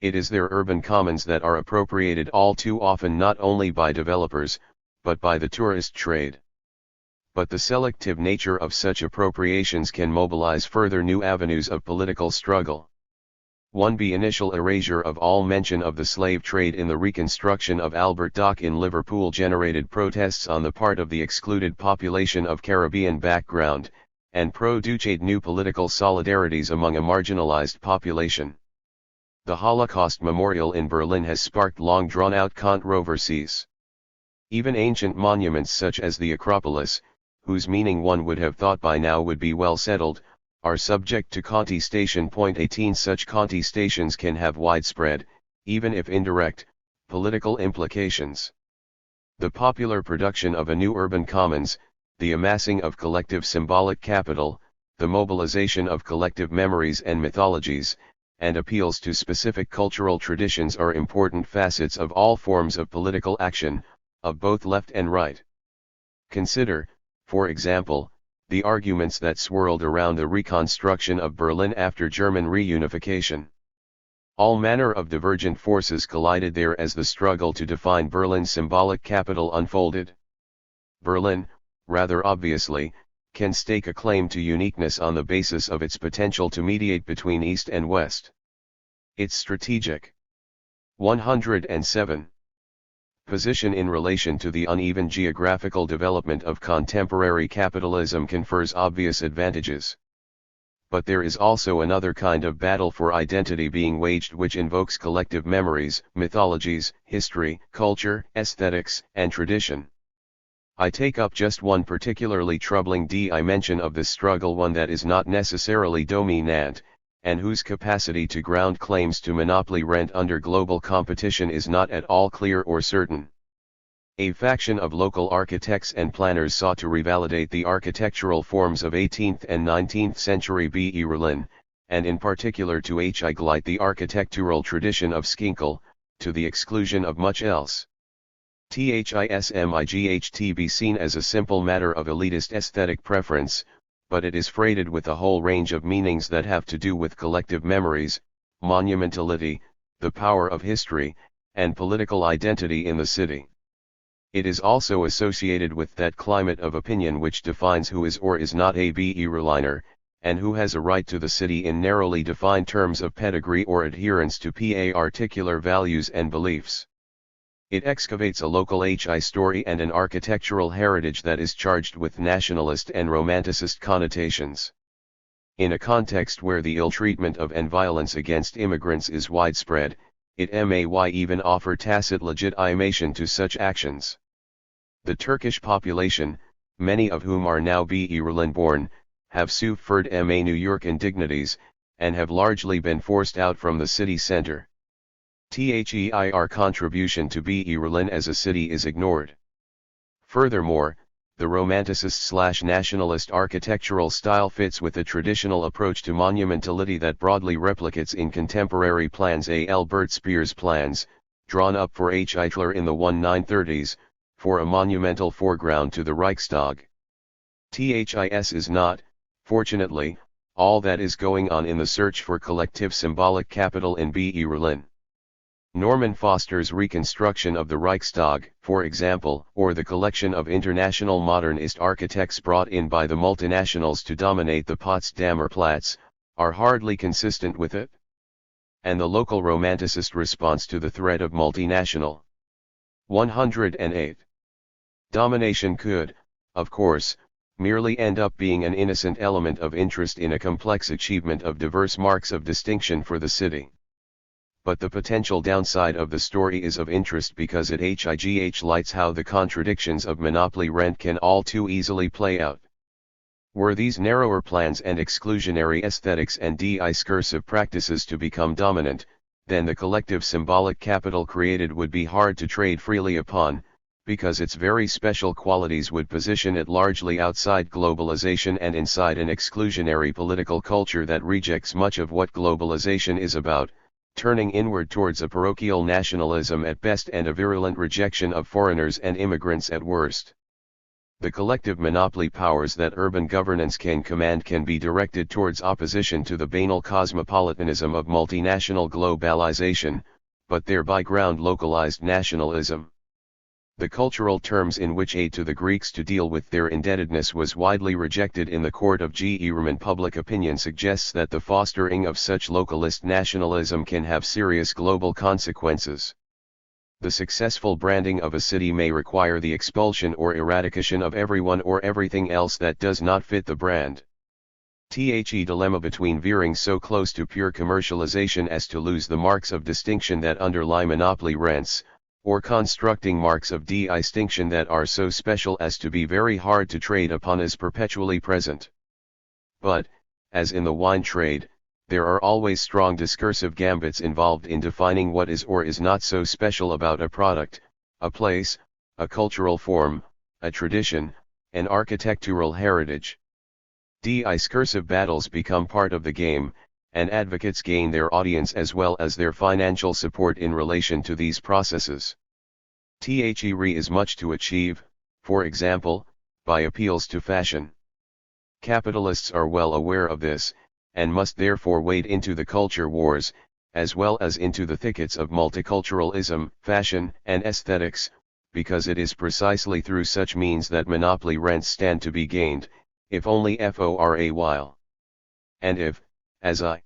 It is their urban commons that are appropriated all too often not only by developers, but by the tourist trade. But the selective nature of such appropriations can mobilize further new avenues of political struggle. 1b Initial erasure of all mention of the slave trade in the reconstruction of Albert Dock in Liverpool generated protests on the part of the excluded population of Caribbean background, and produced new political solidarities among a marginalized population. The Holocaust Memorial in Berlin has sparked long drawn-out controversies. Even ancient monuments such as the Acropolis, whose meaning one would have thought by now would be well settled, are subject to contestation. 18 Such contestations can have widespread, even if indirect, political implications. The popular production of a new urban commons, the amassing of collective symbolic capital, the mobilization of collective memories and mythologies, and appeals to specific cultural traditions are important facets of all forms of political action, of both left and right. Consider, for example, the arguments that swirled around the reconstruction of Berlin after German reunification. All manner of divergent forces collided there as the struggle to define Berlin's symbolic capital unfolded. Berlin, rather obviously, can stake a claim to uniqueness on the basis of its potential to mediate between East and West. Its strategic 107. Position in relation to the uneven geographical development of contemporary capitalism confers obvious advantages. But there is also another kind of battle for identity being waged which invokes collective memories, mythologies, history, culture, aesthetics, and tradition. I take up just one particularly troubling dimension of this struggle, one that is not necessarily dominant, and whose capacity to ground claims to monopoly rent under global competition is not at all clear or certain. A faction of local architects and planners sought to revalidate the architectural forms of 18th and 19th century Berlin, and in particular to highlight the architectural tradition of Schinkel, to the exclusion of much else. THISMIGHT be seen as a simple matter of elitist aesthetic preference, but it is freighted with a whole range of meanings that have to do with collective memories, monumentality, the power of history, and political identity in the city. It is also associated with that climate of opinion which defines who is or is not a Berliner, and who has a right to the city in narrowly defined terms of pedigree or adherence to particular values and beliefs. It excavates a local story and an architectural heritage that is charged with nationalist and romanticist connotations. In a context where the ill treatment of and violence against immigrants is widespread, it may even offer tacit legitimation to such actions. The Turkish population, many of whom are now Berlin-born, have suffered New York indignities, and have largely been forced out from the city center. Their contribution to Berlin as a city is ignored. Furthermore, the romanticist/nationalist architectural style fits with a traditional approach to monumentality that broadly replicates in contemporary plans Albert Speer's plans, drawn up for Hitler in the 1930s, for a monumental foreground to the Reichstag. This is not, fortunately, all that is going on in the search for collective symbolic capital in Berlin. Norman Foster's reconstruction of the Reichstag, for example, or the collection of international modernist architects brought in by the multinationals to dominate the Potsdamer Platz, are hardly consistent with it. And the local romanticist response to the threat of multinational 108. Domination could, of course, merely end up being an innocent element of interest in a complex achievement of diverse marks of distinction for the city. but the potential downside of the story is of interest because it highlights how the contradictions of monopoly rent can all too easily play out. Were these narrower plans and exclusionary aesthetics and discursive practices to become dominant, then the collective symbolic capital created would be hard to trade freely upon, because its very special qualities would position it largely outside globalization and inside an exclusionary political culture that rejects much of what globalization is about, turning inward towards a parochial nationalism at best and a virulent rejection of foreigners and immigrants at worst. The collective monopoly powers that urban governance can command can be directed towards opposition to the banal cosmopolitanism of multinational globalization, but thereby ground localized nationalism. The cultural terms in which aid to the Greeks to deal with their indebtedness was widely rejected in the court of G. Ehrman. Public opinion suggests that the fostering of such localist nationalism can have serious global consequences. The successful branding of a city may require the expulsion or eradication of everyone or everything else that does not fit the brand. The dilemma between veering so close to pure commercialization as to lose the marks of distinction that underlie monopoly rents, or constructing marks of distinction that are so special as to be very hard to trade upon is perpetually present. But, as in the wine trade, there are always strong discursive gambits involved in defining what is or is not so special about a product, a place, a cultural form, a tradition, an architectural heritage. Discursive battles become part of the game, and advocates gain their audience as well as their financial support in relation to these processes. There is much to achieve, for example, by appeals to fashion. Capitalists are well aware of this, and must therefore wade into the culture wars, as well as into the thickets of multiculturalism, fashion, and aesthetics, because it is precisely through such means that monopoly rents stand to be gained, if only for a while. And if, as I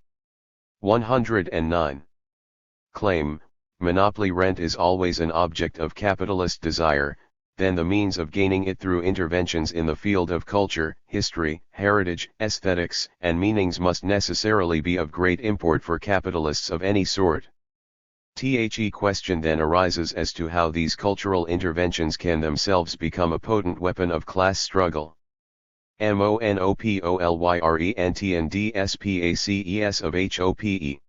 109 claim, monopoly rent is always an object of capitalist desire, then the means of gaining it through interventions in the field of culture, history, heritage, aesthetics, and meanings must necessarily be of great import for capitalists of any sort. The question then arises as to how these cultural interventions can themselves become a potent weapon of class struggle. Monopolyrentspaces of HOPE.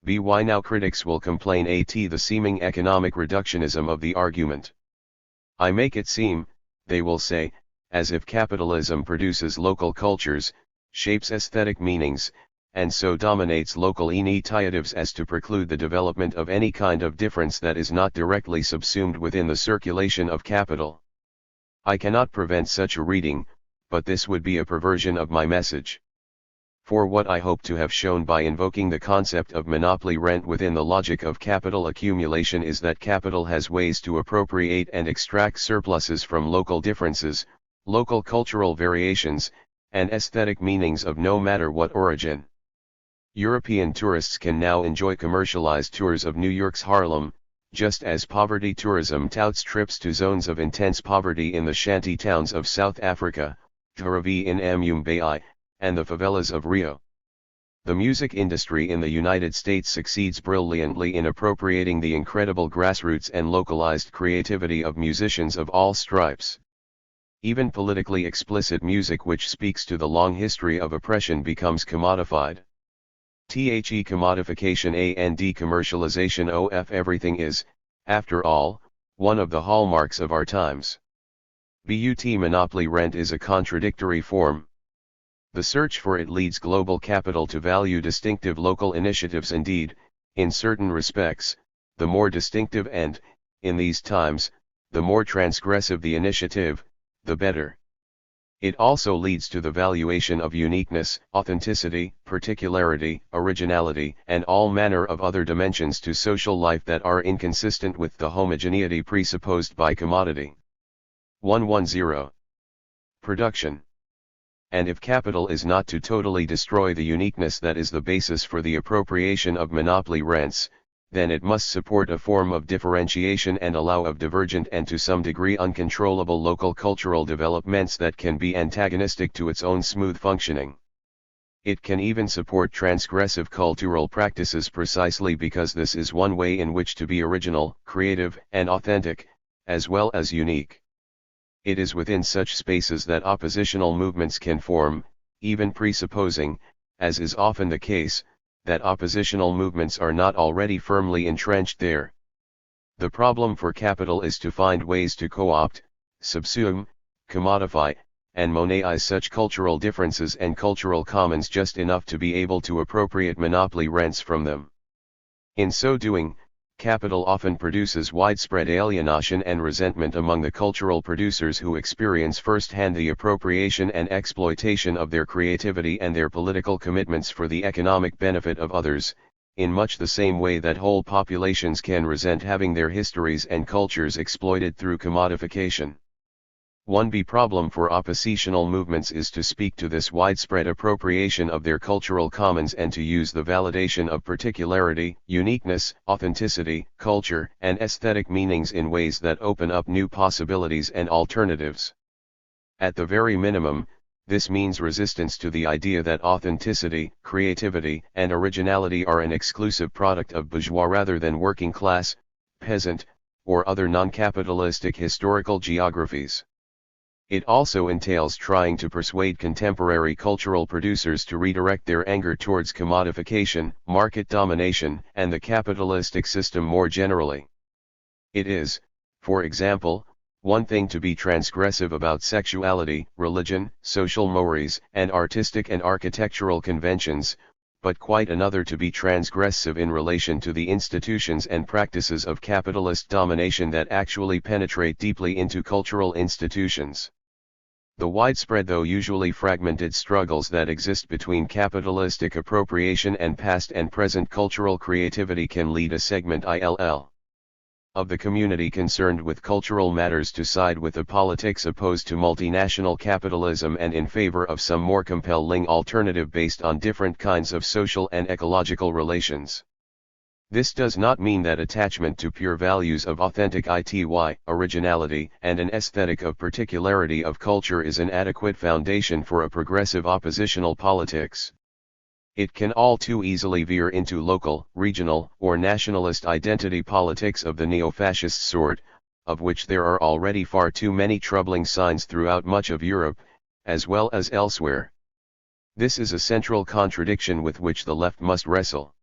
By now critics will complain at the seeming economic reductionism of the argument. I make it seem, they will say, as if capitalism produces local cultures, shapes aesthetic meanings, and so dominates local initiatives as to preclude the development of any kind of difference that is not directly subsumed within the circulation of capital. I cannot prevent such a reading, but this would be a perversion of my message. For what I hope to have shown by invoking the concept of monopoly rent within the logic of capital accumulation is that capital has ways to appropriate and extract surpluses from local differences, local cultural variations, and aesthetic meanings of no matter what origin. European tourists can now enjoy commercialized tours of New York's Harlem, just as poverty tourism touts trips to zones of intense poverty in the shanty towns of South Africa, Harvey in Mumbai, and the favelas of Rio. The music industry in the United States succeeds brilliantly in appropriating the incredible grassroots and localized creativity of musicians of all stripes. Even politically explicit music which speaks to the long history of oppression becomes commodified. Commodification and decommercialization of everything is, after all, one of the hallmarks of our times. But monopoly rent is a contradictory form. The search for it leads global capital to value distinctive local initiatives. Indeed, in certain respects, the more distinctive and, in these times, the more transgressive the initiative, the better. It also leads to the valuation of uniqueness, authenticity, particularity, originality, and all manner of other dimensions to social life that are inconsistent with the homogeneity presupposed by commodity. 110. Production. And if capital is not to totally destroy the uniqueness that is the basis for the appropriation of monopoly rents, then it must support a form of differentiation and allow of divergent and to some degree uncontrollable local cultural developments that can be antagonistic to its own smooth functioning. It can even support transgressive cultural practices precisely because this is one way in which to be original, creative, and authentic, as well as unique. It is within such spaces that oppositional movements can form, even presupposing, as is often the case, that oppositional movements are not already firmly entrenched there. The problem for capital is to find ways to co-opt, subsume, commodify, and monetize such cultural differences and cultural commons just enough to be able to appropriate monopoly rents from them. In so doing, capital often produces widespread alienation and resentment among the cultural producers who experience firsthand the appropriation and exploitation of their creativity and their political commitments for the economic benefit of others, in much the same way that whole populations can resent having their histories and cultures exploited through commodification. One big problem for oppositional movements is to speak to this widespread appropriation of their cultural commons and to use the validation of particularity, uniqueness, authenticity, culture, and aesthetic meanings in ways that open up new possibilities and alternatives. At the very minimum, this means resistance to the idea that authenticity, creativity, and originality are an exclusive product of bourgeois rather than working class, peasant, or other non-capitalistic historical geographies. It also entails trying to persuade contemporary cultural producers to redirect their anger towards commodification, market domination, and the capitalistic system more generally. It is, for example, one thing to be transgressive about sexuality, religion, social mores, and artistic and architectural conventions, but quite another to be transgressive in relation to the institutions and practices of capitalist domination that actually penetrate deeply into cultural institutions. The widespread though usually fragmented struggles that exist between capitalistic appropriation and past and present cultural creativity can lead a segment of the community concerned with cultural matters to side with the politics opposed to multinational capitalism and in favor of some more compelling alternative based on different kinds of social and ecological relations. This does not mean that attachment to pure values of authentic originality and an aesthetic of particularity of culture is an adequate foundation for a progressive oppositional politics. It can all too easily veer into local, regional, or nationalist identity politics of the neo-fascist sort, of which there are already far too many troubling signs throughout much of Europe, as well as elsewhere. This is a central contradiction with which the left must wrestle.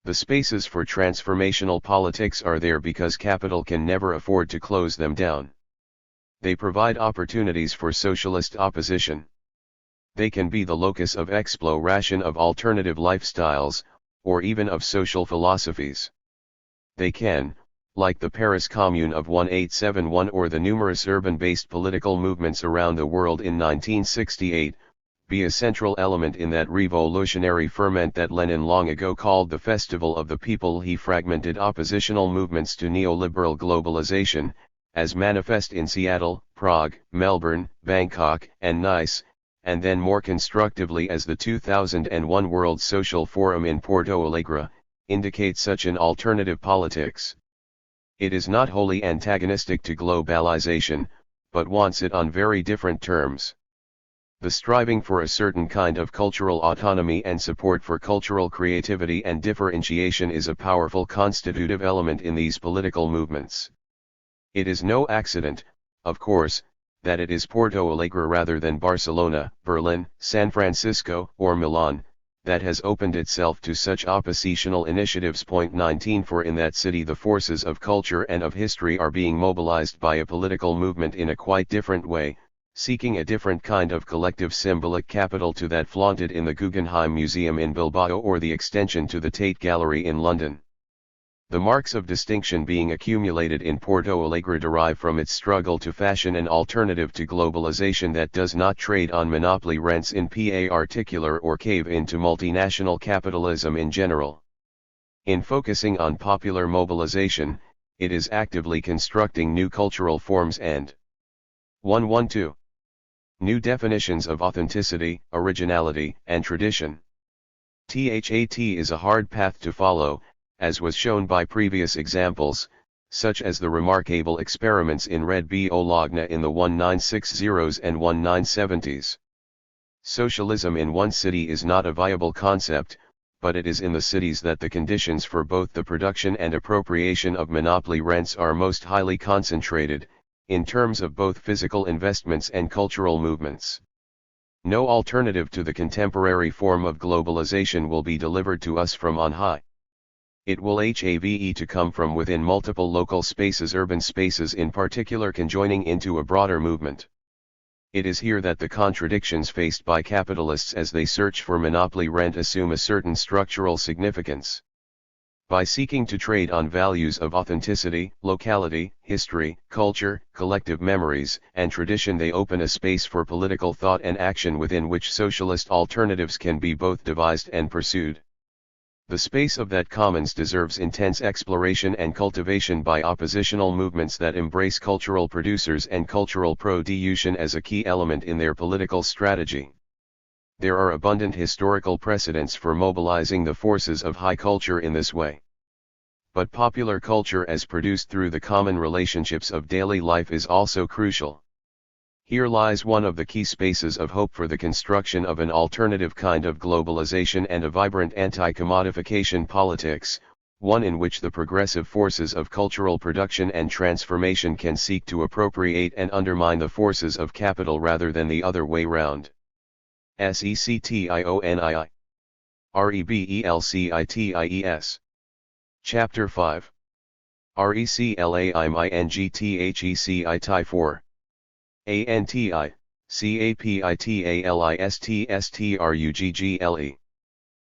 The spaces for transformational politics are there because capital can never afford to close them down. They provide opportunities for socialist opposition. They can be the locus of exploration of alternative lifestyles, or even of social philosophies. They can, like the Paris Commune of 1871 or the numerous urban-based political movements around the world in 1968, be a central element in that revolutionary ferment that Lenin long ago called the festival of the people. He fragmented oppositional movements to neoliberal globalization, as manifest in Seattle, Prague, Melbourne, Bangkok, and Nice, and then more constructively as the 2001 World Social Forum in Porto Alegre, indicate such an alternative politics. It is not wholly antagonistic to globalization, but wants it on very different terms. The striving for a certain kind of cultural autonomy and support for cultural creativity and differentiation is a powerful constitutive element in these political movements. It is no accident, of course, that it is Porto Alegre rather than Barcelona, Berlin, San Francisco, or Milan, that has opened itself to such oppositional initiatives. 19 For in that city the forces of culture and of history are being mobilized by a political movement in a quite different way, seeking a different kind of collective symbolic capital to that flaunted in the Guggenheim Museum in Bilbao or the extension to the Tate Gallery in London. The marks of distinction being accumulated in Porto Alegre derive from its struggle to fashion an alternative to globalization that does not trade on monopoly rents in particular or cave into multinational capitalism in general. In focusing on popular mobilization, it is actively constructing new cultural forms and 112. New definitions of authenticity, originality, and tradition. THAT is a hard path to follow, as was shown by previous examples, such as the remarkable experiments in Red Bologna in the 1960s and 1970s. Socialism in one city is not a viable concept, but it is in the cities that the conditions for both the production and appropriation of monopoly rents are most highly concentrated, in terms of both physical investments and cultural movements. No alternative to the contemporary form of globalization will be delivered to us from on high. It will have to come from within multiple local spaces, urban spaces in particular, conjoining into a broader movement. It is here that the contradictions faced by capitalists as they search for monopoly rent assume a certain structural significance. By seeking to trade on values of authenticity, locality, history, culture, collective memories, and tradition, they open a space for political thought and action within which socialist alternatives can be both devised and pursued. The space of that commons deserves intense exploration and cultivation by oppositional movements that embrace cultural producers and cultural production as a key element in their political strategy. There are abundant historical precedents for mobilizing the forces of high culture in this way. But popular culture as produced through the common relationships of daily life is also crucial. Here lies one of the key spaces of hope for the construction of an alternative kind of globalization and a vibrant anti-commodification politics, one in which the progressive forces of cultural production and transformation can seek to appropriate and undermine the forces of capital rather than the other way round. SECTIONII. REBELCITIES. Chapter 5. RECLAIMINGTHECI 4. ANTI, CAPITALISTSTRUGGLE.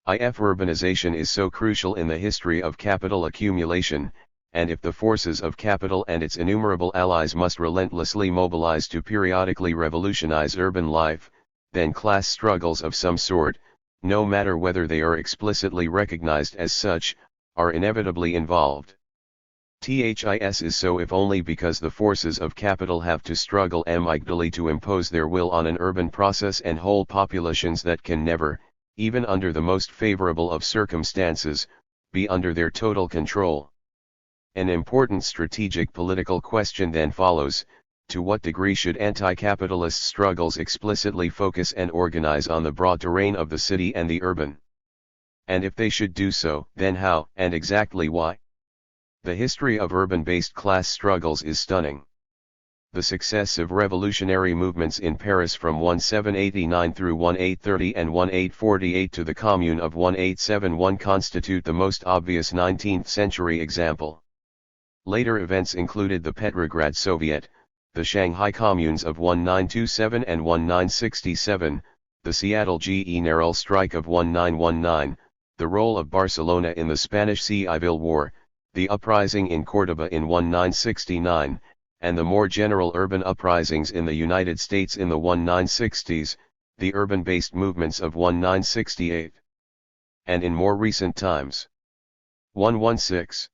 If urbanization is so crucial in the history of capital accumulation, and if the forces of capital and its innumerable allies must relentlessly mobilize to periodically revolutionize urban life, then class struggles of some sort, no matter whether they are explicitly recognized as such, are inevitably involved. This is so if only because the forces of capital have to struggle amicably to impose their will on an urban process and whole populations that can never, even under the most favorable of circumstances, be under their total control. An important strategic political question then follows: to what degree should anti-capitalist struggles explicitly focus and organize on the broad terrain of the city and the urban? And if they should do so, then how, and exactly why? The history of urban-based class struggles is stunning. The successive revolutionary movements in Paris from 1789 through 1830 and 1848 to the Commune of 1871 constitute the most obvious 19th-century example. Later events included the Petrograd Soviet, the Shanghai Communes of 1927 and 1967, the Seattle General Strike of 1919, the role of Barcelona in the Spanish Civil War, the uprising in Córdoba in 1969, and the more general urban uprisings in the United States in the 1960s, the urban-based movements of 1968. And in more recent times. 116.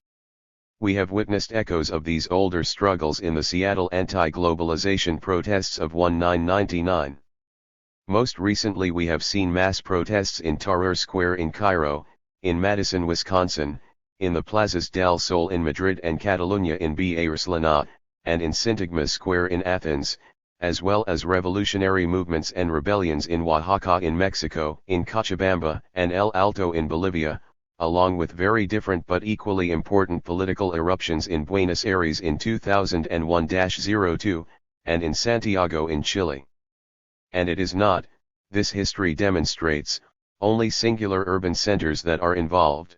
We have witnessed echoes of these older struggles in the Seattle anti-globalization protests of 1999. Most recently we have seen mass protests in Tahrir Square in Cairo, in Madison, Wisconsin, in the Plazas del Sol in Madrid and Catalunya in Barcelona, and in Syntagma Square in Athens, as well as revolutionary movements and rebellions in Oaxaca in Mexico, in Cochabamba and El Alto in Bolivia, along with very different but equally important political eruptions in Buenos Aires in 2001-02, and in Santiago in Chile. And it is not, this history demonstrates, only singular urban centers that are involved.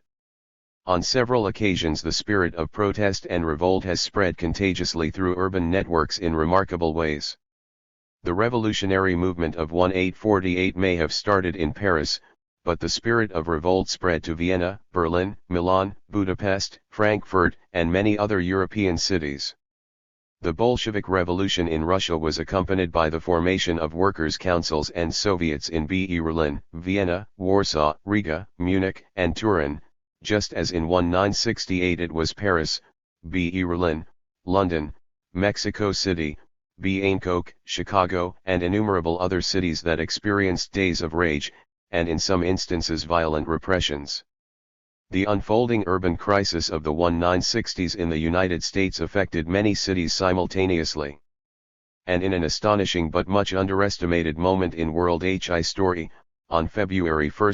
On several occasions the spirit of protest and revolt has spread contagiously through urban networks in remarkable ways. The revolutionary movement of 1848 may have started in Paris, but the spirit of revolt spread to Vienna, Berlin, Milan, Budapest, Frankfurt, and many other European cities. The Bolshevik Revolution in Russia was accompanied by the formation of workers' councils and Soviets in Berlin, Vienna, Warsaw, Riga, Munich, and Turin, just as in 1968 it was Paris, Berlin, London, Mexico City, Bangkok, Chicago, and innumerable other cities that experienced days of rage, and in some instances violent repressions. The unfolding urban crisis of the 1960s in the United States affected many cities simultaneously. and in an astonishing but much underestimated moment in world history, on February 1,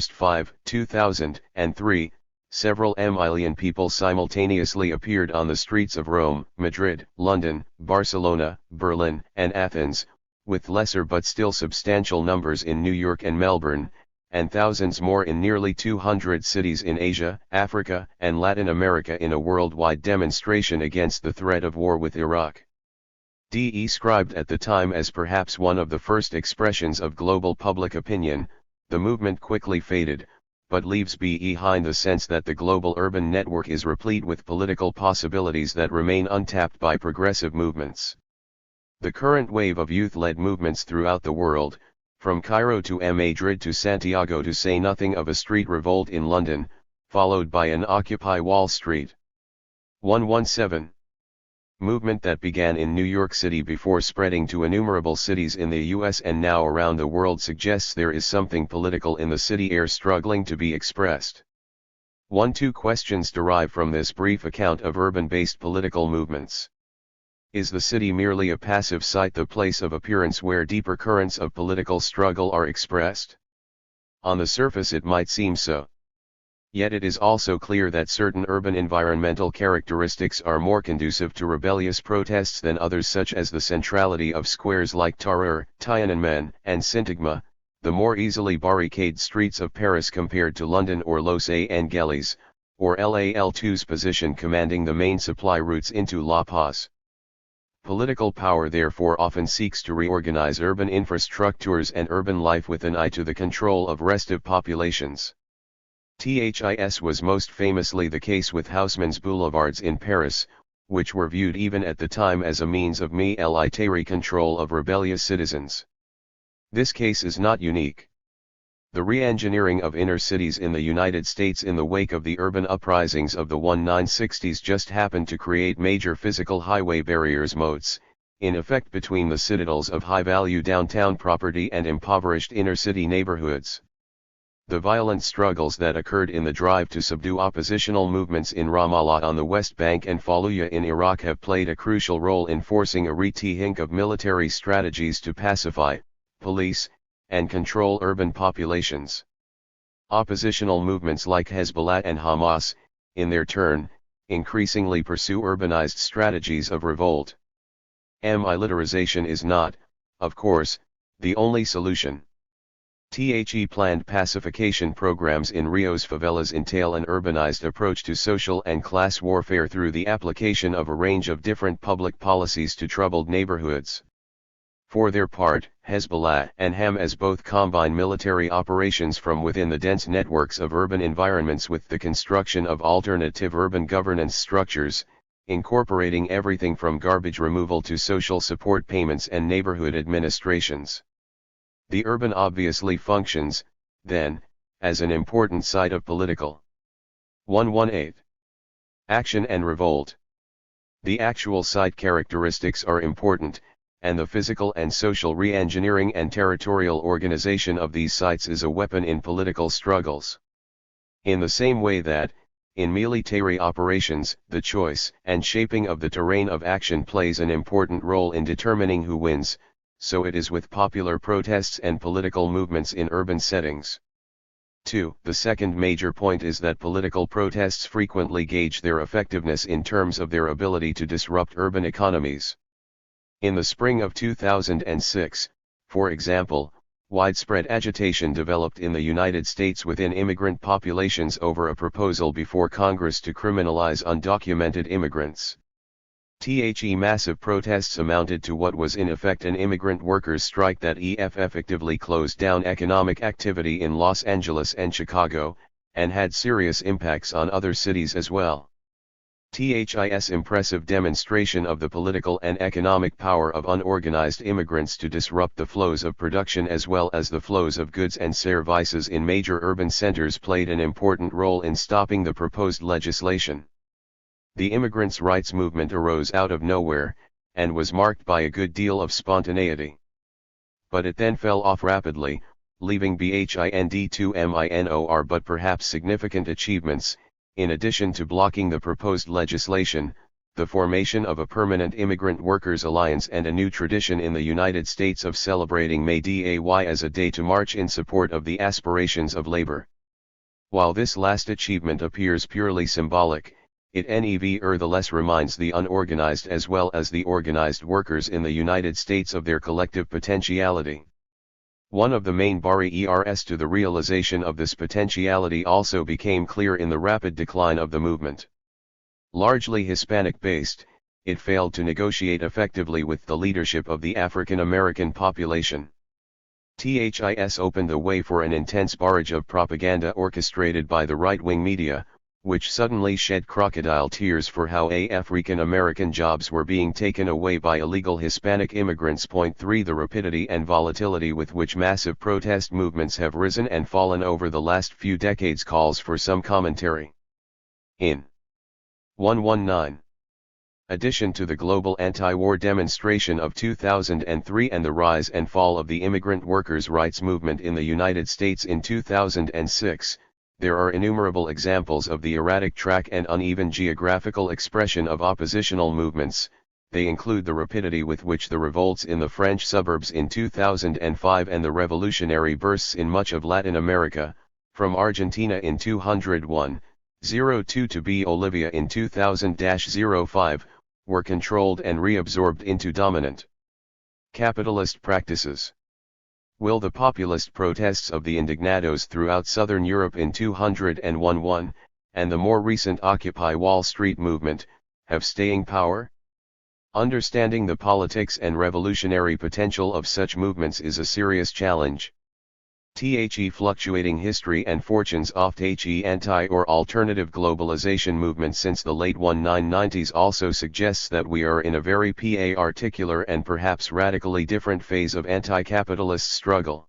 2003, several million people simultaneously appeared on the streets of Rome, Madrid, London, Barcelona, Berlin, and Athens, with lesser but still substantial numbers in New York and Melbourne, and thousands more in nearly 200 cities in Asia, Africa, and Latin America in a worldwide demonstration against the threat of war with Iraq. Described at the time as perhaps one of the first expressions of global public opinion, the movement quickly faded, but leaves behind the sense that the global urban network is replete with political possibilities that remain untapped by progressive movements. The current wave of youth-led movements throughout the world, from Cairo to Madrid to Santiago, to say nothing of a street revolt in London, followed by an Occupy Wall Street 117 movement that began in New York City before spreading to innumerable cities in the US and now around the world, suggests there is something political in the city air struggling to be expressed. 1-2 questions derive from this brief account of urban-based political movements. Is the city merely a passive site, the place of appearance where deeper currents of political struggle are expressed? On the surface it might seem so. Yet it is also clear that certain urban environmental characteristics are more conducive to rebellious protests than others, such as the centrality of squares like Tahrir, Tiananmen, and Syntagma, the more easily barricaded streets of Paris compared to London or Los Angeles, or LAL2's position commanding the main supply routes into La Paz. Political power therefore often seeks to reorganize urban infrastructures and urban life with an eye to the control of restive populations. This was most famously the case with Haussmann's boulevards in Paris, which were viewed even at the time as a means of military control of rebellious citizens. This case is not unique. The re-engineering of inner cities in the United States in the wake of the urban uprisings of the 1960s just happened to create major physical highway barriers, moats, in effect, between the citadels of high-value downtown property and impoverished inner-city neighborhoods. The violent struggles that occurred in the drive to subdue oppositional movements in Ramallah on the West Bank and Fallujah in Iraq have played a crucial role in forcing a rethink of military strategies to pacify, police, and control urban populations. Oppositional movements like Hezbollah and Hamas, in their turn, increasingly pursue urbanized strategies of revolt. Militarization is not, of course, the only solution. Planned pacification programs in Rio's favelas entail an urbanized approach to social and class warfare through the application of a range of different public policies to troubled neighborhoods. For their part, Hezbollah and Hamas both combine military operations from within the dense networks of urban environments with the construction of alternative urban governance structures, incorporating everything from garbage removal to social support payments and neighborhood administrations. The urban obviously functions, then, as an important site of political 118 action and revolt. The actual site characteristics are important, and the physical and social re-engineering and territorial organization of these sites is a weapon in political struggles. In the same way that, in military operations, the choice and shaping of the terrain of action plays an important role in determining who wins, so it is with popular protests and political movements in urban settings. 2. The second major point is that political protests frequently gauge their effectiveness in terms of their ability to disrupt urban economies. In the spring of 2006, for example, widespread agitation developed in the United States within immigrant populations over a proposal before Congress to criminalize undocumented immigrants. Massive protests amounted to what was in effect an immigrant workers' strike that effectively closed down economic activity in Los Angeles and Chicago, and had serious impacts on other cities as well. This impressive demonstration of the political and economic power of unorganized immigrants to disrupt the flows of production as well as the flows of goods and services in major urban centers played an important role in stopping the proposed legislation. The immigrants' rights movement arose out of nowhere, and was marked by a good deal of spontaneity. But it then fell off rapidly, leaving behind two minor but perhaps significant achievements. In addition to blocking the proposed legislation, the formation of a permanent immigrant workers' alliance and a new tradition in the United States of celebrating May Day as a day to march in support of the aspirations of labor. While this last achievement appears purely symbolic, it nevertheless reminds the unorganized as well as the organized workers in the United States of their collective potentiality. One of the main barriers to the realization of this potentiality also became clear in the rapid decline of the movement. Largely Hispanic-based, it failed to negotiate effectively with the leadership of the African American population. THIS opened the way for an intense barrage of propaganda orchestrated by the right-wing media, which suddenly shed crocodile tears for how African American jobs were being taken away by illegal Hispanic immigrants. 3. The rapidity and volatility with which massive protest movements have risen and fallen over the last few decades calls for some commentary. In 119. Addition to the global anti-war demonstration of 2003 and the rise and fall of the immigrant workers' rights movement in the United States in 2006, there are innumerable examples of the erratic track and uneven geographical expression of oppositional movements. They include the rapidity with which the revolts in the French suburbs in 2005 and the revolutionary bursts in much of Latin America, from Argentina in 201-02 to Bolivia in 2000-05, were controlled and reabsorbed into dominant capitalist practices. Will the populist protests of the indignados throughout southern Europe in 201-1, and the more recent Occupy Wall Street movement, have staying power? Understanding the politics and revolutionary potential of such movements is a serious challenge. Fluctuating history and fortunes of the anti- or alternative globalization movement since the late 1990s also suggests that we are in a very particular and perhaps radically different phase of anti-capitalist struggle.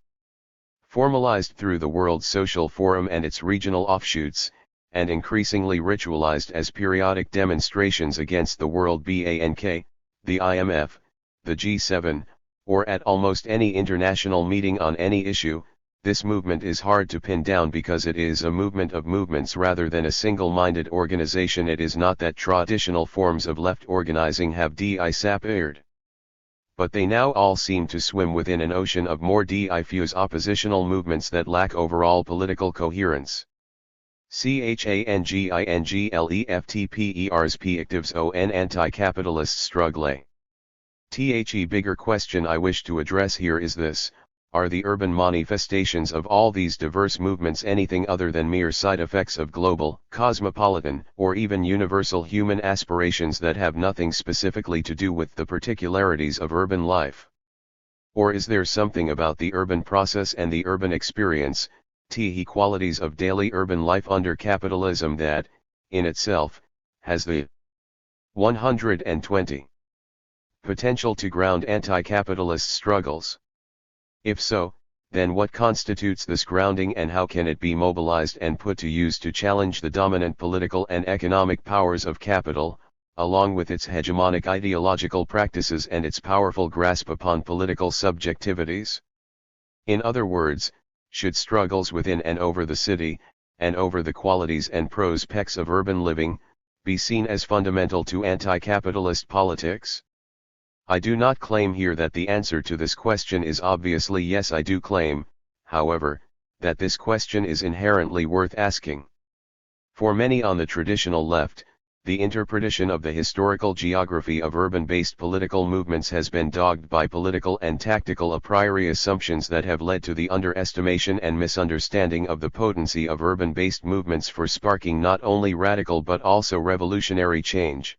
Formalized through the World Social Forum and its regional offshoots, and increasingly ritualized as periodic demonstrations against the World Bank, the IMF, the G7, or at almost any international meeting on any issue, this movement is hard to pin down because it is a movement of movements rather than a single-minded organization. It is not that traditional forms of left organizing have disappeared, but they now all seem to swim within an ocean of more diffuse oppositional movements that lack overall political coherence. Changinglefts on anti-capitalist struggle. The bigger question I wish to address here is this: are the urban manifestations of all these diverse movements anything other than mere side effects of global, cosmopolitan, or even universal human aspirations that have nothing specifically to do with the particularities of urban life? Or is there something about the urban process and the urban experience, the qualities of daily urban life under capitalism that, in itself, has the 120 potential to ground anti-capitalist struggles? If so, then what constitutes this grounding and how can it be mobilized and put to use to challenge the dominant political and economic powers of capital, along with its hegemonic ideological practices and its powerful grasp upon political subjectivities? In other words, should struggles within and over the city, and over the qualities and prospects of urban living, be seen as fundamental to anti-capitalist politics? I do not claim here that the answer to this question is obviously yes. I do claim, however, that this question is inherently worth asking. For many on the traditional left, the interpretation of the historical geography of urban-based political movements has been dogged by political and tactical a priori assumptions that have led to the underestimation and misunderstanding of the potency of urban-based movements for sparking not only radical but also revolutionary change.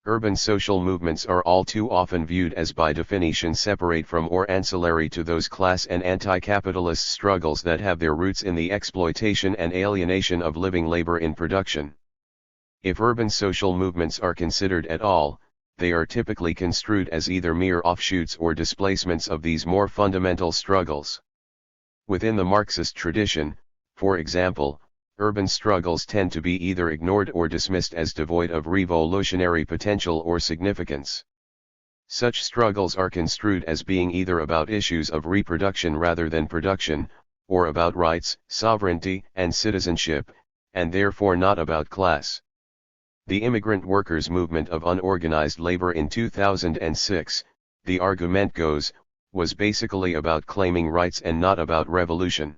Urban social movements are all too often viewed as by definition separate from or ancillary to those class and anti-capitalist struggles that have their roots in the exploitation and alienation of living labor in production. If urban social movements are considered at all, they are typically construed as either mere offshoots or displacements of these more fundamental struggles. Within the Marxist tradition, for example, urban struggles tend to be either ignored or dismissed as devoid of revolutionary potential or significance. Such struggles are construed as being either about issues of reproduction rather than production, or about rights, sovereignty, and citizenship, and therefore not about class. The immigrant workers' movement of unorganized labor in 2006, the argument goes, was basically about claiming rights and not about revolution.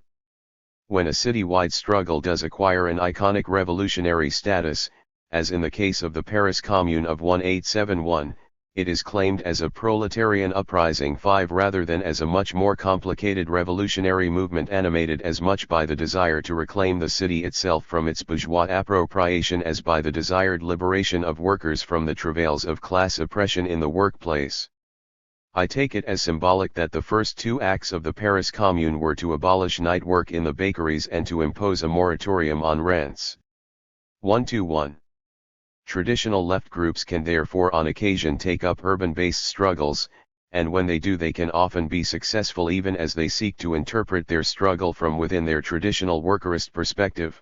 When a citywide struggle does acquire an iconic revolutionary status, as in the case of the Paris Commune of 1871, it is claimed as a proletarian uprising rather than as a much more complicated revolutionary movement animated as much by the desire to reclaim the city itself from its bourgeois appropriation as by the desired liberation of workers from the travails of class oppression in the workplace. I take it as symbolic that the first two acts of the Paris Commune were to abolish night work in the bakeries and to impose a moratorium on rents. 121. Traditional left groups can therefore on occasion take up urban-based struggles, and when they do they can often be successful even as they seek to interpret their struggle from within their traditional workerist perspective.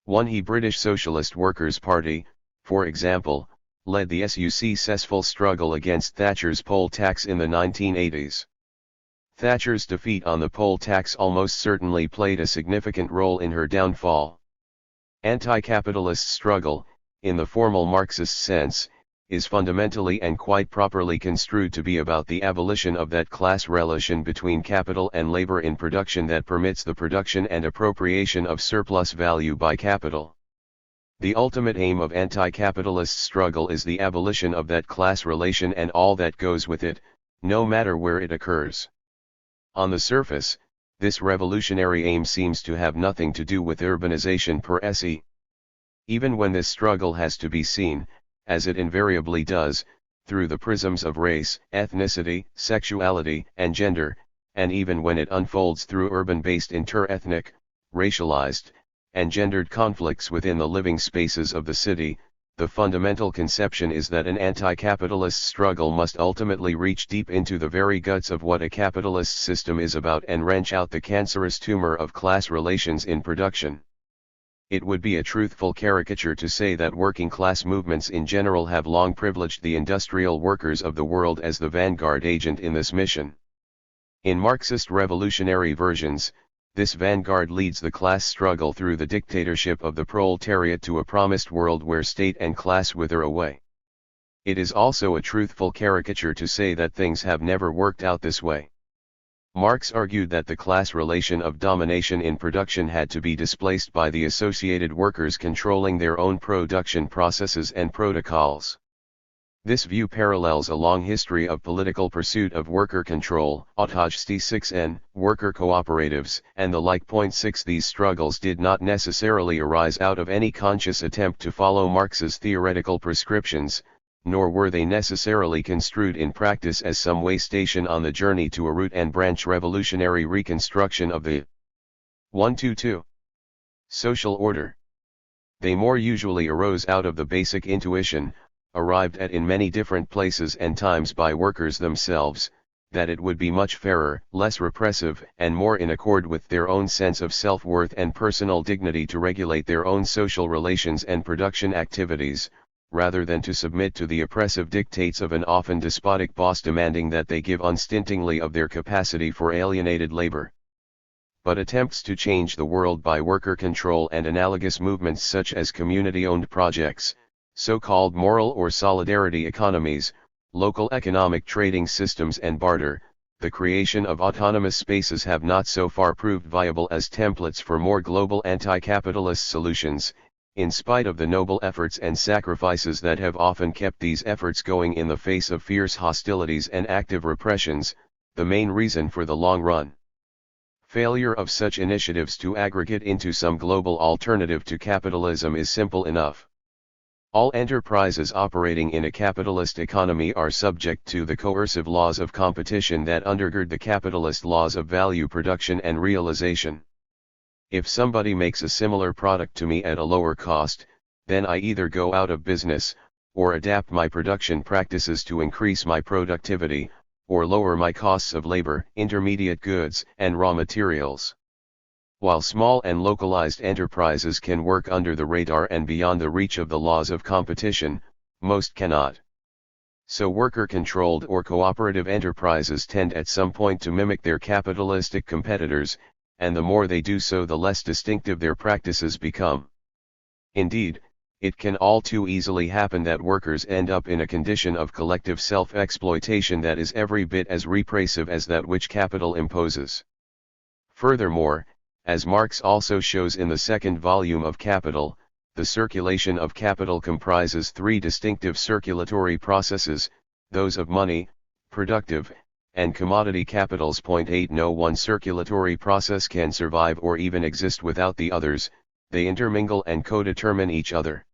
1. The British Socialist Workers' Party, for example, led the successful struggle against Thatcher's poll tax in the 1980s. Thatcher's defeat on the poll tax almost certainly played a significant role in her downfall. Anti-capitalist struggle, in the formal Marxist sense, is fundamentally and quite properly construed to be about the abolition of that class relation between capital and labor in production that permits the production and appropriation of surplus value by capital. The ultimate aim of anti-capitalist struggle is the abolition of that class relation and all that goes with it, no matter where it occurs. On the surface, this revolutionary aim seems to have nothing to do with urbanization per se. Even when this struggle has to be seen, as it invariably does, through the prisms of race, ethnicity, sexuality, and gender, and even when it unfolds through urban-based inter-ethnic, racialized, and gendered conflicts within the living spaces of the city, the fundamental conception is that an anti-capitalist struggle must ultimately reach deep into the very guts of what a capitalist system is about and wrench out the cancerous tumor of class relations in production. It would be a truthful caricature to say that working-class movements in general have long privileged the industrial workers of the world as the vanguard agent in this mission. In Marxist revolutionary versions, this vanguard leads the class struggle through the dictatorship of the proletariat to a promised world where state and class wither away. It is also a truthful caricature to say that things have never worked out this way. Marx argued that the class relation of domination in production had to be displaced by the associated workers controlling their own production processes and protocols. This view parallels a long history of political pursuit of worker control, autarchie 6n, worker cooperatives, and the like. 6 These struggles did not necessarily arise out of any conscious attempt to follow Marx's theoretical prescriptions, nor were they necessarily construed in practice as some way station on the journey to a root and branch revolutionary reconstruction of the 122 social order. They more usually arose out of the basic intuition, arrived at in many different places and times by workers themselves, that it would be much fairer, less repressive, and more in accord with their own sense of self-worth and personal dignity to regulate their own social relations and production activities, rather than to submit to the oppressive dictates of an often despotic boss demanding that they give unstintingly of their capacity for alienated labor. But attempts to change the world by worker control and analogous movements such as community-owned projects, so-called moral or solidarity economies, local economic trading systems and barter, the creation of autonomous spaces have not so far proved viable as templates for more global anti-capitalist solutions, in spite of the noble efforts and sacrifices that have often kept these efforts going in the face of fierce hostilities and active repressions. The main reason for the long-run failure of such initiatives to aggregate into some global alternative to capitalism is simple enough. All enterprises operating in a capitalist economy are subject to the coercive laws of competition that undergird the capitalist laws of value production and realization. If somebody makes a similar product to me at a lower cost, then I either go out of business, or adapt my production practices to increase my productivity, or lower my costs of labor, intermediate goods, and raw materials. While small and localized enterprises can work under the radar and beyond the reach of the laws of competition, most cannot. So worker-controlled or cooperative enterprises tend at some point to mimic their capitalistic competitors, and the more they do so the less distinctive their practices become. Indeed, it can all too easily happen that workers end up in a condition of collective self-exploitation that is every bit as repressive as that which capital imposes. Furthermore, as Marx also shows in the second volume of Capital, the circulation of capital comprises three distinctive circulatory processes, those of money, productive, and commodity capitals. 8 No one circulatory process can survive or even exist without the others, they intermingle and co-determine each other.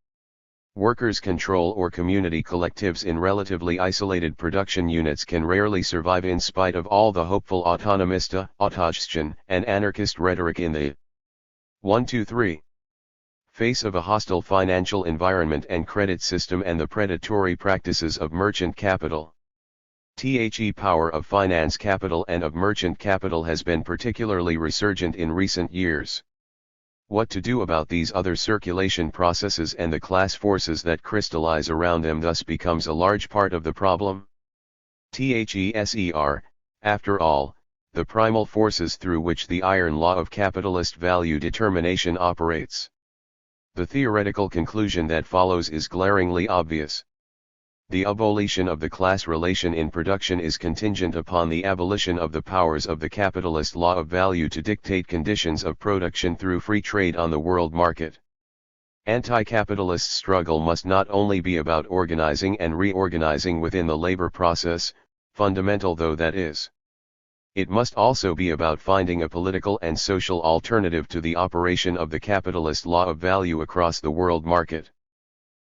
Workers' control or community collectives in relatively isolated production units can rarely survive in spite of all the hopeful autonomista, autogestion, and anarchist rhetoric in the 1-2-3 face of a hostile financial environment and credit system and the predatory practices of merchant capital. The power of finance capital and of merchant capital has been particularly resurgent in recent years. What to do about these other circulation processes and the class forces that crystallize around them thus becomes a large part of the problem. After all, the primal forces through which the iron law of capitalist value determination operates. The theoretical conclusion that follows is glaringly obvious. The abolition of the class relation in production is contingent upon the abolition of the powers of the capitalist law of value to dictate conditions of production through free trade on the world market. Anti-capitalist struggle must not only be about organizing and reorganizing within the labor process, fundamental though that is. It must also be about finding a political and social alternative to the operation of the capitalist law of value across the world market.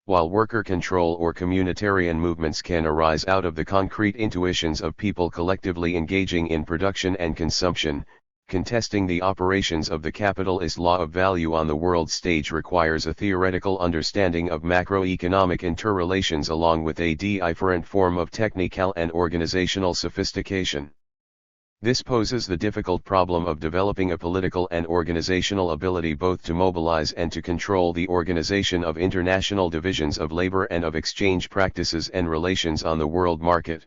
While worker control or communitarian movements can arise out of the concrete intuitions of people collectively engaging in production and consumption, contesting the operations of the capitalist law of value on the world stage requires a theoretical understanding of macroeconomic interrelations along with a different form of technical and organizational sophistication. This poses the difficult problem of developing a political and organizational ability both to mobilize and to control the organization of international divisions of labor and of exchange practices and relations on the world market.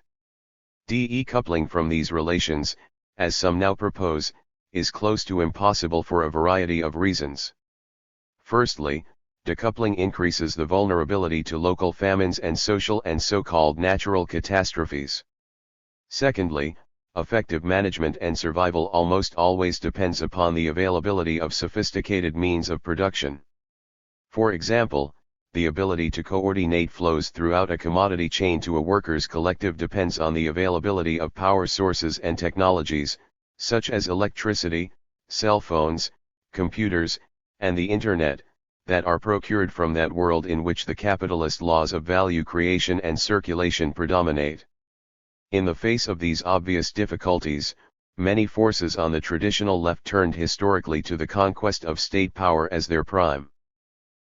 Decoupling from these relations, as some now propose, is close to impossible for a variety of reasons. Firstly, decoupling increases the vulnerability to local famines and social and so-called natural catastrophes. Secondly, effective management and survival almost always depends upon the availability of sophisticated means of production. For example, the ability to coordinate flows throughout a commodity chain to a workers' collective depends on the availability of power sources and technologies, such as electricity, cell phones, computers, and the Internet, that are procured from that world in which the capitalist laws of value creation and circulation predominate. In the face of these obvious difficulties, many forces on the traditional left turned historically to the conquest of state power as their prime.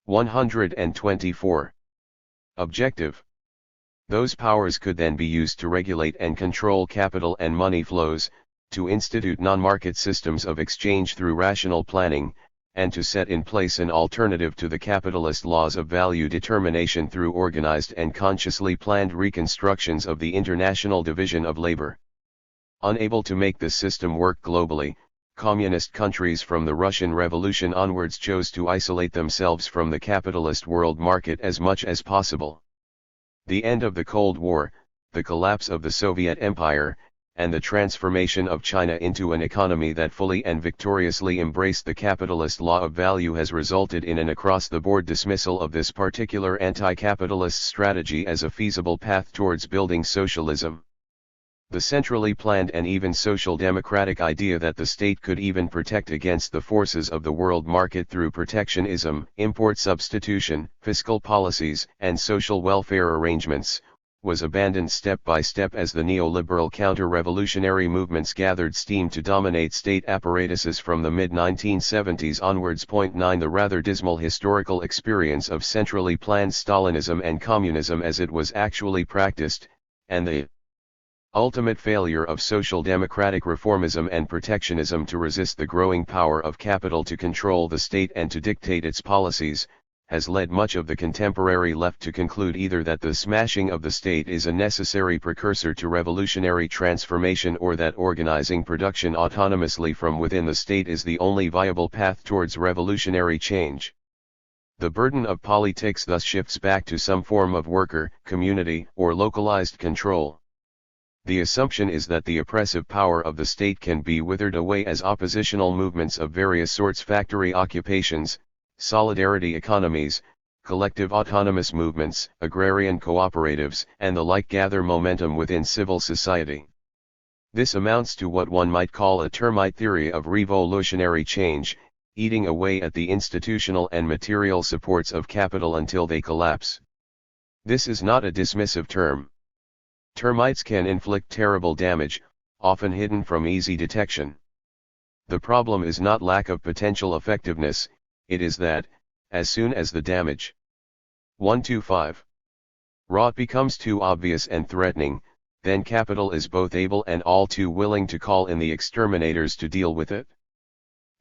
124. Objective. Those powers could then be used to regulate and control capital and money flows, to institute non-market systems of exchange through rational planning, and to set in place an alternative to the capitalist laws of value determination through organized and consciously planned reconstructions of the international division of labor. Unable to make this system work globally, communist countries from the Russian Revolution onwards chose to isolate themselves from the capitalist world market as much as possible. The end of the Cold War, the collapse of the Soviet Empire, and the transformation of China into an economy that fully and victoriously embraced the capitalist law of value has resulted in an across-the-board dismissal of this particular anti-capitalist strategy as a feasible path towards building socialism. The centrally planned and even social democratic idea that the state could even protect against the forces of the world market through protectionism, import substitution, fiscal policies, and social welfare arrangements, was abandoned step by step as the neoliberal counter-revolutionary movements gathered steam to dominate state apparatuses from the mid-1970s onwards. 9 The rather dismal historical experience of centrally planned Stalinism and communism as it was actually practiced, and the ultimate failure of social democratic reformism and protectionism to resist the growing power of capital to control the state and to dictate its policies, has led much of the contemporary left to conclude either that the smashing of the state is a necessary precursor to revolutionary transformation or that organizing production autonomously from within the state is the only viable path towards revolutionary change. The burden of politics thus shifts back to some form of worker, community, or localized control. The assumption is that the oppressive power of the state can be withered away as oppositional movements of various sorts, factory occupations, solidarity economies, collective autonomous movements, agrarian cooperatives, and the like gather momentum within civil society. This amounts to what one might call a termite theory of revolutionary change, eating away at the institutional and material supports of capital until they collapse. This is not a dismissive term. Termites can inflict terrible damage, often hidden from easy detection. The problem is not lack of potential effectiveness, it is that, as soon as the damage 125 wrought becomes too obvious and threatening, then capital is both able and all too willing to call in the exterminators to deal with it.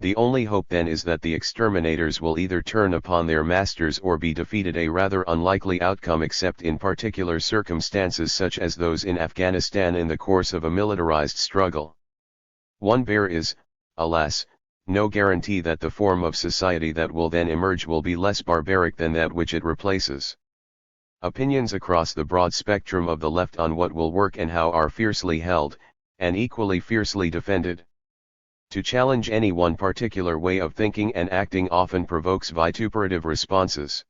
The only hope then is that the exterminators will either turn upon their masters or be defeated, a rather unlikely outcome except in particular circumstances such as those in Afghanistan in the course of a militarized struggle. There is, alas, no guarantee that the form of society that will then emerge will be less barbaric than that which it replaces. Opinions across the broad spectrum of the left on what will work and how are fiercely held, and equally fiercely defended. To challenge any one particular way of thinking and acting often provokes vituperative responses.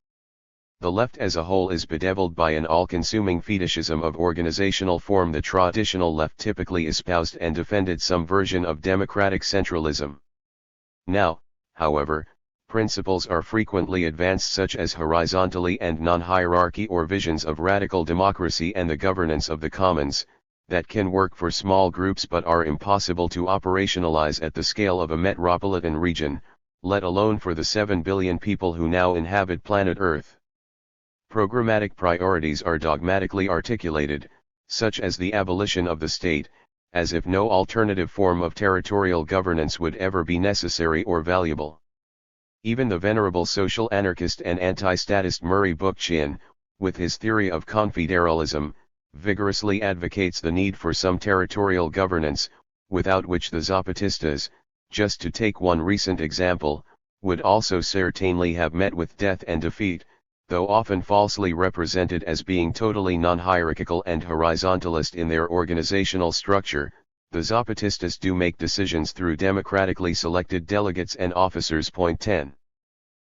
The left as a whole is bedeviled by an all-consuming fetishism of organizational form. The traditional left typically espoused and defended some version of democratic centralism. Now, however, principles are frequently advanced such as horizontally and non-hierarchy or visions of radical democracy and the governance of the commons, that can work for small groups but are impossible to operationalize at the scale of a metropolitan region, let alone for the 7 billion people who now inhabit planet Earth. Programmatic priorities are dogmatically articulated, such as the abolition of the state, as if no alternative form of territorial governance would ever be necessary or valuable. Even the venerable social anarchist and anti-statist Murray Bookchin, with his theory of confederalism, vigorously advocates the need for some territorial governance, without which the Zapatistas, just to take one recent example, would also certainly have met with death and defeat, though often falsely represented as being totally non-hierarchical and horizontalist in their organizational structure. The Zapatistas do make decisions through democratically selected delegates and officers. 10.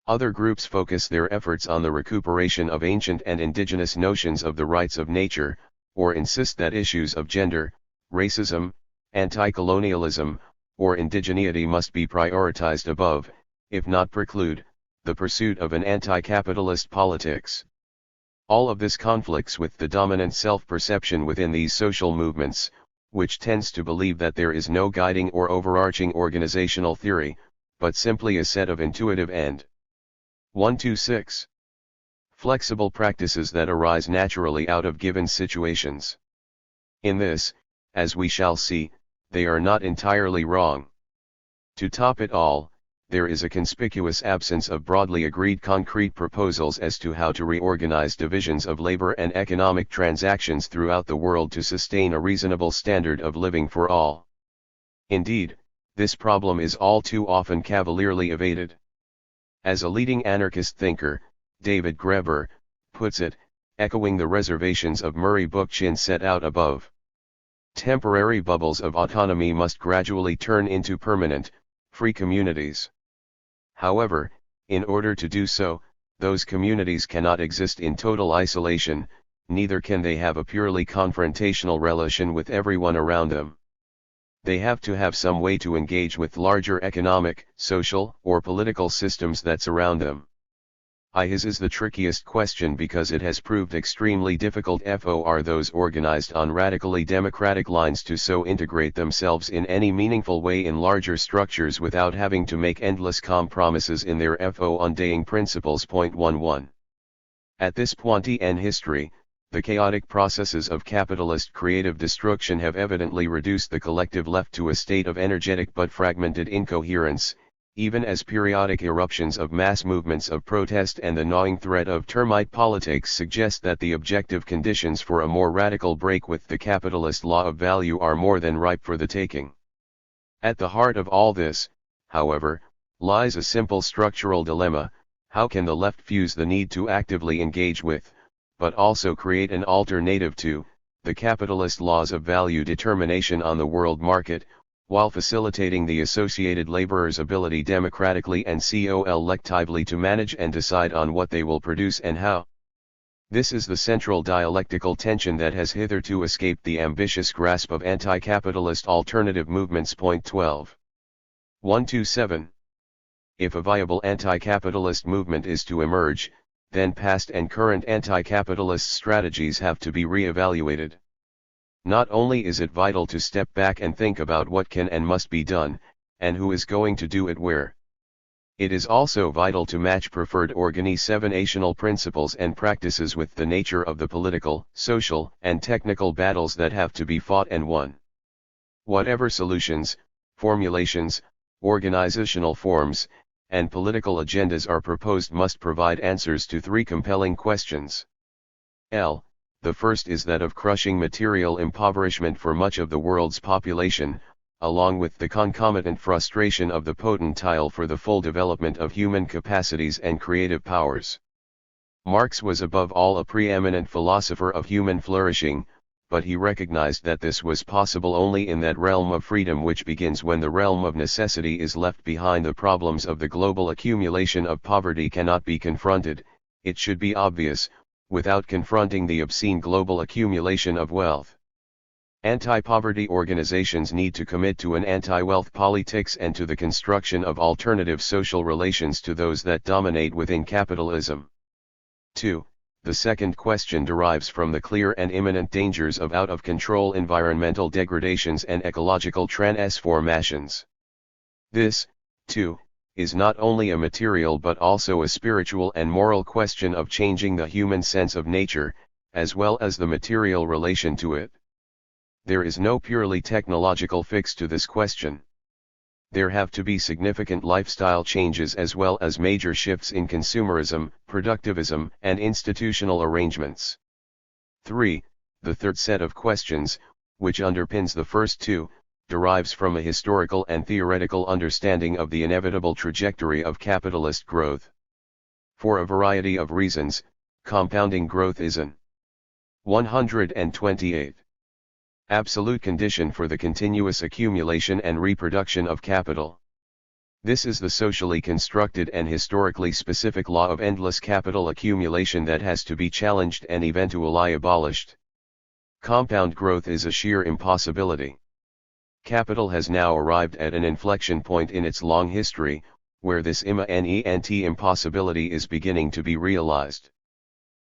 Other groups focus their efforts on the recuperation of ancient and indigenous notions of the rights of nature, or insist that issues of gender, racism, anti-colonialism, or indigeneity must be prioritized above, if not preclude, the pursuit of an anti-capitalist politics. All of this conflicts with the dominant self-perception within these social movements, which tends to believe that there is no guiding or overarching organizational theory, but simply a set of intuitive and 126 flexible practices that arise naturally out of given situations. In this, as we shall see, they are not entirely wrong. To top it all, there is a conspicuous absence of broadly agreed concrete proposals as to how to reorganize divisions of labor and economic transactions throughout the world to sustain a reasonable standard of living for all. Indeed, this problem is all too often cavalierly evaded. As a leading anarchist thinker, David Graeber, puts it, echoing the reservations of Murray Bookchin set out above. Temporary bubbles of autonomy must gradually turn into permanent, free communities. However, in order to do so, those communities cannot exist in total isolation, neither can they have a purely confrontational relation with everyone around them. They have to have some way to engage with larger economic, social, or political systems that surround them. His is the trickiest question because it has proved extremely difficult for those organized on radically democratic lines to so integrate themselves in any meaningful way in larger structures without having to make endless compromises in their undying principles. 11. At this point in history, the chaotic processes of capitalist creative destruction have evidently reduced the collective left to a state of energetic but fragmented incoherence, even as periodic eruptions of mass movements of protest and the gnawing threat of termite politics suggest that the objective conditions for a more radical break with the capitalist law of value are more than ripe for the taking. At the heart of all this, however, lies a simple structural dilemma: How can the left fuse the need to actively engage with, but also create an alternative to, the capitalist laws of value determination on the world market, while facilitating the associated laborers' ability democratically and collectively to manage and decide on what they will produce and how? This is the central dialectical tension that has hitherto escaped the ambitious grasp of anti-capitalist alternative movements. Point 12. 127. If a viable anti-capitalist movement is to emerge, then past and current anti-capitalist strategies have to be re-evaluated. Not only is it vital to step back and think about what can and must be done, and who is going to do it where. It is also vital to match preferred organizational principles and practices with the nature of the political, social, and technical battles that have to be fought and won. Whatever solutions, formulations, organizational forms, and political agendas are proposed must provide answers to three compelling questions. The first is that of crushing material impoverishment for much of the world's population, along with the concomitant frustration of the potential for the full development of human capacities and creative powers. Marx was above all a preeminent philosopher of human flourishing, but he recognized that this was possible only in that realm of freedom which begins when the realm of necessity is left behind. The problems of the global accumulation of poverty cannot be confronted, it should be obvious, without confronting the obscene global accumulation of wealth. Anti-poverty organizations need to commit to an anti-wealth politics and to the construction of alternative social relations to those that dominate within capitalism. 2. The second question derives from the clear and imminent dangers of out-of-control environmental degradations and ecological transformations. This, too, is not only a material but also a spiritual and moral question of changing the human sense of nature, as well as the material relation to it. There is no purely technological fix to this question. There have to be significant lifestyle changes as well as major shifts in consumerism, productivism, and institutional arrangements. 3. The third set of questions, which underpins the first two, derives from a historical and theoretical understanding of the inevitable trajectory of capitalist growth. For a variety of reasons, compounding growth is an 128. Absolute condition for the continuous accumulation and reproduction of capital. This is the socially constructed and historically specific law of endless capital accumulation that has to be challenged and eventually abolished. Compound growth is a sheer impossibility. Capital has now arrived at an inflection point in its long history, where this immanent impossibility is beginning to be realized.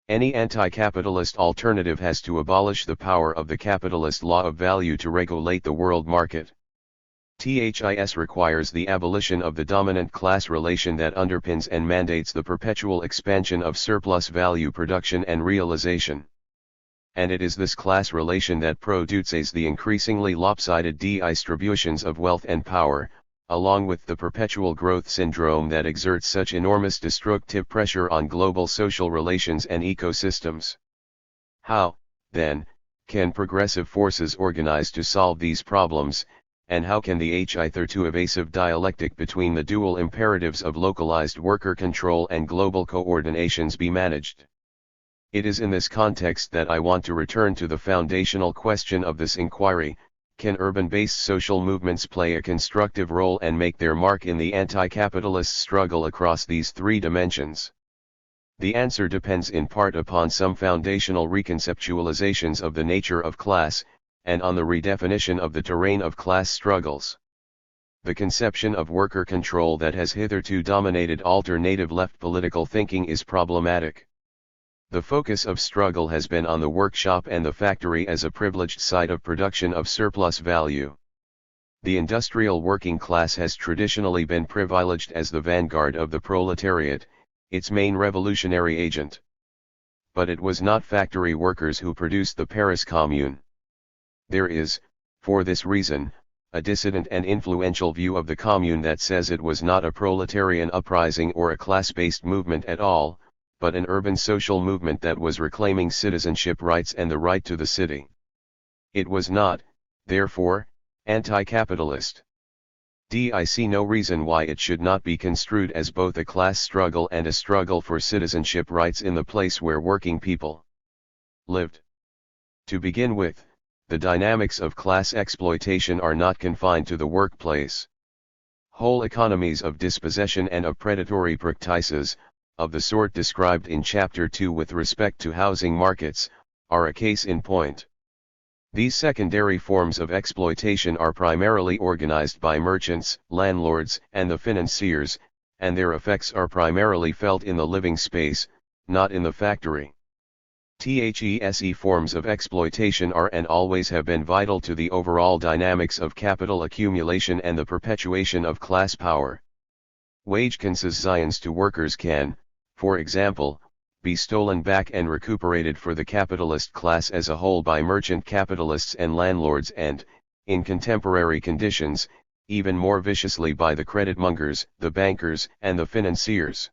Any anti-capitalist alternative has to abolish the power of the capitalist law of value to regulate the world market. This requires the abolition of the dominant class relation that underpins and mandates the perpetual expansion of surplus value production and realization. And it is this class relation that produces the increasingly lopsided distributions of wealth and power, along with the perpetual growth syndrome that exerts such enormous destructive pressure on global social relations and ecosystems. How, then, can progressive forces organize to solve these problems, and how can the hitherto evasive dialectic between the dual imperatives of localized worker control and global coordinations be managed? It is in this context that I want to return to the foundational question of this inquiry: can urban-based social movements play a constructive role and make their mark in the anti-capitalist struggle across these three dimensions? The answer depends in part upon some foundational reconceptualizations of the nature of class, and on the redefinition of the terrain of class struggles. The conception of worker control that has hitherto dominated alternative left political thinking is problematic. The focus of struggle has been on the workshop and the factory as a privileged site of production of surplus value. The industrial working class has traditionally been privileged as the vanguard of the proletariat, its main revolutionary agent. But it was not factory workers who produced the Paris Commune. There is, for this reason, a dissident and influential view of the Commune that says it was not a proletarian uprising or a class-based movement at all, but an urban social movement that was reclaiming citizenship rights and the right to the city. It was not, therefore, anti-capitalist. I see no reason why it should not be construed as both a class struggle and a struggle for citizenship rights in the place where working people lived. To begin with, the dynamics of class exploitation are not confined to the workplace. Whole economies of dispossession and of predatory practices, of the sort described in Chapter 2 with respect to housing markets, are a case in point. These secondary forms of exploitation are primarily organized by merchants, landlords, and the financiers, and their effects are primarily felt in the living space, not in the factory. THESE forms of exploitation are and always have been vital to the overall dynamics of capital accumulation and the perpetuation of class power. Wage concessions to workers can, for example, be stolen back and recuperated for the capitalist class as a whole by merchant capitalists and landlords and, in contemporary conditions, even more viciously by the creditmongers, the bankers, and the financiers.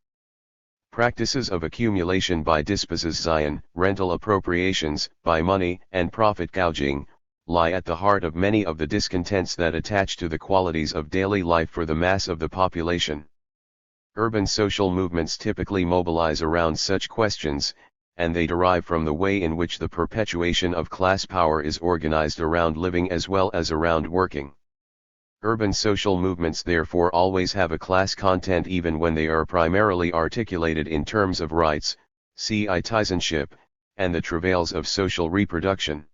Practices of accumulation by dispossession, rental appropriations, by money, and profit gouging, lie at the heart of many of the discontents that attach to the qualities of daily life for the mass of the population. Urban social movements typically mobilize around such questions, and they derive from the way in which the perpetuation of class power is organized around living as well as around working. Urban social movements therefore always have a class content even when they are primarily articulated in terms of rights, citizenship, and the travails of social reproduction.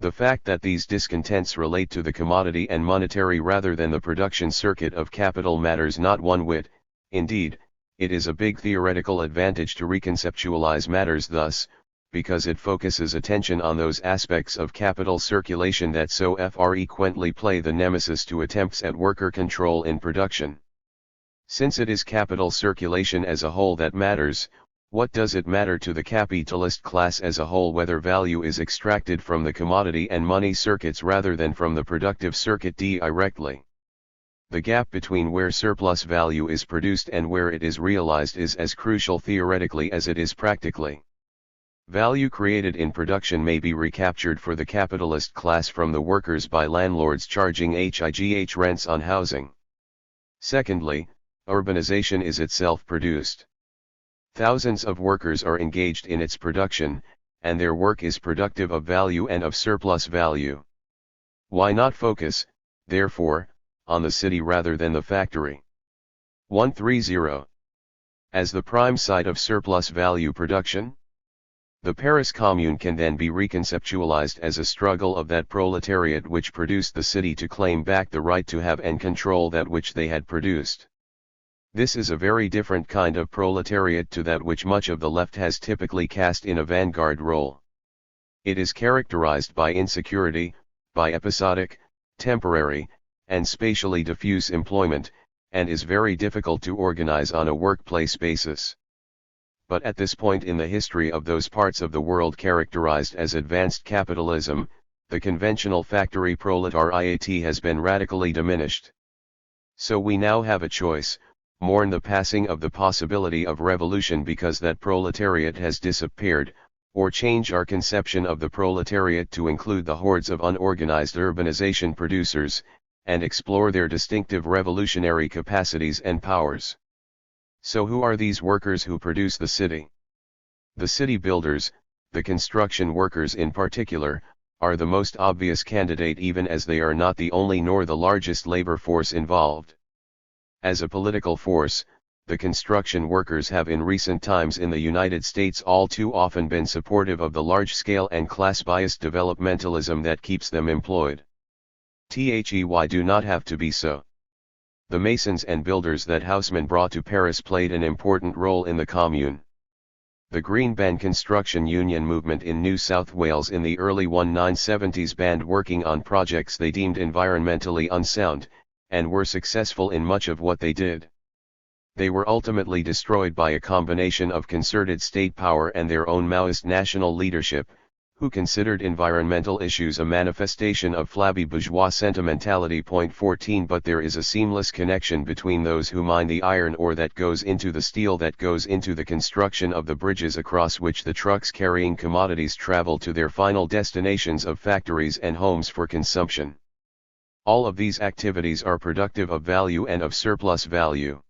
The fact that these discontents relate to the commodity and monetary rather than the production circuit of capital matters not one whit. Indeed, it is a big theoretical advantage to reconceptualize matters thus, because it focuses attention on those aspects of capital circulation that so frequently play the nemesis to attempts at worker control in production. Since it is capital circulation as a whole that matters, what does it matter to the capitalist class as a whole whether value is extracted from the commodity and money circuits rather than from the productive circuit directly? The gap between where surplus value is produced and where it is realized is as crucial theoretically as it is practically. Value created in production may be recaptured for the capitalist class from the workers by landlords charging HIGH rents on housing. Secondly, urbanization is itself produced. Thousands of workers are engaged in its production, and their work is productive of value and of surplus value. Why not focus, therefore, on the city rather than the factory? 130. As the prime site of surplus value production? The Paris Commune can then be reconceptualized as a struggle of that proletariat which produced the city to claim back the right to have and control that which they had produced. This is a very different kind of proletariat to that which much of the left has typically cast in a vanguard role. It is characterized by insecurity, by episodic, temporary, and spatially diffuse employment, and is very difficult to organize on a workplace basis. But at this point in the history of those parts of the world characterized as advanced capitalism, the conventional factory proletariat has been radically diminished. So we now have a choice: mourn the passing of the possibility of revolution because that proletariat has disappeared, or change our conception of the proletariat to include the hordes of unorganized urbanization producers, and explore their distinctive revolutionary capacities and powers. So who are these workers who produce the city? The city builders, the construction workers in particular, are the most obvious candidate even as they are not the only nor the largest labor force involved. As a political force, the construction workers have in recent times in the United States all too often been supportive of the large-scale and class-biased developmentalism that keeps them employed. They do not have to be so. The masons and builders that Haussmann brought to Paris played an important role in the Commune. The Green Band construction union movement in New South Wales in the early 1970s banned working on projects they deemed environmentally unsound, and were successful in much of what they did. They were ultimately destroyed by a combination of concerted state power and their own Maoist national leadership, who considered environmental issues a manifestation of flabby bourgeois sentimentality. 14 But there is a seamless connection between those who mine the iron ore that goes into the steel that goes into the construction of the bridges across which the trucks carrying commodities travel to their final destinations of factories and homes for consumption. All of these activities are productive of value and of surplus value.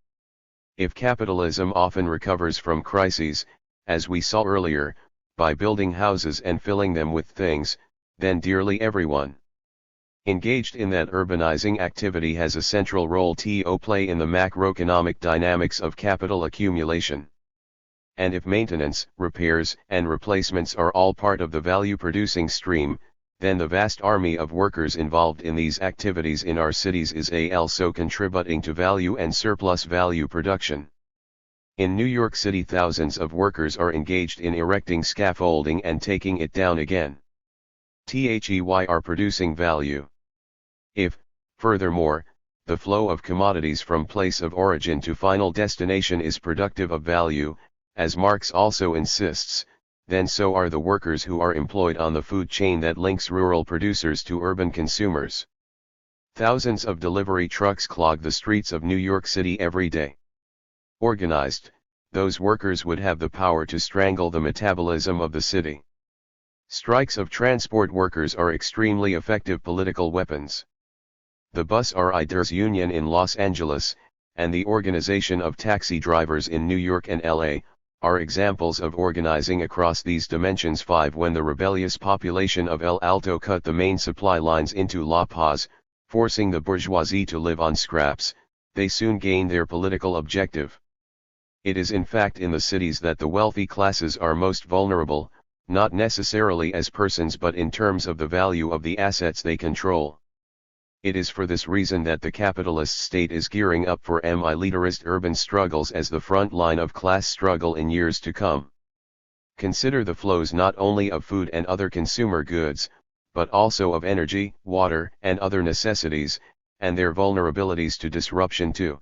If capitalism often recovers from crises, as we saw earlier, by building houses and filling them with things, then dearly everyone engaged in that urbanizing activity has a central role to play in the macroeconomic dynamics of capital accumulation. And if maintenance, repairs, and replacements are all part of the value-producing stream, then the vast army of workers involved in these activities in our cities is also contributing to value and surplus value production. In New York City, thousands of workers are engaged in erecting scaffolding and taking it down again. They are producing value. If, furthermore, the flow of commodities from place of origin to final destination is productive of value, as Marx also insists, then so are the workers who are employed on the food chain that links rural producers to urban consumers. Thousands of delivery trucks clog the streets of New York City every day. Organized, those workers would have the power to strangle the metabolism of the city. Strikes of transport workers are extremely effective political weapons. The Bus Riders Union in Los Angeles, and the organization of taxi drivers in New York and LA, are examples of organizing across these dimensions. 5. When the rebellious population of El Alto cut the main supply lines into La Paz, forcing the bourgeoisie to live on scraps, they soon gained their political objective. It is in fact in the cities that the wealthy classes are most vulnerable, not necessarily as persons but in terms of the value of the assets they control. It is for this reason that the capitalist state is gearing up for elitist urban struggles as the front line of class struggle in years to come. Consider the flows not only of food and other consumer goods, but also of energy, water, and other necessities, and their vulnerabilities to disruption too.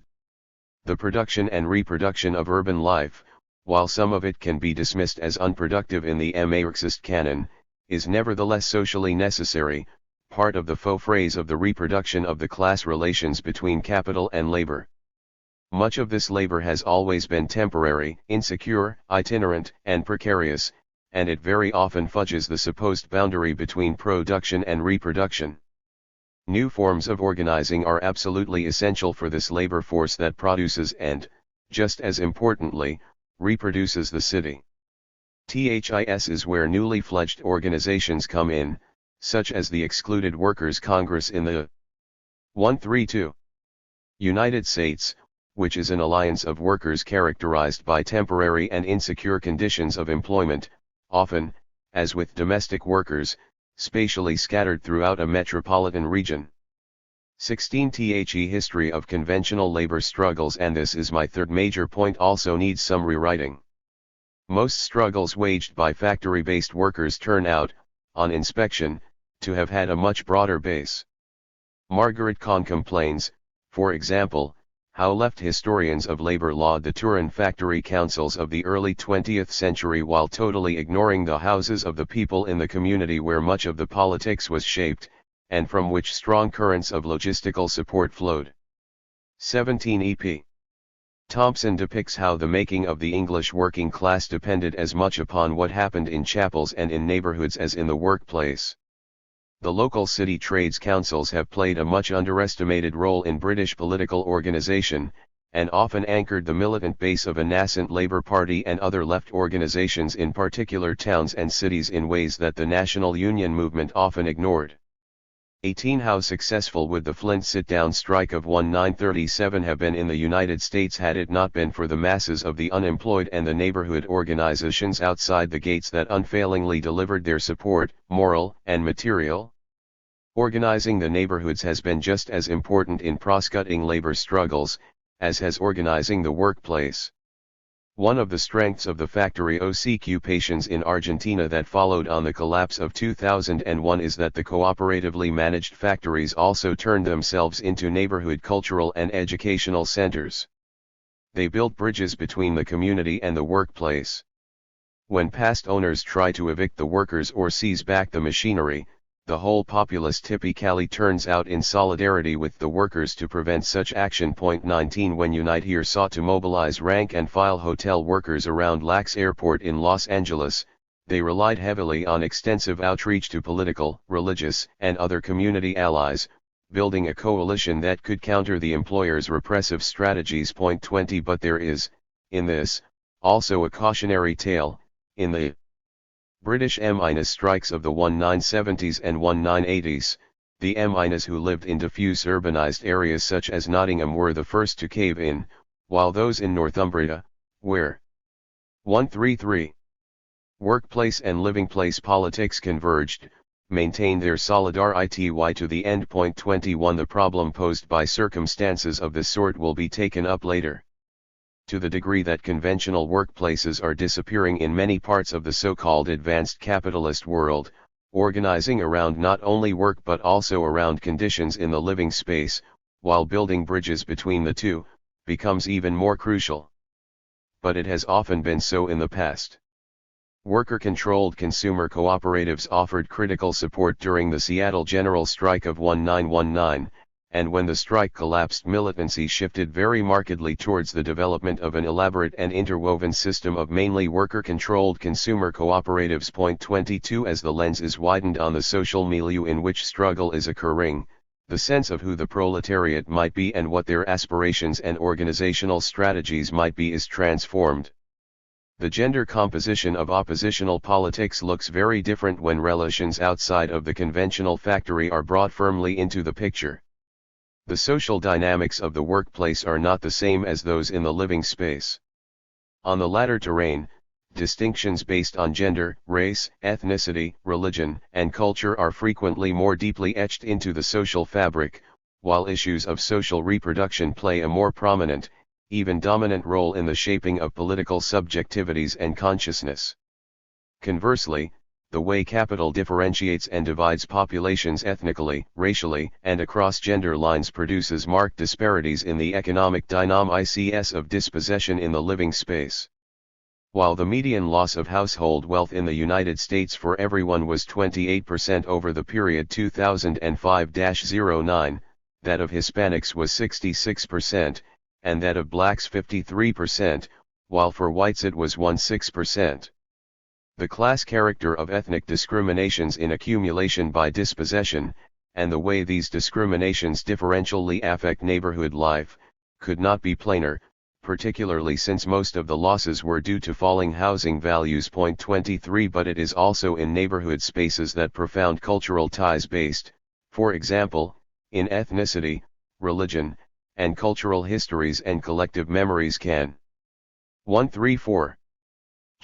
The production and reproduction of urban life, while some of it can be dismissed as unproductive in the Marxist canon, is nevertheless socially necessary, part of the faux phrase of the reproduction of the class relations between capital and labor. Much of this labor has always been temporary, insecure, itinerant, and precarious, and it very often fudges the supposed boundary between production and reproduction. New forms of organizing are absolutely essential for this labor force that produces and, just as importantly, reproduces the city. THIS is where newly fledged organizations come in, such as the Excluded Workers Congress in the 132 United States, which is an alliance of workers characterized by temporary and insecure conditions of employment, often, as with domestic workers, spatially scattered throughout a metropolitan region. 16. The history of conventional labor struggles, and this is my third major point, also needs some rewriting. Most struggles waged by factory-based workers turn out, on inspection, to have had a much broader base. Margaret Kahn complains, for example, how left historians of labor laud the Turin factory councils of the early 20th century while totally ignoring the houses of the people in the community where much of the politics was shaped, and from which strong currents of logistical support flowed. 17. E.P. Thompson depicts how the making of the English working class depended as much upon what happened in chapels and in neighborhoods as in the workplace. The local city trades councils have played a much underestimated role in British political organization, and often anchored the militant base of a nascent Labour Party and other left organizations in particular towns and cities in ways that the National Union movement often ignored. 18. How successful would the Flint sit-down strike of 1937 have been in the United States had it not been for the masses of the unemployed and the neighborhood organizations outside the gates that unfailingly delivered their support, moral and material? Organizing the neighborhoods has been just as important in cross-cutting labor struggles, as has organizing the workplace. One of the strengths of the factory occupations in Argentina that followed on the collapse of 2001 is that the cooperatively managed factories also turned themselves into neighborhood cultural and educational centers. They built bridges between the community and the workplace. When past owners try to evict the workers or seize back the machinery, the whole populace typically turns out in solidarity with the workers to prevent such action. 19. When Unite Here sought to mobilize rank-and-file hotel workers around LAX Airport in Los Angeles, they relied heavily on extensive outreach to political, religious, and other community allies, building a coalition that could counter the employer's repressive strategies. Point 20 But there is, in this, also a cautionary tale. In the British M-strikes of the 1970s and 1980s, the M- who lived in diffuse urbanised areas such as Nottingham were the first to cave in, while those in Northumbria, where 133 workplace and living place politics converged, maintained their solidarity to the end. Point 21 The problem posed by circumstances of this sort will be taken up later. To the degree that conventional workplaces are disappearing in many parts of the so-called advanced capitalist world, organizing around not only work but also around conditions in the living space, while building bridges between the two, becomes even more crucial. But it has often been so in the past. Worker-controlled consumer cooperatives offered critical support during the Seattle General Strike of 1919, and when the strike collapsed, militancy shifted very markedly towards the development of an elaborate and interwoven system of mainly worker-controlled consumer cooperatives. Point 22 As the lens is widened on the social milieu in which struggle is occurring, the sense of who the proletariat might be and what their aspirations and organizational strategies might be is transformed. The gender composition of oppositional politics looks very different when relations outside of the conventional factory are brought firmly into the picture. The social dynamics of the workplace are not the same as those in the living space. On the latter terrain, distinctions based on gender, race, ethnicity, religion, and culture are frequently more deeply etched into the social fabric, while issues of social reproduction play a more prominent, even dominant role in the shaping of political subjectivities and consciousness. Conversely, the way capital differentiates and divides populations ethnically, racially, and across gender lines produces marked disparities in the economic dynamics of dispossession in the living space. While the median loss of household wealth in the United States for everyone was 28% over the period 2005-09, that of Hispanics was 66%, and that of blacks 53%, while for whites it was 16%. The class character of ethnic discriminations in accumulation by dispossession, and the way these discriminations differentially affect neighborhood life, could not be plainer, particularly since most of the losses were due to falling housing values. Point 23 But it is also in neighborhood spaces that profound cultural ties based, for example, in ethnicity, religion, and cultural histories and collective memories can 134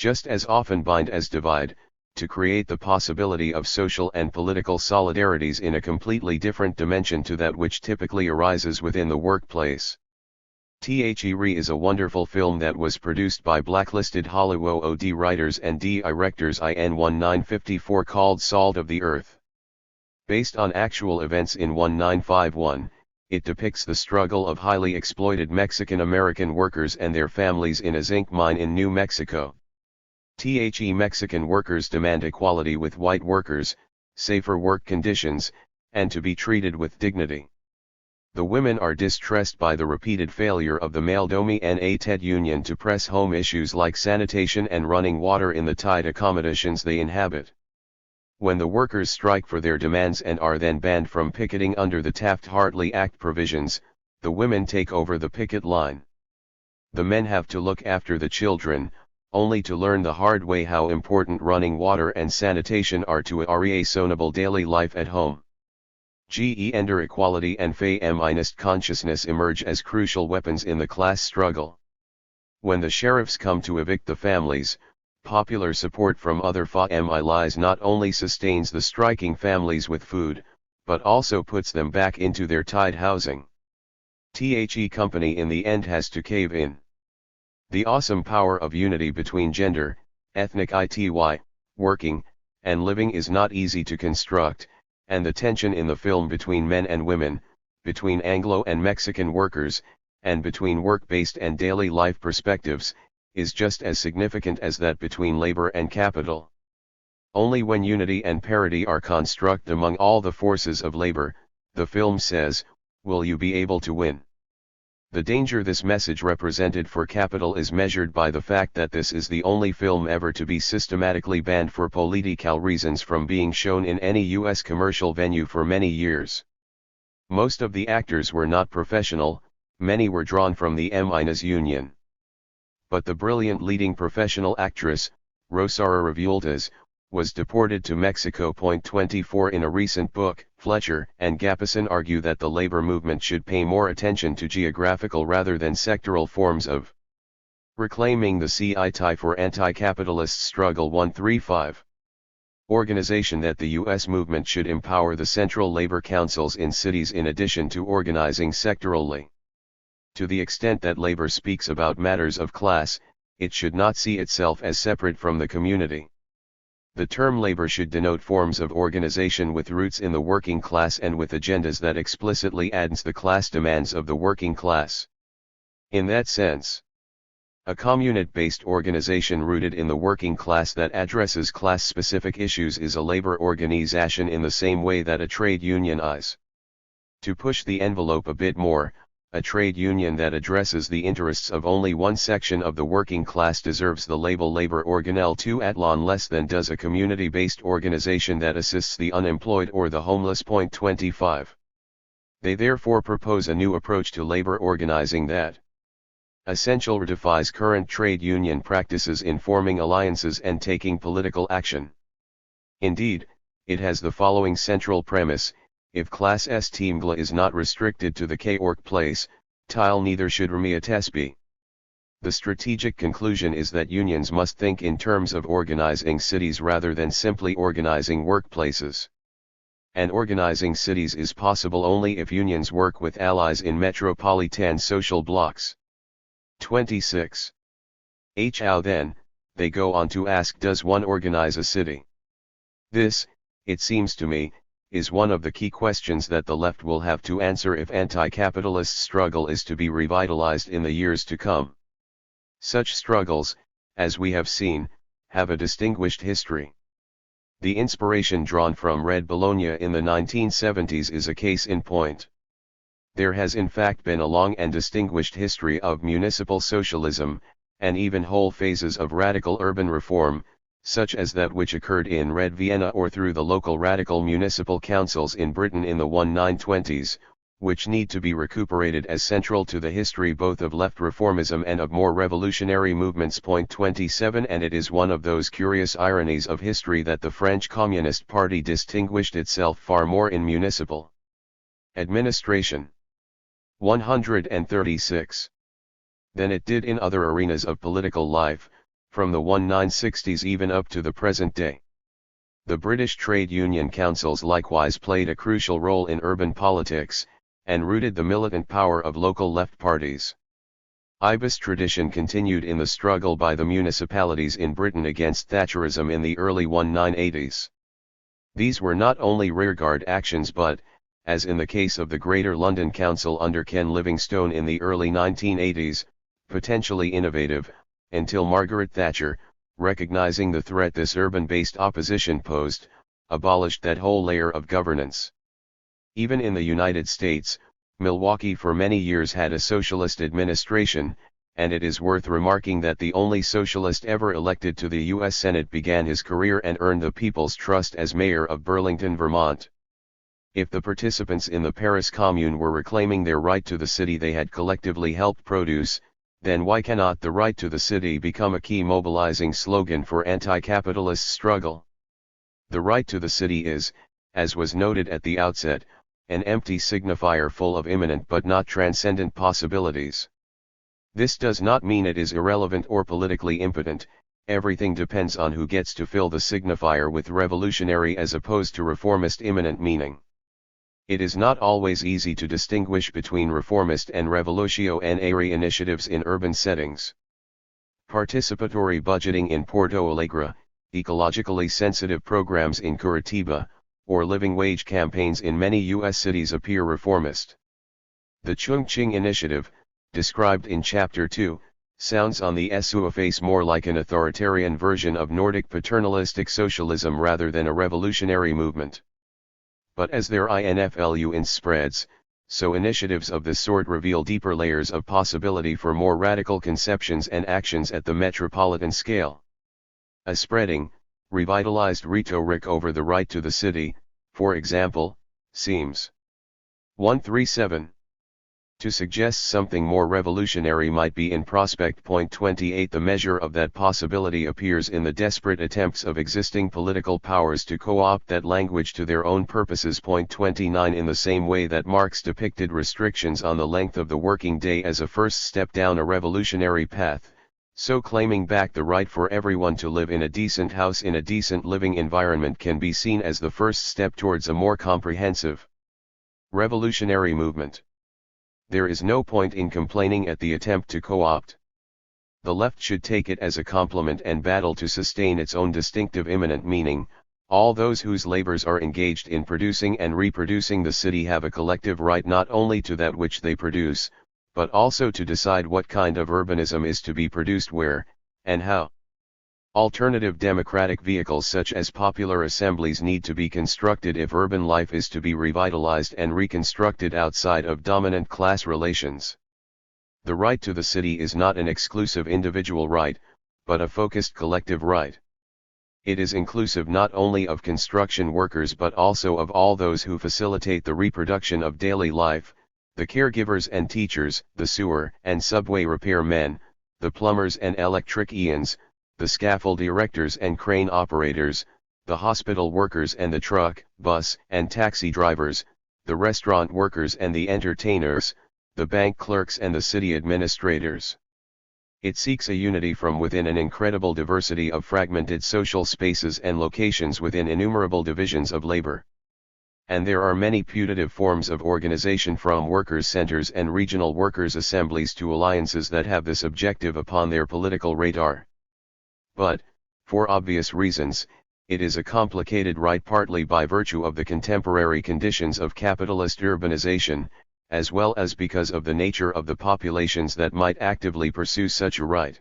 just as often bind as divide, to create the possibility of social and political solidarities in a completely different dimension to that which typically arises within the workplace. THERE is a wonderful film that was produced by blacklisted Hollywood writers and directors in 1954 called Salt of the Earth. Based on actual events in 1951, it depicts the struggle of highly exploited Mexican-American workers and their families in a zinc mine in New Mexico. Mexican workers demand equality with white workers, safer work conditions, and to be treated with dignity. The women are distressed by the repeated failure of the male dominant union to press home issues like sanitation and running water in the tight accommodations they inhabit. When the workers strike for their demands and are then banned from picketing under the Taft-Hartley Act provisions, the women take over the picket line. The men have to look after the children, only to learn the hard way how important running water and sanitation are to a reasonable daily life at home. Gender equality and feminist consciousness emerge as crucial weapons in the class struggle. When the sheriffs come to evict the families, popular support from other families not only sustains the striking families with food, but also puts them back into their tied housing. The company in the end has to cave in. The awesome power of unity between gender, ethnic working, and living is not easy to construct, and the tension in the film between men and women, between Anglo and Mexican workers, and between work-based and daily life perspectives, is just as significant as that between labor and capital. Only when unity and parity are constructed among all the forces of labor, the film says, will you be able to win. The danger this message represented for capital is measured by the fact that this is the only film ever to be systematically banned for political reasons from being shown in any U.S. commercial venue for many years. Most of the actors were not professional, many were drawn from the M-Union. But the brilliant leading professional actress, Rosario Revueltas, was deported to Mexico. 24 In a recent book, Fletcher and Gapison argue that the labor movement should pay more attention to geographical rather than sectoral forms of reclaiming the CI for anti-capitalist struggle. 135. Organization that the U.S. movement should empower the central labor councils in cities in addition to organizing sectorally. To the extent that labor speaks about matters of class, it should not see itself as separate from the community. The term labor should denote forms of organization with roots in the working class and with agendas that explicitly advance the class demands of the working class. In that sense, a community-based organization rooted in the working class that addresses class-specific issues is a labor organization in the same way that a trade union is. To push the envelope a bit more, a trade union that addresses the interests of only one section of the working class deserves the label labor organelle to atlon less than does a community-based organization that assists the unemployed or the homeless. 25. They therefore propose a new approach to labor organizing that essentially ratifies current trade union practices in forming alliances and taking political action. Indeed, it has the following central premise: if class esteemgla is not restricted to the workplace, tile neither should remiates be. The strategic conclusion is that unions must think in terms of organizing cities rather than simply organizing workplaces. And organizing cities is possible only if unions work with allies in metropolitan social blocks. 26. How then, they go on to ask, does one organize a city? This, it seems to me, is one of the key questions that the left will have to answer if anti-capitalist struggle is to be revitalized in the years to come. Such struggles, as we have seen, have a distinguished history. The inspiration drawn from Red Bologna in the 1970s is a case in point. There has in fact been a long and distinguished history of municipal socialism, and even whole phases of radical urban reform, such as that which occurred in Red Vienna or through the local radical municipal councils in Britain in the 1920s, which need to be recuperated as central to the history both of left reformism and of more revolutionary movements. 27 And it is one of those curious ironies of history that the French Communist Party distinguished itself far more in municipal administration 136 than it did in other arenas of political life, from the 1960s even up to the present day. The British trade union councils likewise played a crucial role in urban politics, and rooted the militant power of local left parties. Ibis tradition continued in the struggle by the municipalities in Britain against Thatcherism in the early 1980s. These were not only rearguard actions but, as in the case of the Greater London Council under Ken Livingstone in the early 1980s, potentially innovative, until Margaret Thatcher, recognizing the threat this urban-based opposition posed, abolished that whole layer of governance. Even in the United States, Milwaukee for many years had a socialist administration, and it is worth remarking that the only socialist ever elected to the U.S. Senate began his career and earned the people's trust as mayor of Burlington, Vermont. If the participants in the Paris Commune were reclaiming their right to the city they had collectively helped produce, then why cannot the right to the city become a key mobilizing slogan for anti-capitalist struggle? The right to the city is, as was noted at the outset, an empty signifier full of imminent but not transcendent possibilities. This does not mean it is irrelevant or politically impotent. Everything depends on who gets to fill the signifier with revolutionary as opposed to reformist imminent meaning. It is not always easy to distinguish between reformist and revolutionary initiatives in urban settings. Participatory budgeting in Porto Alegre, ecologically sensitive programs in Curitiba, or living wage campaigns in many U.S. cities appear reformist. The Chongqing Initiative, described in Chapter 2, sounds on the surface more like an authoritarian version of Nordic paternalistic socialism rather than a revolutionary movement. But as their influence spreads, so initiatives of this sort reveal deeper layers of possibility for more radical conceptions and actions at the metropolitan scale. A spreading, revitalized rhetoric over the right to the city, for example, seems 137. To suggest something more revolutionary might be in prospect. 28. The measure of that possibility appears in the desperate attempts of existing political powers to co-opt that language to their own purposes. 29. In the same way that Marx depicted restrictions on the length of the working day as a first step down a revolutionary path, so claiming back the right for everyone to live in a decent house in a decent living environment can be seen as the first step towards a more comprehensive revolutionary movement. There is no point in complaining at the attempt to co-opt. The left should take it as a compliment and battle to sustain its own distinctive immanent meaning. All those whose labors are engaged in producing and reproducing the city have a collective right not only to that which they produce, but also to decide what kind of urbanism is to be produced where, and how. Alternative democratic vehicles such as popular assemblies need to be constructed if urban life is to be revitalized and reconstructed outside of dominant class relations. The right to the city is not an exclusive individual right, but a focused collective right. It is inclusive not only of construction workers but also of all those who facilitate the reproduction of daily life, the caregivers and teachers, the sewer and subway repair men, the plumbers and electricians, the scaffold erectors and crane operators, the hospital workers and the truck, bus, and taxi drivers, the restaurant workers and the entertainers, the bank clerks and the city administrators. It seeks a unity from within an incredible diversity of fragmented social spaces and locations within innumerable divisions of labor. And there are many putative forms of organization from workers' centers and regional workers' assemblies to alliances that have this objective upon their political radar. But, for obvious reasons, it is a complicated right partly by virtue of the contemporary conditions of capitalist urbanization, as well as because of the nature of the populations that might actively pursue such a right.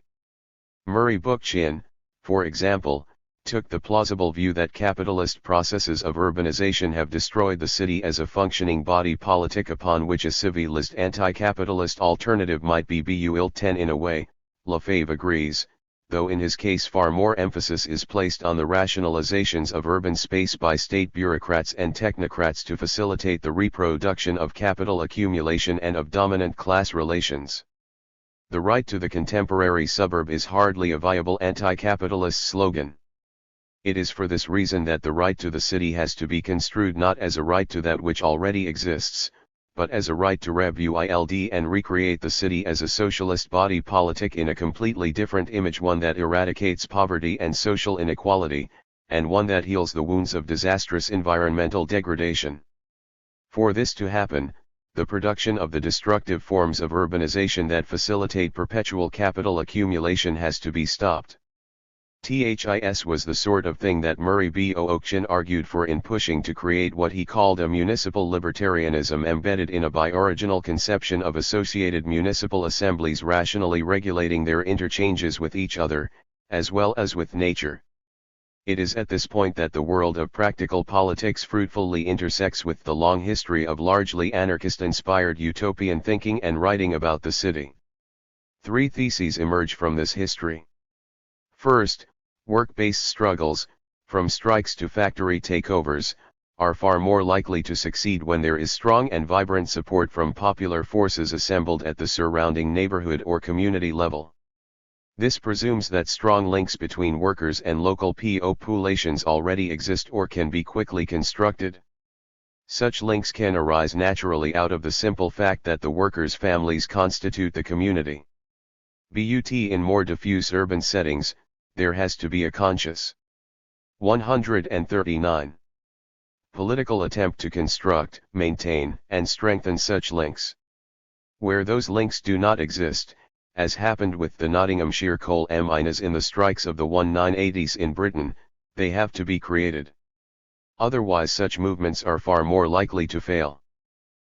Murray Bookchin, for example, took the plausible view that capitalist processes of urbanization have destroyed the city as a functioning body politic upon which a civilist anti-capitalist alternative might be built. In a way, Lefebvre agrees, though in his case far more emphasis is placed on the rationalizations of urban space by state bureaucrats and technocrats to facilitate the reproduction of capital accumulation and of dominant class relations. The right to the contemporary suburb is hardly a viable anti-capitalist slogan. It is for this reason that the right to the city has to be construed not as a right to that which already exists, but as a right to rebuild and recreate the city as a socialist body politic in a completely different image, one that eradicates poverty and social inequality, and one that heals the wounds of disastrous environmental degradation. For this to happen, the production of the destructive forms of urbanization that facilitate perpetual capital accumulation has to be stopped. This was the sort of thing that Murray Bookchin argued for in pushing to create what he called a municipal libertarianism embedded in a bi-original conception of associated municipal assemblies rationally regulating their interchanges with each other, as well as with nature. It is at this point that the world of practical politics fruitfully intersects with the long history of largely anarchist-inspired utopian thinking and writing about the city. Three theses emerge from this history. First, work-based struggles, from strikes to factory takeovers, are far more likely to succeed when there is strong and vibrant support from popular forces assembled at the surrounding neighborhood or community level. This presumes that strong links between workers and local populations already exist or can be quickly constructed. Such links can arise naturally out of the simple fact that the workers' families constitute the community. But in more diffuse urban settings, there has to be a conscious 139 political attempt to construct, maintain, and strengthen such links. Where those links do not exist, as happened with the Nottinghamshire coal miners in the strikes of the 1980s in Britain, they have to be created. Otherwise such movements are far more likely to fail.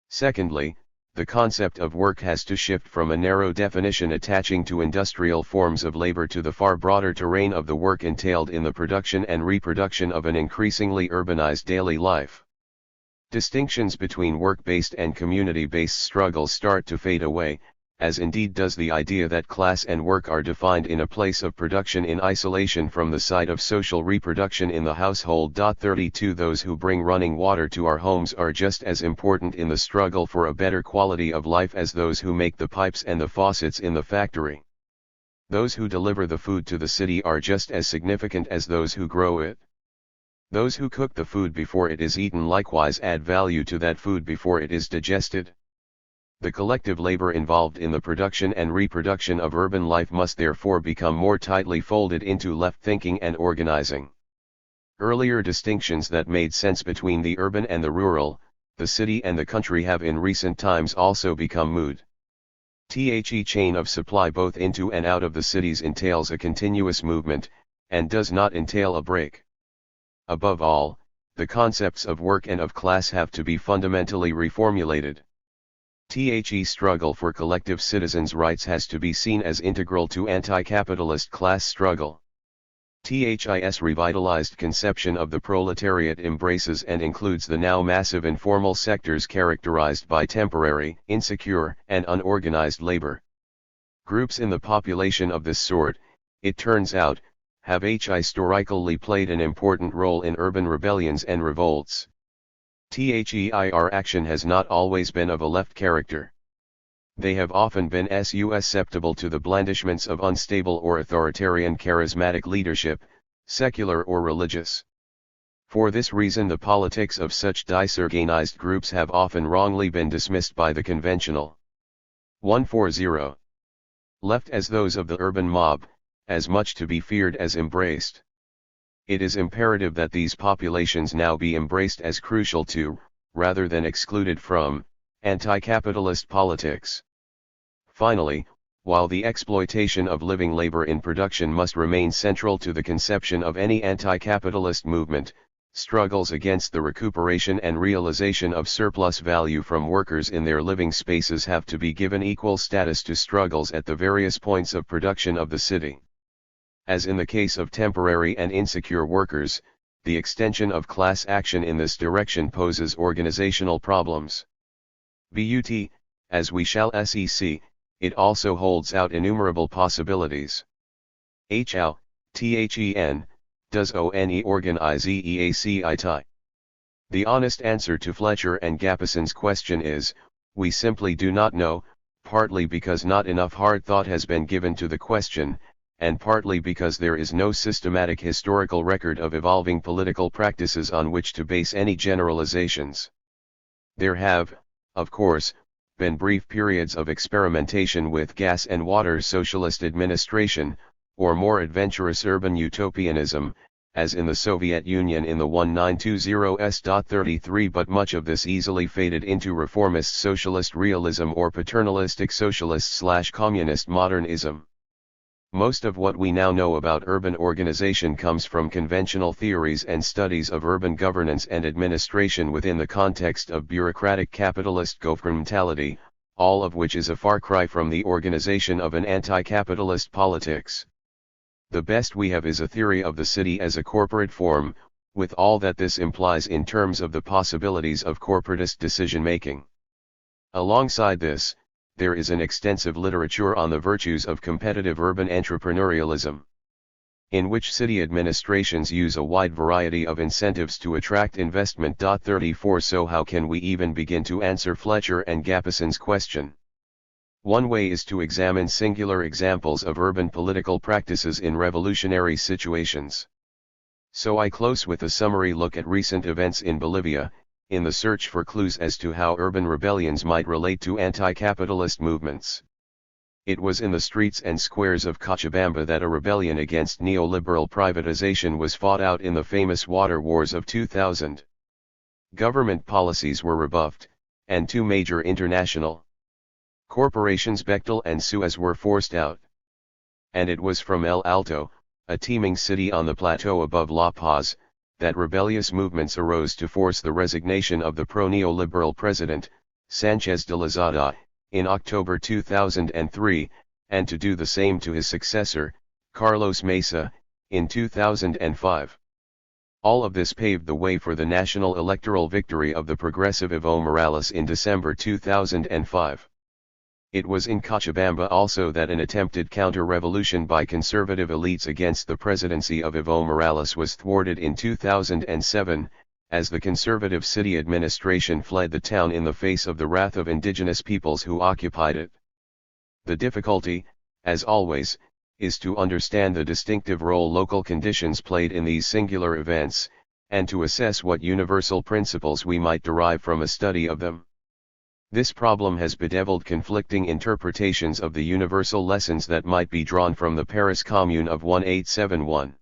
Secondly, the concept of work has to shift from a narrow definition attaching to industrial forms of labor to the far broader terrain of the work entailed in the production and reproduction of an increasingly urbanized daily life. Distinctions between work-based and community-based struggles start to fade away, as indeed does the idea that class and work are defined in a place of production in isolation from the site of social reproduction in the household. 32 Those who bring running water to our homes are just as important in the struggle for a better quality of life as those who make the pipes and the faucets in the factory. Those who deliver the food to the city are just as significant as those who grow it. Those who cook the food before it is eaten likewise add value to that food before it is digested. The collective labor involved in the production and reproduction of urban life must therefore become more tightly folded into left thinking and organizing. Earlier distinctions that made sense between the urban and the rural, the city and the country have in recent times also become moot. The chain of supply both into and out of the cities entails a continuous movement, and does not entail a break. Above all, the concepts of work and of class have to be fundamentally reformulated. The struggle for collective citizens' rights has to be seen as integral to anti-capitalist class struggle. This revitalized conception of the proletariat embraces and includes the now massive informal sectors characterized by temporary, insecure, and unorganized labor. Groups in the population of this sort, it turns out, have historically played an important role in urban rebellions and revolts. Their action has not always been of a left character. They have often been susceptible to the blandishments of unstable or authoritarian charismatic leadership, secular or religious. For this reason the politics of such disorganized groups have often wrongly been dismissed by the conventional 140 left as those of the urban mob, as much to be feared as embraced. It is imperative that these populations now be embraced as crucial to, rather than excluded from, anti-capitalist politics. Finally, while the exploitation of living labor in production must remain central to the conception of any anti-capitalist movement, struggles against the recuperation and realization of surplus value from workers in their living spaces have to be given equal status to struggles at the various points of production of the city. As in the case of temporary and insecure workers, the extension of class action in this direction poses organizational problems. But, as we shall see, it also holds out innumerable possibilities. How, does one organize EACIT? The honest answer to Fletcher and Gappison's question is, we simply do not know, partly because not enough hard thought has been given to the question, and partly because there is no systematic historical record of evolving political practices on which to base any generalizations. There have, of course, been brief periods of experimentation with gas and water socialist administration, or more adventurous urban utopianism, as in the Soviet Union in the 1920s.33, but much of this easily faded into reformist socialist realism or paternalistic socialist/communist modernism. Most of what we now know about urban organization comes from conventional theories and studies of urban governance and administration within the context of bureaucratic capitalist governmentality, all of which is a far cry from the organization of an anti-capitalist politics. The best we have is a theory of the city as a corporate form, with all that this implies in terms of the possibilities of corporatist decision-making. Alongside this, there is an extensive literature on the virtues of competitive urban entrepreneurialism, in which city administrations use a wide variety of incentives to attract investment. 34 So how can we even begin to answer Fletcher and Gappison's question? One way is to examine singular examples of urban political practices in revolutionary situations. So I close with a summary look at recent events in Bolivia, in the search for clues as to how urban rebellions might relate to anti-capitalist movements. It was in the streets and squares of Cochabamba that a rebellion against neoliberal privatization was fought out in the famous water wars of 2000. Government policies were rebuffed, and two major international corporations Bechtel and Suez were forced out. And it was from El Alto, a teeming city on the plateau above La Paz, that rebellious movements arose to force the resignation of the pro-neoliberal president, Sanchez de Lozada, in October 2003, and to do the same to his successor, Carlos Mesa, in 2005. All of this paved the way for the national electoral victory of the progressive Evo Morales in December 2005. It was in Cochabamba also that an attempted counter-revolution by conservative elites against the presidency of Evo Morales was thwarted in 2007, as the conservative city administration fled the town in the face of the wrath of indigenous peoples who occupied it. The difficulty, as always, is to understand the distinctive role local conditions played in these singular events, and to assess what universal principles we might derive from a study of them. This problem has bedeviled conflicting interpretations of the universal lessons that might be drawn from the Paris Commune of 1871.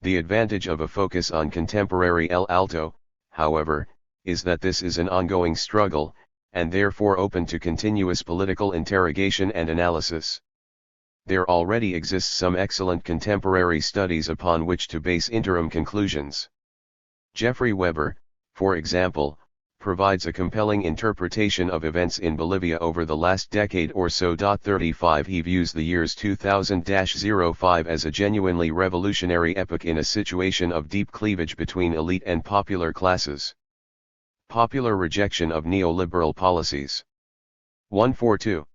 The advantage of a focus on contemporary El Alto, however, is that this is an ongoing struggle, and therefore open to continuous political interrogation and analysis. There already exists some excellent contemporary studies upon which to base interim conclusions. Jeffrey Weber, for example, provides a compelling interpretation of events in Bolivia over the last decade or so. 35 He views the years 2000-05 as a genuinely revolutionary epoch in a situation of deep cleavage between elite and popular classes. Popular rejection of neoliberal policies. 142.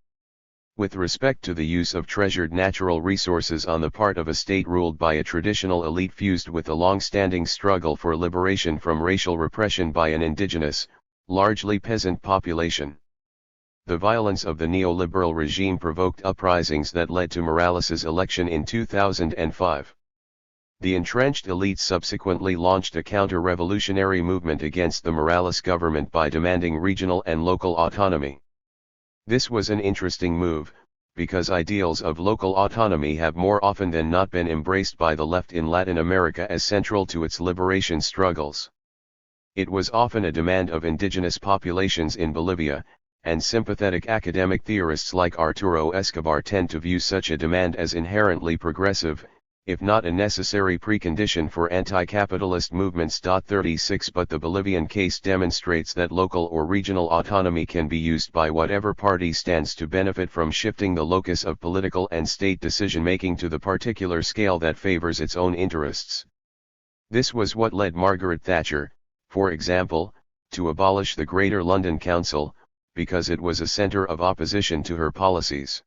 With respect to the use of treasured natural resources on the part of a state ruled by a traditional elite fused with a long-standing struggle for liberation from racial repression by an indigenous, largely peasant population. The violence of the neoliberal regime provoked uprisings that led to Morales's election in 2005. The entrenched elites subsequently launched a counter-revolutionary movement against the Morales government by demanding regional and local autonomy. This was an interesting move, because ideals of local autonomy have more often than not been embraced by the left in Latin America as central to its liberation struggles. It was often a demand of indigenous populations in Bolivia, and sympathetic academic theorists like Arturo Escobar tend to view such a demand as inherently progressive, if not a necessary precondition for anti-capitalist movements. 36 But the Bolivian case demonstrates that local or regional autonomy can be used by whatever party stands to benefit from shifting the locus of political and state decision-making to the particular scale that favors its own interests. This was what led Margaret Thatcher, for example, to abolish the Greater London Council, because it was a centre of opposition to her policies.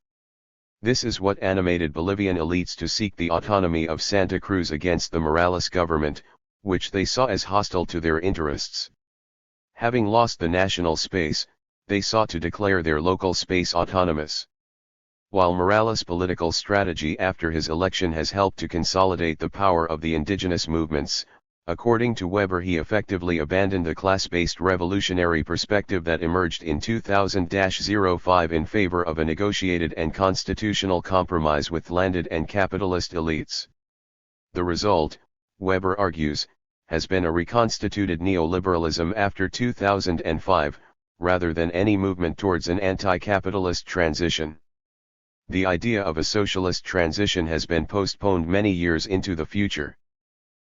This is what animated Bolivian elites to seek the autonomy of Santa Cruz against the Morales government, which they saw as hostile to their interests. Having lost the national space, they sought to declare their local space autonomous. While Morales' political strategy after his election has helped to consolidate the power of the indigenous movements, according to Weber, he effectively abandoned the class-based revolutionary perspective that emerged in 2000-05 in favor of a negotiated and constitutional compromise with landed and capitalist elites. The result, Weber argues, has been a reconstituted neoliberalism after 2005, rather than any movement towards an anti-capitalist transition. The idea of a socialist transition has been postponed many years into the future.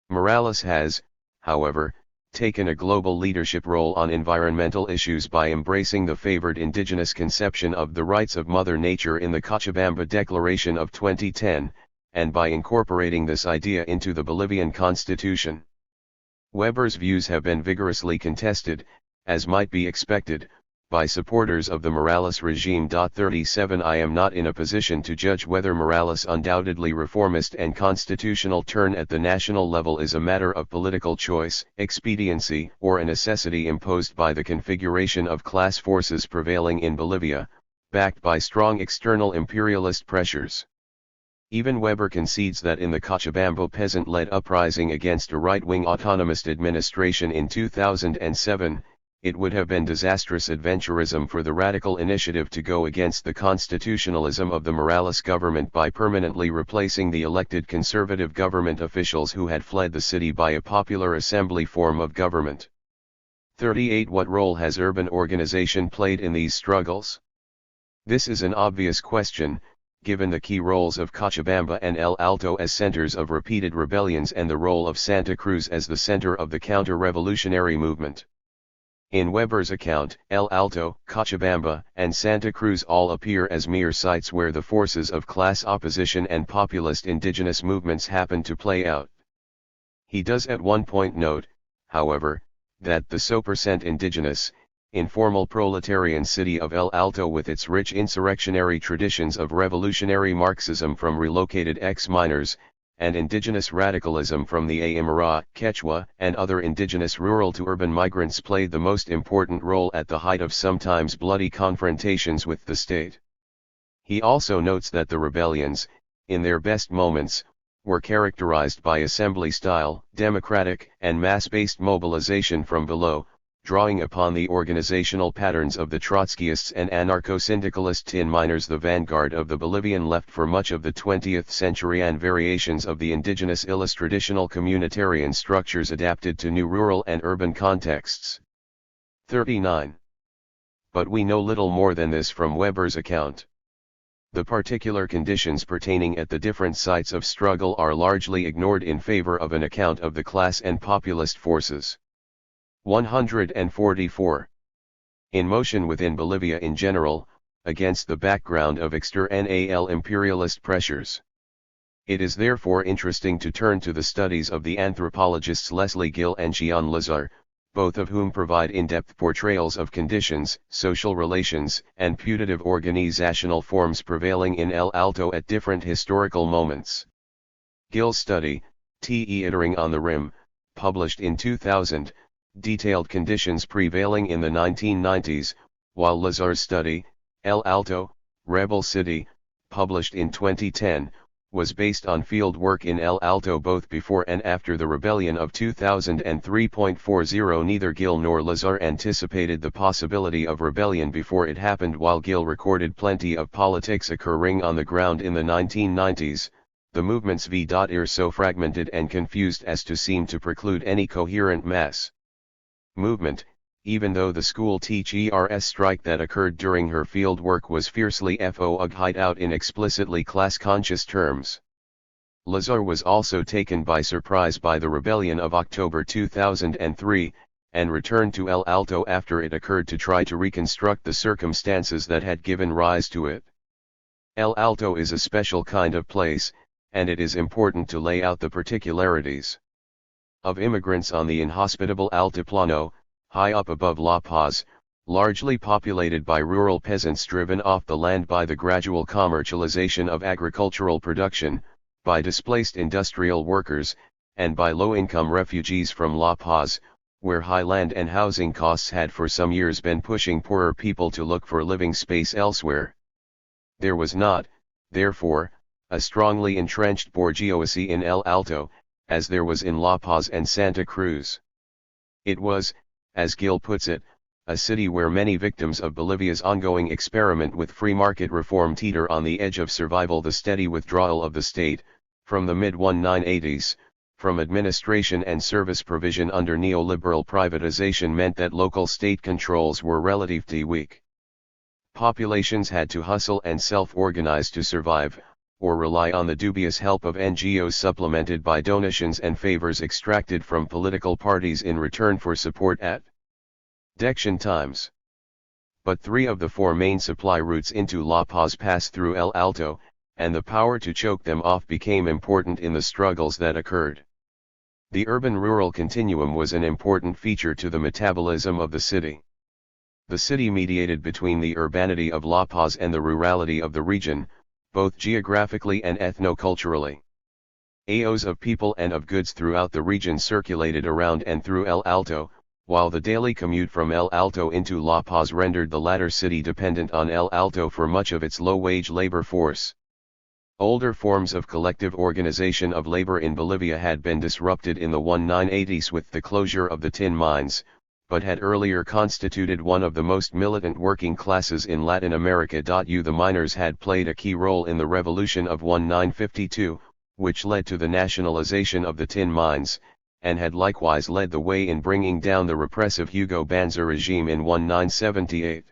Morales has, however, taken a global leadership role on environmental issues by embracing the favored indigenous conception of the rights of Mother Nature in the Cochabamba Declaration of 2010, and by incorporating this idea into the Bolivian constitution. Weber's views have been vigorously contested, as might be expected, by supporters of the Morales regime. 37 I am not in a position to judge whether Morales' undoubtedly reformist and constitutional turn at the national level is a matter of political choice, expediency, or a necessity imposed by the configuration of class forces prevailing in Bolivia, backed by strong external imperialist pressures. Even Weber concedes that in the Cochabamba peasant-led uprising against a right-wing autonomist administration in 2007, it would have been disastrous adventurism for the radical initiative to go against the constitutionalism of the Morales government by permanently replacing the elected conservative government officials who had fled the city by a popular assembly form of government. 38 What role has urban organization played in these struggles? This is an obvious question, given the key roles of Cochabamba and El Alto as centers of repeated rebellions and the role of Santa Cruz as the center of the counter-revolutionary movement. In Weber's account, El Alto, Cochabamba, and Santa Cruz all appear as mere sites where the forces of class opposition and populist indigenous movements happen to play out. He does at one point note, however, that the so% indigenous, informal proletarian city of El Alto with its rich insurrectionary traditions of revolutionary Marxism from relocated ex-miners, and indigenous radicalism from the Aymara, Quechua, and other indigenous rural-to-urban migrants played the most important role at the height of sometimes bloody confrontations with the state. He also notes that the rebellions, in their best moments, were characterized by assembly-style, democratic, and mass-based mobilization from below, drawing upon the organizational patterns of the Trotskyists and anarcho-syndicalist tin miners, the vanguard of the Bolivian left for much of the 20th century, and variations of the indigenous traditional communitarian structures adapted to new rural and urban contexts. 39. But we know little more than this from Weber's account. The particular conditions pertaining at the different sites of struggle are largely ignored in favor of an account of the class and populist forces. 144. In motion within Bolivia in general, against the background of external imperialist pressures. It is therefore interesting to turn to the studies of the anthropologists Leslie Gill and Gian Lazar, both of whom provide in-depth portrayals of conditions, social relations, and putative organizational forms prevailing in El Alto at different historical moments. Gill's study, Teetering on the Rim, published in 2000, detailed conditions prevailing in the 1990s, while Lazar's study, El Alto, Rebel City, published in 2010, was based on field work in El Alto both before and after the rebellion of 2003.40. Neither Gill nor Lazar anticipated the possibility of rebellion before it happened, while Gill recorded plenty of politics occurring on the ground in the 1990s. The movements were so fragmented and confused as to seem to preclude any coherent mass movement, even though the school teachers strike that occurred during her field work was fiercely fought out in explicitly class-conscious terms. Lazar was also taken by surprise by the rebellion of October 2003, and returned to El Alto after it occurred to try to reconstruct the circumstances that had given rise to it. El Alto is a special kind of place, and it is important to lay out the particularities of immigrants on the inhospitable Altiplano, high up above La Paz, largely populated by rural peasants driven off the land by the gradual commercialization of agricultural production, by displaced industrial workers, and by low-income refugees from La Paz, where high land and housing costs had for some years been pushing poorer people to look for living space elsewhere. There was not, therefore, a strongly entrenched bourgeoisie in El Alto, as there was in La Paz and Santa Cruz. It was, as Gill puts it, a city where many victims of Bolivia's ongoing experiment with free market reform teeter on the edge of survival. The steady withdrawal of the state, from the mid-1980s, from administration and service provision under neoliberal privatization meant that local state controls were relatively weak. Populations had to hustle and self-organize to survive, or rely on the dubious help of NGOs supplemented by donations and favors extracted from political parties in return for support at election times. But 3 of the 4 main supply routes into La Paz pass through El Alto, and the power to choke them off became important in the struggles that occurred. The urban-rural continuum was an important feature to the metabolism of the city. The city mediated between the urbanity of La Paz and the rurality of the region, both geographically and ethno-culturally. AOs of people and of goods throughout the region circulated around and through El Alto, while the daily commute from El Alto into La Paz rendered the latter city dependent on El Alto for much of its low-wage labor force. Older forms of collective organization of labor in Bolivia had been disrupted in the 1980s with the closure of the tin mines, but had earlier constituted one of the most militant working classes in Latin America. The miners had played a key role in the revolution of 1952, which led to the nationalization of the tin mines, and had likewise led the way in bringing down the repressive Hugo Banzer regime in 1978.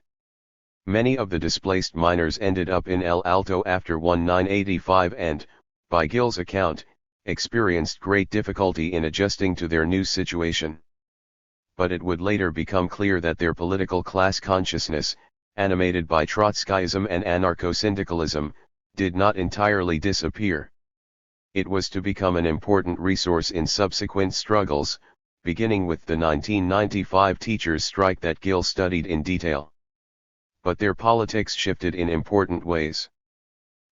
Many of the displaced miners ended up in El Alto after 1985 and, by Gill's account, experienced great difficulty in adjusting to their new situation. But it would later become clear that their political class consciousness, animated by Trotskyism and anarcho-syndicalism, did not entirely disappear. It was to become an important resource in subsequent struggles, beginning with the 1995 teachers' strike that Gill studied in detail. But their politics shifted in important ways.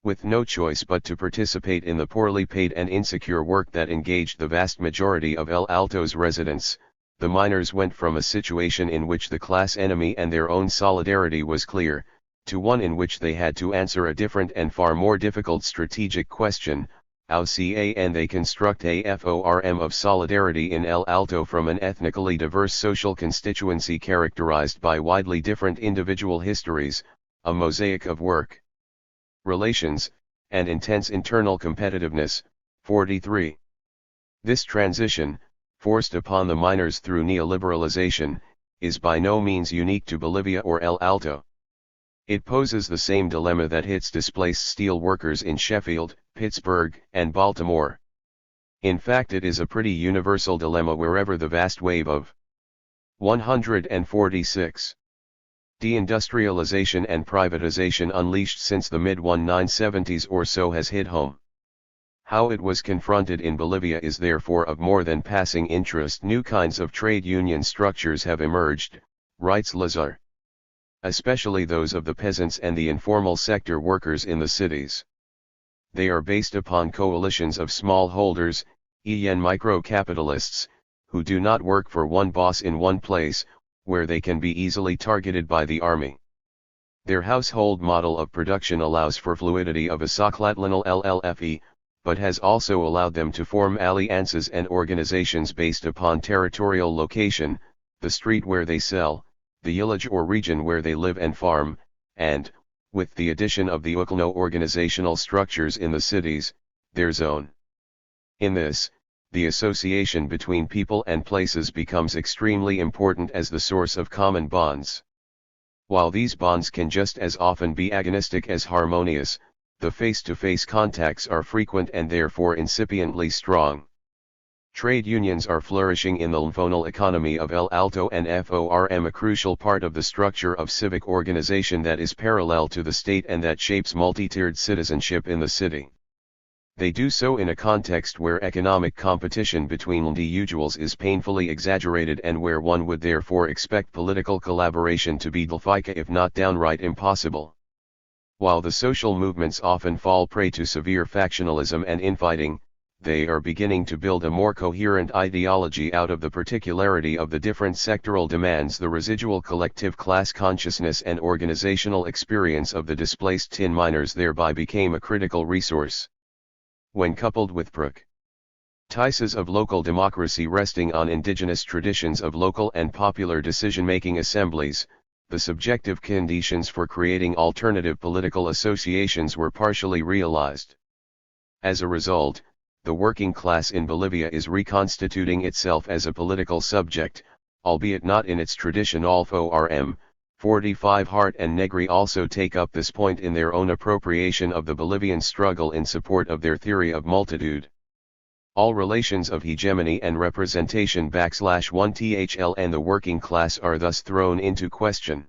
With no choice but to participate in the poorly paid and insecure work that engaged the vast majority of El Alto's residents, the miners went from a situation in which the class enemy and their own solidarity was clear, to one in which they had to answer a different and far more difficult strategic question: how can they construct a form of solidarity in El Alto from an ethnically diverse social constituency characterized by widely different individual histories, a mosaic of work, relations, and intense internal competitiveness. 43. This transition, forced upon the miners through neoliberalization, is by no means unique to Bolivia or El Alto. It poses the same dilemma that hits displaced steel workers in Sheffield, Pittsburgh, and Baltimore. In fact, it is a pretty universal dilemma wherever the vast wave of 146. Deindustrialization and privatization unleashed since the mid-1970s or so has hit home. How it was confronted in Bolivia is therefore of more than passing interest. New kinds of trade union structures have emerged, writes Lazar, especially those of the peasants and the informal sector workers in the cities. They are based upon coalitions of smallholders, and micro-capitalists, who do not work for one boss in one place, where they can be easily targeted by the army. Their household model of production allows for fluidity of a Soklatlinal LLFE, but has also allowed them to form alliances and organizations based upon territorial location, the street where they sell, the village or region where they live and farm, and, with the addition of the UCLNO organizational structures in the cities, their zone. In this, the association between people and places becomes extremely important as the source of common bonds. While these bonds can just as often be agonistic as harmonious, the face-to-face contacts are frequent and therefore incipiently strong. Trade unions are flourishing in the informal economy of El Alto and form a crucial part of the structure of civic organization that is parallel to the state and that shapes multi-tiered citizenship in the city. They do so in a context where economic competition between individuals is painfully exaggerated and where one would therefore expect political collaboration to be difficult if not downright impossible. While the social movements often fall prey to severe factionalism and infighting, they are beginning to build a more coherent ideology out of the particularity of the different sectoral demands. The residual collective class consciousness and organizational experience of the displaced tin miners thereby became a critical resource. When coupled with practices of local democracy resting on indigenous traditions of local and popular decision-making assemblies, the subjective conditions for creating alternative political associations were partially realized. As a result, the working class in Bolivia is reconstituting itself as a political subject, albeit not in its traditional form. 45 Hart and Negri also take up this point in their own appropriation of the Bolivian struggle in support of their theory of multitude. All relations of hegemony and representation /1 and the working class are thus thrown into question.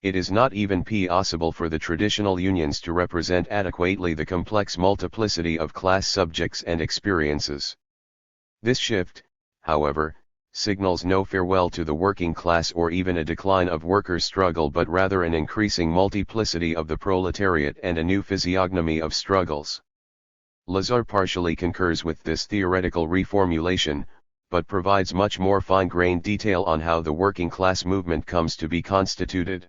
It is not even possible for the traditional unions to represent adequately the complex multiplicity of class subjects and experiences. This shift, however, signals no farewell to the working class or even a decline of workers' struggle but rather an increasing multiplicity of the proletariat and a new physiognomy of struggles. Lazar partially concurs with this theoretical reformulation, but provides much more fine-grained detail on how the working class movement comes to be constituted.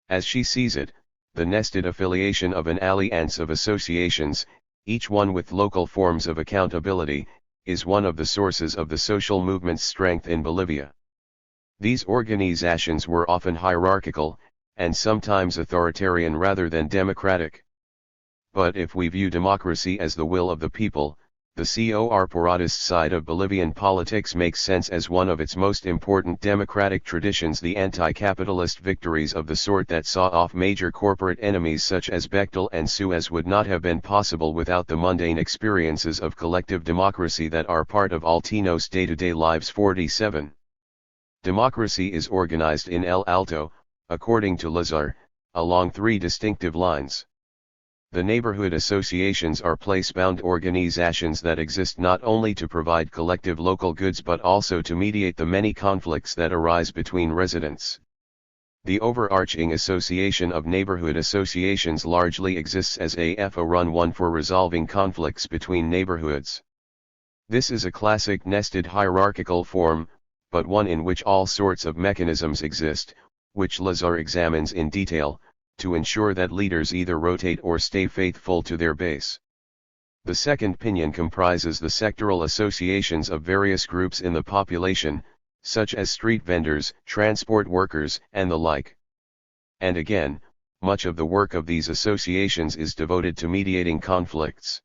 As she sees it, the nested affiliation of an alliance of associations, each one with local forms of accountability, is one of the sources of the social movement's strength in Bolivia. These organizations were often hierarchical, and sometimes authoritarian rather than democratic. But if we view democracy as the will of the people, the corporatist side of Bolivian politics makes sense as one of its most important democratic traditions. The anti-capitalist victories of the sort that saw off major corporate enemies such as Bechtel and Suez would not have been possible without the mundane experiences of collective democracy that are part of Altinos' day-to-day lives. 47. Democracy is organized in El Alto, according to Lazar, along three distinctive lines. The neighborhood associations are place-bound organizations that exist not only to provide collective local goods but also to mediate the many conflicts that arise between residents. The overarching association of neighborhood associations largely exists as a FO-run one for resolving conflicts between neighborhoods. This is a classic nested hierarchical form, but one in which all sorts of mechanisms exist, which Lazar examines in detail, to ensure that leaders either rotate or stay faithful to their base. The second pinion comprises the sectoral associations of various groups in the population, such as street vendors, transport workers, and the like. And again, much of the work of these associations is devoted to mediating conflicts.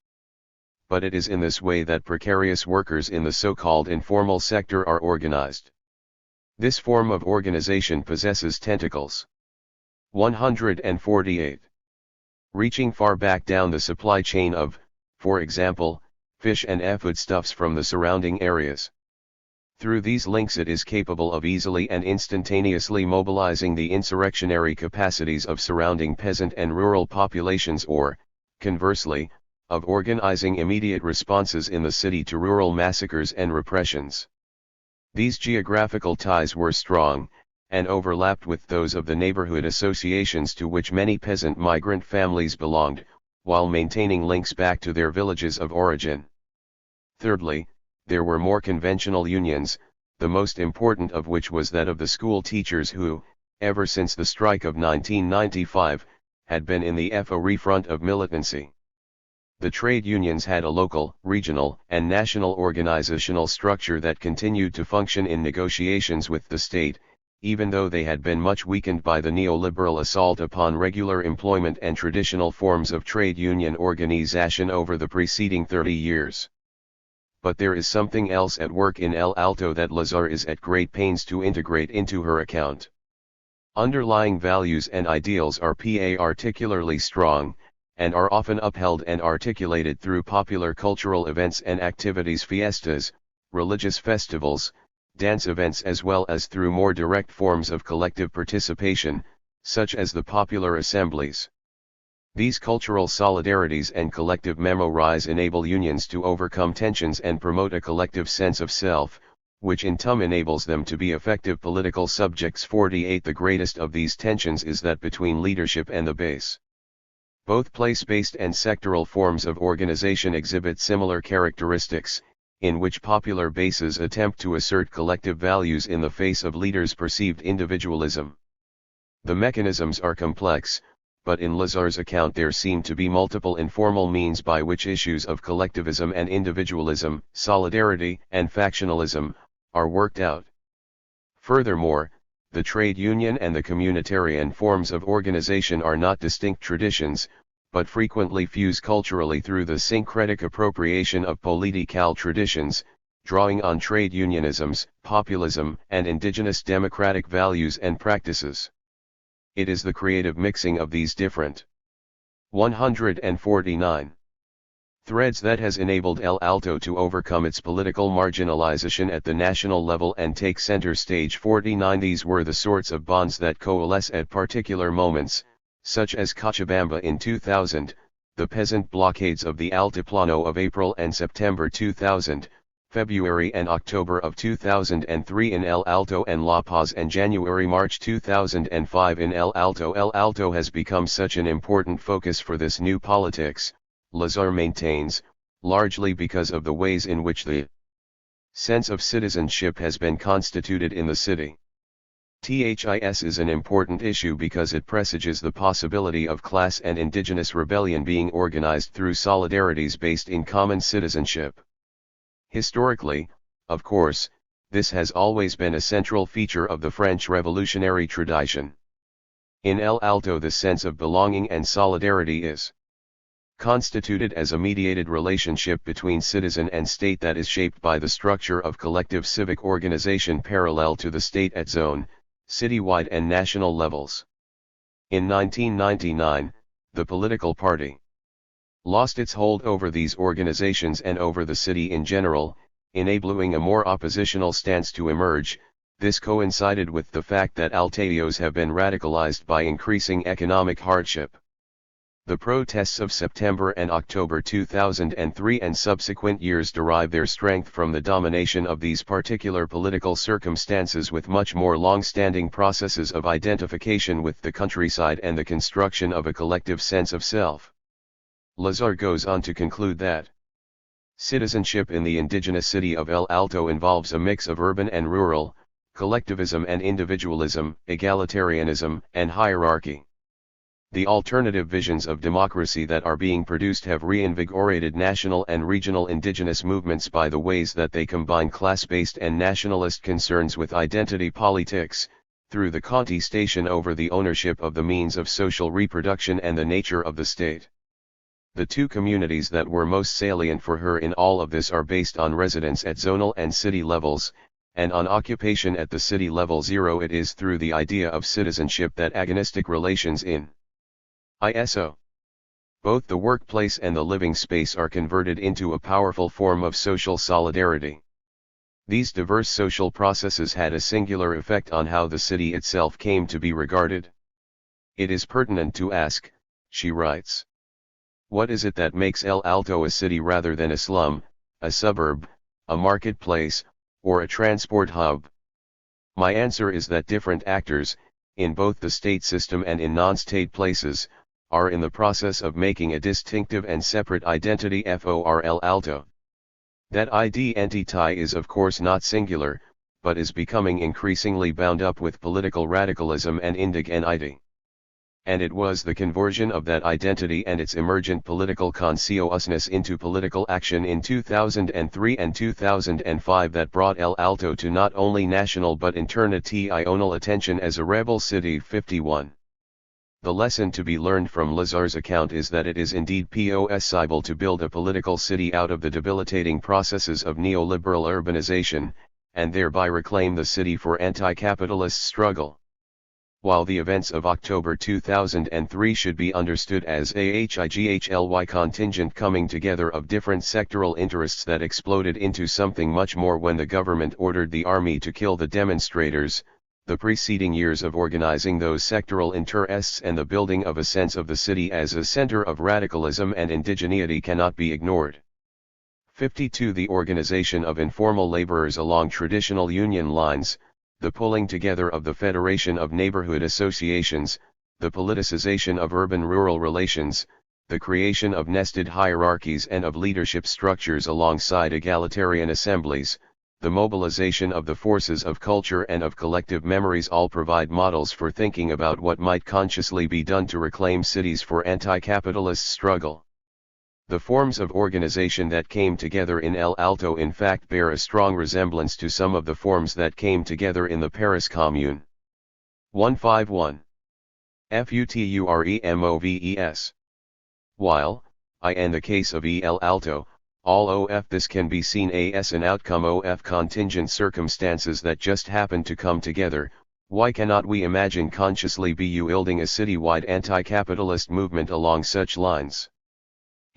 But it is in this way that precarious workers in the so-called informal sector are organized. This form of organization possesses tentacles. 148. Reaching far back down the supply chain of, for example, fish and foodstuffs from the surrounding areas. Through these links it is capable of easily and instantaneously mobilizing the insurrectionary capacities of surrounding peasant and rural populations or, conversely, of organizing immediate responses in the city to rural massacres and repressions. These geographical ties were strong, and overlapped with those of the neighborhood associations to which many peasant migrant families belonged, while maintaining links back to their villages of origin. Thirdly, there were more conventional unions, the most important of which was that of the school teachers who, ever since the strike of 1995, had been in the FO front of militancy. The trade unions had a local, regional, and national organizational structure that continued to function in negotiations with the state, even though they had been much weakened by the neoliberal assault upon regular employment and traditional forms of trade union organization over the preceding 30 years. But there is something else at work in El Alto that Lazar is at great pains to integrate into her account. Underlying values and ideals are particularly strong, and are often upheld and articulated through popular cultural events and activities, fiestas, religious festivals, dance events, as well as through more direct forms of collective participation, such as the popular assemblies. These cultural solidarities and collective memorize enable unions to overcome tensions and promote a collective sense of self, which in turn enables them to be effective political subjects. 48. The greatest of these tensions is that between leadership and the base. Both place-based and sectoral forms of organization exhibit similar characteristics, in which popular bases attempt to assert collective values in the face of leaders' perceived individualism. The mechanisms are complex, but in Lazar's account there seem to be multiple informal means by which issues of collectivism and individualism, solidarity and factionalism, are worked out. Furthermore, the trade union and the communitarian forms of organization are not distinct traditions, but frequently fuse culturally through the syncretic appropriation of political traditions, drawing on trade unionisms, populism, and indigenous democratic values and practices. It is the creative mixing of these different 149 threads that has enabled El Alto to overcome its political marginalization at the national level and take center stage. 49 These were the sorts of bonds that coalesce at particular moments, such as Cochabamba in 2000, the peasant blockades of the Altiplano of April and September 2000, February and October of 2003 in El Alto, and La Paz, and January-March 2005 in El Alto. El Alto has become such an important focus for this new politics, Lazar maintains, largely because of the ways in which the sense of citizenship has been constituted in the city. THIS is an important issue because it presages the possibility of class and indigenous rebellion being organized through solidarities based in common citizenship. Historically, of course, this has always been a central feature of the French revolutionary tradition. In El Alto, the sense of belonging and solidarity is constituted as a mediated relationship between citizen and state that is shaped by the structure of collective civic organization parallel to the state at zone, citywide and national levels. In 1999, the political party lost its hold over these organizations and over the city in general, enabling a more oppositional stance to emerge. This coincided with the fact that Alteños have been radicalized by increasing economic hardship. The protests of September and October 2003 and subsequent years derive their strength from the domination of these particular political circumstances, with much more long-standing processes of identification with the countryside and the construction of a collective sense of self. Lazar goes on to conclude that citizenship in the indigenous city of El Alto involves a mix of urban and rural, collectivism and individualism, egalitarianism, and hierarchy. The alternative visions of democracy that are being produced have reinvigorated national and regional indigenous movements by the ways that they combine class-based and nationalist concerns with identity politics, through the contestation over the ownership of the means of social reproduction and the nature of the state. The two communities that were most salient for her in all of this are based on residence at zonal and city levels, and on occupation at the city level zero. It is through the idea of citizenship that agonistic relations in ISO, both the workplace and the living space, are converted into a powerful form of social solidarity. These diverse social processes had a singular effect on how the city itself came to be regarded. It is pertinent to ask, she writes, what is it that makes El Alto a city rather than a slum, a suburb, a marketplace, or a transport hub? My answer is that different actors, in both the state system and in non-state places, are in the process of making a distinctive and separate identity for El Alto. That identity is of course not singular, but is becoming increasingly bound up with political radicalism and indigeneity. And it was the conversion of that identity and its emergent political consciousness into political action in 2003 and 2005 that brought El Alto to not only national but international attention as a rebel city. 51. The lesson to be learned from Lazar's account is that it is indeed possible to build a political city out of the debilitating processes of neoliberal urbanization, and thereby reclaim the city for anti-capitalist struggle. While the events of October 2003 should be understood as a HIGHLY contingent coming together of different sectoral interests that exploded into something much more when the government ordered the army to kill the demonstrators, the preceding years of organizing those sectoral interests and the building of a sense of the city as a center of radicalism and indigeneity cannot be ignored. 52. The organization of informal laborers along traditional union lines, the pulling together of the Federation of Neighborhood Associations, the politicization of urban-rural relations, the creation of nested hierarchies and of leadership structures alongside egalitarian assemblies, the mobilization of the forces of culture and of collective memories all provide models for thinking about what might consciously be done to reclaim cities for anti-capitalist struggle. The forms of organization that came together in El Alto in fact bear a strong resemblance to some of the forms that came together in the Paris Commune. 151. FUTUREMOVES. While, in the case of El Alto, all of this can be seen as an outcome of contingent circumstances that just happen to come together, why cannot we imagine consciously building a citywide anti-capitalist movement along such lines?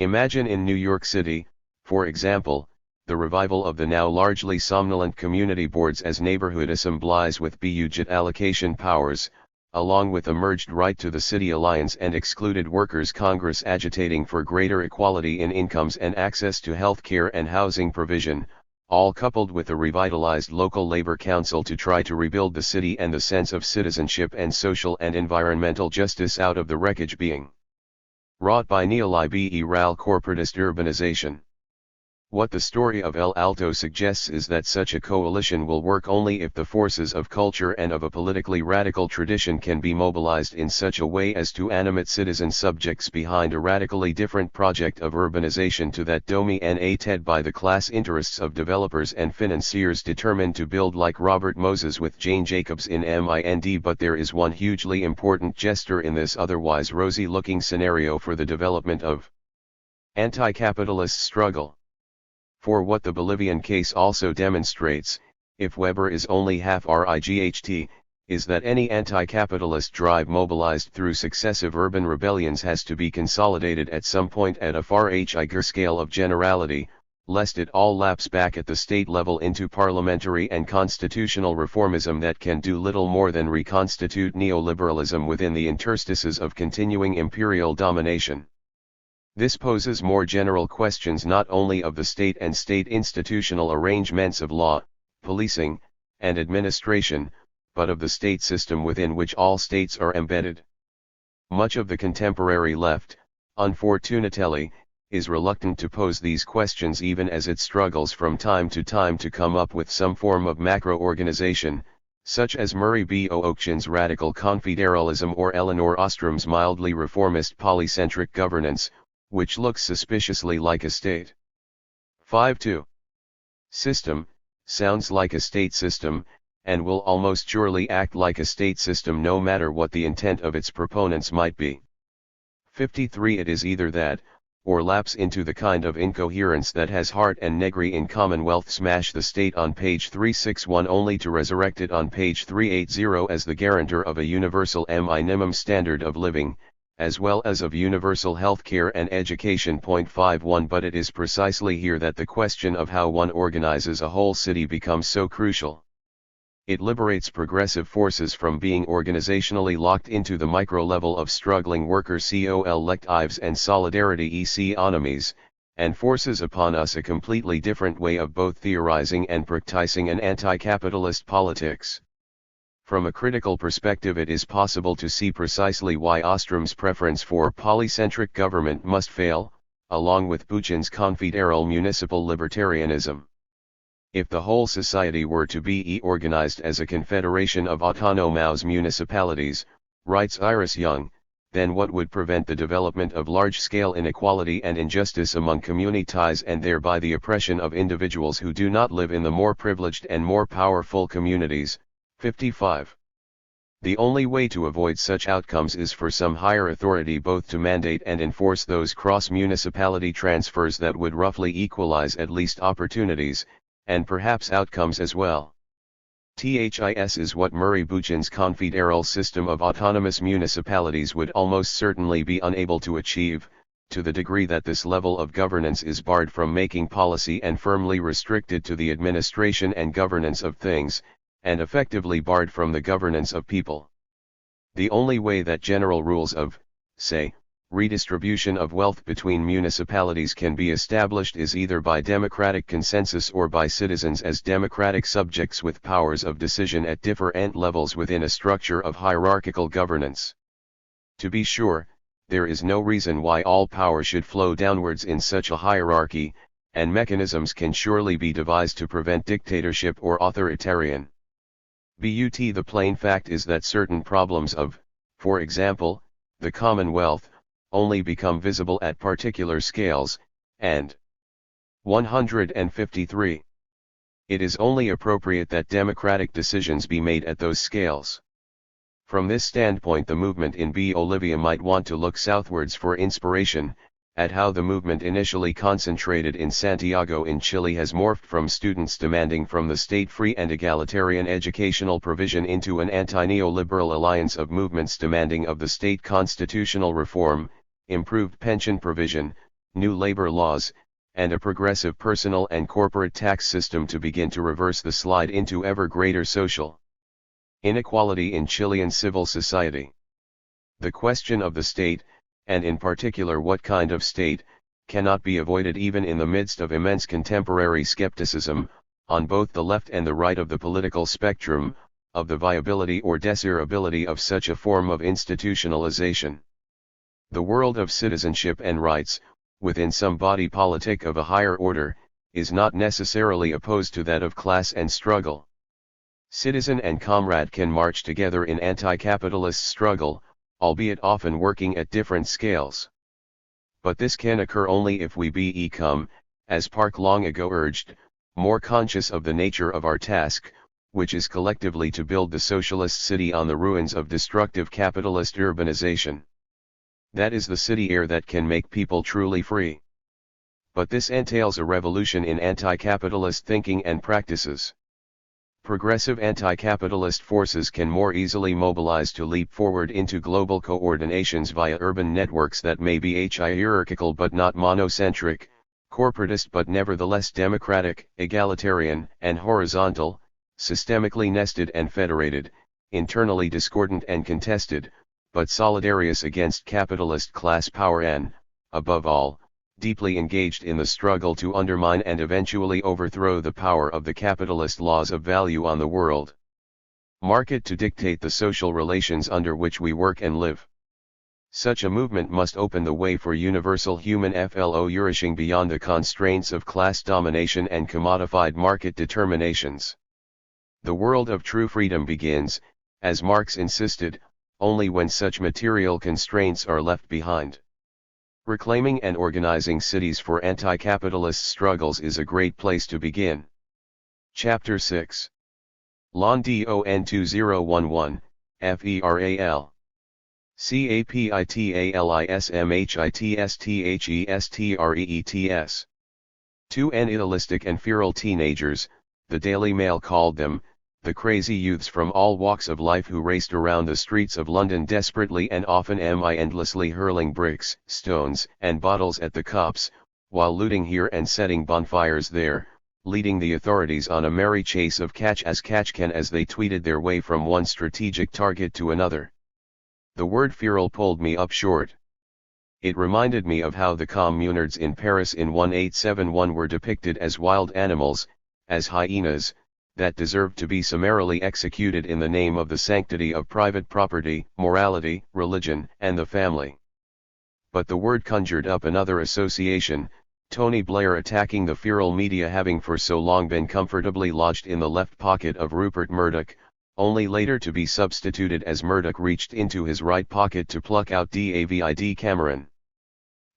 Imagine in New York City, for example, the revival of the now largely somnolent community boards as neighborhood assemblies with budget allocation powers, along with a merged Right to the City Alliance and Excluded Workers Congress agitating for greater equality in incomes and access to health care and housing provision, all coupled with a revitalized local labor council to try to rebuild the city and the sense of citizenship and social and environmental justice out of the wreckage being wrought by neoliberal corporatist urbanization. What the story of El Alto suggests is that such a coalition will work only if the forces of culture and of a politically radical tradition can be mobilized in such a way as to animate citizen subjects behind a radically different project of urbanization to that dominated by the class interests of developers and financiers determined to build like Robert Moses with Jane Jacobs in Mind. But there is one hugely important gesture in this otherwise rosy-looking scenario for the development of anti-capitalist struggle. For what the Bolivian case also demonstrates, if Weber is only half right, is that any anti-capitalist drive mobilized through successive urban rebellions has to be consolidated at some point at a far higher scale of generality, lest it all lapse back at the state level into parliamentary and constitutional reformism that can do little more than reconstitute neoliberalism within the interstices of continuing imperial domination. This poses more general questions not only of the state and state institutional arrangements of law, policing, and administration, but of the state system within which all states are embedded. Much of the contemporary left, unfortunately, is reluctant to pose these questions even as it struggles from time to come up with some form of macro-organization, such as Murray B. Bookchin's radical confederalism or Elinor Ostrom's mildly reformist polycentric governance, which looks suspiciously like a state. 5.2. System, sounds like a state system, and will almost surely act like a state system no matter what the intent of its proponents might be. 53. It is either that, or lapse into the kind of incoherence that has Hart and Negri in Commonwealth Smash the State on page 361 only to resurrect it on page 380 as the guarantor of a universal minimum standard of living, as well as of universal health care and education. 51. But it is precisely here that the question of how one organizes a whole city becomes so crucial. It liberates progressive forces from being organizationally locked into the micro-level of struggling worker collectives and solidarity economies, and forces upon us a completely different way of both theorizing and practicing an anti-capitalist politics. From a critical perspective, it is possible to see precisely why Ostrom's preference for polycentric government must fail, along with Bookchin's confederal municipal libertarianism. If the whole society were to be organized as a confederation of autonomous municipalities, writes Iris Young, then what would prevent the development of large-scale inequality and injustice among communities and thereby the oppression of individuals who do not live in the more privileged and more powerful communities? 55. The only way to avoid such outcomes is for some higher authority both to mandate and enforce those cross-municipality transfers that would roughly equalize at least opportunities, and perhaps outcomes as well. This is what Murray Bookchin's confederal system of autonomous municipalities would almost certainly be unable to achieve, to the degree that this level of governance is barred from making policy and firmly restricted to the administration and governance of things, and effectively barred from the governance of people. The only way that general rules of, say, redistribution of wealth between municipalities can be established is either by democratic consensus or by citizens as democratic subjects with powers of decision at different levels within a structure of hierarchical governance. To be sure, there is no reason why all power should flow downwards in such a hierarchy, and mechanisms can surely be devised to prevent dictatorship or authoritarian. But the plain fact is that certain problems of, for example, the Commonwealth, only become visible at particular scales, and 153. It is only appropriate that democratic decisions be made at those scales. From this standpoint, the movement in Bolivia might want to look southwards for inspiration, at how the movement initially concentrated in Santiago in Chile has morphed from students demanding from the state free and egalitarian educational provision into an anti-neoliberal alliance of movements demanding of the state constitutional reform, improved pension provision, new labor laws, and a progressive personal and corporate tax system to begin to reverse the slide into ever greater social inequality in Chilean civil society. The question of the state, and in particular what kind of state, cannot be avoided even in the midst of immense contemporary skepticism, on both the left and the right of the political spectrum, of the viability or desirability of such a form of institutionalization. The world of citizenship and rights, within some body politic of a higher order, is not necessarily opposed to that of class and struggle. Citizen and comrade can march together in anti-capitalist struggle, albeit often working at different scales. But this can occur only if we become, as Park long ago urged, more conscious of the nature of our task, which is collectively to build the socialist city on the ruins of destructive capitalist urbanization. That is the city air that can make people truly free. But this entails a revolution in anti-capitalist thinking and practices. Progressive anti-capitalist forces can more easily mobilize to leap forward into global coordinations via urban networks that may be hierarchical but not monocentric, corporatist but nevertheless democratic, egalitarian, and horizontal, systemically nested and federated, internally discordant and contested, but solidarious against capitalist class power and, above all, deeply engaged in the struggle to undermine and eventually overthrow the power of the capitalist laws of value on the world market to dictate the social relations under which we work and live. Such a movement must open the way for universal human flourishing beyond the constraints of class domination and commodified market determinations. The world of true freedom begins, as Marx insisted, only when such material constraints are left behind. Reclaiming and organizing cities for anti-capitalist struggles is a great place to begin. Chapter 6. Lon Don 2011, FERAL. CAPITALISMHITSTHESTREETS. Two idealistic and feral teenagers, the Daily Mail called them, the crazy youths from all walks of life who raced around the streets of London desperately and often endlessly hurling bricks, stones, and bottles at the cops, while looting here and setting bonfires there, leading the authorities on a merry chase of catch as catch can as they tweeted their way from one strategic target to another. The word feral pulled me up short. It reminded me of how the communards in Paris in 1871 were depicted as wild animals, as hyenas, that deserved to be summarily executed in the name of the sanctity of private property, morality, religion, and the family. But the word conjured up another association, Tony Blair attacking the feral media having for so long been comfortably lodged in the left pocket of Rupert Murdoch, only later to be substituted as Murdoch reached into his right pocket to pluck out David Cameron.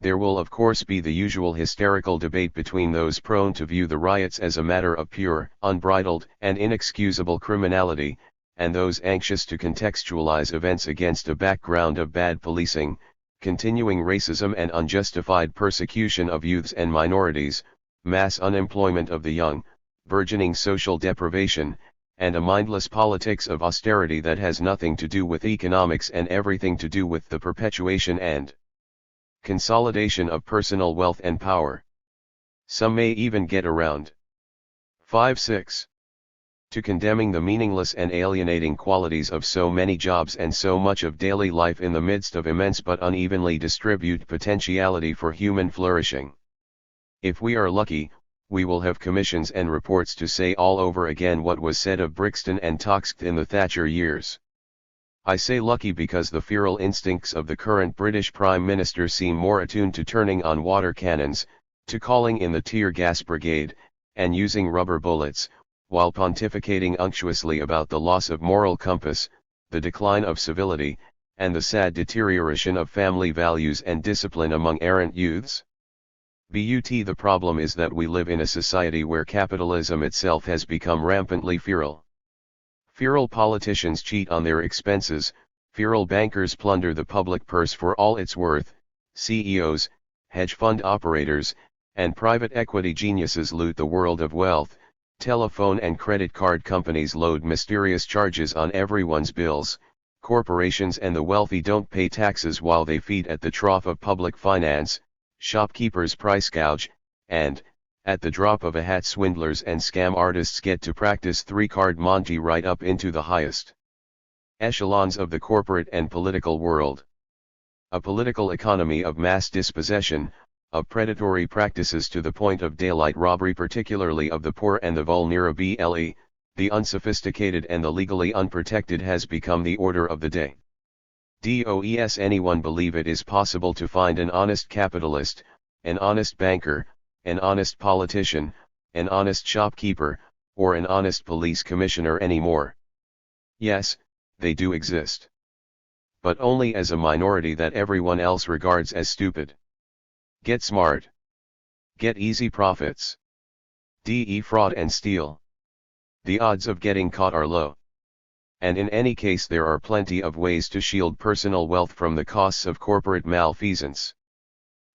There will of course be the usual hysterical debate between those prone to view the riots as a matter of pure, unbridled, and inexcusable criminality, and those anxious to contextualize events against a background of bad policing, continuing racism and unjustified persecution of youths and minorities, mass unemployment of the young, burgeoning social deprivation, and a mindless politics of austerity that has nothing to do with economics and everything to do with the perpetuation and consolidation of personal wealth and power. Some may even get around 5-6. To condemning the meaningless and alienating qualities of so many jobs and so much of daily life in the midst of immense but unevenly distributed potentiality for human flourishing. If we are lucky, we will have commissions and reports to say all over again what was said of Brixton and Toxteth in the Thatcher years. I say lucky because the feral instincts of the current British Prime Minister seem more attuned to turning on water cannons, to calling in the tear gas brigade, and using rubber bullets, while pontificating unctuously about the loss of moral compass, the decline of civility, and the sad deterioration of family values and discipline among errant youths. The problem is that we live in a society where capitalism itself has become rampantly feral. Feral politicians cheat on their expenses, feral bankers plunder the public purse for all it's worth, CEOs, hedge fund operators, and private equity geniuses loot the world of wealth. Telephone and credit card companies load mysterious charges on everyone's bills, corporations and the wealthy don't pay taxes while they feed at the trough of public finance, shopkeepers price gouge, and, at the drop of a hat swindlers and scam artists get to practice three-card Monty right up into the highest echelons of the corporate and political world. A political economy of mass dispossession, of predatory practices to the point of daylight robbery, particularly of the poor and the vulnerable, the unsophisticated and the legally unprotected, has become the order of the day. Does anyone believe it is possible to find an honest capitalist, an honest banker, an honest politician, an honest shopkeeper, or an honest police commissioner anymore? Yes, they do exist. But only as a minority that everyone else regards as stupid. Get smart. Get easy profits. Fraud and steal. The odds of getting caught are low. And in any case there are plenty of ways to shield personal wealth from the costs of corporate malfeasance.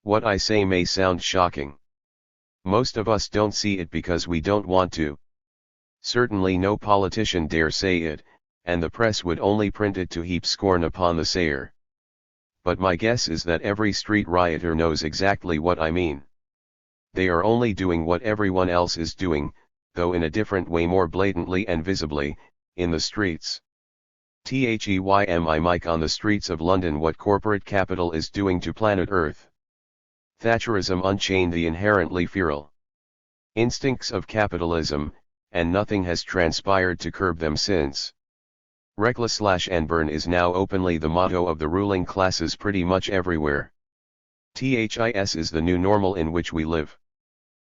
What I say may sound shocking. Most of us don't see it because we don't want to. Certainly no politician dare say it, and the press would only print it to heap scorn upon the sayer. But my guess is that every street rioter knows exactly what I mean. They are only doing what everyone else is doing, though in a different way, more blatantly and visibly, in the streets. THEYMI on the streets of London. What corporate capital is doing to planet Earth. Thatcherism unchained the inherently feral instincts of capitalism, and nothing has transpired to curb them since. Reckless slash and burn is now openly the motto of the ruling classes pretty much everywhere. THIS is the new normal in which we live.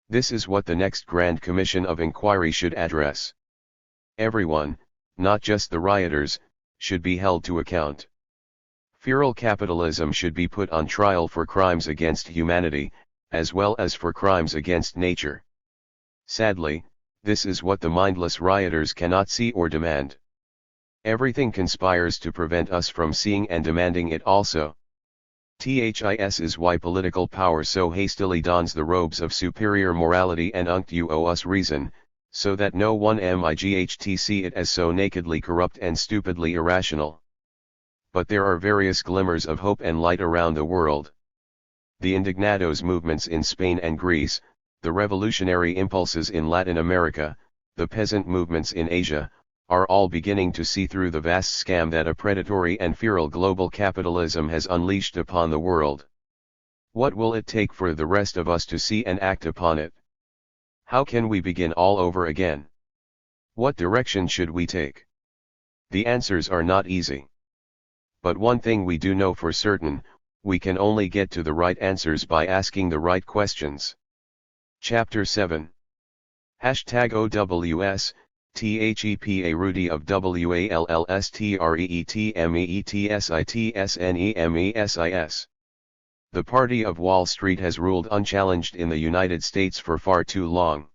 This is what the next Grand Commission of Inquiry should address. Everyone, not just the rioters, should be held to account. Feral capitalism should be put on trial for crimes against humanity, as well as for crimes against nature. Sadly, this is what the mindless rioters cannot see or demand. Everything conspires to prevent us from seeing and demanding it also. THIS is why political power so hastily dons the robes of superior morality and you owe us reason, so that no one might see it as so nakedly corrupt and stupidly irrational. But there are various glimmers of hope and light around the world. The Indignados movements in Spain and Greece, the revolutionary impulses in Latin America, the peasant movements in Asia, are all beginning to see through the vast scam that a predatory and feral global capitalism has unleashed upon the world. What will it take for the rest of us to see and act upon it? How can we begin all over again? What direction should we take? The answers are not easy. But one thing we do know for certain, we can only get to the right answers by asking the right questions. Chapter 7. #OWS, THEPA Rudy of WALLSTREETMEETSITSNEMESIS. The Party of Wall Street has ruled unchallenged in the United States for far too long.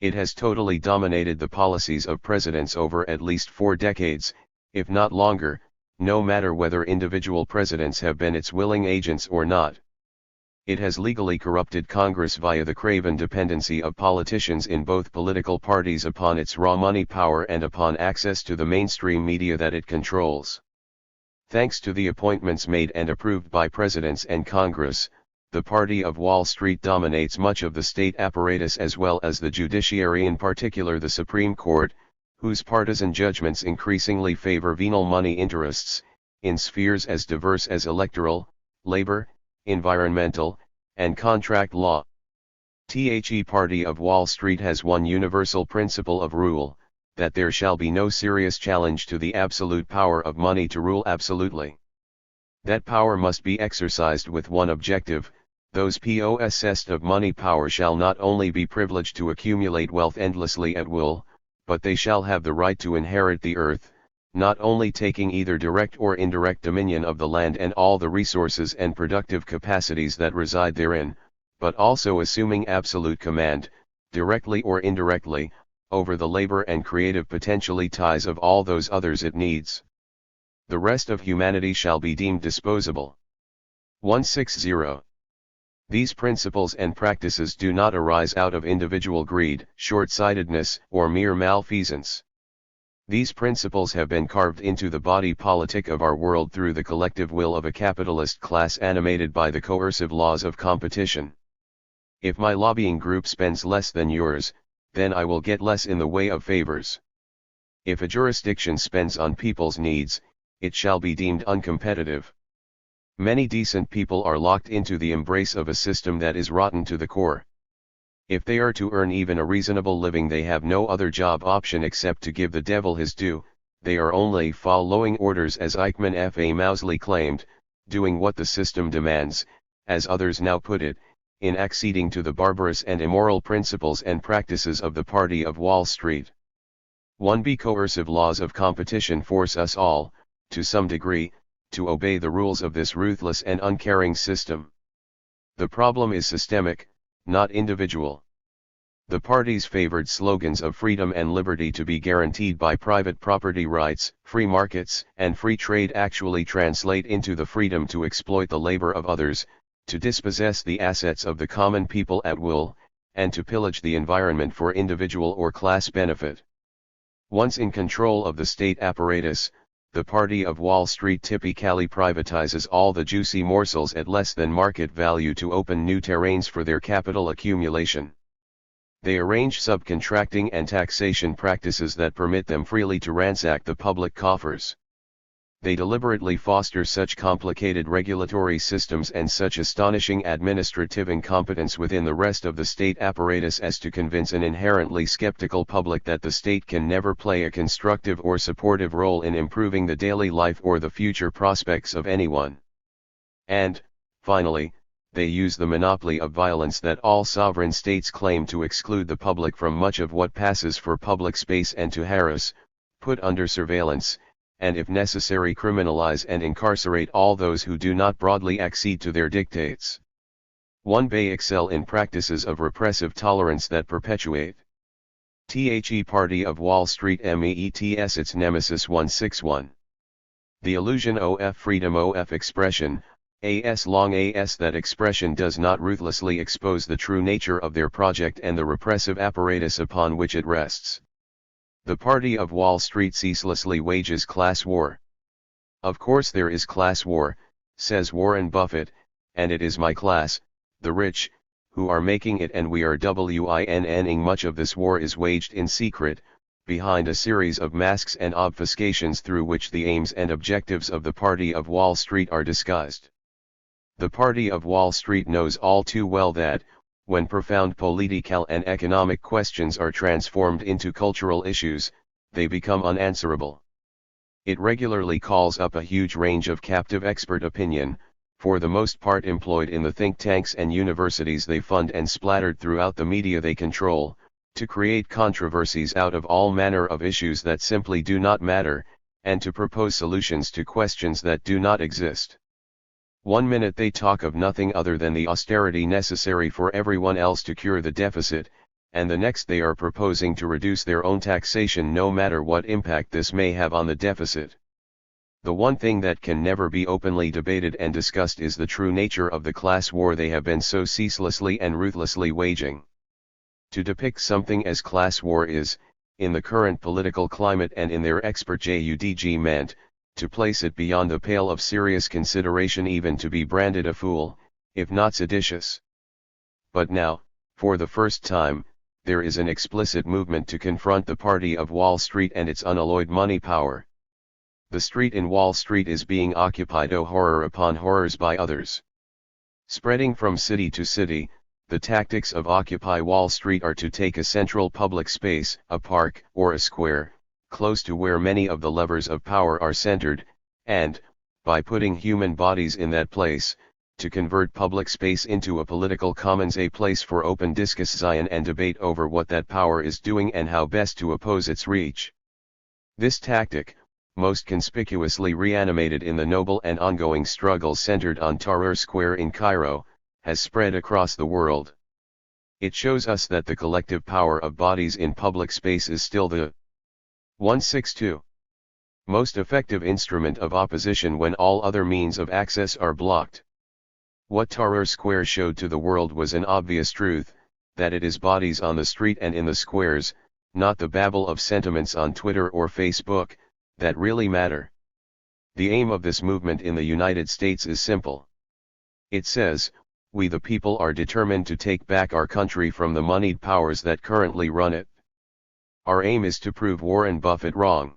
It has totally dominated the policies of presidents over at least 4 decades, if not longer, no matter whether individual presidents have been its willing agents or not. It has legally corrupted Congress via the craven dependency of politicians in both political parties upon its raw money power and upon access to the mainstream media that it controls. Thanks to the appointments made and approved by presidents and Congress, the Party of Wall Street dominates much of the state apparatus as well as the judiciary, in particular the Supreme Court, whose partisan judgments increasingly favor venal money interests, in spheres as diverse as electoral, labor, environmental, and contract law. The Party of Wall Street has one universal principle of rule, that there shall be no serious challenge to the absolute power of money to rule absolutely. That power must be exercised with one objective: those possessed of money power shall not only be privileged to accumulate wealth endlessly at will, but they shall have the right to inherit the earth, not only taking either direct or indirect dominion of the land and all the resources and productive capacities that reside therein, but also assuming absolute command, directly or indirectly, over the labor and creative potentialities of all those others it needs. The rest of humanity shall be deemed disposable. 160. These principles and practices do not arise out of individual greed, short-sightedness, or mere malfeasance. These principles have been carved into the body politic of our world through the collective will of a capitalist class animated by the coercive laws of competition. If my lobbying group spends less than yours, then I will get less in the way of favors. If a jurisdiction spends on people's needs, it shall be deemed uncompetitive. Many decent people are locked into the embrace of a system that is rotten to the core. If they are to earn even a reasonable living, they have no other job option except to give the devil his due. They are only following orders, as Eichmann F. A. Mousley claimed, doing what the system demands, as others now put it, in acceding to the barbarous and immoral principles and practices of the Party of Wall Street. 1b. Coercive laws of competition force us all, to some degree, to obey the rules of this ruthless and uncaring system. The problem is systemic, not individual. The party's favored slogans of freedom and liberty to be guaranteed by private property rights, free markets, and free trade actually translate into the freedom to exploit the labor of others, to dispossess the assets of the common people at will, and to pillage the environment for individual or class benefit. Once in control of the state apparatus, the party of Wall Street typically privatizes all the juicy morsels at less than market value to open new terrains for their capital accumulation. They arrange subcontracting and taxation practices that permit them freely to ransack the public coffers. They deliberately foster such complicated regulatory systems and such astonishing administrative incompetence within the rest of the state apparatus as to convince an inherently skeptical public that the state can never play a constructive or supportive role in improving the daily life or the future prospects of anyone. And, finally, they use the monopoly of violence that all sovereign states claim to exclude the public from much of what passes for public space and to harass, put under surveillance, and if necessary criminalize and incarcerate all those who do not broadly accede to their dictates. They excel in practices of repressive tolerance that perpetuate. The Party of Wall Street meets its nemesis 161. The illusion of freedom of expression, long as that expression does not ruthlessly expose the true nature of their project and the repressive apparatus upon which it rests. The Party of Wall Street ceaselessly wages class war. Of course there is class war, says Warren Buffett, and it is my class, the rich, who are making it, and we are winning. Much of this war is waged in secret, behind a series of masks and obfuscations through which the aims and objectives of the Party of Wall Street are disguised. The Party of Wall Street knows all too well that, when profound political and economic questions are transformed into cultural issues, they become unanswerable. It regularly calls up a huge range of captive expert opinion, for the most part employed in the think tanks and universities they fund and splattered throughout the media they control, to create controversies out of all manner of issues that simply do not matter, and to propose solutions to questions that do not exist. One minute they talk of nothing other than the austerity necessary for everyone else to cure the deficit, and the next they are proposing to reduce their own taxation no matter what impact this may have on the deficit. The one thing that can never be openly debated and discussed is the true nature of the class war they have been so ceaselessly and ruthlessly waging. To depict something as class war is, in the current political climate and in their expert judgment, to place it beyond the pale of serious consideration, even to be branded a fool, if not seditious. But now, for the first time, there is an explicit movement to confront the Party of Wall Street and its unalloyed money power. The street in Wall Street is being occupied, horror upon horrors, by others. Spreading from city to city, the tactics of Occupy Wall Street are to take a central public space, a park or a square, close to where many of the levers of power are centered, and, by putting human bodies in that place, to convert public space into a political commons, a place for open discussion and debate over what that power is doing and how best to oppose its reach. This tactic, most conspicuously reanimated in the noble and ongoing struggle centered on Tahrir Square in Cairo, has spread across the world. It shows us that the collective power of bodies in public space is still the 162. Most effective instrument of opposition when all other means of access are blocked. What Tahrir Square showed to the world was an obvious truth, that it is bodies on the street and in the squares, not the babble of sentiments on Twitter or Facebook, that really matter. The aim of this movement in the United States is simple. It says, we the people are determined to take back our country from the moneyed powers that currently run it. Our aim is to prove Warren Buffett wrong.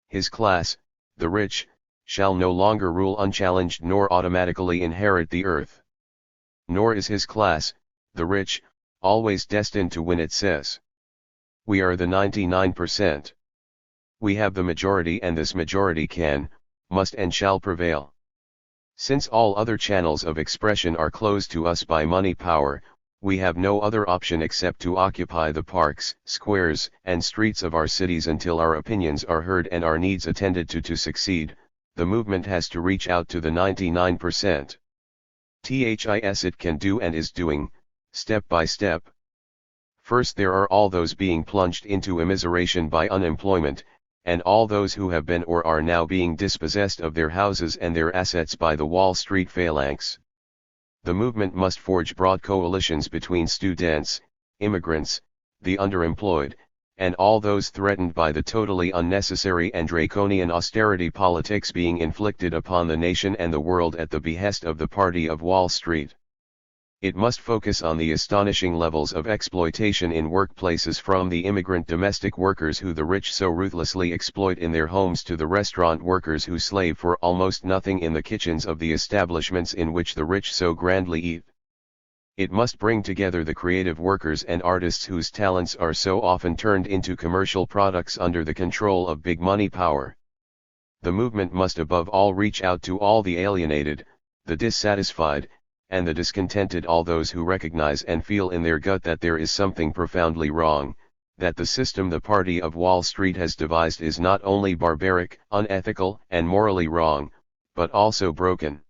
His class, the rich, shall no longer rule unchallenged nor automatically inherit the earth. Nor is his class, the rich, always destined to win, it says. We are the 99%. We have the majority, and this majority can, must and shall prevail. Since all other channels of expression are closed to us by money power, we have no other option except to occupy the parks, squares, and streets of our cities until our opinions are heard and our needs attended to. To succeed, the movement has to reach out to the 99%. It can do and is doing, step by step. First, there are all those being plunged into immiseration by unemployment, and all those who have been or are now being dispossessed of their houses and their assets by the Wall Street phalanx. The movement must forge broad coalitions between students, immigrants, the underemployed, and all those threatened by the totally unnecessary and draconian austerity politics being inflicted upon the nation and the world at the behest of the Party of Wall Street. It must focus on the astonishing levels of exploitation in workplaces, from the immigrant domestic workers who the rich so ruthlessly exploit in their homes to the restaurant workers who slave for almost nothing in the kitchens of the establishments in which the rich so grandly eat. It must bring together the creative workers and artists whose talents are so often turned into commercial products under the control of big money power. The movement must above all reach out to all the alienated, the dissatisfied, and the discontented, all those who recognize and feel in their gut that there is something profoundly wrong, that the system the Party of Wall Street has devised is not only barbaric, unethical, and morally wrong, but also broken.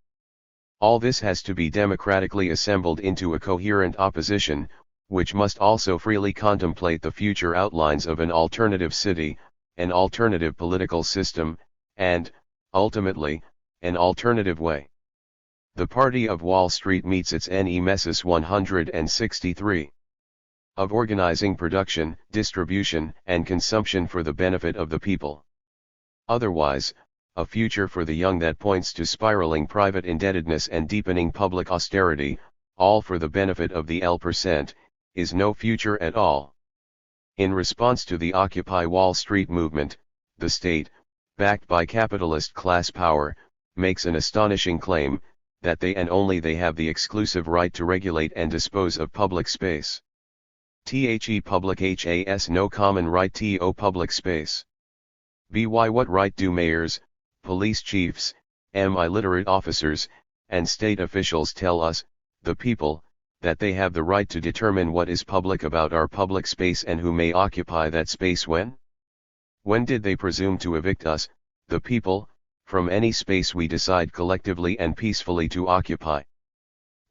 All this has to be democratically assembled into a coherent opposition, which must also freely contemplate the future outlines of an alternative city, an alternative political system, and, ultimately, an alternative way. The Party of Wall Street meets its Nemesis 163 of organizing production, distribution, and consumption for the benefit of the people. Otherwise, a future for the young that points to spiraling private indebtedness and deepening public austerity, all for the benefit of the L%, is no future at all. In response to the Occupy Wall Street movement, the state, backed by capitalist class power, makes an astonishing claim, that they and only they have the exclusive right to regulate and dispose of public space. The public has no common right to public space. By what right do mayors, police chiefs, illiterate officers, and state officials tell us, the people, that they have the right to determine what is public about our public space and who may occupy that space when? When did they presume to evict us, the people, from any space we decide collectively and peacefully to occupy?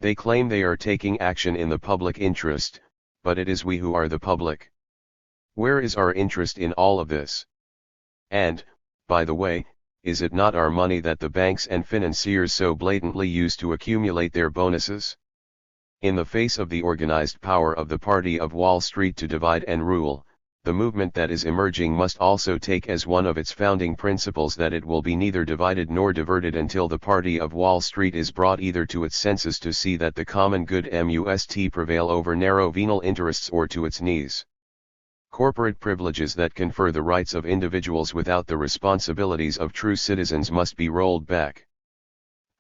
They claim they are taking action in the public interest, but it is we who are the public. Where is our interest in all of this? And, by the way, is it not our money that the banks and financiers so blatantly use to accumulate their bonuses? In the face of the organized power of the Party of Wall Street to divide and rule, the movement that is emerging must also take as one of its founding principles that it will be neither divided nor diverted until the Party of Wall Street is brought either to its senses to see that the common good must prevail over narrow venal interests, or to its knees. Corporate privileges that confer the rights of individuals without the responsibilities of true citizens must be rolled back.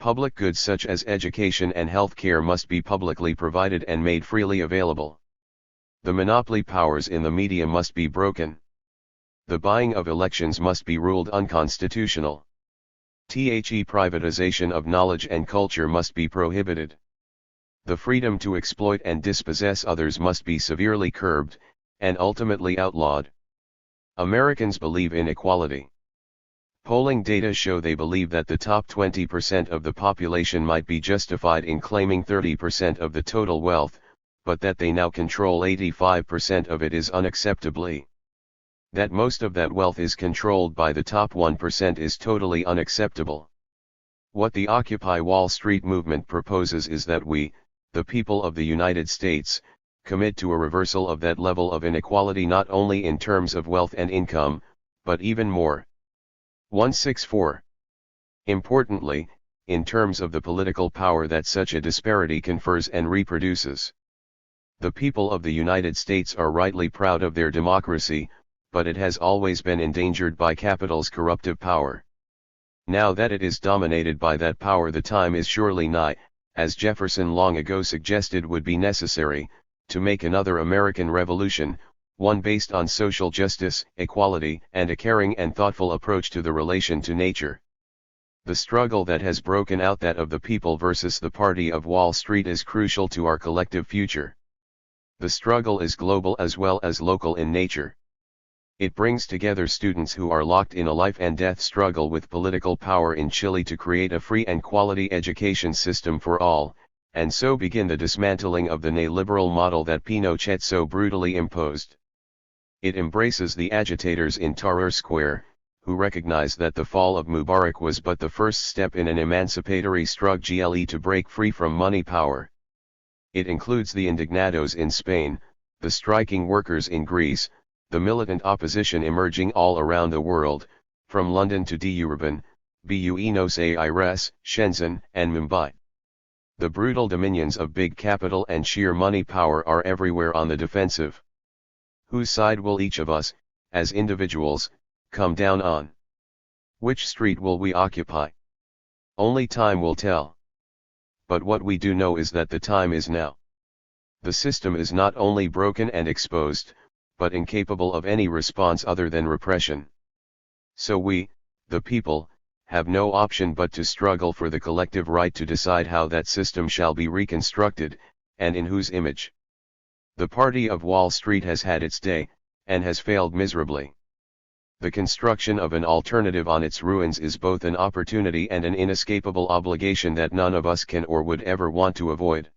Public goods such as education and health care must be publicly provided and made freely available. The monopoly powers in the media must be broken. The buying of elections must be ruled unconstitutional. Privatization of knowledge and culture must be prohibited. The freedom to exploit and dispossess others must be severely curbed, and ultimately outlawed. Americans believe in equality. Polling data show they believe that the top 20% of the population might be justified in claiming 30% of the total wealth, but that they now control 85% of it is unacceptably. That most of that wealth is controlled by the top 1% is totally unacceptable. What the Occupy Wall Street movement proposes is that we, the people of the United States, commit to a reversal of that level of inequality, not only in terms of wealth and income, but even more. 164. Importantly, in terms of the political power that such a disparity confers and reproduces. The people of the United States are rightly proud of their democracy, but it has always been endangered by capital's corruptive power. Now that it is dominated by that power, the time is surely nigh, as Jefferson long ago suggested would be necessary, to make another American Revolution, one based on social justice, equality, and a caring and thoughtful approach to the relation to nature. The struggle that has broken out, that of the people versus the Party of Wall Street, is crucial to our collective future. The struggle is global as well as local in nature. It brings together students who are locked in a life and death struggle with political power in Chile to create a free and quality education system for all, and so begin the dismantling of the neoliberal model that Pinochet so brutally imposed. It embraces the agitators in Tahrir Square, who recognize that the fall of Mubarak was but the first step in an emancipatory struggle to break free from money power. It includes the indignados in Spain, the striking workers in Greece, the militant opposition emerging all around the world, from London to Durban, Buenos Aires, Shenzhen, and Mumbai. The brutal dominions of big capital and sheer money power are everywhere on the defensive. Whose side will each of us, as individuals, come down on? Which street will we occupy? Only time will tell. But what we do know is that the time is now. The system is not only broken and exposed, but incapable of any response other than repression. So we, the people, have no option but to struggle for the collective right to decide how that system shall be reconstructed, and in whose image. The party of Wall Street has had its day, and has failed miserably. The construction of an alternative on its ruins is both an opportunity and an inescapable obligation that none of us can or would ever want to avoid.